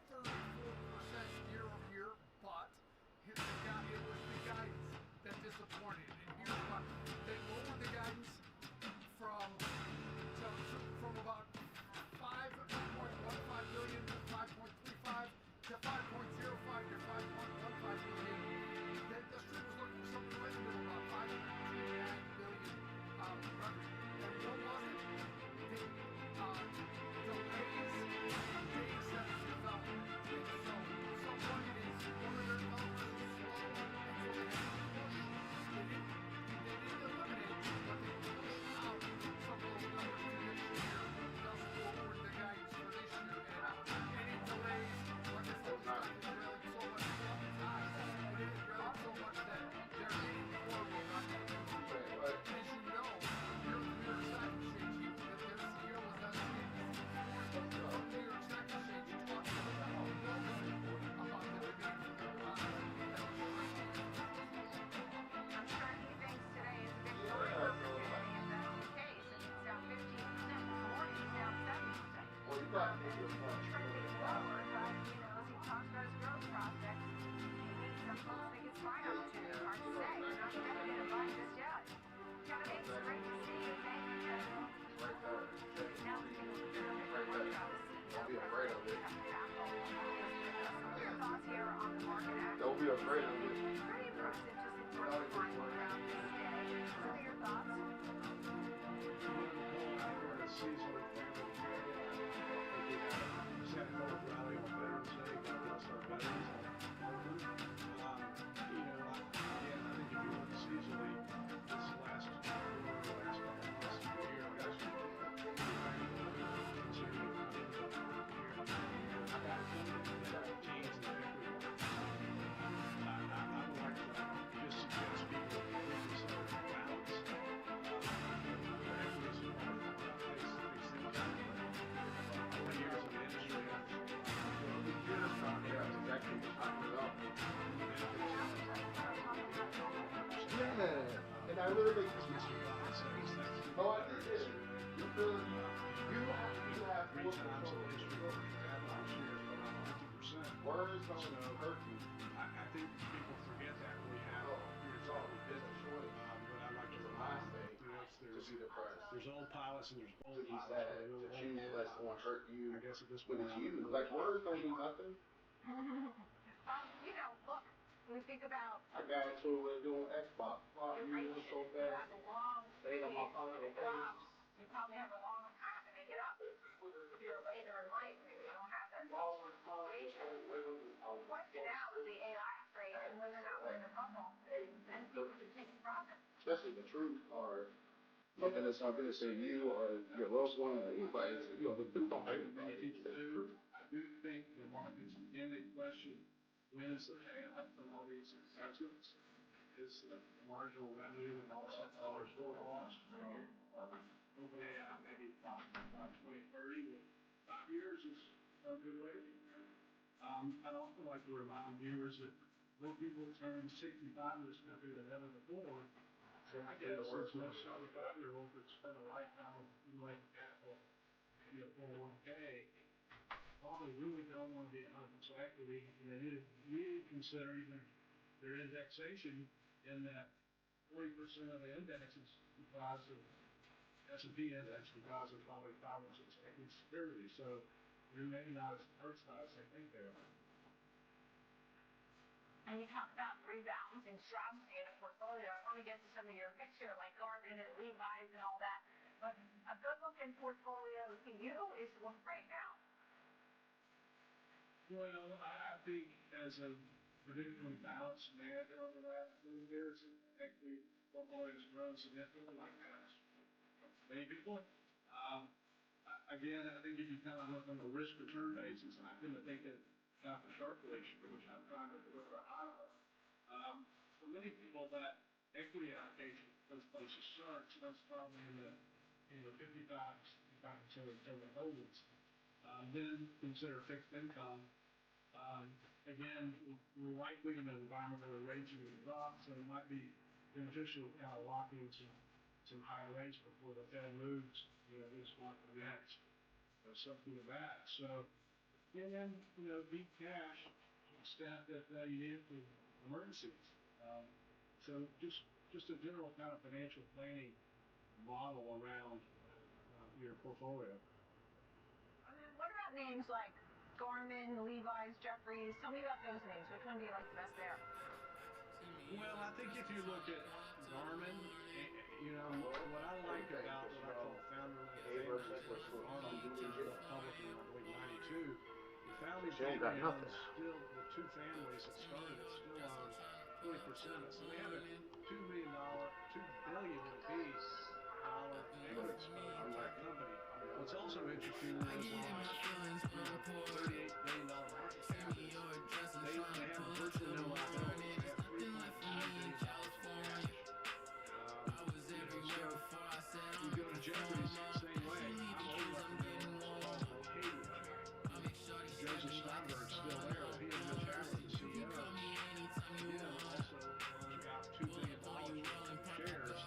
year over year, but it was the guidance that disappointed. And here's what they lowered the guidance from about 5.15 billion to 5.35 to 5.05 to 5.15 billion. The street was looking for something right in the middle, about 5.29 billion revenue. And what was it? Delays in data center development. So someone is one of their developers is slow, and so they had to push. They didn't eliminate, but they pushed out some of those numbers to this year, thus lowering the guidance for this year. And any delays, like I said, the stock is railing so much up its highs. It is railing so much that they're getting horrible revenue. As you know, here at the New York Stock Exchange, even that their CEO was on CNBC this morning, New York Stock Exchange talking about the demand for their products. I'm sure he thinks today is a big buying opportunity, and that's the case. And it's down 15% this morning. It's down 7%. Well, you got And trending lower, but as he talks about his growth prospects, maybe some folks think it's buying opportunity. Hard to say. They're not ready to buy just yet. Kevin, it's great to see you. Thank you, Kevin. Right there. Now we can really learn about the CEO. Don't be afraid of it. What are your thoughts here on the market action? Don't be afraid of it. Pretty impressive, just in sort of flying around this day. What are your thoughts? Seasonally favored area. We had a Santa Claus rally on Veterans Day. God bless our veterans. Again, I think if you look seasonally, this last couple months of the year, guys, I would like to just suggest people reconsider balance. Equities are one of the things years of the industry. Yeah, and I really think no, I did this. You feel you have full control. Words don't hurt you. I think people forget that we have it's all business choice. But I like to remind them there's old pilots and there's old To be pilots. sad, to choose less won't hurt you, I guess at this but point, it's you. Like words don't do nothing. Look, when we think about I got into it with doing Xbox. You was so you fast. have a long Stayed on my phone. you probably have a long time to make it up. If you're later in life, maybe you don't have that motivation. Question out of the AI trade and whether or not we're in a bubble, and people can take profit. Especially the truth or something that's not going to say you or your loved one or anybody. The truth don't hurt anybody. I do think the market's in a question. When is the payout from all these investments? Is the marginal revenue and also dollars still lost? Maybe 2030, 5 years is a good way to be there. I'd also like to remind viewers that more people turn 65 in this country than ever before. So I guess it's no 75-year-old that spent a lifetime accumulating capital, maybe a 401k. Probably really don't want to be on equity, and they need to really consider even their indexation in that 40% of the index is comprised of S&P index because of probably 5 or 6 equity securities. So they're maybe not as diversified as they think they are. And you talk about rebalancing strategy in a portfolio. I want to get to some of your picks here, like Garmin and Levi's and all that. But a good-looking portfolio to you is what right now? Well, I think as a particularly balanced man over the last few years, equity portfolio has grown significantly like that. Many people. Again, I think if you kind of look on the risk return basis, I tend to think that not the sharp ratio, which I'm trying to deliver a high on. For many people, that equity allocation, those places starts, that's probably in the 55% of total holdings. Then consider fixed income. Again, we're likely in an environment where rates are going to drop, so it might be beneficial to kind of lock in some high rates before the Fed moves, this month or next. something of that. So, and then, be cash, staff that you need for emergencies. So just a general kind of financial planning model around your portfolio. What about names like Gorman, Levi's, Jeffries? Tell me about those names. Which one do you like the best there? Well, I think if you look at Garmin, what I like about what I call founder-led families, like Garmin went public in, I believe, '92. The founding She ain't got family nothing. owns still, the two families that started it still own 20% of it. So they have a $2 billion would it be, dollar equity exposure to that company. What's also interesting is on a $38 billion market cap is they have virtually no liabilities. They have $3.9 billion in cash. So you go to Jeffries, same way. I'm old enough to remember what's called Arcadia. Joseph Steinberg's still there. Well, he and Rich Howard, the CEO, again, also owns about $2 billion worth of shares.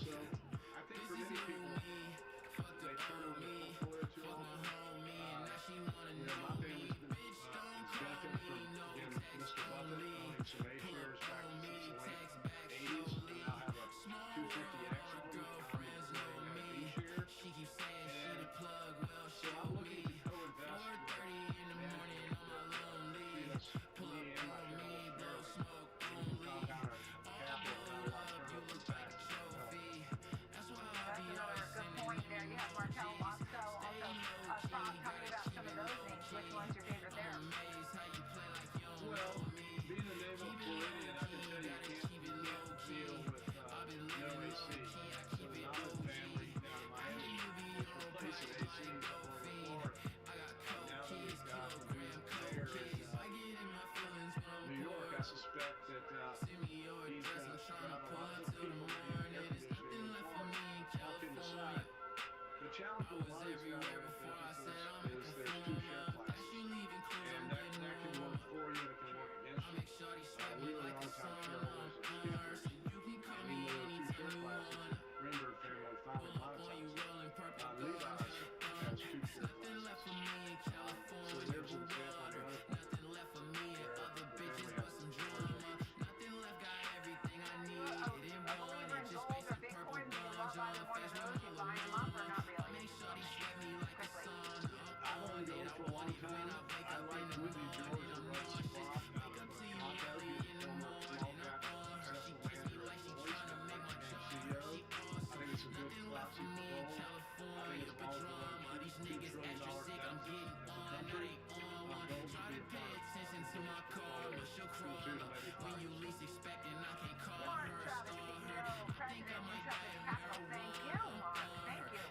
So I think for many people, they turn on their portfolio too often. My family's been benefited from, again, Mr. Buffett owning some A shares back since the late '80s. I now have a 250X on them. I'm owning a B shares. And so I'm looking to co-invest with management that gives me and my shareholders fairly. And we can compound our capital without a lot of turnover in taxes as well. That's another good point there. You have Markel Wasco, also Frog. Tell me about some of those names. Which one's your favorite there? Well, being a naval Floridian, I can tell you can't deal with no AC. So the Nahman family down in Miami is replacing ACs up over Florida. Now that we've got the new mayor in New York, I suspect that he's going to drive a lot more people to get air conditioning in Florida. All kidding aside, the challenge with a lot of these family-owned businesses is there's two share classes. And that can work for you and it can work against you. We were longtime shareholders of Skippers, and even though there are two share classes, the Greenberg family finally monetized. Levi's has two share classes. So there's an example of another company where the family has a large interest. A believer in gold or Bitcoin, do you love either one of those? You buy them up or not really? Quickly. I've owned gold for a long time. I like Whitney George and Russ Schwab out of Chicago. He was a former small cap successful manager at Coldest and CEO. I think it's a good proxy for gold. I think as long as we're on $2 trillion deficit as a country, gold should be a part of people's portfolios from 2 to maybe 5%. Mark Travis, CEO, President, Intrepid Capital. Thank you, Mark. Thank you.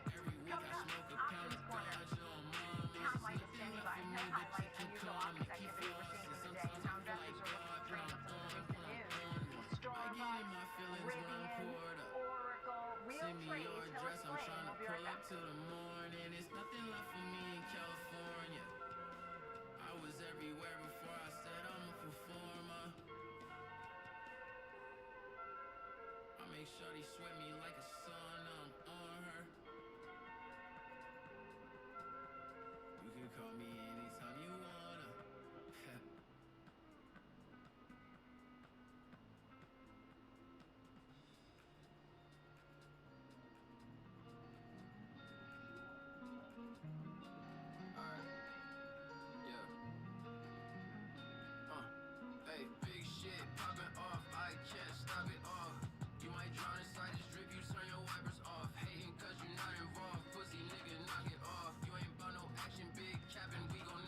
Coming up, Options Corner. Tom Light is standing by to highlight unusual options activity we're seeing today and how investors are looking to trade with some of the recent news. Starbucks, Rivian, Oracle, real trades. He'll explain. We'll be right back. Shawty sweat me like a son, I'm on her. You can call me anytime you wanna. Alright, yeah. Hey, big shit popping off, I can't stop it off. You might drown inside this drip, you turn your wipers off. Hating cause you not involved, pussy nigga knock it off. You ain't about no action, big capping, we gon'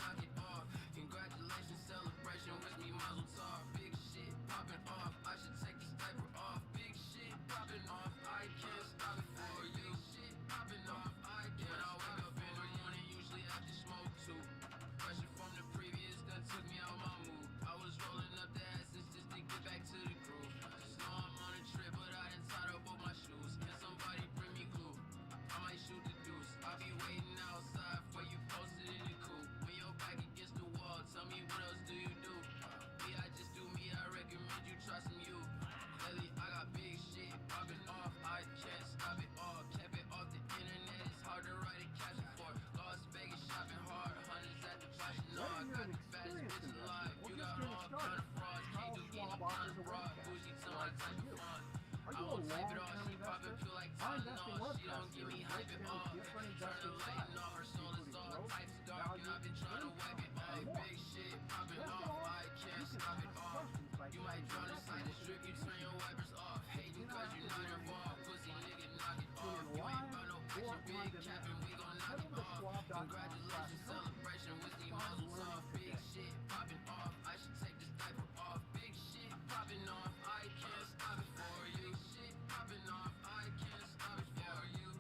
wipe it off. Turn the lighting off, her soul is all types of dark, and I've been trying to wipe it off. Big shit popping off, I can't stop it off. You might drown inside this drip, you turn your wipers off. Hating cause you're not involved, pussy nigga, knock it off. You ain't about no action, big capping, we gon' knock it off. Congratulations, celebration, whiskey muzzles off. Big shit popping off, I should take this diaper off. Big shit popping off, I can't stop it for you. Shit popping off, I can't stop it for you.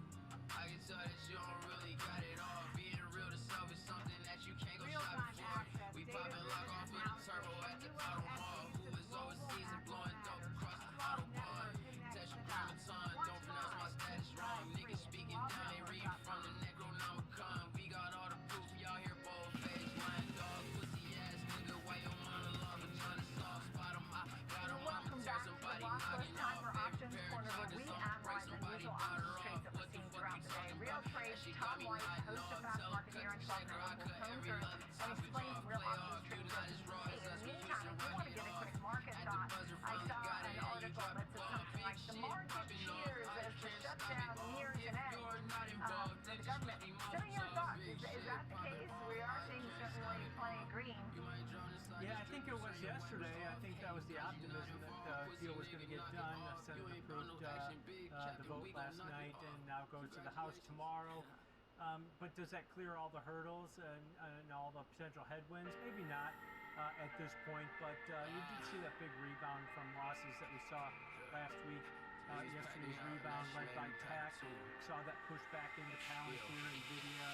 I can tell that you don't really got it all. Being real to self is something that you can't go shopping for. We popping lock off in the turbo at the auto mall. Who is overseas and blowing dope across the autobahn? Tetragrammaton, don't pronounce my status wrong. Niggas speaking down, they reading from the Necronomicon. We got all the proof, y'all hear bold face, lion dog, pussy ass nigga. Why your monologue, vagina soft, spot 'em high, got 'em on, tear somebody knocking off. Favorite pair of charges on the break, somebody bought her off. What the fuck you talking about? That shit got me hiding off. Tell 'em cut the check or I cut every other topic off. Play off, you not as raw as us, we juicing Rodney off. At the buzzer from the got it, and you drop the ball. Big shit popping off, I can't stop it off. If you're not involved, then just let me mouth off. Big shit popping off, We are seeing certainly plenty green. you might drown inside Yeah, I this think drip, it was you turn your yesterday. wipers I off. think that was the optimism that the deal was going to get done. The Senate approved the vote last night and now goes to the House tomorrow. But does that clear all the hurdles and all the potential headwinds? Maybe not at this point, but you did see that big rebound from losses that we saw last week. Yesterday's rebound led by tech. Saw that push back into Palantir, NVIDIA,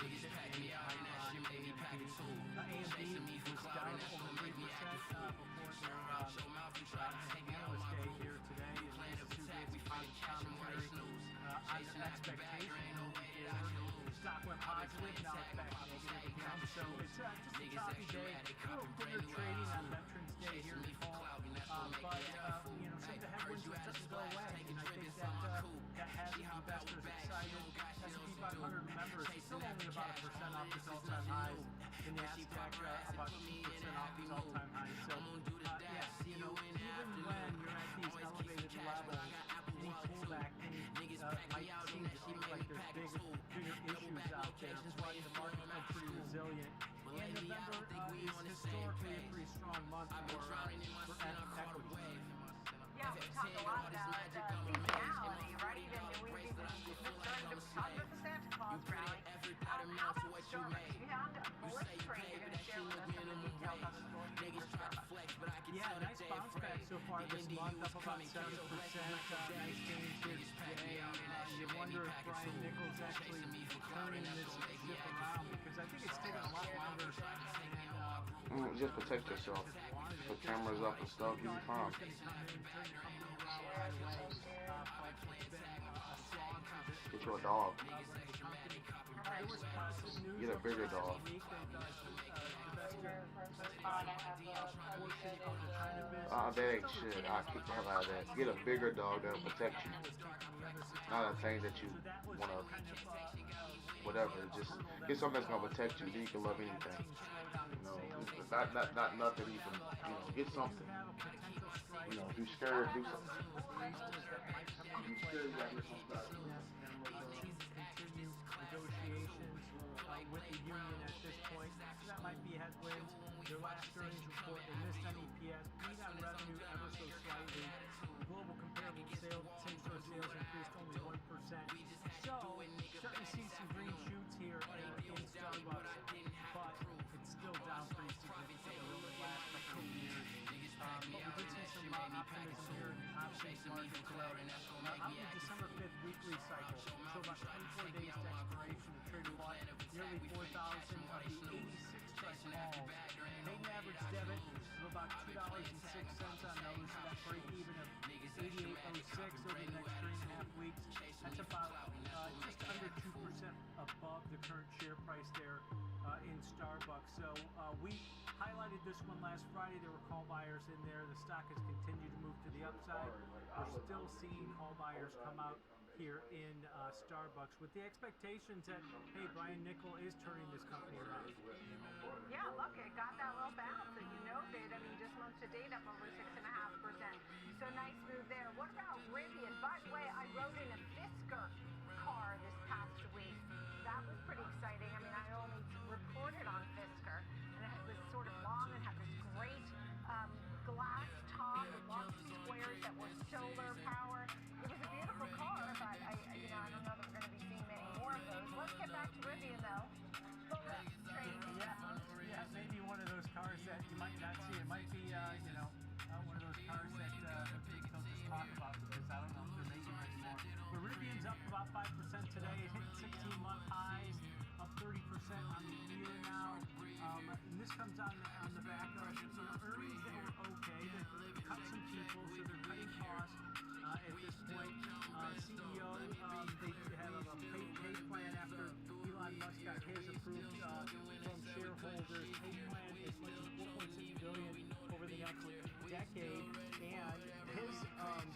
Niggas pack me out and that shit made me pack it too. Chasing me for was clout, down niggas over gon' make me 3% act a fool. before Out your mouth and try to take me out analyst my day groove. here today. We plan to attack, we finna catch 'em while they snooze. Chasing after the bag, there ain't no way that I can lose. Stock went positive, now it's back negative again. So it's just a Niggas choppy extra day. mad, they A little copping quicker brand new trading on iPhone. Veterans Day here Chasing me in for fall. clout, and that's what make But me act a fool. you know, some of the Heard headwinds you are had starting a to go splash, away, take a and I drink think inside my that coupe. that has She hop out with investors bags, she excited. don't got shit else S&P to do. 500 members is still Chasing only after about cash, 1% all off this its is all-time nothing highs. new. The When she Nasdaq pop her ass and about put me in 2% a off happy its mood. all-time highs. So I'm gonna do the dash, yeah, see you you know, in the even afternoon. when you're at these Always keep elevated some cash, but levels, I got Apple any Wallet too. pullback Niggas pack might me out seem and that to shit look made like me there's pack a bigger tool. Double issues back out there, locations, but waiting the for market's an been pretty opportune. resilient. But And lately I November don't think we is on the same historically a page. pretty strong month I've been for drowning in my sin, I caught a equities. wave. Yeah, we talked a lot about seasonality, right? Even we've even started to talk about the Santa Claus rally. How about Starbucks? You found a bullish trade. You're going to share with us some of the details on the bullish trade for Starbucks. Yeah, nice bounce back so far this month, up about 7%. Nice gains here today. You wonder if Brian Nichols actually turning this ship around, because I think it's taken a lot longer than Just protect yourself. Put cameras up and stuff, you'll be fine. Get you a dog. Get a bigger dog. That ain't shit. I'll keep the hell out of that. Get a bigger dog that'll protect you. Not a thing that you wanna, whatever. Just get something that's gonna protect you. Then you can love anything. You know, not nothing even. You know, get something. You know, if you're scared, do something. If you're scared, you gotta get something. Negotiations with the union at this point. That might be headwinds. Their last earnings report, they missed on EPS, beat on revenue ever so slightly. Global comparable sales, same-store sales increased only 1%. So, starting to see some green shoots here in Starbucks, but it's still down pretty significantly over the last couple of years. But we did see some optimism here in the options market today. On the December 5th weekly cycle, so about 24 days to expiration, the trader bought nearly 4,000 of the 86 strike malls. Paid average debit of about $2.06 on those, so that break even of 88.06 over the next 3.5 weeks. That's about just under 2% above the current share price there in Starbucks. So we highlighted this one last Friday. There were call buyers in there. The stock has continued to move to the upside. We're still seeing call buyers come out here in Starbucks with the expectations that, hey, Brian Nichols is turning this company around. Yeah, look, it got that little bounce, and you know that. I mean, just month to date up over 6.5%. So nice move there. What about Rivian? By the way, I rode in a Fisker car options on the back of earnings that were okay. They cut some people, so they're cutting costs at this point. CEO, they have a pay plan after Elon Musk got his approved from shareholders. Pay plan as much as $4.6 billion over the next decade, and his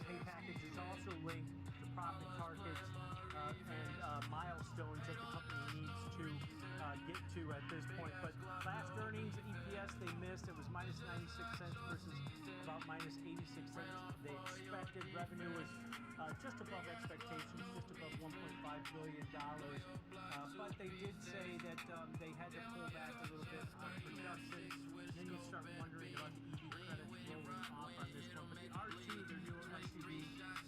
pay package is also linked to profit targets and milestones that the company needs to get to at this point. But last earnings, EPS, they missed. It was minus 96 cents versus about minus 86 cents they expected. Revenue was just above expectations, just above $1.5 billion. But they did say that they had to pull back a little bit on production. Then you start wondering about the EV credits rolling off on this one. But the R2, their newer SUV,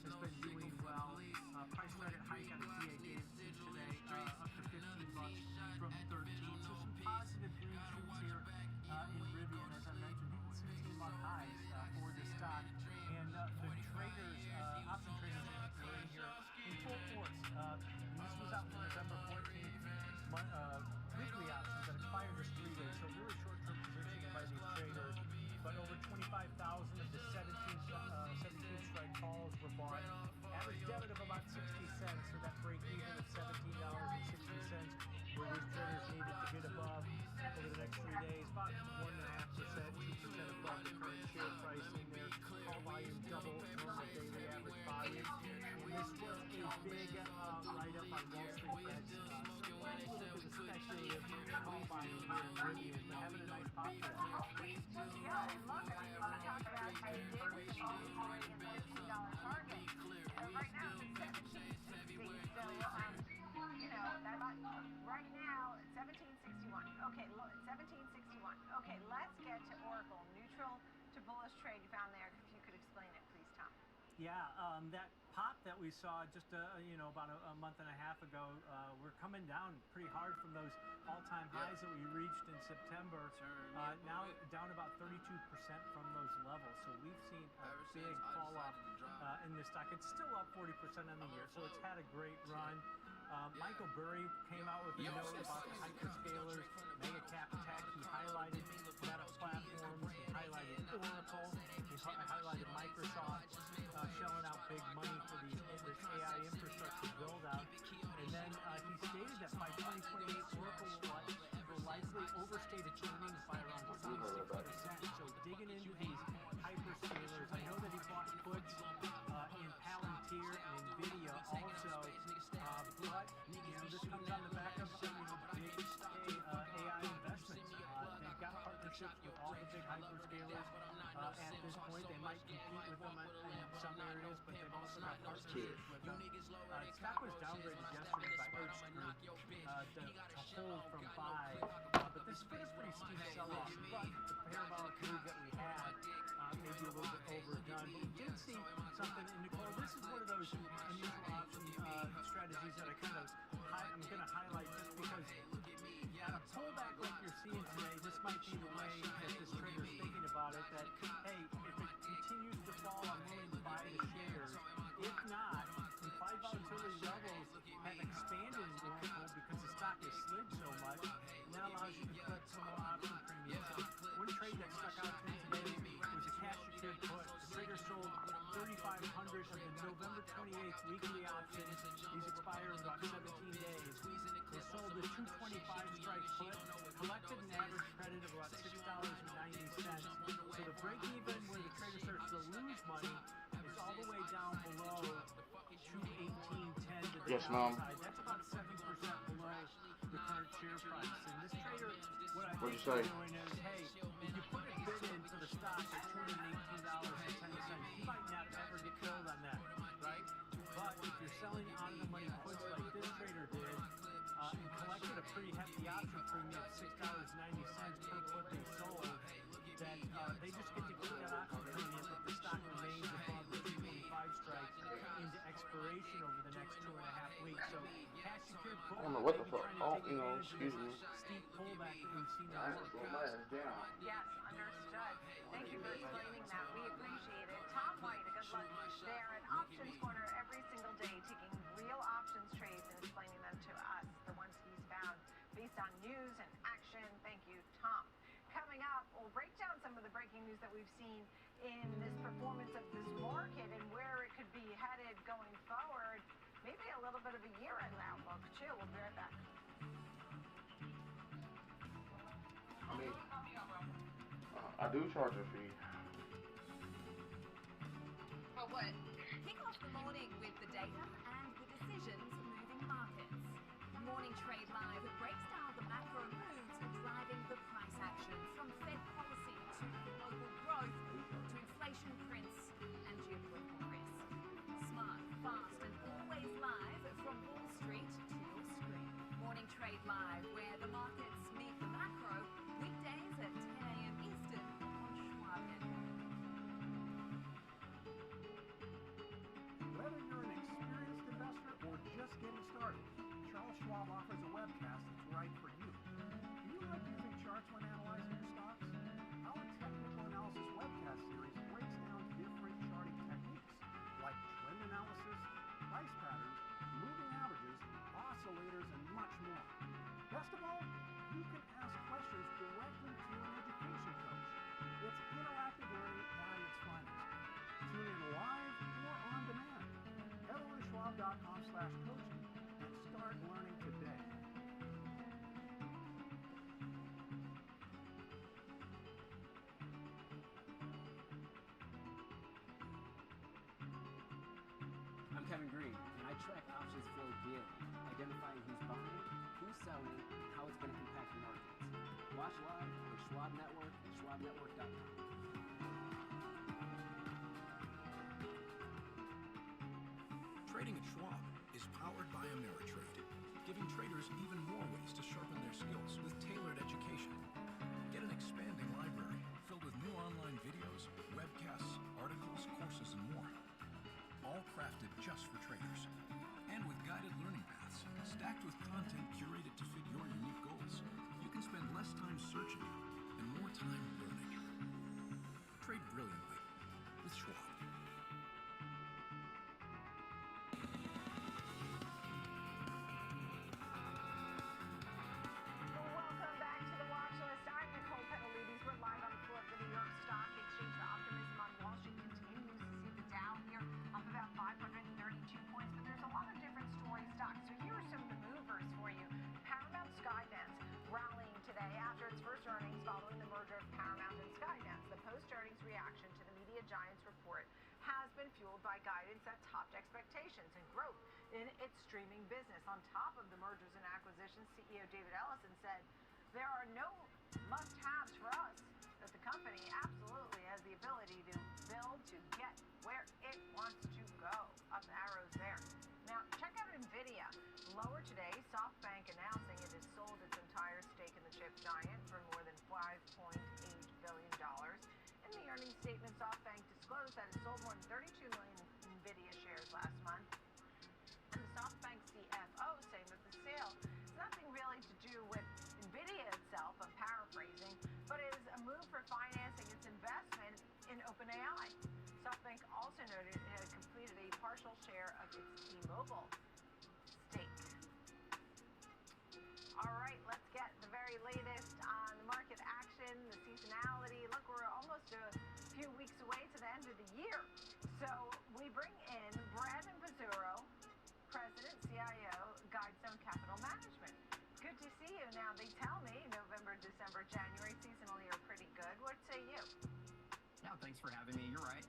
has been doing well. Price target hike on the TA Davidson today, up to $15 from 13. So some positive green shoots here in Rivian, as I mentioned, hitting 16-month highs for the stock. And the traders, option traders were in here in full force. And this was out to November 14th. Weekly options that expired just 3 days. So really short-term positioning by these traders. But over 25,000 of the 17 strike calls were bought. Average debit of about 60 cents, so that break even of $17.60 where these traders needed to hit above over the next 3 days. About 1.5%, 2% above the current share price in there. Call volume double normal daily average volume. And this was a big write-up on Wall Street bets. A little bit of speculative call buying here in Rivian, but having a nice pop today. Yeah, and look, I mean, let's talk about Davidson already in $15 target. Right now it's at 1760, so right now it's 1761. Okay, look, 1761. Okay, let's get to Oracle. Neutral to bullish trade you found there. If you could explain it, please, Tom. Yeah, that pop that we saw just about a month and a half ago, we're coming down pretty hard from those all-time highs that we reached in September. Now down about 32% from those levels. So we've seen a big fall off in this stock. It's still up 40% on the year, so it's had a great run. Michael Burry came out with a note about the hyperscalers, mega cap tech. He highlighted Meta Platforms, he highlighted Oracle, he highlighted Microsoft shelling out big money for this AI infrastructure build out. And then he stated that by 2028, Oracle will likely overstate its earnings by around 46%. So digging into these hyperscalers, I know that he bought puts in Palantir and Nvidia also, but this comes on the back of big AI investments. They've got partnerships with all the big hyperscalers at this point. They might compete with them in some areas, but they've also got partnerships with them. Stock was downgraded yesterday by Oaks Group to hold from buy, but this has been a pretty steep sell-off. But the parabolic move that we had maybe a little bit overdone. But we did see something in Nicole. This is one of those unusual option strategies that I'm going to highlight just because at a pullback like you're seeing today, this might be the way that this trader's thinking about it, that, hey, if it continues to fall, I'm willing to buy the shares. If not, implied volatility levels have expanded in Oracle because the stock has slid so much, and that allows you to collect some more option premiums. One trade that stuck out to me today was a cash secured put. The trader sold 3,500 of the November 28th weekly options. These expire in about 17 days. They sold the 225 strike put, collected an average credit of about $6.90. So the break even where the trader starts to lose money is all the way down below 218.10 to the downside. That's about 7% below the current share price. And this trader, what I think they're doing is, hey, if you put a bid in for the stock at $218.10, you might not ever get filled on that, right? But if you're selling on the money puts like this trader did, and collected a pretty hefty option premium of $6.90 per put they sold, that they just get to keep that option premium if the stock remains above the 225 strike into expiration over the next 2.5 weeks. So cash secured put, I don't know what the fuck. trying to take advantage Excuse of me. this steep pullback that we've seen in I just Oracle. slow my ass down. Yes, understood. Thank you for explaining that. We appreciate it. Tom White, a good luck there at Options Corner every single day, taking real options trades and explaining them to us, the ones he's found based on news and action. Thank you, Tom. Coming up. news that we've seen in this performance of this market and where it could be headed going forward. Maybe a little bit of a year-end outlook, too. We'll be right back. I mean, I do charge a fee. For what? Kick off the morning with the data and the decisions moving markets. Morning Trade Live breaks down the macro moves driving the price action, from Fed policy to global growth to inflation prints and geopolitical risk. Smart, fast, and always live from Wall Street to your screen. Morning Trade Live, where the markets meet the macro, weekdays at 10 a.m. Eastern on Schwab Network. Whether you're an experienced investor or just getting started, Charles Schwab offers a webcast that's right for you. Do you like using charts when analyzing your stocks? Our technical analysis webcast series breaks down different charting techniques like trend analysis, price patterns, moving averages, oscillators, and much more. Best of all, you can ask questions directly to an education coach. It's interactive learning at its finest. Tune in live or on demand. Head over to schwab.com/coaching and start learning today. I'm Kevin Green, and I track options flow daily, identifying who's buying, who's selling, and how it's going to impact the markets. Watch live on Schwab Network and schwabnetwork.com. Trading at Schwab is powered by Ameritrade, giving traders even more ways to sharpen their skills with tailored education. Get an expanding library filled with new online videos, webcasts, articles, courses, and more. All crafted just for traders. And with guided learning paths, stacked with content curated to fit your unique goals, you can spend less time searching and more time learning. Trade brilliantly with Schwab. Welcome back to the watch list. I'm Nicole Petalides. We're live on the floor of the New York Stock Exchange. The optimism on Wall Street continues to see the Dow here up about 532 points, but there's a lot of different story stocks. So here are some of the movers for you. Paramount Skydance rallying today after its first earnings following the merger of Paramount and Skydance. The post-earnings reaction to the media giants report has been fueled by guidance that topped expectations and growth in its streaming business. On top of the mergers and acquisitions, CEO David Ellison said, "There are no must-haves for us, that the company absolutely has the ability to build to get where it wants to go." Up arrows there. Now, check out NVIDIA. Lower today, SoftBank announcing it has sold its entire stake in the chip giant for more than $5.8 billion. In the earnings statement, SoftBank disclosed that it sold more than 32 million NVIDIA shares last month. And the SoftBank CFO saying that the sale has nothing really to do with NVIDIA itself, I'm paraphrasing, but is a move for financing its investment in OpenAI. SoftBank also noted it had completed a partial share of its T-Mobile stake. All right, let's get the very latest on the market action, the seasonality. Look, we're almost a few weeks away to the end of the year. So we bring in Brandon Pizzurro, President, CIO, Guidestone Capital Management. Good to see you. Now, they tell me November, December, January seasonally are pretty good. What say you? Yeah, thanks for having me. You're right.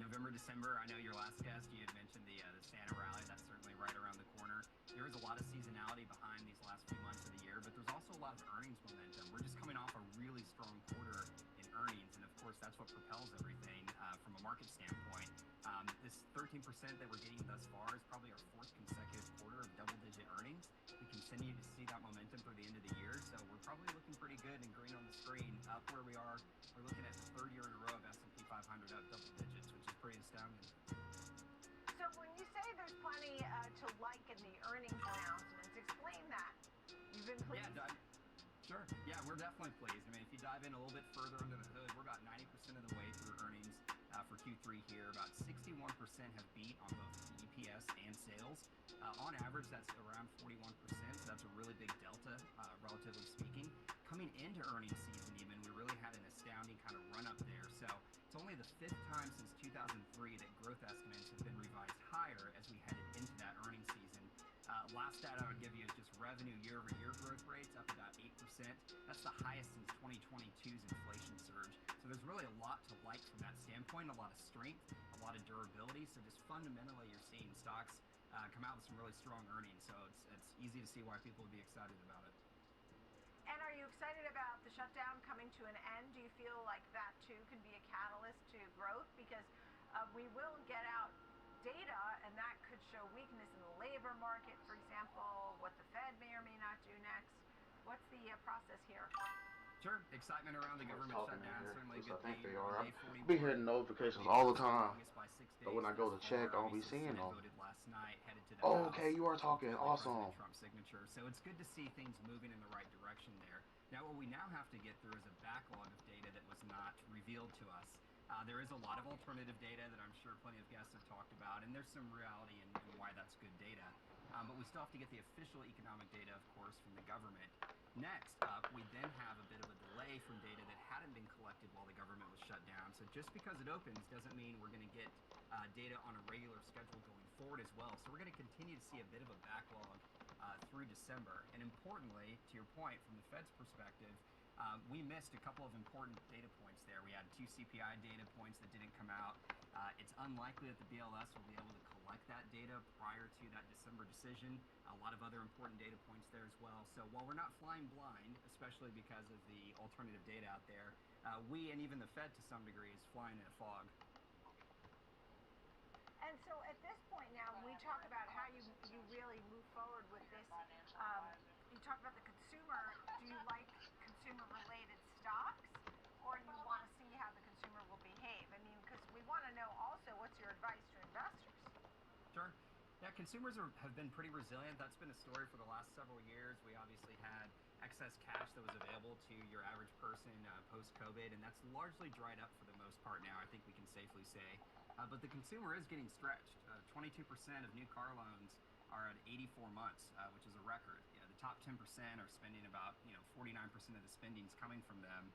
November, December, I know your last guest, you had mentioned the Santa rally. That's certainly right around the corner. There is a lot of seasonality behind these last few months of the year, but there's also a lot of earnings momentum. We're just coming off a really strong quarter in earnings, and of course, that's what propels everything from a market standpoint. This 13% that we're getting thus far is probably our fourth consecutive quarter of double-digit earnings. We continue to see that momentum through the end of the year, so we're probably looking pretty good and green on the screen. Up where we are, we're looking at the third year in a row of S&P 500 up double digits, which is pretty astounding. So when you say there's plenty to like in the earnings announcements, explain that. You've been pleased? Yeah, sure. Yeah, we're definitely pleased. I mean, if you dive in a little bit further under the hood, we're about 90% of the way through earnings for Q3 here. About 61% have beat on both EPS and sales. On average, that's around 41%, so that's a really big delta, relatively speaking. Coming into earnings season even, we really had an astounding kind of run up there. So it's only the 5th time since 2003 that growth estimates have been revised higher as we headed into that earnings season. Last stat I would give you is just revenue year-over-year growth rates up about 8%. That's the highest since 2022's inflation surge. So there's really a lot to like from that standpoint, a lot of strength, a lot of durability. So just fundamentally, you're seeing stocks come out with some really strong earnings. So it's easy to see why people would be excited about it. And are you excited about the shutdown coming to an end? Do you feel like that too can be a catalyst to growth? Because we will get out data, and that could show weakness in the labor market, for example, what the Fed may or may not do next. What's the process here? Sure, excitement around the government shutdown, certainly a good I think thing. they are. Day 41, I be hearing notifications all the time, by 6 days but when I go to thus check, I far. don't be Obviously, seeing Senate them. voted last night, headed to the Oh, House. okay, you are talking. Awesome. President Trump's signature. So it's good to see things moving in the right direction there. Now, what we now have to get through is a backlog of data that was not revealed to us. There is a lot of alternative data that I'm sure plenty of guests have talked about, and there's some reality in why that's good data. But we still have to get the official economic data, of course, from the government. Next up, we then have a bit of a delay from data that hadn't been collected while the government was shut down. So just because it opens doesn't mean we're going to get data on a regular schedule going forward as well. So we're going to continue to see a bit of a backlog through December. And importantly, to your point, from the Fed's perspective, we missed a couple of important data points there. We had 2 CPI data points that didn't come out. It's unlikely that the BLS will be able to collect that data prior to that December decision. A lot of other important data points there as well. So while we're not flying blind, especially because of the alternative data out there, we and even the Fed to some degree is flying in a fog. And so at this point now, when we talk about how you really move forward with this, you talk about the consumer. Do you like consumer-related stocks, or do you want to see how the consumer will behave? I mean, because we want to know also what's your advice to investors. Sure. Yeah, consumers have been pretty resilient. That's been a story for the last several years. We obviously had excess cash that was available to your average person post-COVID, and that's largely dried up for the most part now, I think we can safely say. But the consumer is getting stretched. 22% of new car loans are at 84 months, which is a record. The top 10% are spending about 49% of the spending's coming from them.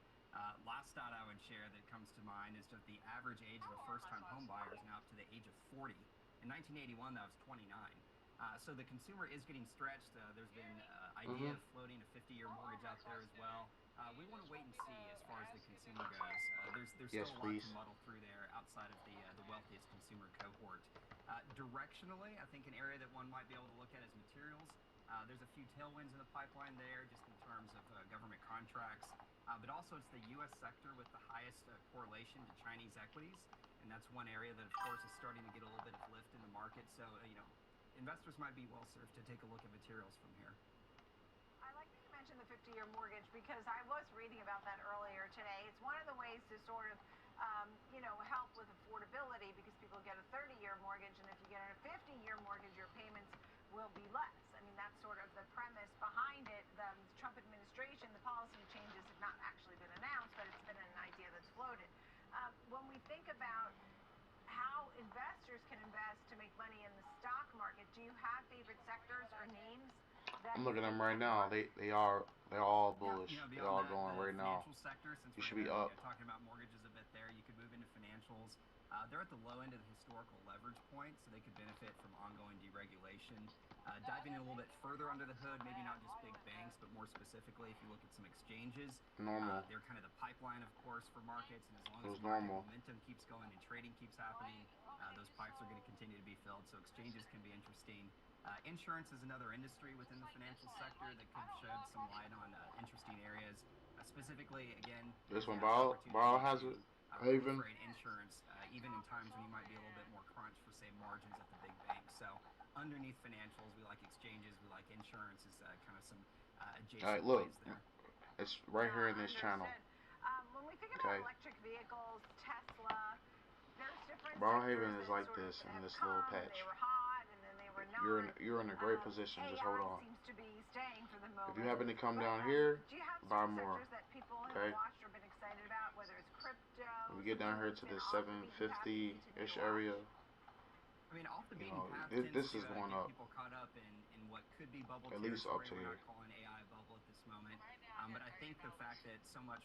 Last stat I would share that comes to mind is that the average age of a first-time home buyer is now up to the age of 40. In 1981, that was 29. So the consumer is getting stretched. There's been idea of floating a 50-year mortgage out there as well. We want to wait and see as far as the consumer goes. There's Yes, still a lot please. to muddle through there outside of the wealthiest consumer cohort. Directionally, I think an area that one might be able to look at is materials. There's a few tailwinds in the pipeline there just in terms of government contracts. But also it's the U.S. sector with the highest correlation to Chinese equities. And that's one area that, of course, is starting to get a little bit of lift in the market. So, investors might be well served to take a look at materials from here. I like that you mentioned the 50-year mortgage because I was reading about that earlier today. It's one of the ways to sort of, help with affordability because people get a 30-year mortgage, and if you get a 50-year mortgage, your payments will be less. I mean, that's sort of the premise behind it. The Trump administration, the policy changes have not actually been announced, but it's been an idea that's floated. When we think about how investors can invest to make money in the stock market, do you have favorite sectors or names? I'm looking at them right now. They're all bullish. They're all going right now. Sector, since You we're should be up. talking about mortgages a bit there, you could move into financials. They're at the low end of the historical leverage point, so they could benefit from ongoing deregulation. Diving in a little bit further under the hood, maybe not just big banks, but more specifically, if you look at some exchanges, Normal. they're kind of the pipeline, of course, for markets. And as long as It was market normal. momentum keeps going and trading keeps happening, those pipes are going to continue to be filled. So exchanges can be interesting. Insurance is another industry within the financial sector that could shed some light on interesting areas. Specifically, again, This one, there's the Borrow opportunity has to, it. room Haven. for an insurance, even in times when you might be a little bit more crunched for, say, margins at the big banks. So underneath financials, we like exchanges, we like insurance is kind of some adjacent All right, look. plays there. It's right here in this channel. When we think about electric vehicles, Tesla, there's different Borrow sectors Haven is that like sort this of in have this little come, patch. they were hot, and then they were not. You're in a great position. Just hold AI on. seems to be staying for the moment. If you happen to come But, down here, do you have buy certain more. sectors that people have Okay. watched or been excited about, whether it's crypto? When we get down here to this 750-ish area, I mean, off the You beaten know, path this, tends this to is going get up people caught up in what could be bubble at least up territory. to We're here. not calling AI a bubble at this moment, but I think the fact that so much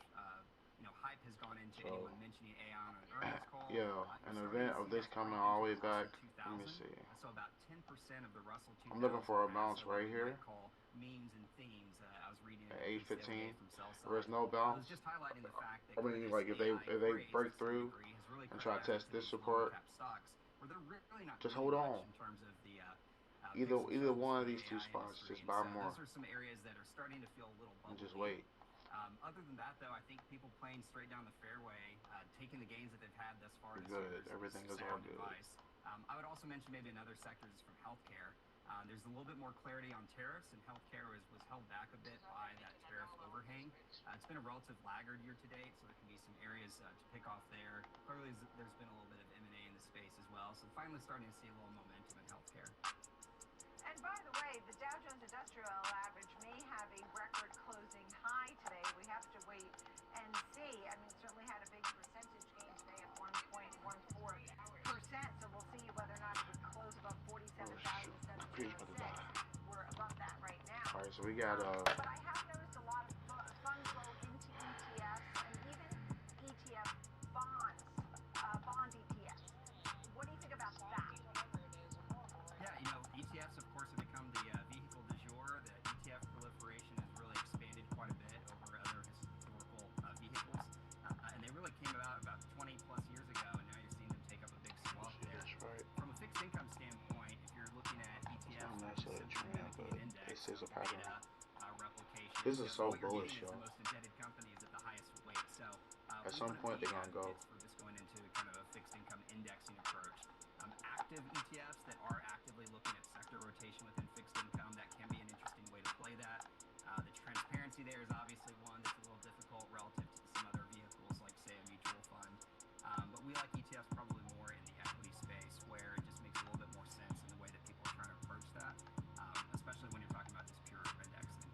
hype has gone into So anyone mentioning AI on an earnings call, yeah, an you're starting event to of see this that coming creep all the into way the back. Russell Let me 2000. see. So about 10% of the Russell 2000 I'm looking for a has bounce what right we here might call memes and themes. I was reading at a piece the other day 8:15. from sell If there's side. no It bounce, was just highlighting the fact that I mean, this like if they AI craze, break to some through degree, has really and crept try to down test into this these smaller support, cap stocks where they're really not just doing hold much on. in terms of the Either picks and either shovels one for of the these two AI spots, industry. just And buy so more those are some areas that are starting to feel a little and just bubbly. wait. Other than that, though, I think people playing straight down the fairway, taking the gains that they've had thus far You're this year good. is Everything is all sound good. advice. I would also mention maybe another sector is from healthcare. There's a little bit more clarity on tariffs, and healthcare was held back a bit by that tariff overhang. It's been a relative laggard year to date, so there can be some areas to pick off there. Clearly, there's been a little bit of M&A in the space as well, so finally starting to see a little momentum in healthcare. And by the way, the Dow Jones Industrial Average may have a record closing high today. We have to wait and see. I mean, it certainly had a big percentage gain today at 1.14%. So we'll see whether or not it would close above 47,706. We're above that right now. All right, so we got But I have noticed a lot of fund flow into ETFs and even ETF bonds, bond ETFs. What do you think about that? Yeah, ETFs, of course, have become the vehicle du jour. The ETF proliferation has really expanded quite a bit over other historical vehicles. And they really came about 20 plus years ago, and now you're seeing them take up a big swath there. That's right. From a fixed income standpoint, if you're looking at ETFs, That's which a is trend, mimicking but an index, this is a pattern. beta, replication, This is so what you're bullish, getting is y'all. the most indebted companies at the highest weight. So At we some wouldn't point, be they're gonna go. advocates for just going into kind of a fixed income indexing approach. Active ETFs that are actively looking at sector rotation within fixed income, that can be an interesting way to play that. The transparency there is obviously one that's a little difficult relative to some other vehicles like, say, a mutual fund. But we like ETFs probably more in the equity space, where it just makes a little bit more sense in the way that people are trying to approach that, especially when you're talking about just pure indexing.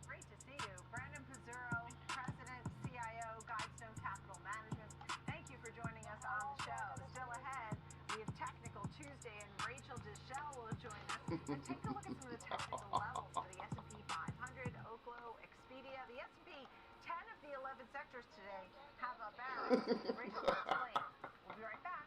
Great to see you. Brandon Pizzurro, President, CIO, Guidestone Capital Management. Thank you for joining us on the show. Still ahead, we have Technical Tuesday, and Rachel Deschelle will join us and take a look at some of the technical levels for the S&P 500, Oklo, Expedia. The S&P, 10 of the 11 sectors today have a bounce. Rachel will explain. We'll be right back.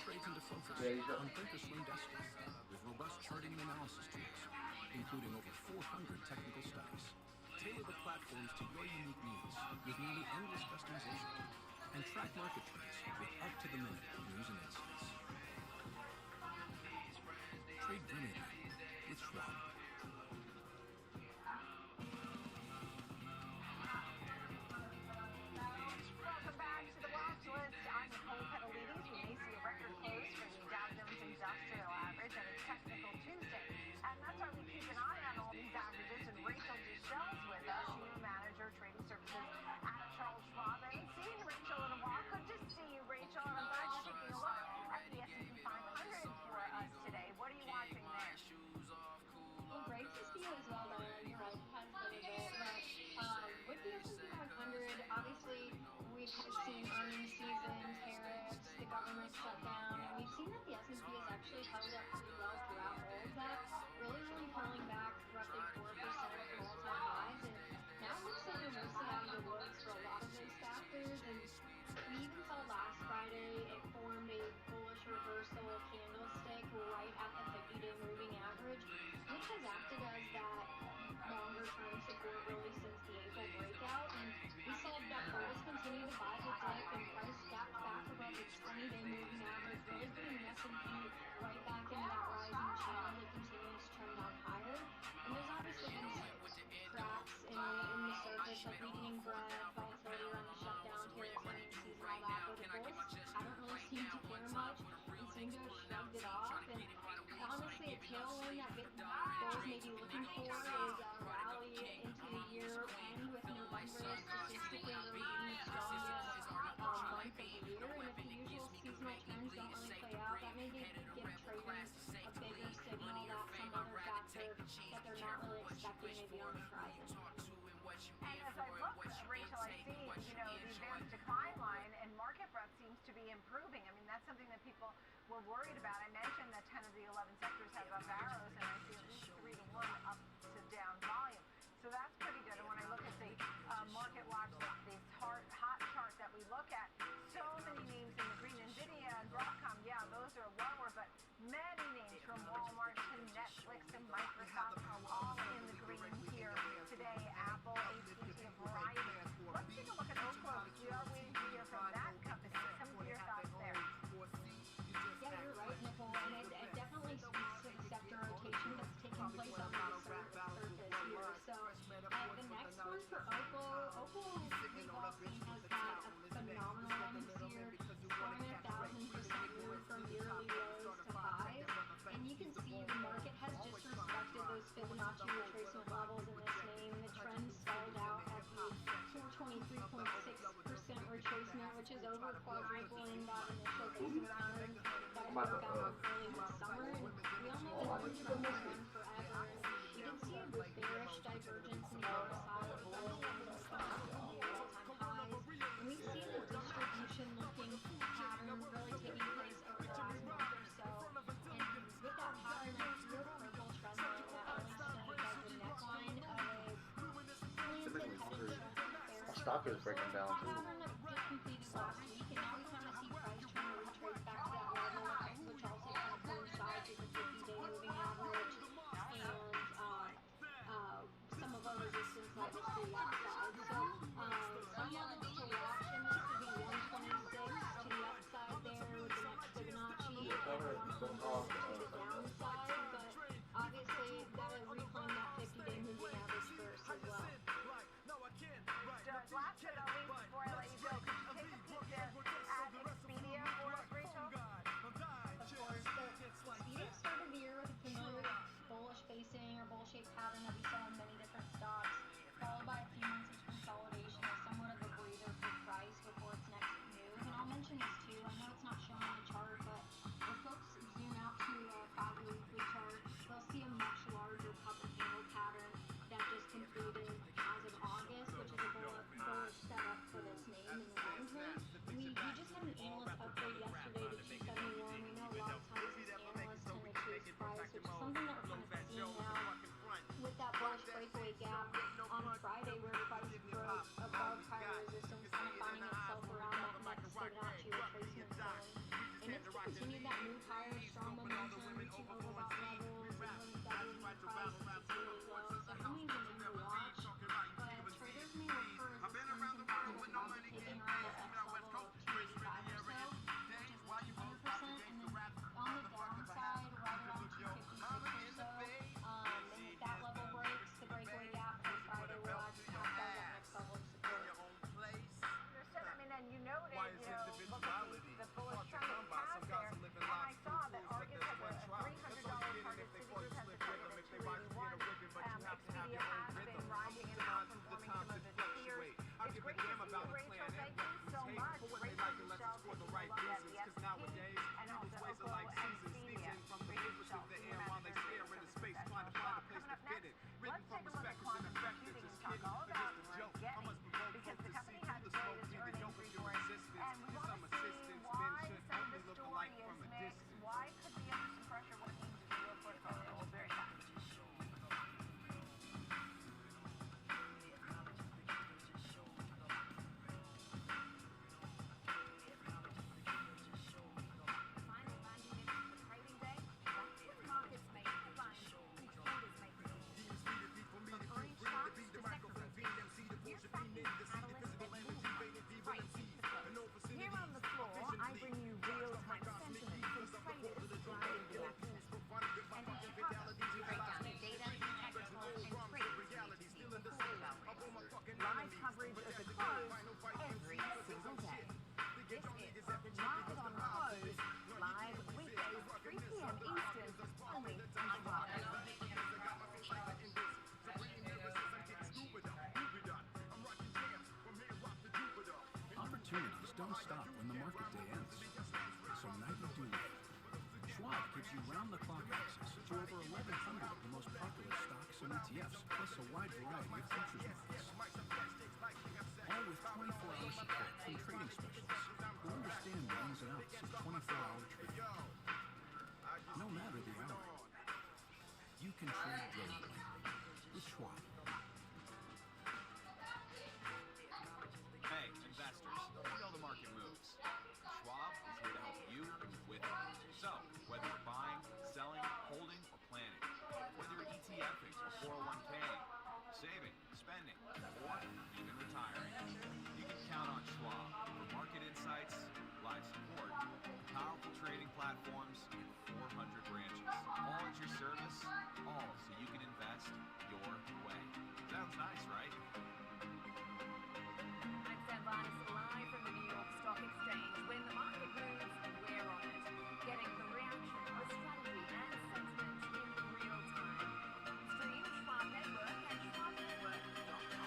trades into focus Yeah, you got on thinkorswim desktop with robust charting and analysis tools, including over 400 technical studies. Tailor the platforms to your unique needs with nearly endless customization, and track market trends with up-to-the-minute news and insights. Trade brilliantly with Schwab. Welcome back to the Watch List. I'm Nicole Petalides. We may see a record close for the Dow Jones Industrial Average on a technical Tuesday. And that's why we keep an eye on all these averages. And Rachel Dushell's with us, Senior Manager, Trading Services at Charles Schwab. I haven't seen Rachel in a while. Good to see you, Rachel. And I'm glad you're taking a look at the S&P 500 for us today. What are you watching there? Well, great to see you as well, Diane. You're right, it has been a bit. But with the S&P 500, obviously, we've seen earnings season, tariffs, the government shutdown, and we've seen that the S&P has actually held up pretty well throughout all of that, really only pulling back roughly 4% from all-time highs, and now it looks like we're mostly out of the woods for a lot of those factors, and we even saw last Friday it formed a bullish reversal candlestick right at the 50-day moving average, which has acted as that longer-term support really since the April breakout, and we saw that bulls continue to buy the dip and price gapped back above its 20-day moving average, really putting the S&P right back into that rising channel that continues to trend on higher. And there's obviously been some cracks in the surface, like weakening bread, volatility around the shutdown, tariffs, earnings season, all that, but the bulls haven't really seemed to care much and seem to have shrugged it off. And honestly, a tailwind that bulls may be looking for is a rally into the year end with November statistically really being the strongest month of the year. And if the usual seasonal trends don't really play out, that may give traders a bigger signal that some other factor that they're not really expecting may be on the horizon. And as I look, Rachel, I see, the advanced decline line and market breadth seems to be improving. I mean, that's something that people were worried about. I mentioned that 10 of the 11 sectors have up arrows, and I see at least 3 to 1 up to down volume. So that's pretty good. And when I look at the market watch, this hot chart that we look at, so many names in the green. NVIDIA and Broadcom, yeah, those are lower, but many names from Walmart to Netflix to Microsoft, all in the green here today. Apple, AT&T, a variety. Let's take a look at Oklo, because we are waiting to hear from that company. Some of your thoughts there. Yeah, you're right, Nicole, and it definitely speaks to the sector rotation that's taking place on the surface here. So the next one for Oklo we've all seen has had a phenomenal run this year, 400,000% move from yearly lows to highs, and you can see the market has just respected those Fibonacci retracement levels in this name. The trend stalled out at the 423.6% retracement, which is over quadrupling that initial basic pattern that it broke out on early this summer. And we all know that the trend will run forever, and we did see a bearish divergence in the other side with price levels all-time highs, and we've seen a distribution looking pattern really taking place over the last month or so. And with that pattern, I see a purple trend line that really stands as the neckline of a slanted head and shoulder bear my stock is breaking down too. pattern that just completed last week, and now we kind of see price trying to retrace back to that level, which also kind of coincides with the 50-day moving average and some of our resistance levels to the upside. So some levels to watch in this would be 126 to the upside there with the next Fibonacci, and 126 to the downside, but obviously got to reclaim that 50-day moving average first as well. Last but not least, before I let you go, could you take a peek at don't stop when the market day ends. So neither do we. Schwab gives you round-the-clock access to over 1,100 of the most popular stocks and ETFs, plus a wide variety of futures markets. All with 24-hour support from trading specialists who understand the ins and outs of 24-hour trading. No matter the hour, you can trade brilliantly with Schwab. Hey, investors, you know the market moves. Schwab is here to help you move with it. So, whether you're buying, selling, holding, or planning, whether you're ETFing or 401k'ing, saving, spending, or even retiring, you can count on Schwab for market insights, live support, powerful trading platforms, and 400 branches. All at your service, all so you can invest your way. Sounds nice, right? I'm Sam Barnes, live from the New York Stock Exchange. When the market moves, we're on it. Getting the reaction, the strategy, and sentiment in real time. Stream Schwab Network at schwabnetwork.com.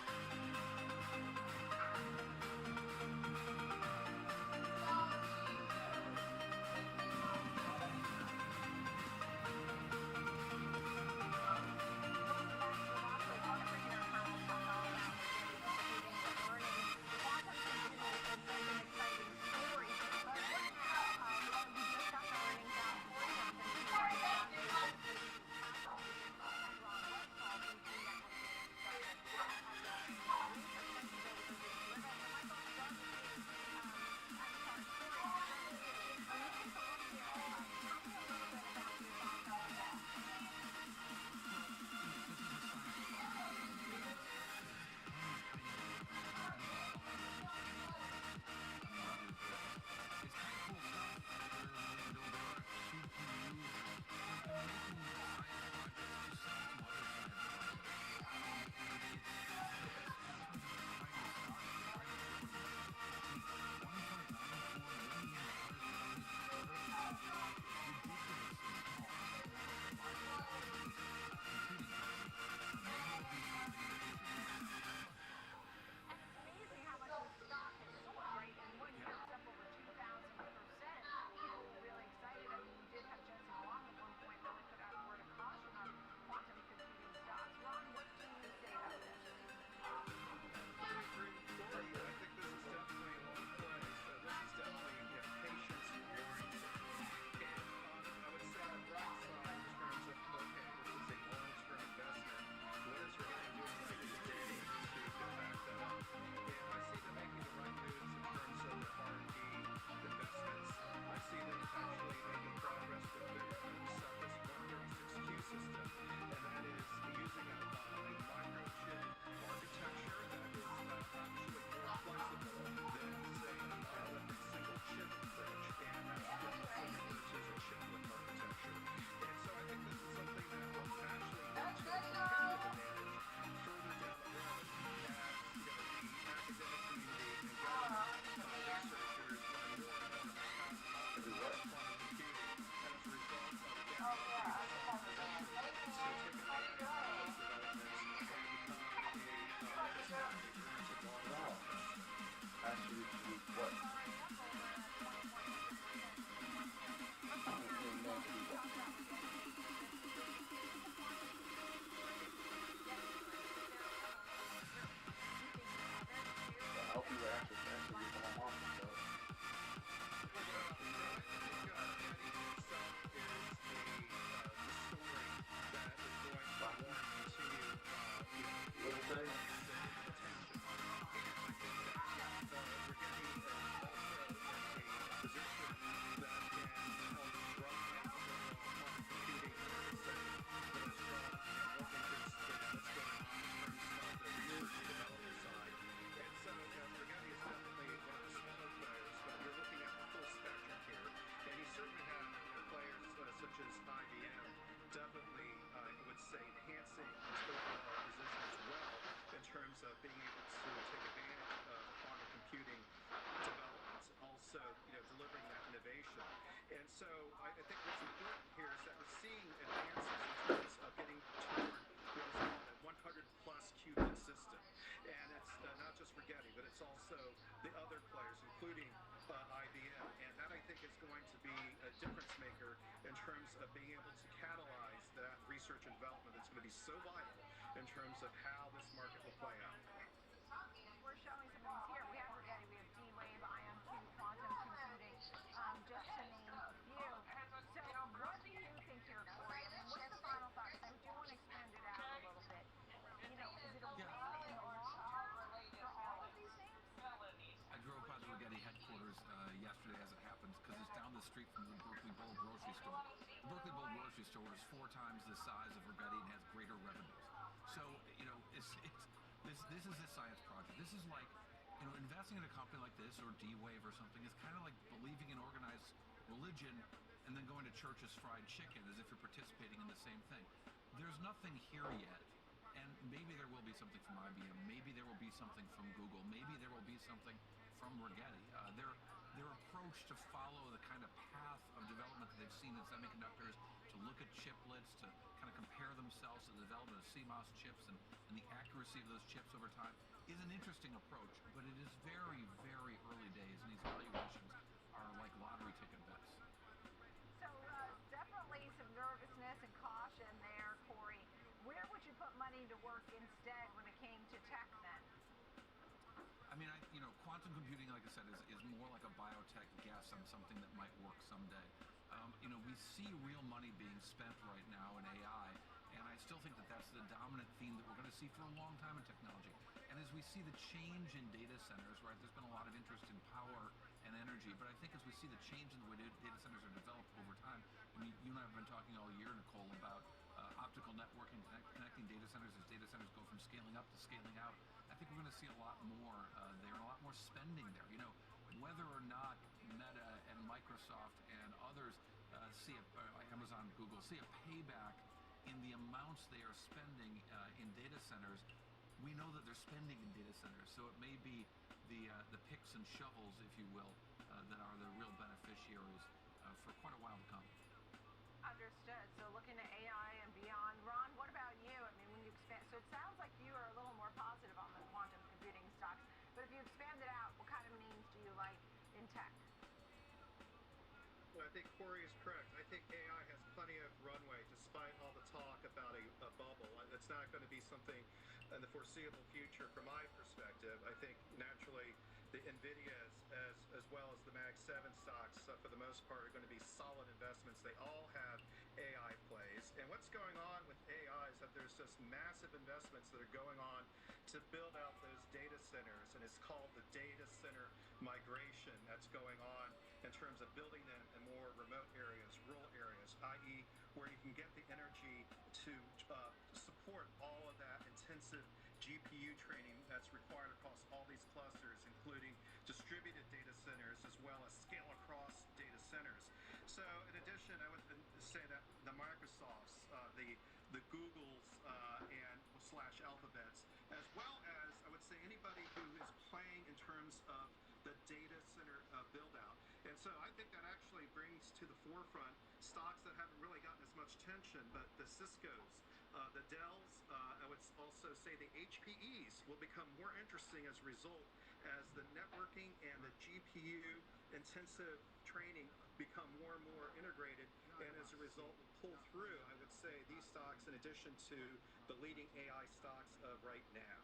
And it's not just for Getty, but it's also the other players, including research and development that's going to be so vital in terms of how this market will play out. We're showing some of these here. We have Rigetti, we have D-Wave, IM2, quantum computing, just to name a few. So what do you think here, Corey? I mean, what's the final thought? Because I do want to expand it out a little bit. You know, is it a win in the long term for all of these names? I drove by the Rigetti headquarters yesterday, as it happens, because it's down the street from the Berkeley Bowl grocery store. The Berkeley Bowl grocery store is 4 times the size of Rigetti and has greater revenues. So, you know, this is a science project. This is like, you know, investing in a company like this or D-Wave or something is kind of like believing in organized religion and then going to church's fried chicken as if you're participating in the same thing. There's nothing here yet. And maybe there will be something from IBM. Maybe there will be something from Google. Maybe there will be something from Rigetti. Their approach to follow the kind of path of development that they've seen in semiconductors, to look at chiplets, to kind of compare themselves to the development of CMOS chips and the accuracy of those chips over time is an interesting approach, but it is very, very early days, and these valuations are like lottery ticket bets. So definitely some nervousness and caution there, Corey. Where would you put money to work instead when it came to tech then? I mean, you know, quantum computing, like I said, is more like a biotech guess on something that might work someday. You know, we see real money being spent right now in AI, and I still think that that's the dominant theme that we're going to see for a long time in technology. And as we see the change in data centers, right, there's been a lot of interest in power and energy, but I think as we see the change in the way data centers are developed over time, I mean, you and I have been talking all year, Nicole, about optical networking, connecting data centers as data centers go from scaling up to scaling out. I think we're going to see a lot more there and a lot more spending there. You know, whether or not Meta and Microsoft and others Amazon, Google, see a payback in the amounts they are spending in data centers, we know that they're spending in data centers. So it may be the picks and shovels, if you will, that are the real beneficiaries for quite a while to come. Understood. So looking at AI and beyond. Ron, what about you? I mean, when you expand, so it sounds like you are a little more positive on the quantum computing stocks, but if you expand it out, what kind of names do you like in tech? Well, I think Corey is correct. I think AI has plenty of runway despite all the talk about a bubble. It's not going to be something in the foreseeable future from my perspective. I think naturally the NVIDIAs as well as the Mag 7 stocks for the most part are going to be solid investments. They all have AI plays. And what's going on with AI is that there's just massive investments that are going on to build out those data centers, and it's called the data center migration that's going on in terms of building them in more remote areas, rural areas, i.e. where you can get the energy to support all of that intensive GPU training that's required across all these clusters, including distributed data centers as well as scale across data centers. So in addition, I would say that the Microsofts, the Googles and / Alphabets, as well as I would say anybody who is playing in terms of the data center build out. And so I think that actually brings to the forefront stocks that haven't really gotten as much attention, but the Ciscos, the Dells, I would also say the HPEs will become more interesting as a result as the networking and the GPU intensive training become more and more integrated, and as a result will pull through, I would say, these stocks in addition to the leading AI stocks of right now.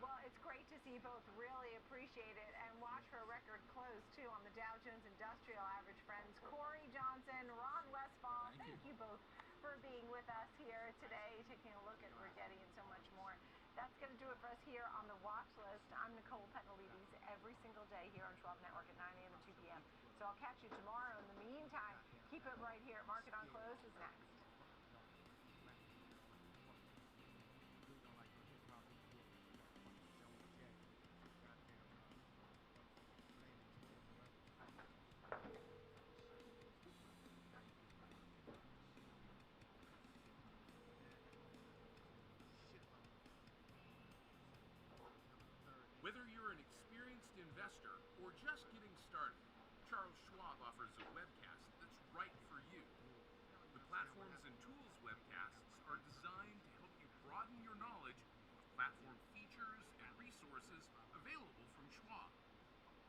Well, it's great to see you both. Really appreciate it. And watch for a record close, too, on the Dow Jones Industrial Average, friends. Corey Johnson, Ron Westfall, thank you both for being with us here today, taking a look at Rigetti and so much more. That's going to do it for us here on the watch list. I'm Nicole Petalides every single day here on Schwab Network at 9 a.m. and 2 p.m. So I'll catch you tomorrow. In the meantime, keep it right here. Market on Close is next. Whether you're an experienced investor or just getting started, Charles Schwab offers a webcast that's right for you. The Platforms and Tools webcasts are designed to help you broaden your knowledge of platform features and resources available from Schwab.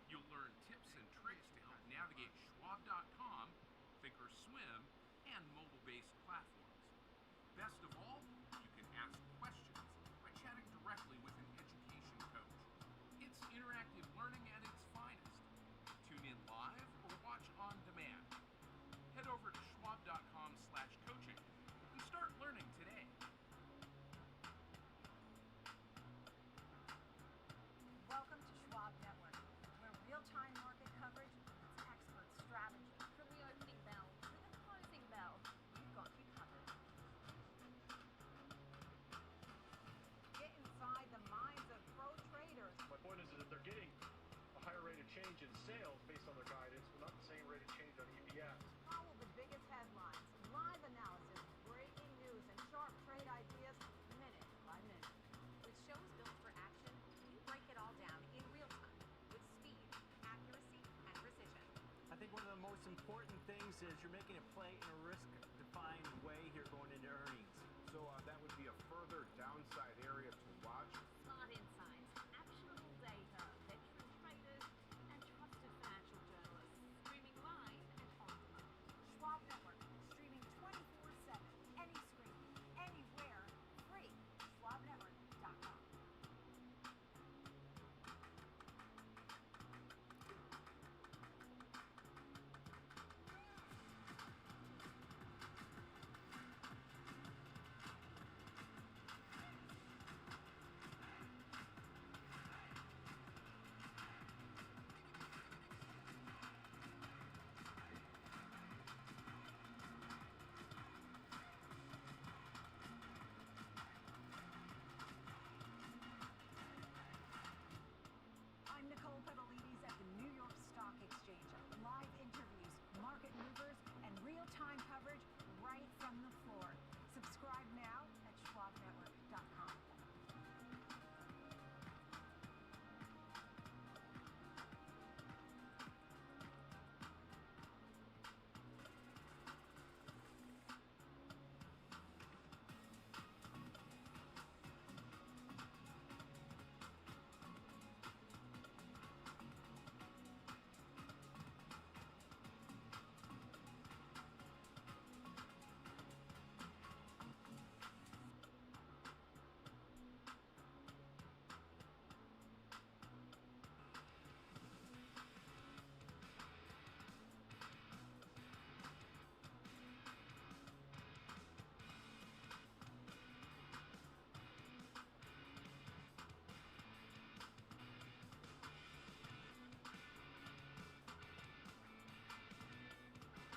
You'll learn tips and tricks to help navigate Schwab.com, Thinkorswim, and mobile-based platforms. most important things is you're making a play in a risk-defined way here going into earnings. So that would be a further downside area to watch. Smart insights, actionable data, veteran traders, and trusted financial journalists streaming live and on demand. Schwab Network, streaming 24/7, any screen, anywhere, free. SchwabNetwork.com. I'm Nicole Petalides at the New York Stock Exchange. Live interviews, market movers, and real-time coverage right from the floor. Subscribe now at SchwabNetwork.com.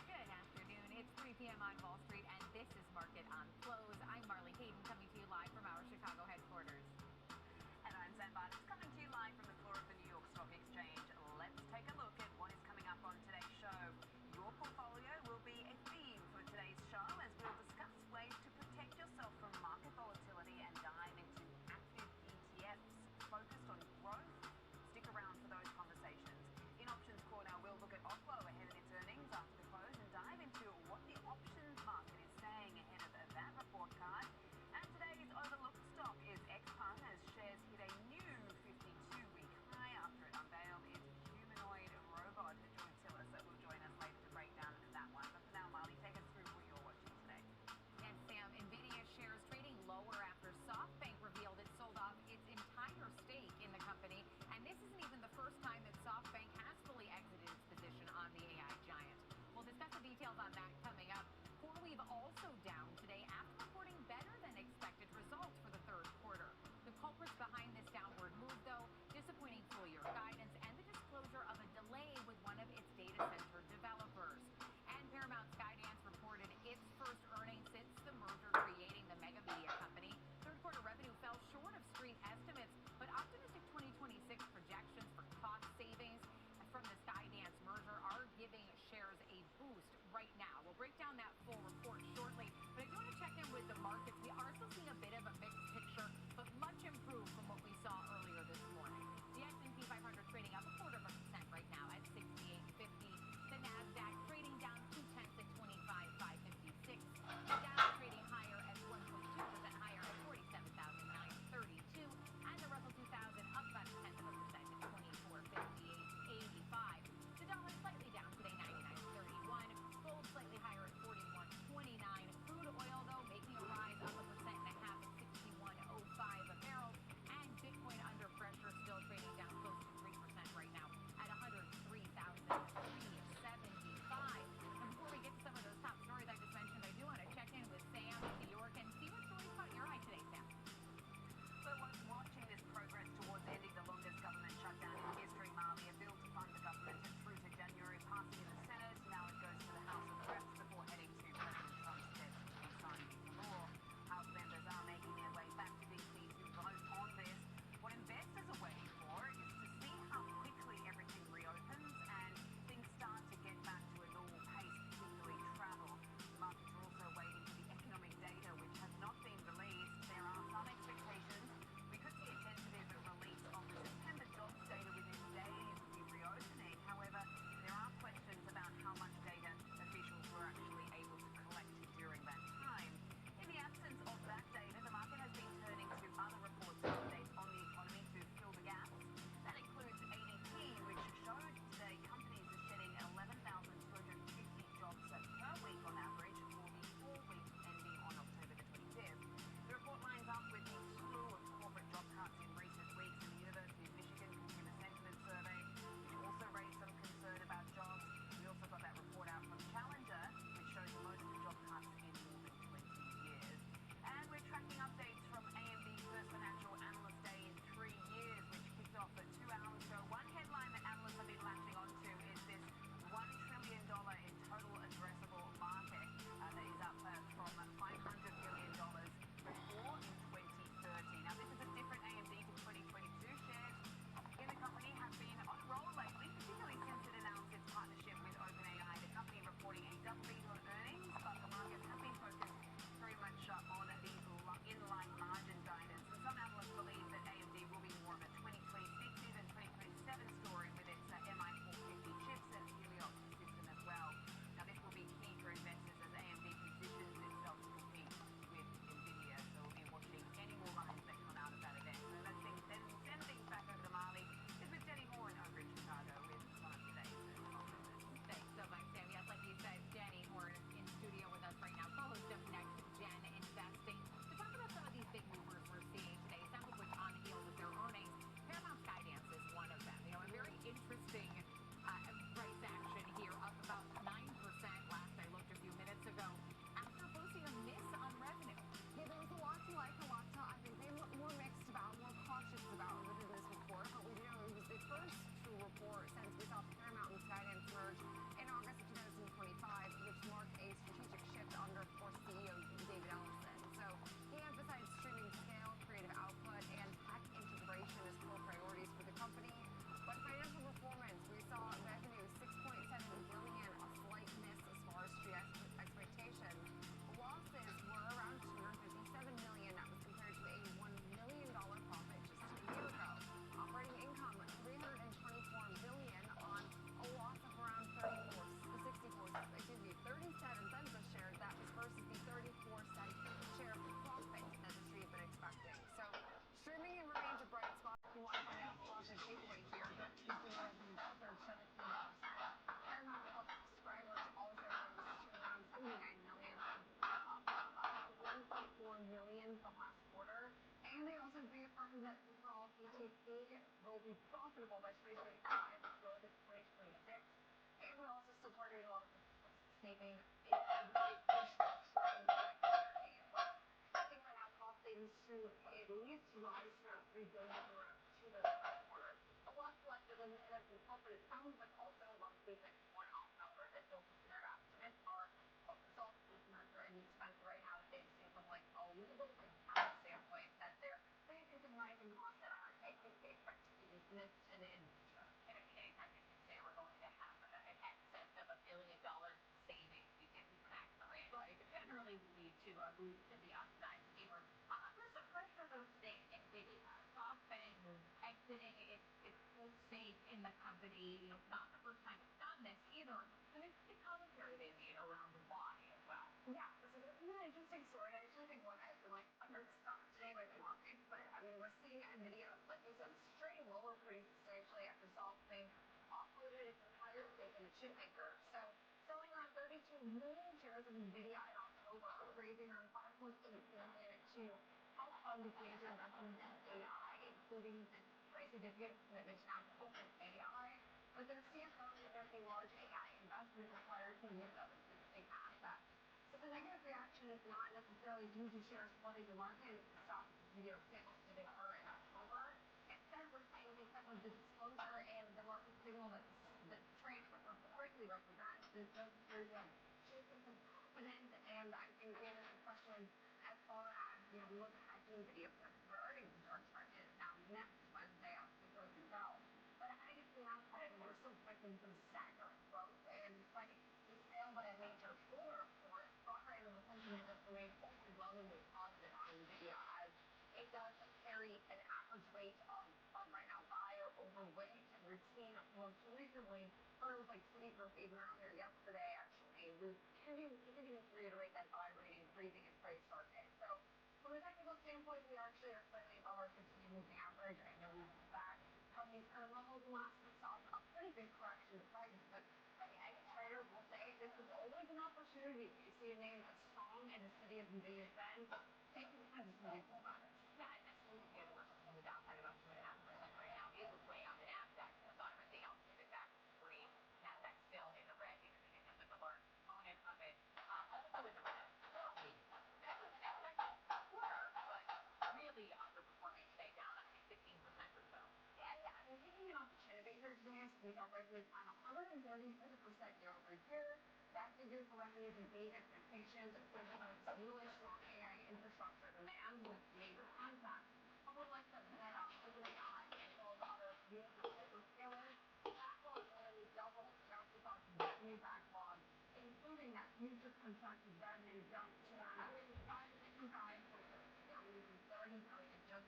Good afternoon. It's 3 p.m. on Wall Street, and this is Market on Close. I'm Marley Hayden, coming to you live from our Chicago headquarters. And I'm Zen Barnes, coming to you live from the floor of the New York Stock Exchange. Let's take a look at what is coming up on today's show. Your portfolio will be a theme for today's show as we'll discuss ways to protect yourself from market volatility and dive into active ETFs focused on growth. Stick around for those conversations. In Options Corner, we'll look at Oplo ahead of its earnings after the close and dive into what the options market is saying ahead of that report card. And today's overlooked stock is XPeng as shares hit a new And they also reaffirmed that overall PTP will be profitable by 2025 as well as 2026. And we're also supporting a lot of saving restructuring energy as well. I think right now cost savings should at least rise from $3 billion to around $2 billion per quarter. A lot collected in the energy pump, but it sounds like also a lot of these one-off numbers that don't consider estimates are results of merger and expense right now. They seem from like a legal and tax standpoint that they're facing some rising costs that are taking the expect to be missed and in anytime they were going to have an excess of $1 billion savings because we tax the rate. But it generally will lead to a move to the upside here. There's some pressure though today in NVIDIA. SoftBank exiting its full stake in the company. It's not the first time it's done this either. And it's the commentary they made around the why as well. Yeah, this is an interesting story. I actually think one has been like understopped today by the market. But I mean, we're seeing NVIDIA, like you said, straight lower pretty substantially after SoftBank offloaded its entire stake in the chip maker. So selling around 32 million shares of NVIDIA in October, raising around 5.8 billion to help fund the major investment in AI, including the pretty significant commitment to now OpenAI. But their CFO is making large AI investments required to use up existing assets. So the negative reaction is not necessarily due to shares flooding the market. Stock video sales did occur in October. Instead, we're seeing because of the disclosure and the market signal that the trade correctly represents. There's shaping some confidence, and I think the other question as far as we look at the video for earnings are targeted now next Wednesday after the close as well. But heading into the announcement, we're still expecting some staggering growth, and despite the sale by a major holder, of course, broader analyst sentiment has remained overwhelmingly positive on NVIDIA as it does carry an average rate of right now buyer overweight, and we're seeing most recently firms like Sleeper even earlier yesterday actually was continuing to reiterate that buy rate, increasing its price target. So from a technical standpoint, we actually are slightly above our 15 moving average. I know we went back from these current levels last week saw a pretty big correction in price, but any trader will say this is always an opportunity. You see a name as strong and as steady as NVIDIA then, take the time to be pullback. Yeah, and that's really good. We're on the downside about 2.5% right now. It was way on the Nasdaq. I thought everything else was back to green. Nasdaq still in the red, even if it was a large component of it. Also in the red. That was Nasdaq quarter, but really underperforming today, down I think 16% or so. Yeah, I mean, taking an opportunity here today, we got revenues on 137% year over year. That figure for revenues and beat expectations, equivalent of really strong AI infrastructure demand with major contracts. Coupled like the OpenAI as well as other major hyperscalers, backlog nearly doubled. We also saw some revenue backlog, including that future contracted revenue jumped to around $555 million, $30 million just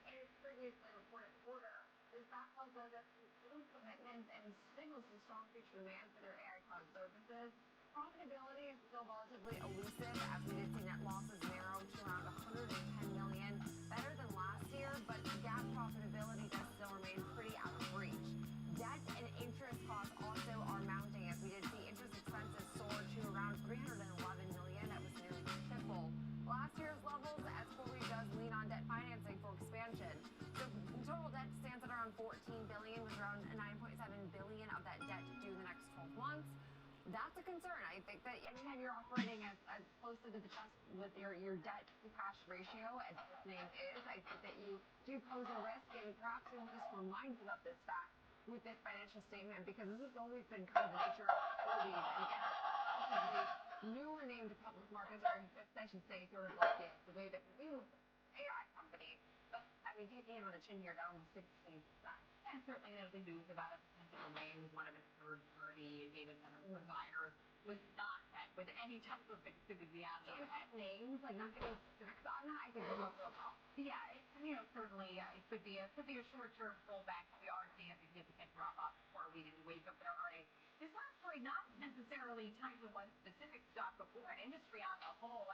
in its previously reported quarter. This backlog does include commitments and signals some strong future demand for their AI cloud services. Profitability is still relatively elusive as we did see net losses narrow to around $110 million, better than last year, but GAAP profitability does still remain pretty out of reach. Debt and interest costs also are mounting as we did see interest expenses soar to around $311 million. That was nearly triple last year's levels as Corey does lean on debt financing for expansion. So total debt stands at around $14 billion with around $9.7 billion of that debt due in the next 12 months. That's a concern. I think that anytime you're operating as close to the chest with your debt to cash ratio as this name is, I think that you do pose a risk, and perhaps we just remind you of this fact with this financial statement because this has always been kind of the nature of these and again, newer named public markets are, I should say, sort of like the way that we move AI company. But I mean, taking it on the chin here down to 16%. And certainly there's the news about a potential domain with one of its third-party data center providers was not met with any type of enthusiasm. Names, like not getting specifics on that, I think is also a problem. Yeah, certainly it could be a short-term pullback. We are seeing a significant drop-off before we didn't wake up in a hurry. This last story not necessarily tied to one specific stock, but for an industry on the whole.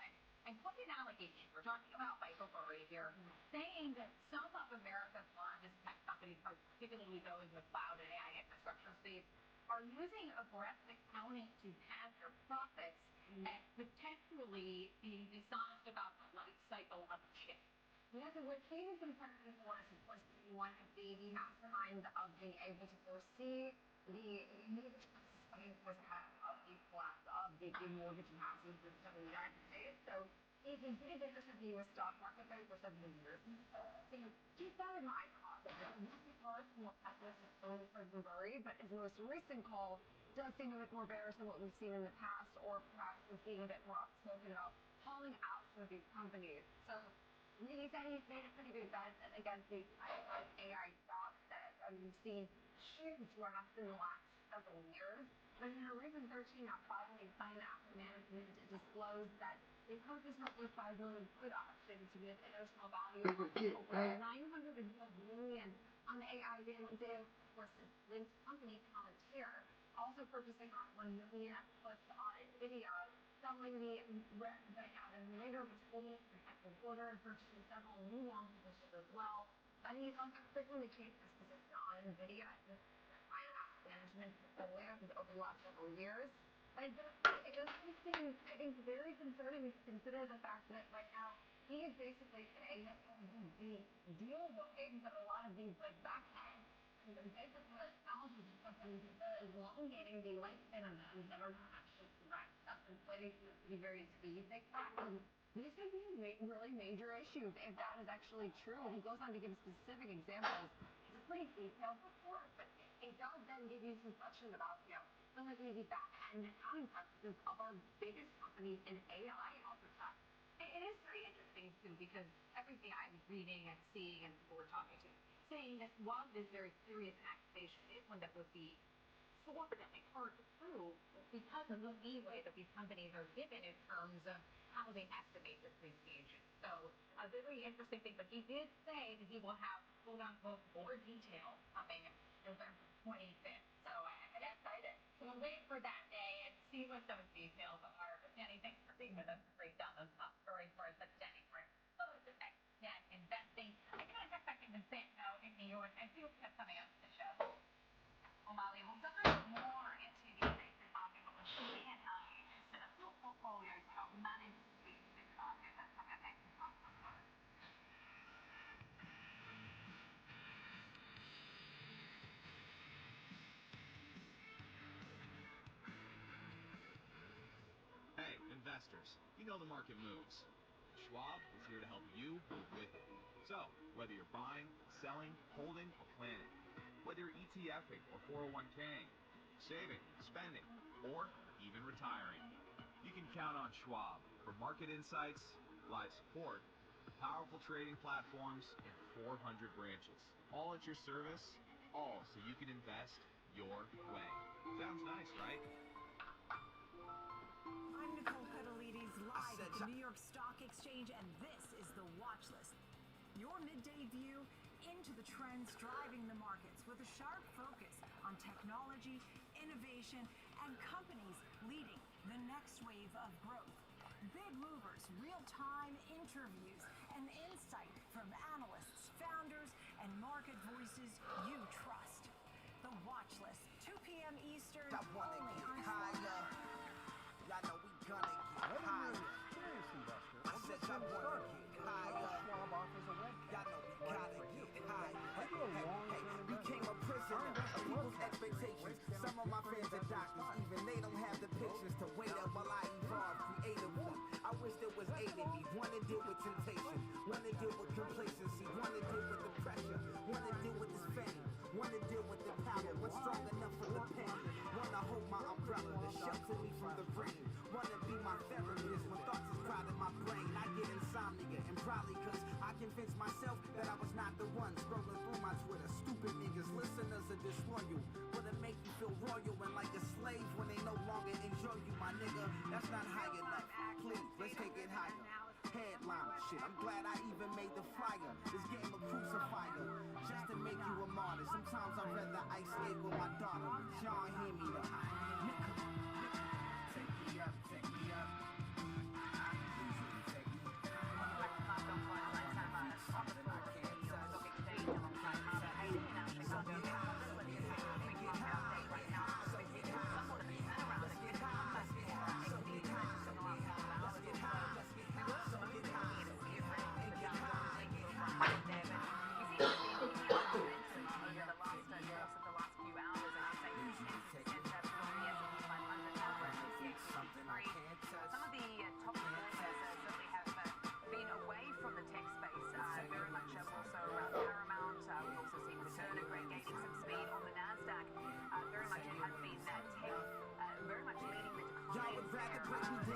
And putting an allegation, we're talking about microbrewery here, saying that some of America's largest tech companies, particularly those in the cloud and AI infrastructure space, are using aggressive accounting to pad their profits and potentially being dishonest about the life cycle of chips. This is So what he was important was one of the masterminds of being able to foresee the was kind of the collapse of the mortgage and housing system in the United States. So he's been pretty interested in the U.S. stock market for several years. So keep that in mind. More pessimistic for Missouri, but his most recent call does seem a bit more bearish than what we've seen in the past, or perhaps we've seen a bit more outspoken about calling out for these companies. So he said he's made a pretty big bet against these AI stocks that we've seen huge drops in the last several years. But in a recent 13 out filing, Plan Asset Management disclosed that they purchased roughly 5 million put options with a notional value of over $912 million on the AI deal. Of course, linked company Palantir also purchasing 1 million puts on NVIDIA, selling the remainder of its holdings in the second quarter and purchasing several new long positions as well. And he's also frequently changed his position on NVIDIA and Plan Asset Management portfolio over the last several years. But it does seem, I think, very concerning if you consider the fact that right now he is basically saying that the deal booking that a lot of these back-end basically technology companies elongating the lifespan of them that are not actually correct. That's inflating the very speed they crack. And these could be really major issues if that is actually true. He goes on to give specific examples. It's a pretty detailed report, but it does then give you some questions about, some of the back-end accounting practices of our biggest companies in AI and other stuff. It is very interesting, too, because everything I'm reading and seeing and people we're talking to, saying that while this very serious accusation is one that would be fortunately hard to prove because of the leeway that these companies are given in terms of how they estimate depreciation. So a very interesting thing, but he did say that he will have, quote-unquote, more detail coming November 25th. So I'm excited. So we'll wait for that day and see what those details are. But Jenny, thanks for being with us to break down those top stories for us. That's Jenny for investing. I do want to check back in with Sam now in New York. I do have something else to show. O'Malley, we'll dive more into the basic market, but we can't set up your portfolio to help manage the market. That's something I think is important. Hey, investors, you know the market moves. Schwab is here to help you move with it. So, whether you're buying, selling, holding, or planning, whether you're ETFing or 401k'ing, saving, spending, or even retiring, you can count on Schwab for market insights, live support, powerful trading platforms, and 400 branches. All at your service, all so you can invest your way. Sounds nice, right? I'm Nicole Petalides, live at the New York Stock Exchange, and this is the Watch List. Your midday view into the trends driving the markets with a sharp focus on technology, innovation, and companies leading the next wave of growth. Big movers, real-time interviews, and insight from analysts, founders, and market voices you trust. The Watch List, 2 p.m. Eastern, only on Schwab. Y'all know we gonna get higher. Experienced investor. I said y'all wanna get higher. Schwab offers a webcast. Y'all know we gotta get higher. Are you a long-term investor? Became a prisoner of people's expectations. Some of my friends are doctors, even they don't have the pictures to wait up while I evolve creatively. I wish there was 8 in me. One to deal with temptation, one to deal with complacency, one to deal with the pressure, one to deal with this fame, one to deal with the power, one strong enough for the pain, one to hold my umbrella to shelter me from the rain. Wanna be my therapist when thoughts is crowding my brain. I get insomnia, and probably cause I convinced myself that I was not the one. Scrolling through my Twitter, stupid niggas, listeners are disloyal. Wanna make you feel royal and like a slave when they no longer enjoy you, my nigga. That's not high enough. Please, let's take it higher. Headline shit, I'm glad I even made the flyer. This game a crucifier, just to make you a martyr. Sometimes I'd rather isolate with my daughter. Y'all hear me though. Take me up.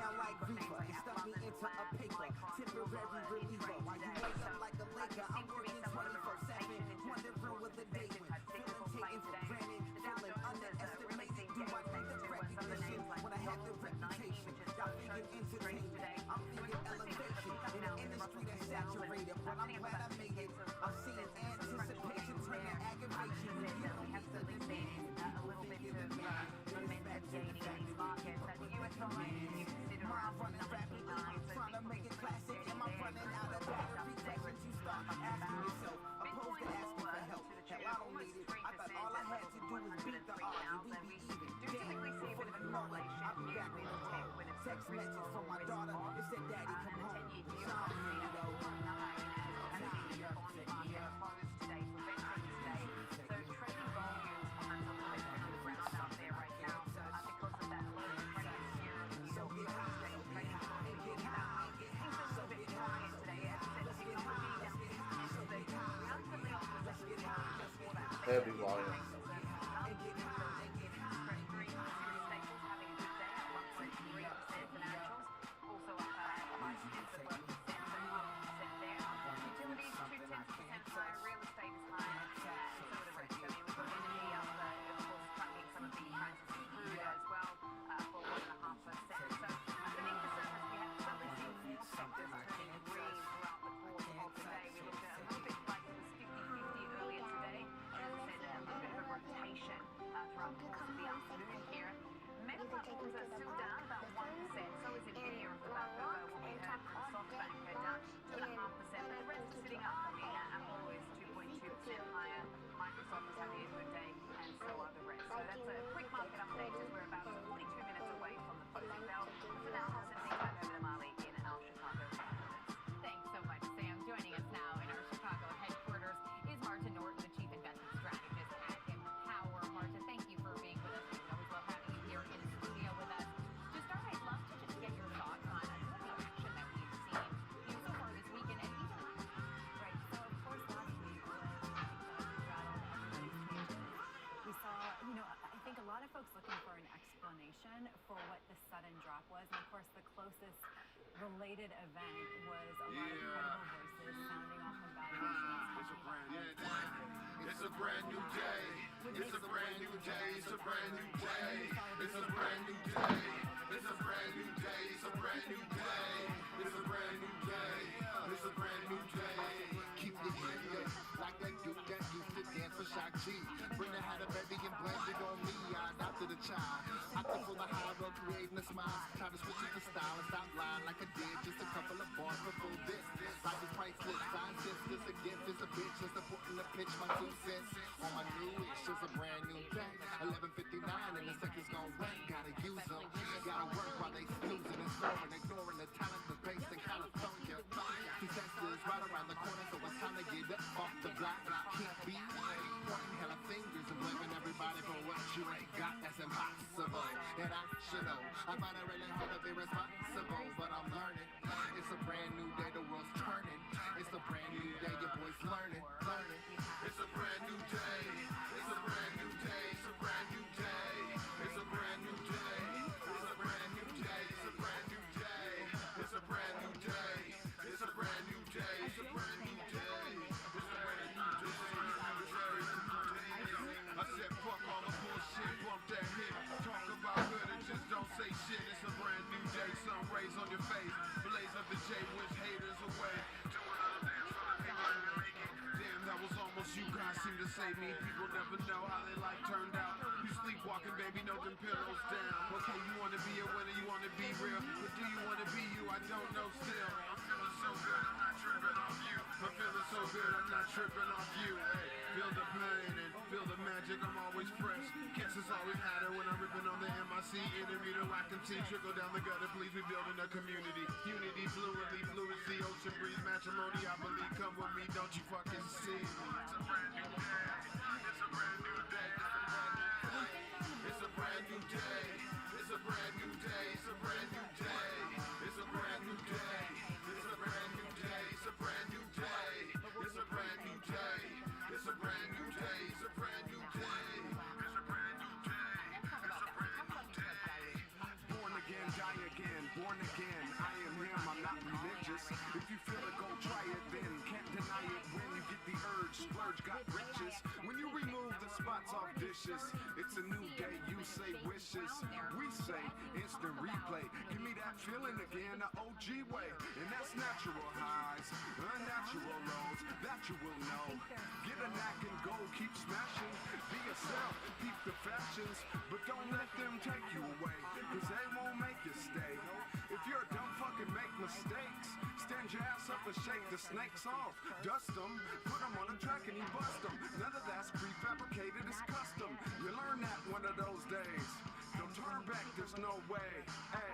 sound like Reaper and stuff me into a paper. Temporary reliever while you wake up like a Laker. I'm working 24/7, wondering what the day went. Feeling taken for granted, feeling underestimated. Do I need the recognition when I have the reputation? Y'all thinking entertainment, I'm thinking elevation. In an industry that's saturated, but I'm glad I made it. I'm seeing anticipation turn to aggravation. You don't have to lean a little bit to momentum gaining in these markets. The US dollar is considered around 99. Trying to make it classic. Am I running out of battery questions? You start asking yourself, opposed to asking for help. Hell, I don't need it. I thought all I had to do was beat the odds and we be even. Damn, before you know it, I'll be back on the road. Text message from my daughter. It said, Daddy, come home. Sean, you know. Heavy volume. for what the sudden drop was. And of course, the closest related event was a lot of credible voices sounding off on valuations. It's a brand new day. It's a brand new day. It's a brand new day. It's a brand new day. It's a brand new day. It's a brand new day. It's a brand new day. It's a brand new day. Keep your hand up like that dude that used to dance for Shock G. Brenda had a baby and blamed it on me. I adopted a child. I could pull the high road, creating a smile. Try to switch up the style and stop lying like I did. Just a couple of bars before this. Life is priceless. Sign sisters, a gift is a bitch. Just supporting the pitch, my 2 cents. On my new wish, it's a brand new day. 11:59 and the seconds gon' ring. Gotta use them. Gotta work while they snoozing and snoring. Ignoring the talent, the bass, and California. Success is right around the corner, so it's time to get up off the block. Can't be pointing hella fingers and blaming everybody for what you ain't got. That's impossible. And I should know. I find it really hard to be responsible, but I'm learning. It's a brand new day, the world's turning. It's a brand new day, your boy's learning. It's a brand new day. It's a brand new day. It's a brand new day. It's a brand new day. It's a brand new day. It's a brand new day. It's a brand new day. It's a brand new day. It's a brand new day. It's a brand new day. I said fuck all the bullshit, bump that hit. Talk about good and just don't say shit. It's a brand new day. Sun rays on your face. Blaze up the J, wish haters away. Doing other things for the people who make it. Damn, that was almost you. God seemed to save me. People never know how their life turned out. You sleepwalking, baby, know them pillows down. Okay, you wanna be a winner, you wanna be real. But do you wanna be you? I don't know still. I'm feeling so good, I'm not tripping off you. I'm feeling so good, I'm not tripping off you. Hey, feel the pain and feel the magic, I'm always fresh. Guess it's always had it when I'm ripping on the MIC. Enemy to I can see, trickle down the gutter, please, we building a community. Unity, fluidly, fluency, ocean breeze, matrimony, I believe, come with me, don't you fucking see me. It's a brand new day, it's a brand new day, it's a brand new day, it's a brand new day, it's a brand new day, it's a brand new day, it's a brand new day, it's a brand new day, it's a brand new day, it's a brand new day, it's a brand new day, it's a brand new day, it's a brand new day. Born again, die again, born you feel it, go try it then. Can't deny it when you get the urge. Splurge got riches. When you remove the spots off dishes, it's a new day, you say wishes. We say instant replay. Give me that feeling again, the OG way. And that's natural highs, unnatural lows, that you will know. Get a knack and go, keep smashing. Be yourself, keep the fashions, but don't let them take you away, cause they won't make you stay. If you're a dumb fucking make mistakes, stand your ass up and shake the snakes off. Dust them, put them on a track and you bust them. None of that's prefabricated, it's custom. You learn that one of those days. Don't turn back, there's no way. Hey.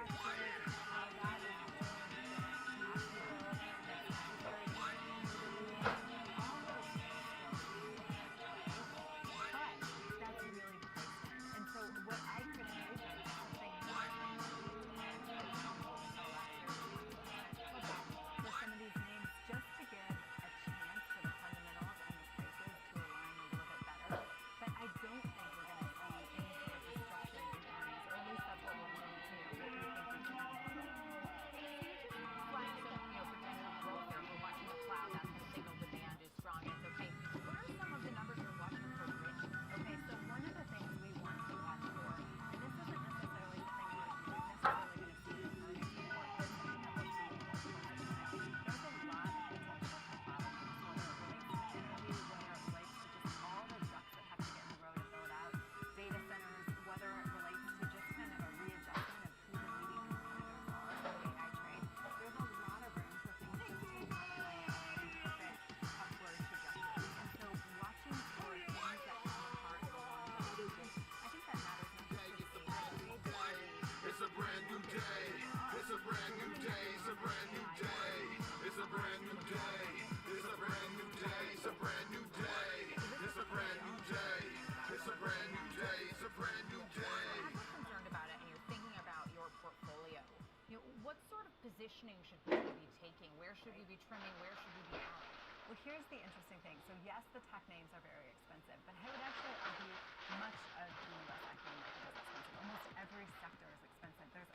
Positioning should we be taking? Where should we be trimming? Where should we be out? Well, here's the interesting thing. So yes, the tech names are very expensive, but I would actually argue much of the U.S. equity market is expensive. Almost every sector is expensive. There's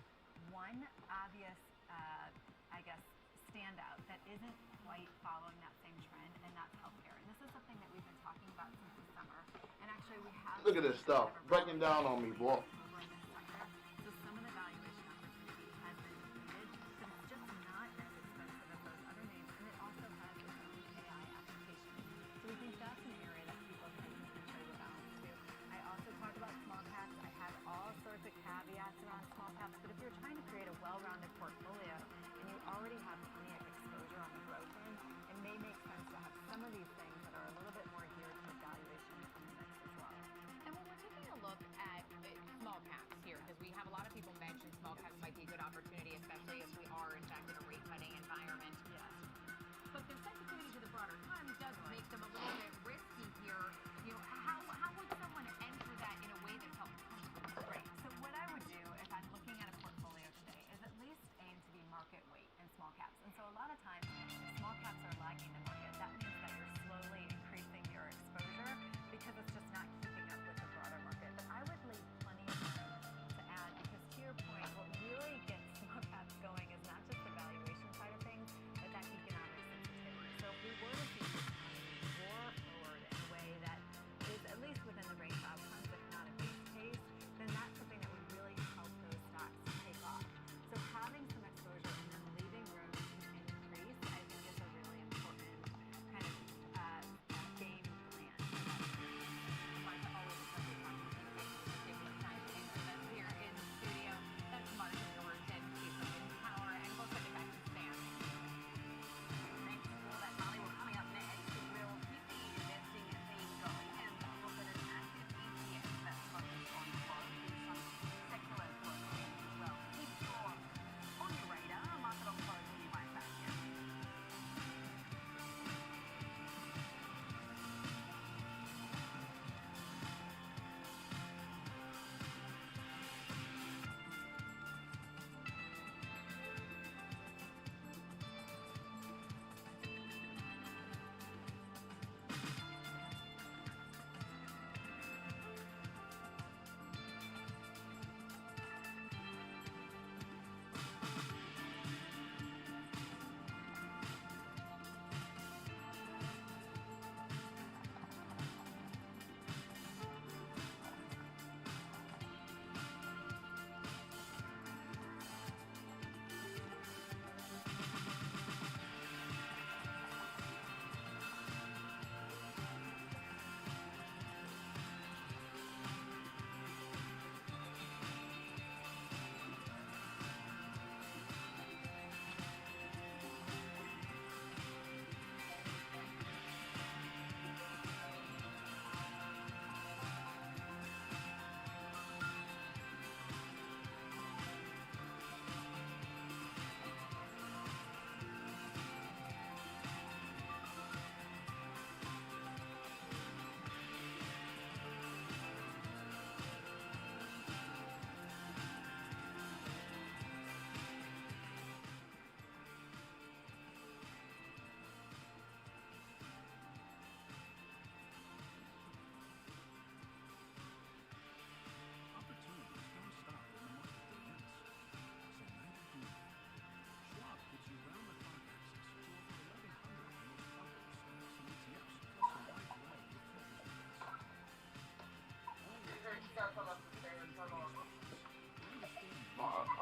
one obvious, I guess, standout that isn't quite following that same trend, and that's healthcare. And this is something that we've been talking about since the summer. And actually, we have. Look at this stuff breaking down on me, boy. So some of the valuation opportunity has been depleted, but it's just not as expensive as those other names, and it also has its own AI application. So we think that's an area that people can trade with balance too. I also talked about small caps. I have all sorts of caveats around small caps, but if you're trying to create a well-rounded portfolio and you already have plenty of exposure on the growth end, it may make sense to have some of these things that are a little bit more geared to valuation in the mix as well. And when we're taking a look at small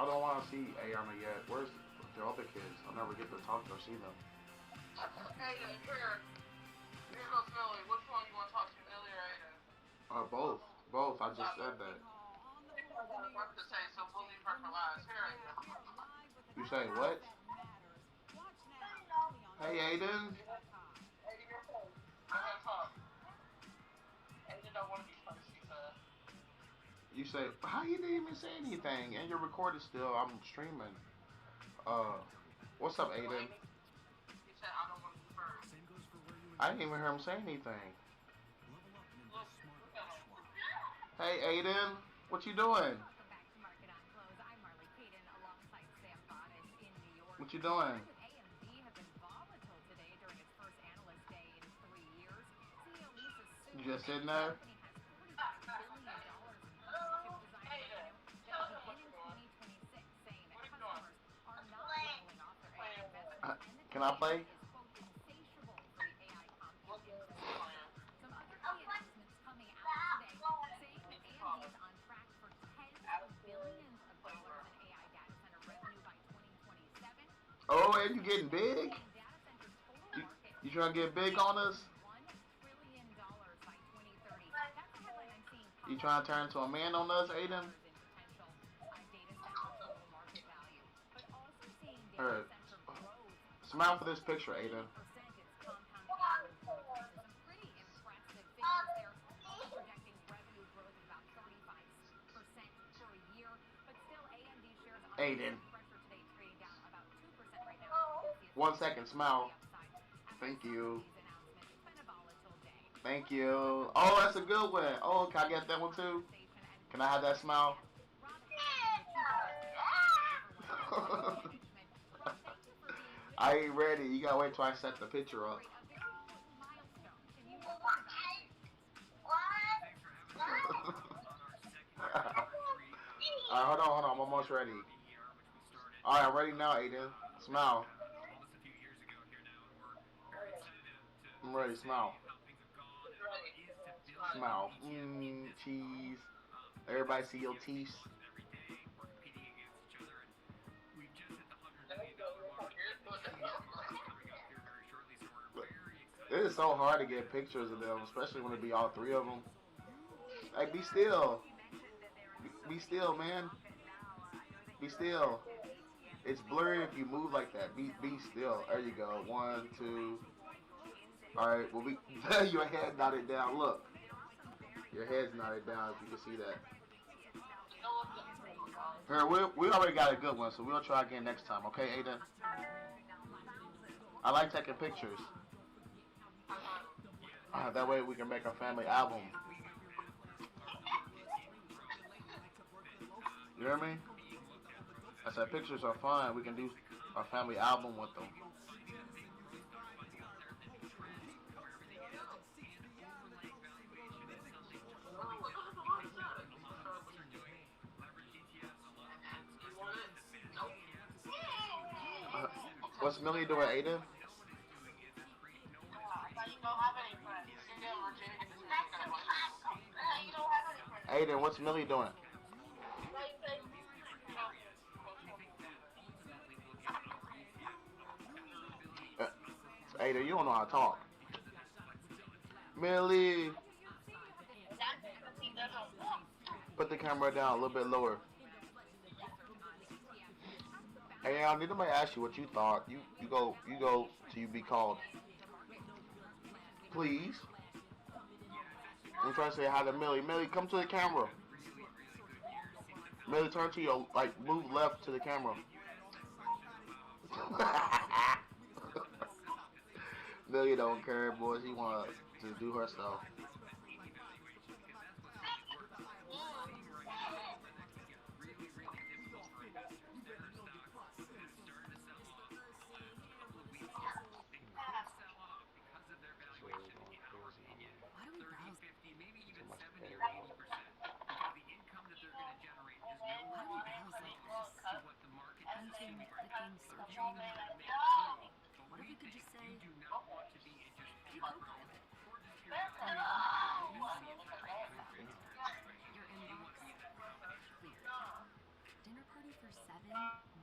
I don't want to see Ayana yet. Where's the other kids? I'll never get to talk to or see them. Hey, here. Here goes Millie. Which one you want to talk to, Millie or Aiden? Both. Both. I just said that. I got work to say, so we'll leave her for last. Here, Aiden. You say what? Hey, Aiden. Aiden, your phone. I gotta talk. Aiden don't want to be first, he said. You say, how you didn't even say anything? And you're recorded still. I'm streaming. What's up, Aiden? He said, I don't want to be first. I didn't even hear him say anything. Hey, Aiden. What you doing? What you doing? You just sitting there? Can I play? Oh, and you getting big? You trying to get big on us? You trying to turn into a man on us, Aiden? Alright. Smile for this picture, Aiden. Aiden. 1 second, smile. Thank you. Thank you. Oh, that's a good one. Oh, can I get that one too? Can I have that smile? I ain't ready. You gotta wait till I set the picture up. Alright, hold on. I'm almost ready. Alright, I'm ready now, Aiden. Smile. I'm ready, smile. Smile. Cheese. Everybody see your teeth. It is so hard to get pictures of them, especially when it be all three of them. Hey, be still. Be still, man. Be still. It's blurry if you move like that. Be still. There you go. 1, 2. Alright, well, your head nodded down. Look. Your head's nodded down, if you can see that. Here, we already got a good one, so we'll try again next time. Okay, Aiden? I like taking pictures. That way we can make a family album. You hear me? I said pictures are fun. We can do a family album with them. What's Millie doing, Aiden? Aiden, what's Millie doing? Aiden, you don't know how to talk. Millie! Put the camera down a little bit lower. Hey, I need somebody to ask you what you thought. You go till you be called. Please. I'm trying to say hi to Millie. Millie, come to the camera. Millie, turn to your, move left to the camera. Millie don't care, boys. She wants to do her stuff.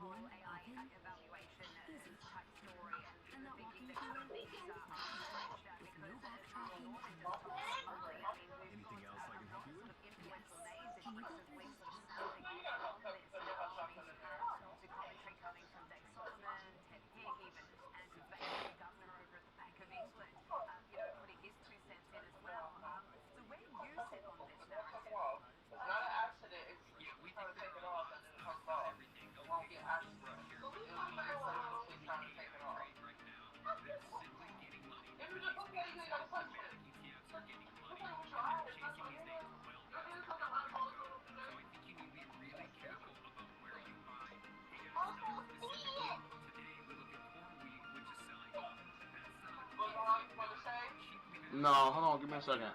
Full AI evaluation Easy. type story, And that thinking walking that through some of these again, options smart, because with no as backtracking Norton and just told us walking remotely, smoothly. I mean, we've Anything got else I a can lot help you of with? sort of influential Yes. names Can you expressing go that through we're this sort of path sounding for me? off on this now. I mean, the commentary coming from Dave Solomon, Ted Higg, even Andrew Bailey, the governor over at the Bank of England, putting his 2 cents in as well. So where do you sit on this narrative? It's not an accident. It's trying to take it off and then it comes off. It won't be an accident. It'll be purposely trying to take it off. If you just look at it, you ain't gotta touch it. Look at it with your eyes. That's what it is. Your hands on your eyeballs a little bit. What to say? No, hold on, give me a second.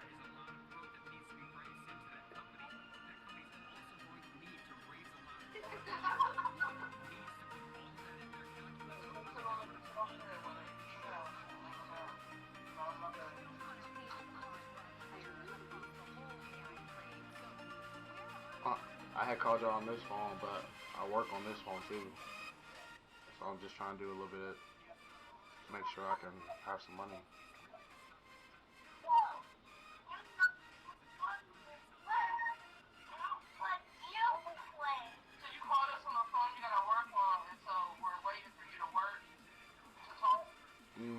I had called y'all on this phone, but I work on this phone too. So I'm just trying to do a little bit, make sure I can have some money.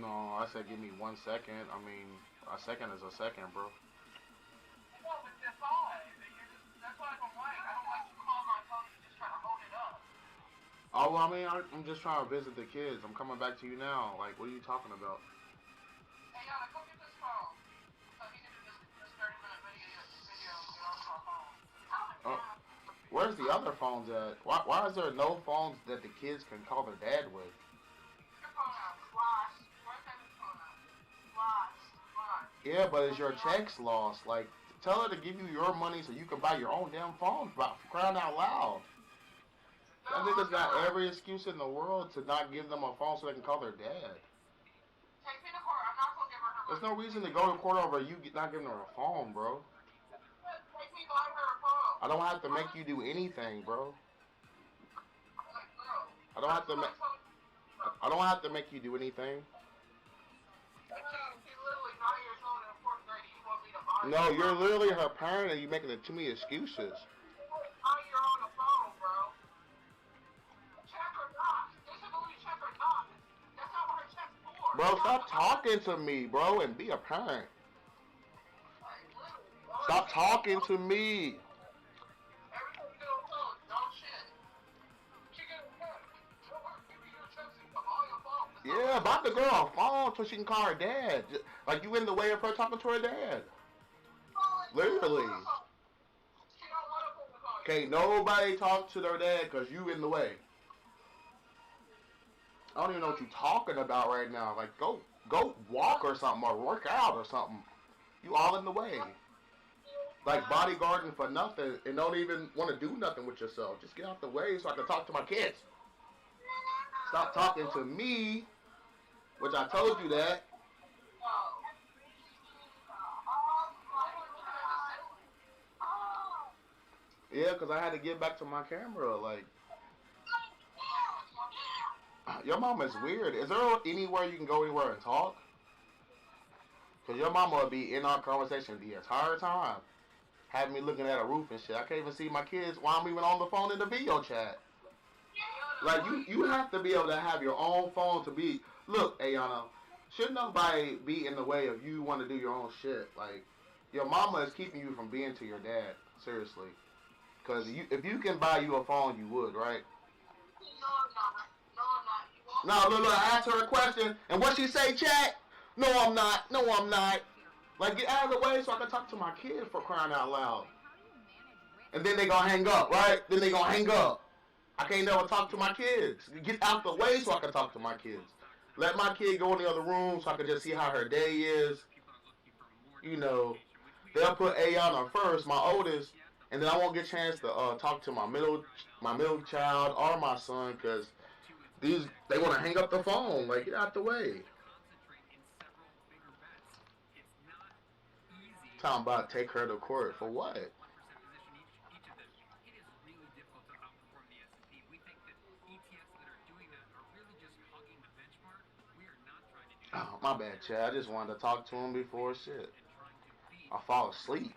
No, I said give me 1 second. I mean, a second is a second, bro. Oh, well, I mean, I'm just trying to visit the kids. I'm coming back to you now. Like, what are you talking about? Hey, Yana, come get this phone. So he can do this 30-minute video and get off my phone. Where's the other phones at? Why is there no phones that the kids can call their dad with? Your phone out. Lost. Where's Kevin's phone out? Lost. Yeah, but is your checks lost? Like, tell her to give you your money so you can buy your own damn phone. For crying out loud. That nigga's got every excuse in the world to not give them a phone so they can call their dad. Take me to court. I'm not gonna give her her There's no reason to go to court over you not giving her a phone, bro. Take me buy her a phone. I don't have to make you do anything, bro. I don't have to make. I don't have to make you do anything. No, you're literally her parent and you're making too many excuses. You're on the phone, bro. Check or not. Disability check or not. That's not what her check's for. Bro, stop talking to me, bro, and be a parent. Stop talking to me. Every time you get on the phone, don't shit. She get a check. Give me your checks and all your phones. Yeah, buy the girl a phone so she can call her dad. Like, you in the way of her talking to her dad. Literally. Okay, nobody talk to their dad because you in the way. I don't even know what you're talking about right now. Like, go walk or something or work out or something. You all in the way. Like bodyguarding for nothing and don't even want to do nothing with yourself. Just get out the way so I can talk to my kids. Stop talking to me, which I told you that. Yeah, because I had to get back to my camera. Like, your mom is weird. Is there anywhere you can go anywhere and talk? Because your mama would be in our conversation the entire time. Having me looking at a roof and shit. I can't even see my kids while I'm even on the phone in the video chat. Like, you have to be able to have your own phone to be... Look, Ayana, should nobody be in the way of you want to do your own shit? Like, your mama is keeping you from being to your dad. Seriously. Because if you can buy you a phone, you would, right? No, I'm not. No, look, I asked her a question, and what she say, chat? No, I'm not. No, I'm not. Like, get out of the way so I can talk to my kid for crying out loud. And then they gonna hang up, right? Then they gonna hang up. I can't never talk to my kids. Get out the way so I can talk to my kids. Let my kid go in the other room so I can just see how her day is. You know, they'll put Ayana first, my oldest, and then I won't get a chance to talk to my middle child or my son because they want to hang up the phone. Like, get out the way. Talking about take her to court for what? Oh, my bad, Chad. I just wanted to talk to him before shit. I fall asleep.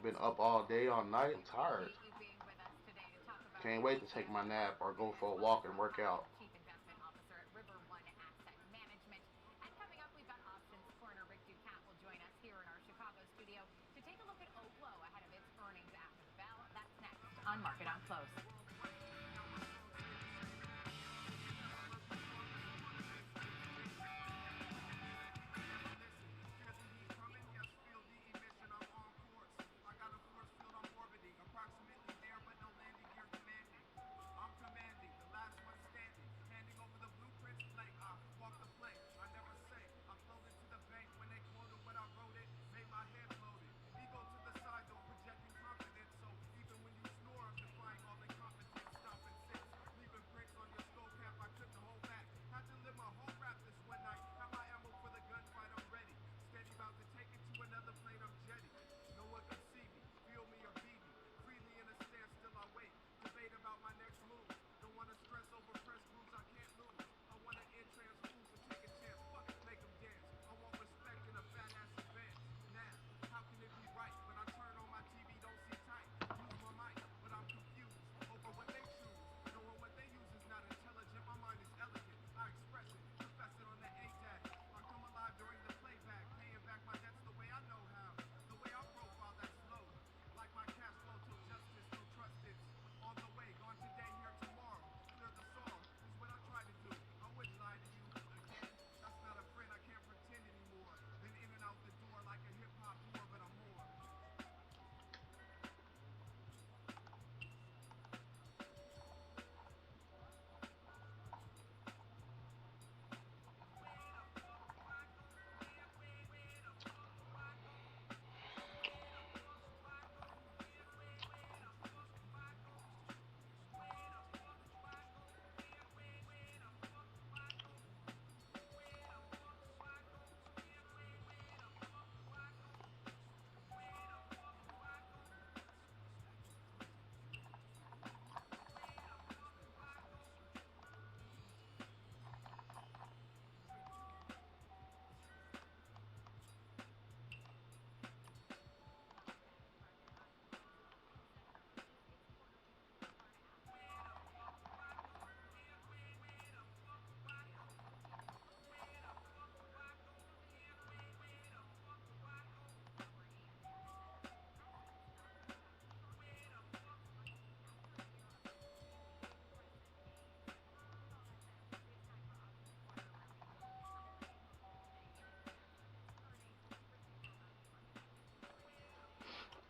Been up all day, all night. I'm tired. Can't wait to take my nap or go for a walk and work out. Chief Investment Officer at River One Asset Management. And coming up, we've got options corner. Rick Ducat will join us here in our Chicago studio to take a look at Oklo ahead of its earnings after the bell. That's next on Market on Close.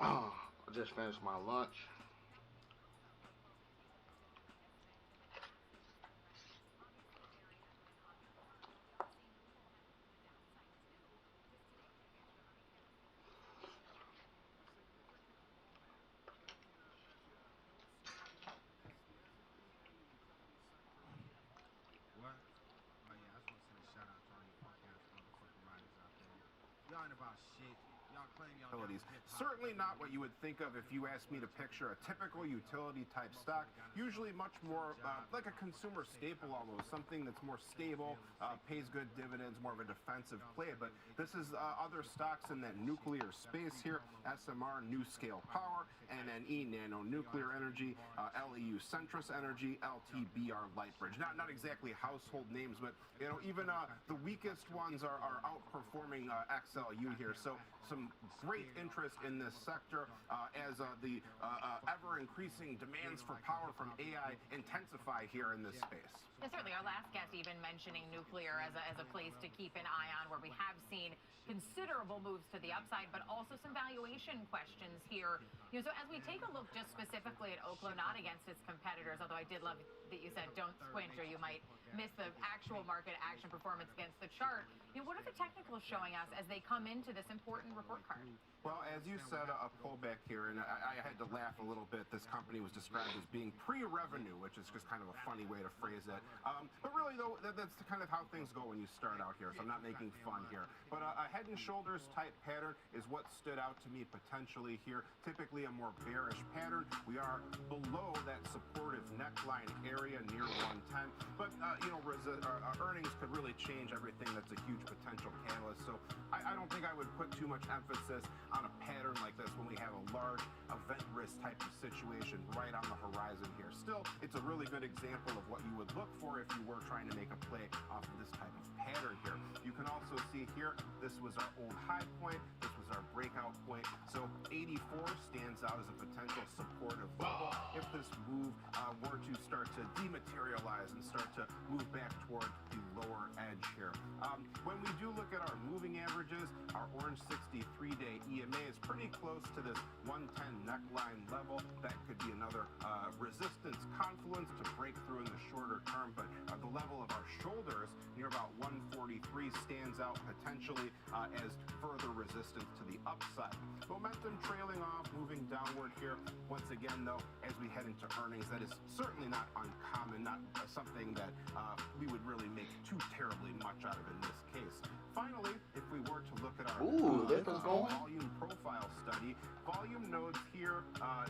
Oh, I just finished my lunch. What? Oh yeah, I just want to send a shout out to all you punk ass motherfucking riders out there. Y'all ain't about shit. Y'all claim y'all down with hip-hop. Certainly not what you would think of if you asked me to picture a typical utility type stock. Usually much more like a consumer staple almost, something that's more stable, pays good dividends, more of a defensive play. But this is other stocks in that nuclear space here: SMR, New Scale Power, NNE, Nano Nuclear Energy, LEU, Centrus Energy, LTBR, Lightbridge. Not exactly household names, but you know, even the weakest ones are outperforming XLU here. So some great interest in this sector as the ever-increasing demands for power from AI intensify here in this space. Yeah, certainly. Our last guest even mentioning nuclear as a place to keep an eye on, where we have seen considerable moves to the upside, but also some valuation questions here. You know, so as we take a look just specifically at Oklo, not against its competitors, although I did love that you said don't squint or you might miss the actual market action performance against the chart. You know, what are the technicals showing us as they come into this important report card? Well, as you said, a pullback here, and I had to laugh a little bit. This company was described as being pre-revenue, which is just kind of a funny way to phrase it. But really, though, that's kind of how things go when you start out here, so I'm not making fun here. But a head and shoulders type pattern is what stood out to me potentially here. Typically a more bearish pattern. We are below that supportive neckline area near 110. But, you know, earnings could really change everything. That's a huge huge potential catalyst. So I don't think I would put too much emphasis on a pattern like this when we have a large event risk type of situation right on the horizon here. Still, it's a really good example of what you would look for if you were trying to make a play off of this type of pattern here. You can also see here, this was our old high point, this was our breakout point. So 84 stands out as a potential supportive level if this move were to start to dematerialize and start to move back toward the lower edge here. When we do look at our moving averages, our orange 63-day EMA is pretty close to this 110 neckline level. That could be another resistance confluence to break through in the shorter term, but the level of our shoulders near about 143 stands out potentially as further resistance to the upside. Momentum trailing off, moving downward here. Once again, though, as we head into earnings, that is certainly not uncommon, not something that we would really make too terribly much out of in this case. Finally, if we were to look at our volume profile study, volume nodes here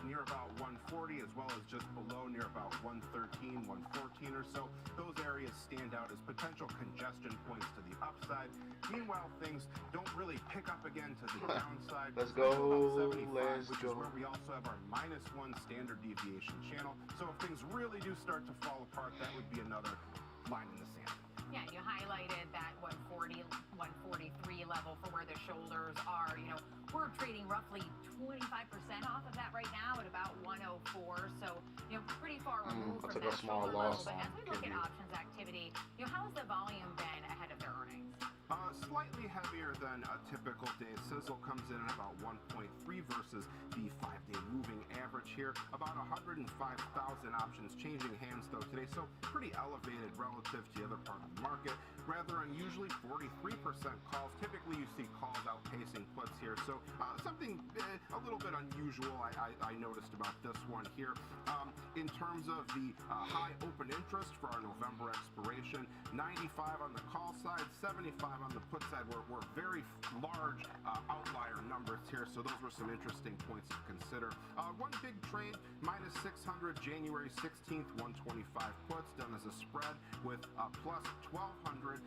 near about 140 as well as just below near about 113, 114 or so. Those areas stand out as potential congestion points to the upside. Meanwhile, things don't really pick up again to the downside. Let's go. About 75, which is where we also have our -1 standard deviation channel. So if things really do start to fall apart, that would be another line in the sand. Yeah, and you highlighted that 140, 143 level for where the shoulders are. You know, we're trading roughly 25% off of that right now at about 104. So, you know, pretty far removed from that shoulder level. But as we look at options activity, you know, how has the volume been ahead of their earnings? Slightly heavier than a typical day. Sizzle comes in at about 1.3 versus the 5-day moving average here. About 105,000 options changing hands though today, so pretty elevated relative to the other part of the market. Rather unusually, 43% calls. Typically you see calls outpacing puts here, so something a little bit unusual I noticed about this one here. In terms of the high open interest for our November expiration, 95 on the call side, 75 on the put side were very large outlier numbers here, so those were some interesting points to consider. One big trade, -600 January 16th, 125 puts done as a spread with plus 1,200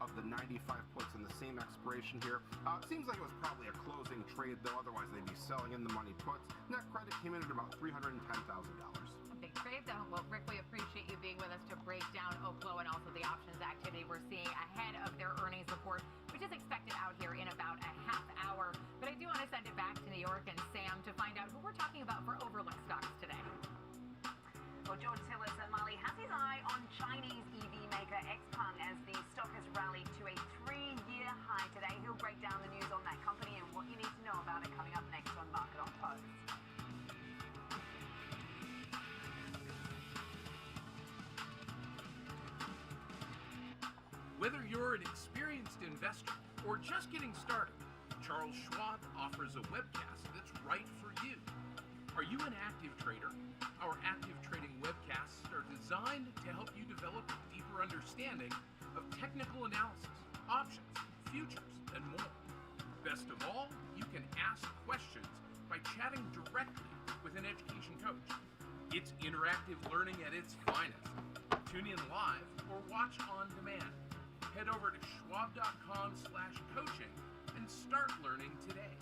of the 95 puts in the same expiration here. Seems like it was probably a closing trade though, otherwise they'd be selling in the money puts. Net credit came in at about $310,000. Big trade though. Well, Rick, we appreciate you being with us to break down Oklo and also the options activity we're seeing ahead of their earnings report, which is expected out here in about a half hour. But I do want to send it back to New York and Sam to find out who we're talking about for overlooked stocks today. Well, George Tillotson Molly has his eye on Chinese EV maker XPeng as the stock has rallied to a 3-year high today. He'll break down the news on that company and what you need to know about it coming up next on Market on Post. Whether you're an experienced investor or just getting started, Charles Schwab offers a webcast that's right for you. Are you an active trader? Our active trading webcasts are designed to help you develop a deeper understanding of technical analysis, options, futures, and more. Best of all, you can ask questions by chatting directly with an education coach. It's interactive learning at its finest. Tune in live or watch on demand. Head over to schwab.com/coaching and start learning today.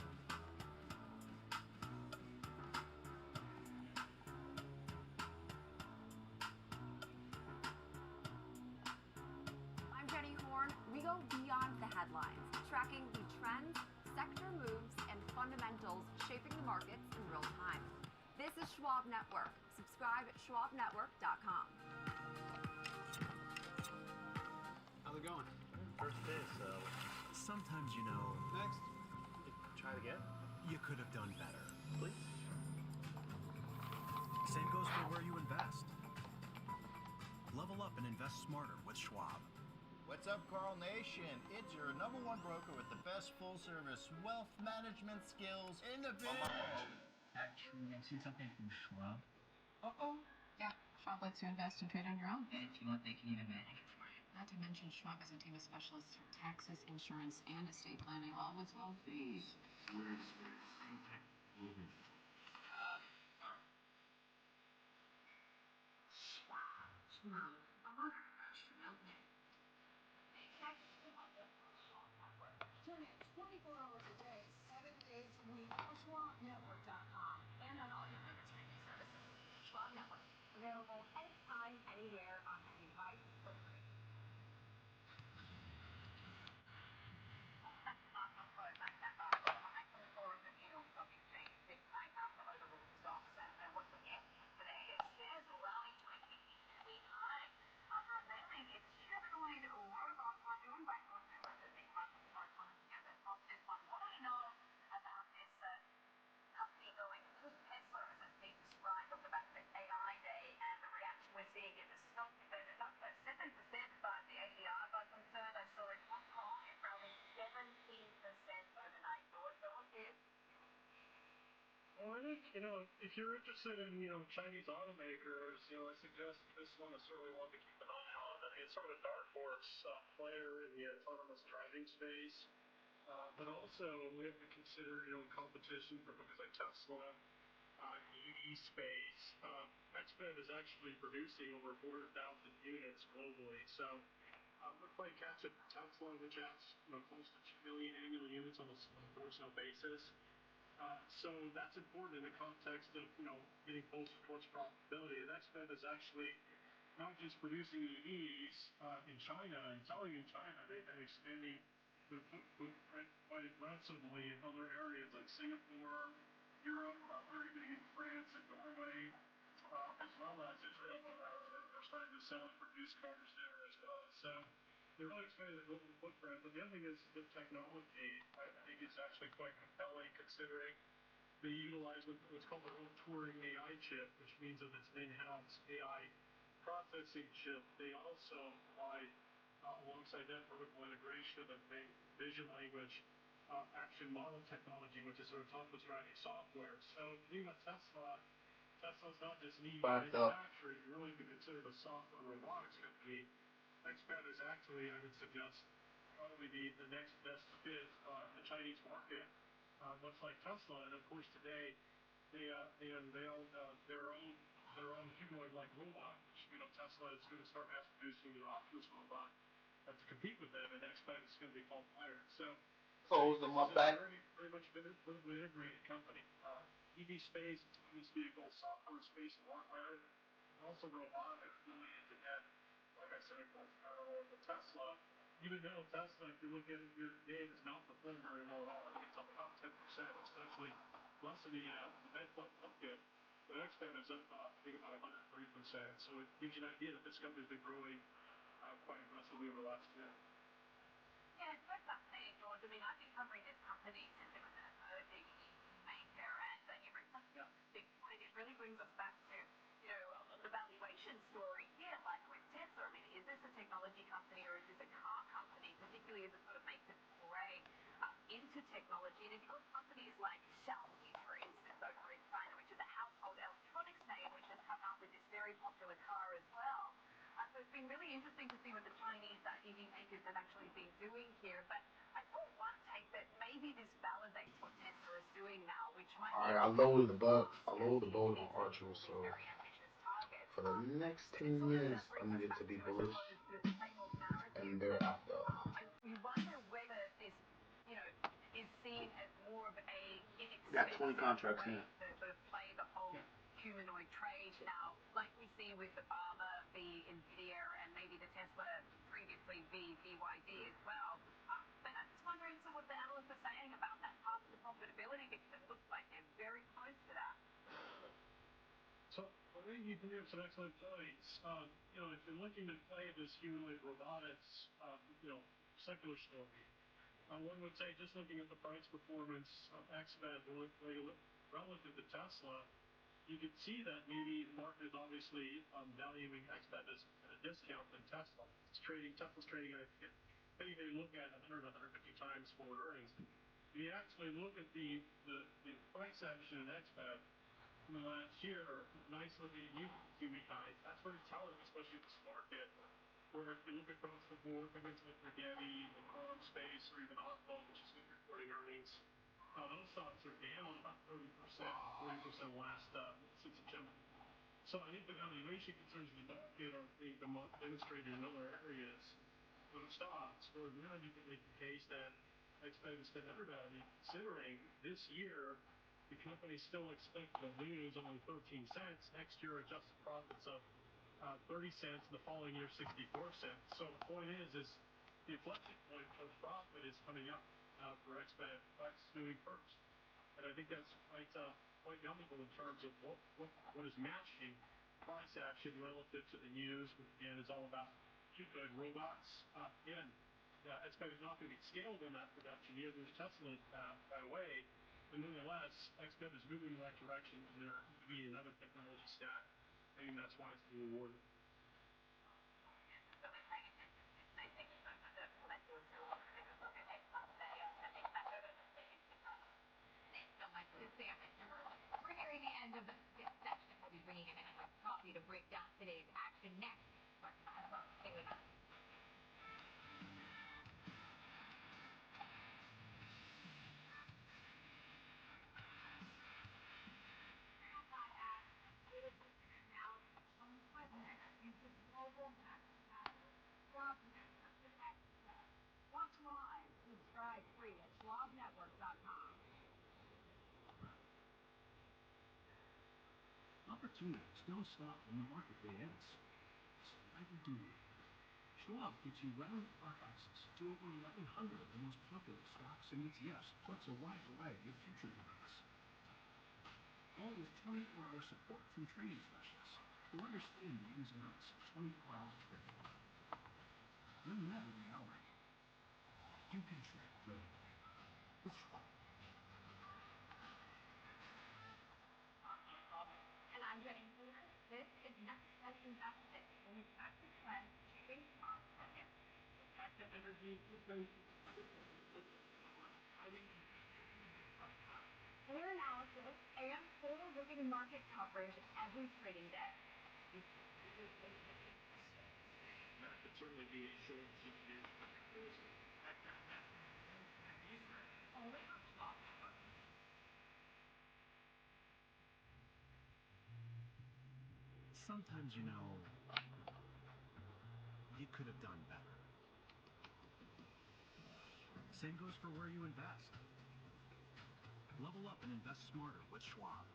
I'm Jenny Horn. We go beyond the headlines, tracking the trends, sector moves, and fundamentals shaping the markets in real time. This is Schwab Network. Subscribe at schwabnetwork.com. How's it going? First day, so Sometimes, you know, Next. try it again. you could have done better. Please. Same goes for where you invest. Level up and invest smarter with Schwab. What's up, Carl Nation? It's your #1 broker with the best full-service wealth management skills in the biz. Actually, I've seen something from Schwab. Yeah, Schwab lets you invest and trade on your own. And if you want, they can even manage it for you. Not to mention, Schwab has a team of specialists for taxes, insurance, and estate planning, all with low fees. 24 hours a day, 7 days a week on ShwabNetwork.com and on all your favorite streaming services. Schwab Network, available anytime, anywhere, on any device for free. Company going to Tesla as being described on the back of its AI day, and the reaction we're seeing in the stock is up 7%, but the ADR got concerned. I saw it Hong Kong rallying 17% overnight. Thoughts here? Well, I think, if you're interested in, Chinese automakers, I suggest this one is certainly one to keep an eye on. I mean, it's sort of a dark horse player in the autonomous driving space. But also, we have to consider, competition from companies like Tesla, EV space. XPeng is actually producing over 400,000 units globally. So, we're playing catch up with Tesla, which has, close to 2 million annual units on a wholesale basis. So that's important in the context of, getting closer towards profitability. And XPeng is actually not just producing EVs in China and selling in China, they've been expanding the footprint quite aggressively in other areas like Singapore, Europe, or even in France and Norway, as well as Israel. They're starting to sell and produce cars there as well. So they're really expanding the global footprint. But the other thing is the technology, I think, is actually quite compelling considering they utilize what's called their own Turing AI chip, which means that it's an in-house AI processing chip. They also provide, alongside that, vertical integration of vision language action model technology, which is their autonomous driving software. So the thing about Tesla's not just an EV manufacturer. You really could consider it a software robotics company. XPeng is actually, I would suggest, probably the next best fit in the Chinese market, much like Tesla. And of course, today they unveiled their own humanoid-like robot, which Tesla is going to start mass producing an Optimus robot to compete with them, and XPeng is going to be called Fire. So, close them up back. Very much vertically integrated company. EV space, autonomous vehicles, software space, and hardware, and also robotics really is again, like I said, parallel with Tesla. Even though Tesla, if you look at it year to date, has not performed very well at all. I think it's up about 10%. It's actually less than the Medfund market. But XPeng is up, I think, about 130%. So it gives you an idea that this company's been growing quite aggressively over the last year. Yeah, it's quite fascinating, George. I mean, I've been covering this company since it was an emerging maker, and you bring something up this big point. It really brings us back to, the valuation story here. Like with Tesla, I mean, is this a technology company or is this a car company, particularly as it sort of makes its foray into technology? And if you look at companies like Sharpen, for instance, over in China, which is a household electronics name, which has come out with this very popular car as well. So it's been really interesting to see what the Chinese EV makers have actually been doing here. But I saw one take that maybe this validates what Tesla is doing now, which might be... Alright, I lowered the boat on Archer, so for the next 10 years, I'm going to be bullish, and thereafter. You wonder whether this, is seen as more of a Got 20 contracts way in. to sort of play the whole humanoid trade now, like we see with the Obama, the Nvidia, and maybe the Tesla, previously BYD as well. But I'm just wondering what the analysts are saying about that path to profitability, because it looks like they're very close to that. So I think you bring up some excellent points. If you're looking to play this humanoid robotics, secular story, one would say just looking at the price performance of XPeng relative to Tesla, you could see that maybe the market is obviously valuing XPeng at a discount than Tesla. Tesla's trading at, I think they look at 100, 150 times forward earnings. If you actually look at the price action in XPeng from the last year, nice looking UV high, that's very telling, especially in this market. Where if you look across the board, companies like Rigetti, the Quantum Space, or even Oppo, which is reporting earnings, those stocks are down about 30%, 40% last since September. So I think the valuation concerns in the market are being demonstrated in other areas of the stocks, where really you can make the case that expense than everybody, considering this year the company's still expected to lose only 13 cents. Next year, adjusted profits of 30 cents, and the following year 64 cents. So the point is the inflection point for the profit is coming up for Expedited Flex moving first. And I think that's quite notable in terms of what is matching price action relative to the news, and it's all about good robots. Again, Expedited is not going to be scaled in that production year. There's Tesla by the way, but nonetheless, Expedited is moving in the right direction, and they're being another technology stack. I think that's why it's being rewarded. We're nearing the end of the section. We'll be bringing in a cup of coffee to break down today's action next. Stay with us. Watch live. Subscribe free at SheldronFrost.com. Opportunities don't stop when the market day ends. So why we do it? Schwab gives you round-the-clock access to over 1,100 of the most popular stocks and ETFs, plus a wide variety of future products. All with 24-hour support from trading specialists who understand the ins and outs of 24 hours trading. No matter the hour, you can trade real with Schwab. And I'm getting older. This is next best investment. When we start to plan trading smart markets. Active energy clear analysis and forward-looking market coverage every trading day. That could certainly be a short CPU. Only on Schwab. Sometimes, you could have done better. Same goes for where you invest. Level up and invest smarter with Schwab.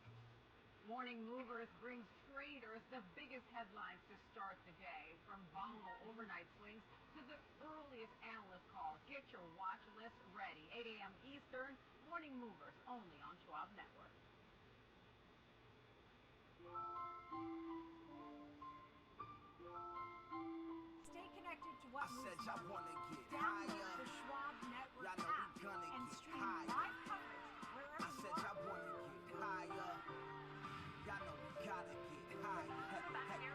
Morning Movers brings traders the biggest headlines to start the day, from volatile overnight swings to the earliest analyst calls. Get your watch list ready. 8 a.m. Eastern, Morning Movers, only on Schwab Network. Stay connected to what moves I wanna get Download higher. the Schwab Network Y'all know we app gonna and get stream higher. live coverage wherever I said you y'all are. wanna get higher. Y'all know we gotta get higher.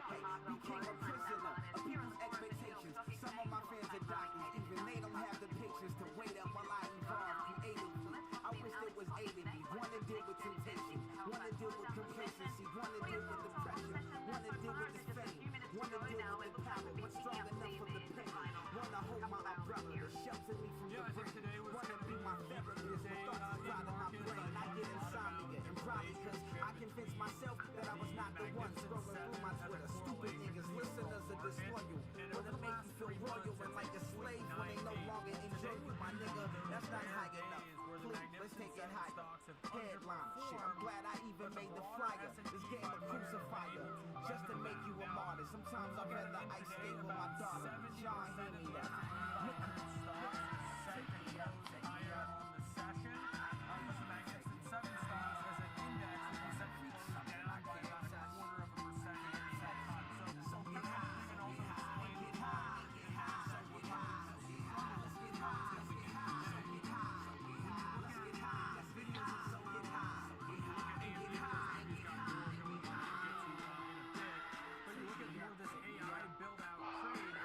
Hey, became a prisoner of people's expectations. Some of my fans are doctors, even they don't have the patience to wait up while I evolve creatively. I wish there was eight of me. One to deal with temptation, one to deal with complacency, one to deal with depression, one to deal with the fame, one to deal with the power, one strong enough for the pain, one to hold my umbrella to shelter me from the rain, one to be my therapist when thoughts is out of my brain. I get insomnia and probably cause I convinced myself that I was not the one scrolling through my Twitter. Stupid niggas, listeners are disloyal, wanna make you feel royal and like a slave when they no longer enjoy you, my nigga. That's not high enough. Please, let's take it higher. Headline shit. I'm glad I even made the flyer. This game a crucifier, just to make you a martyr. Sometimes I'd rather ice skate with my daughter. Sean, hear me that.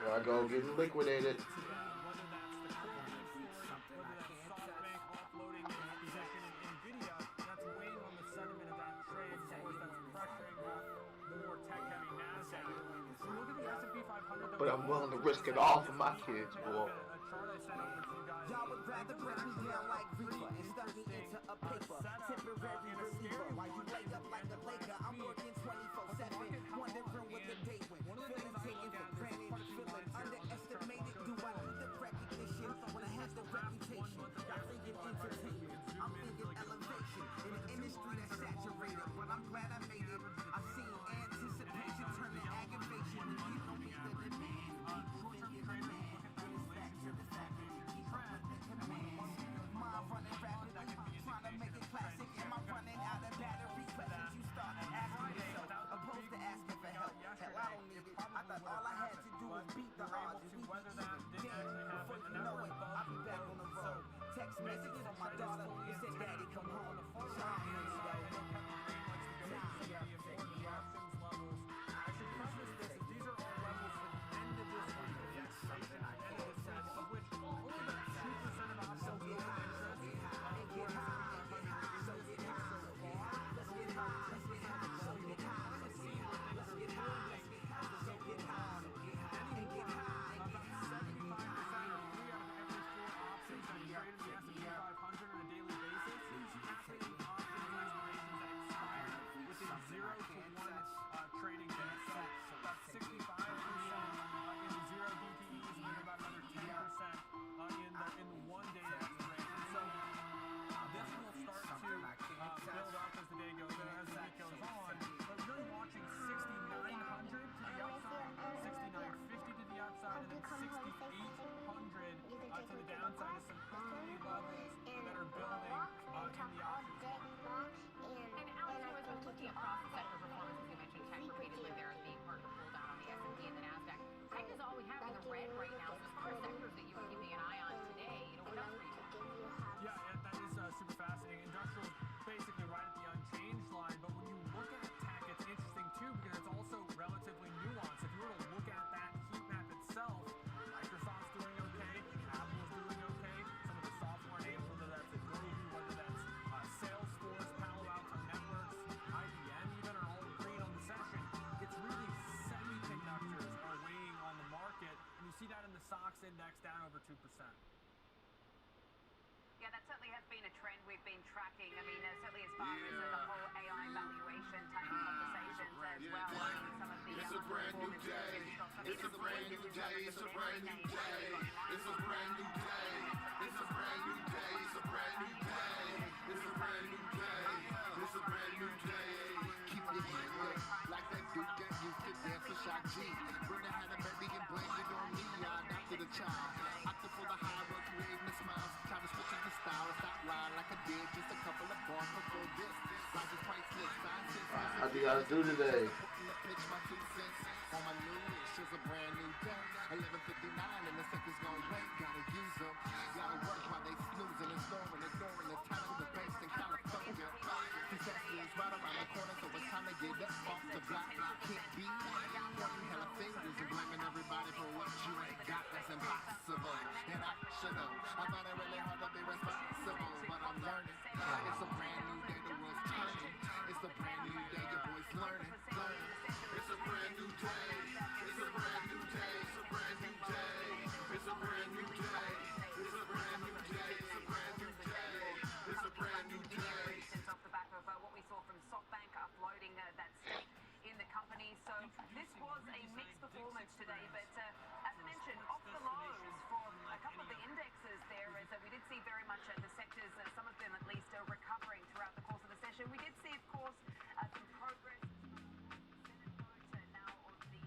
I go getting liquidated. But I'm willing to risk it all for my kids, boy. Y'all would rather break me down like Reaper and stuff me into a paper. Temporary reliever while you lay up like a Laker. I'm working 24/7, wondering what the day went. Feeling taken for granted, feeling underestimated. Do I need the recognition when I have the reputation? This is for my daughter who said, Daddy, come home. Shine, you know. Index down over 2%. Yeah, that certainly has been a trend we've been tracking. I mean, certainly as far as the whole AI valuation type of conversations as well. Some of the it's a brand new day. It's a brand new day. It's a brand new day. It's a brand new day. It's a brand new day. It's a brand new day. It's a brand new day. It's a brand new day. Keep your head lit like that dude that used to dance for Shock G. Brenda had a baby and blamed it on me. I adopted a child. Opted for the high road, creating a smile. Trying to switch up the style. Stop lying like I did. Just a couple of bars before this. Life is priceless. How do you guys do today? On my new wish is a brand new day. 11:59 and the seconds gon' wait. Gotta use them. Gotta work while they snoozing and snoring, ignoring the time of the base in California. Success is right around the corner, so it's time to get up off the block. Can't be pointing hella fingers and blaming everybody for what you ain't got. That's impossible. And I should know. I find it really hard to be responsible, but I'm learning. It's a brand new day, the world's turning. It's a brand new day, your boy's learning. It's a brand new day. It's a brand new day. It's a brand new day. It's a brand new day. It's a brand new day. It's a brand new day. It's a brand new day. Off the back of what we saw from SoftBank uploading that stake in the company. So this was a mixed performance today, but as I mentioned, off the lows for a couple of the indexes there, as we did see very much the sectors, some of them at least, recovering throughout the course of the session. We did see, of course, some progress. Now of the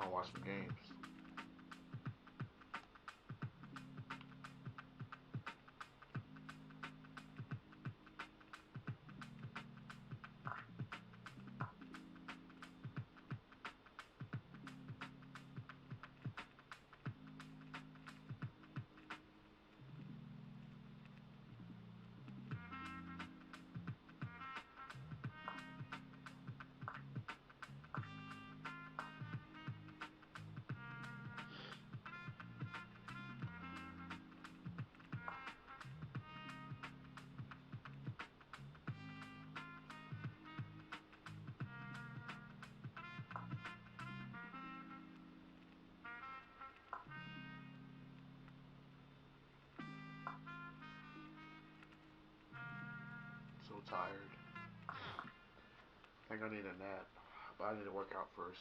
trying to watch some games. So tired. I think I need a nap, but I need to work out first.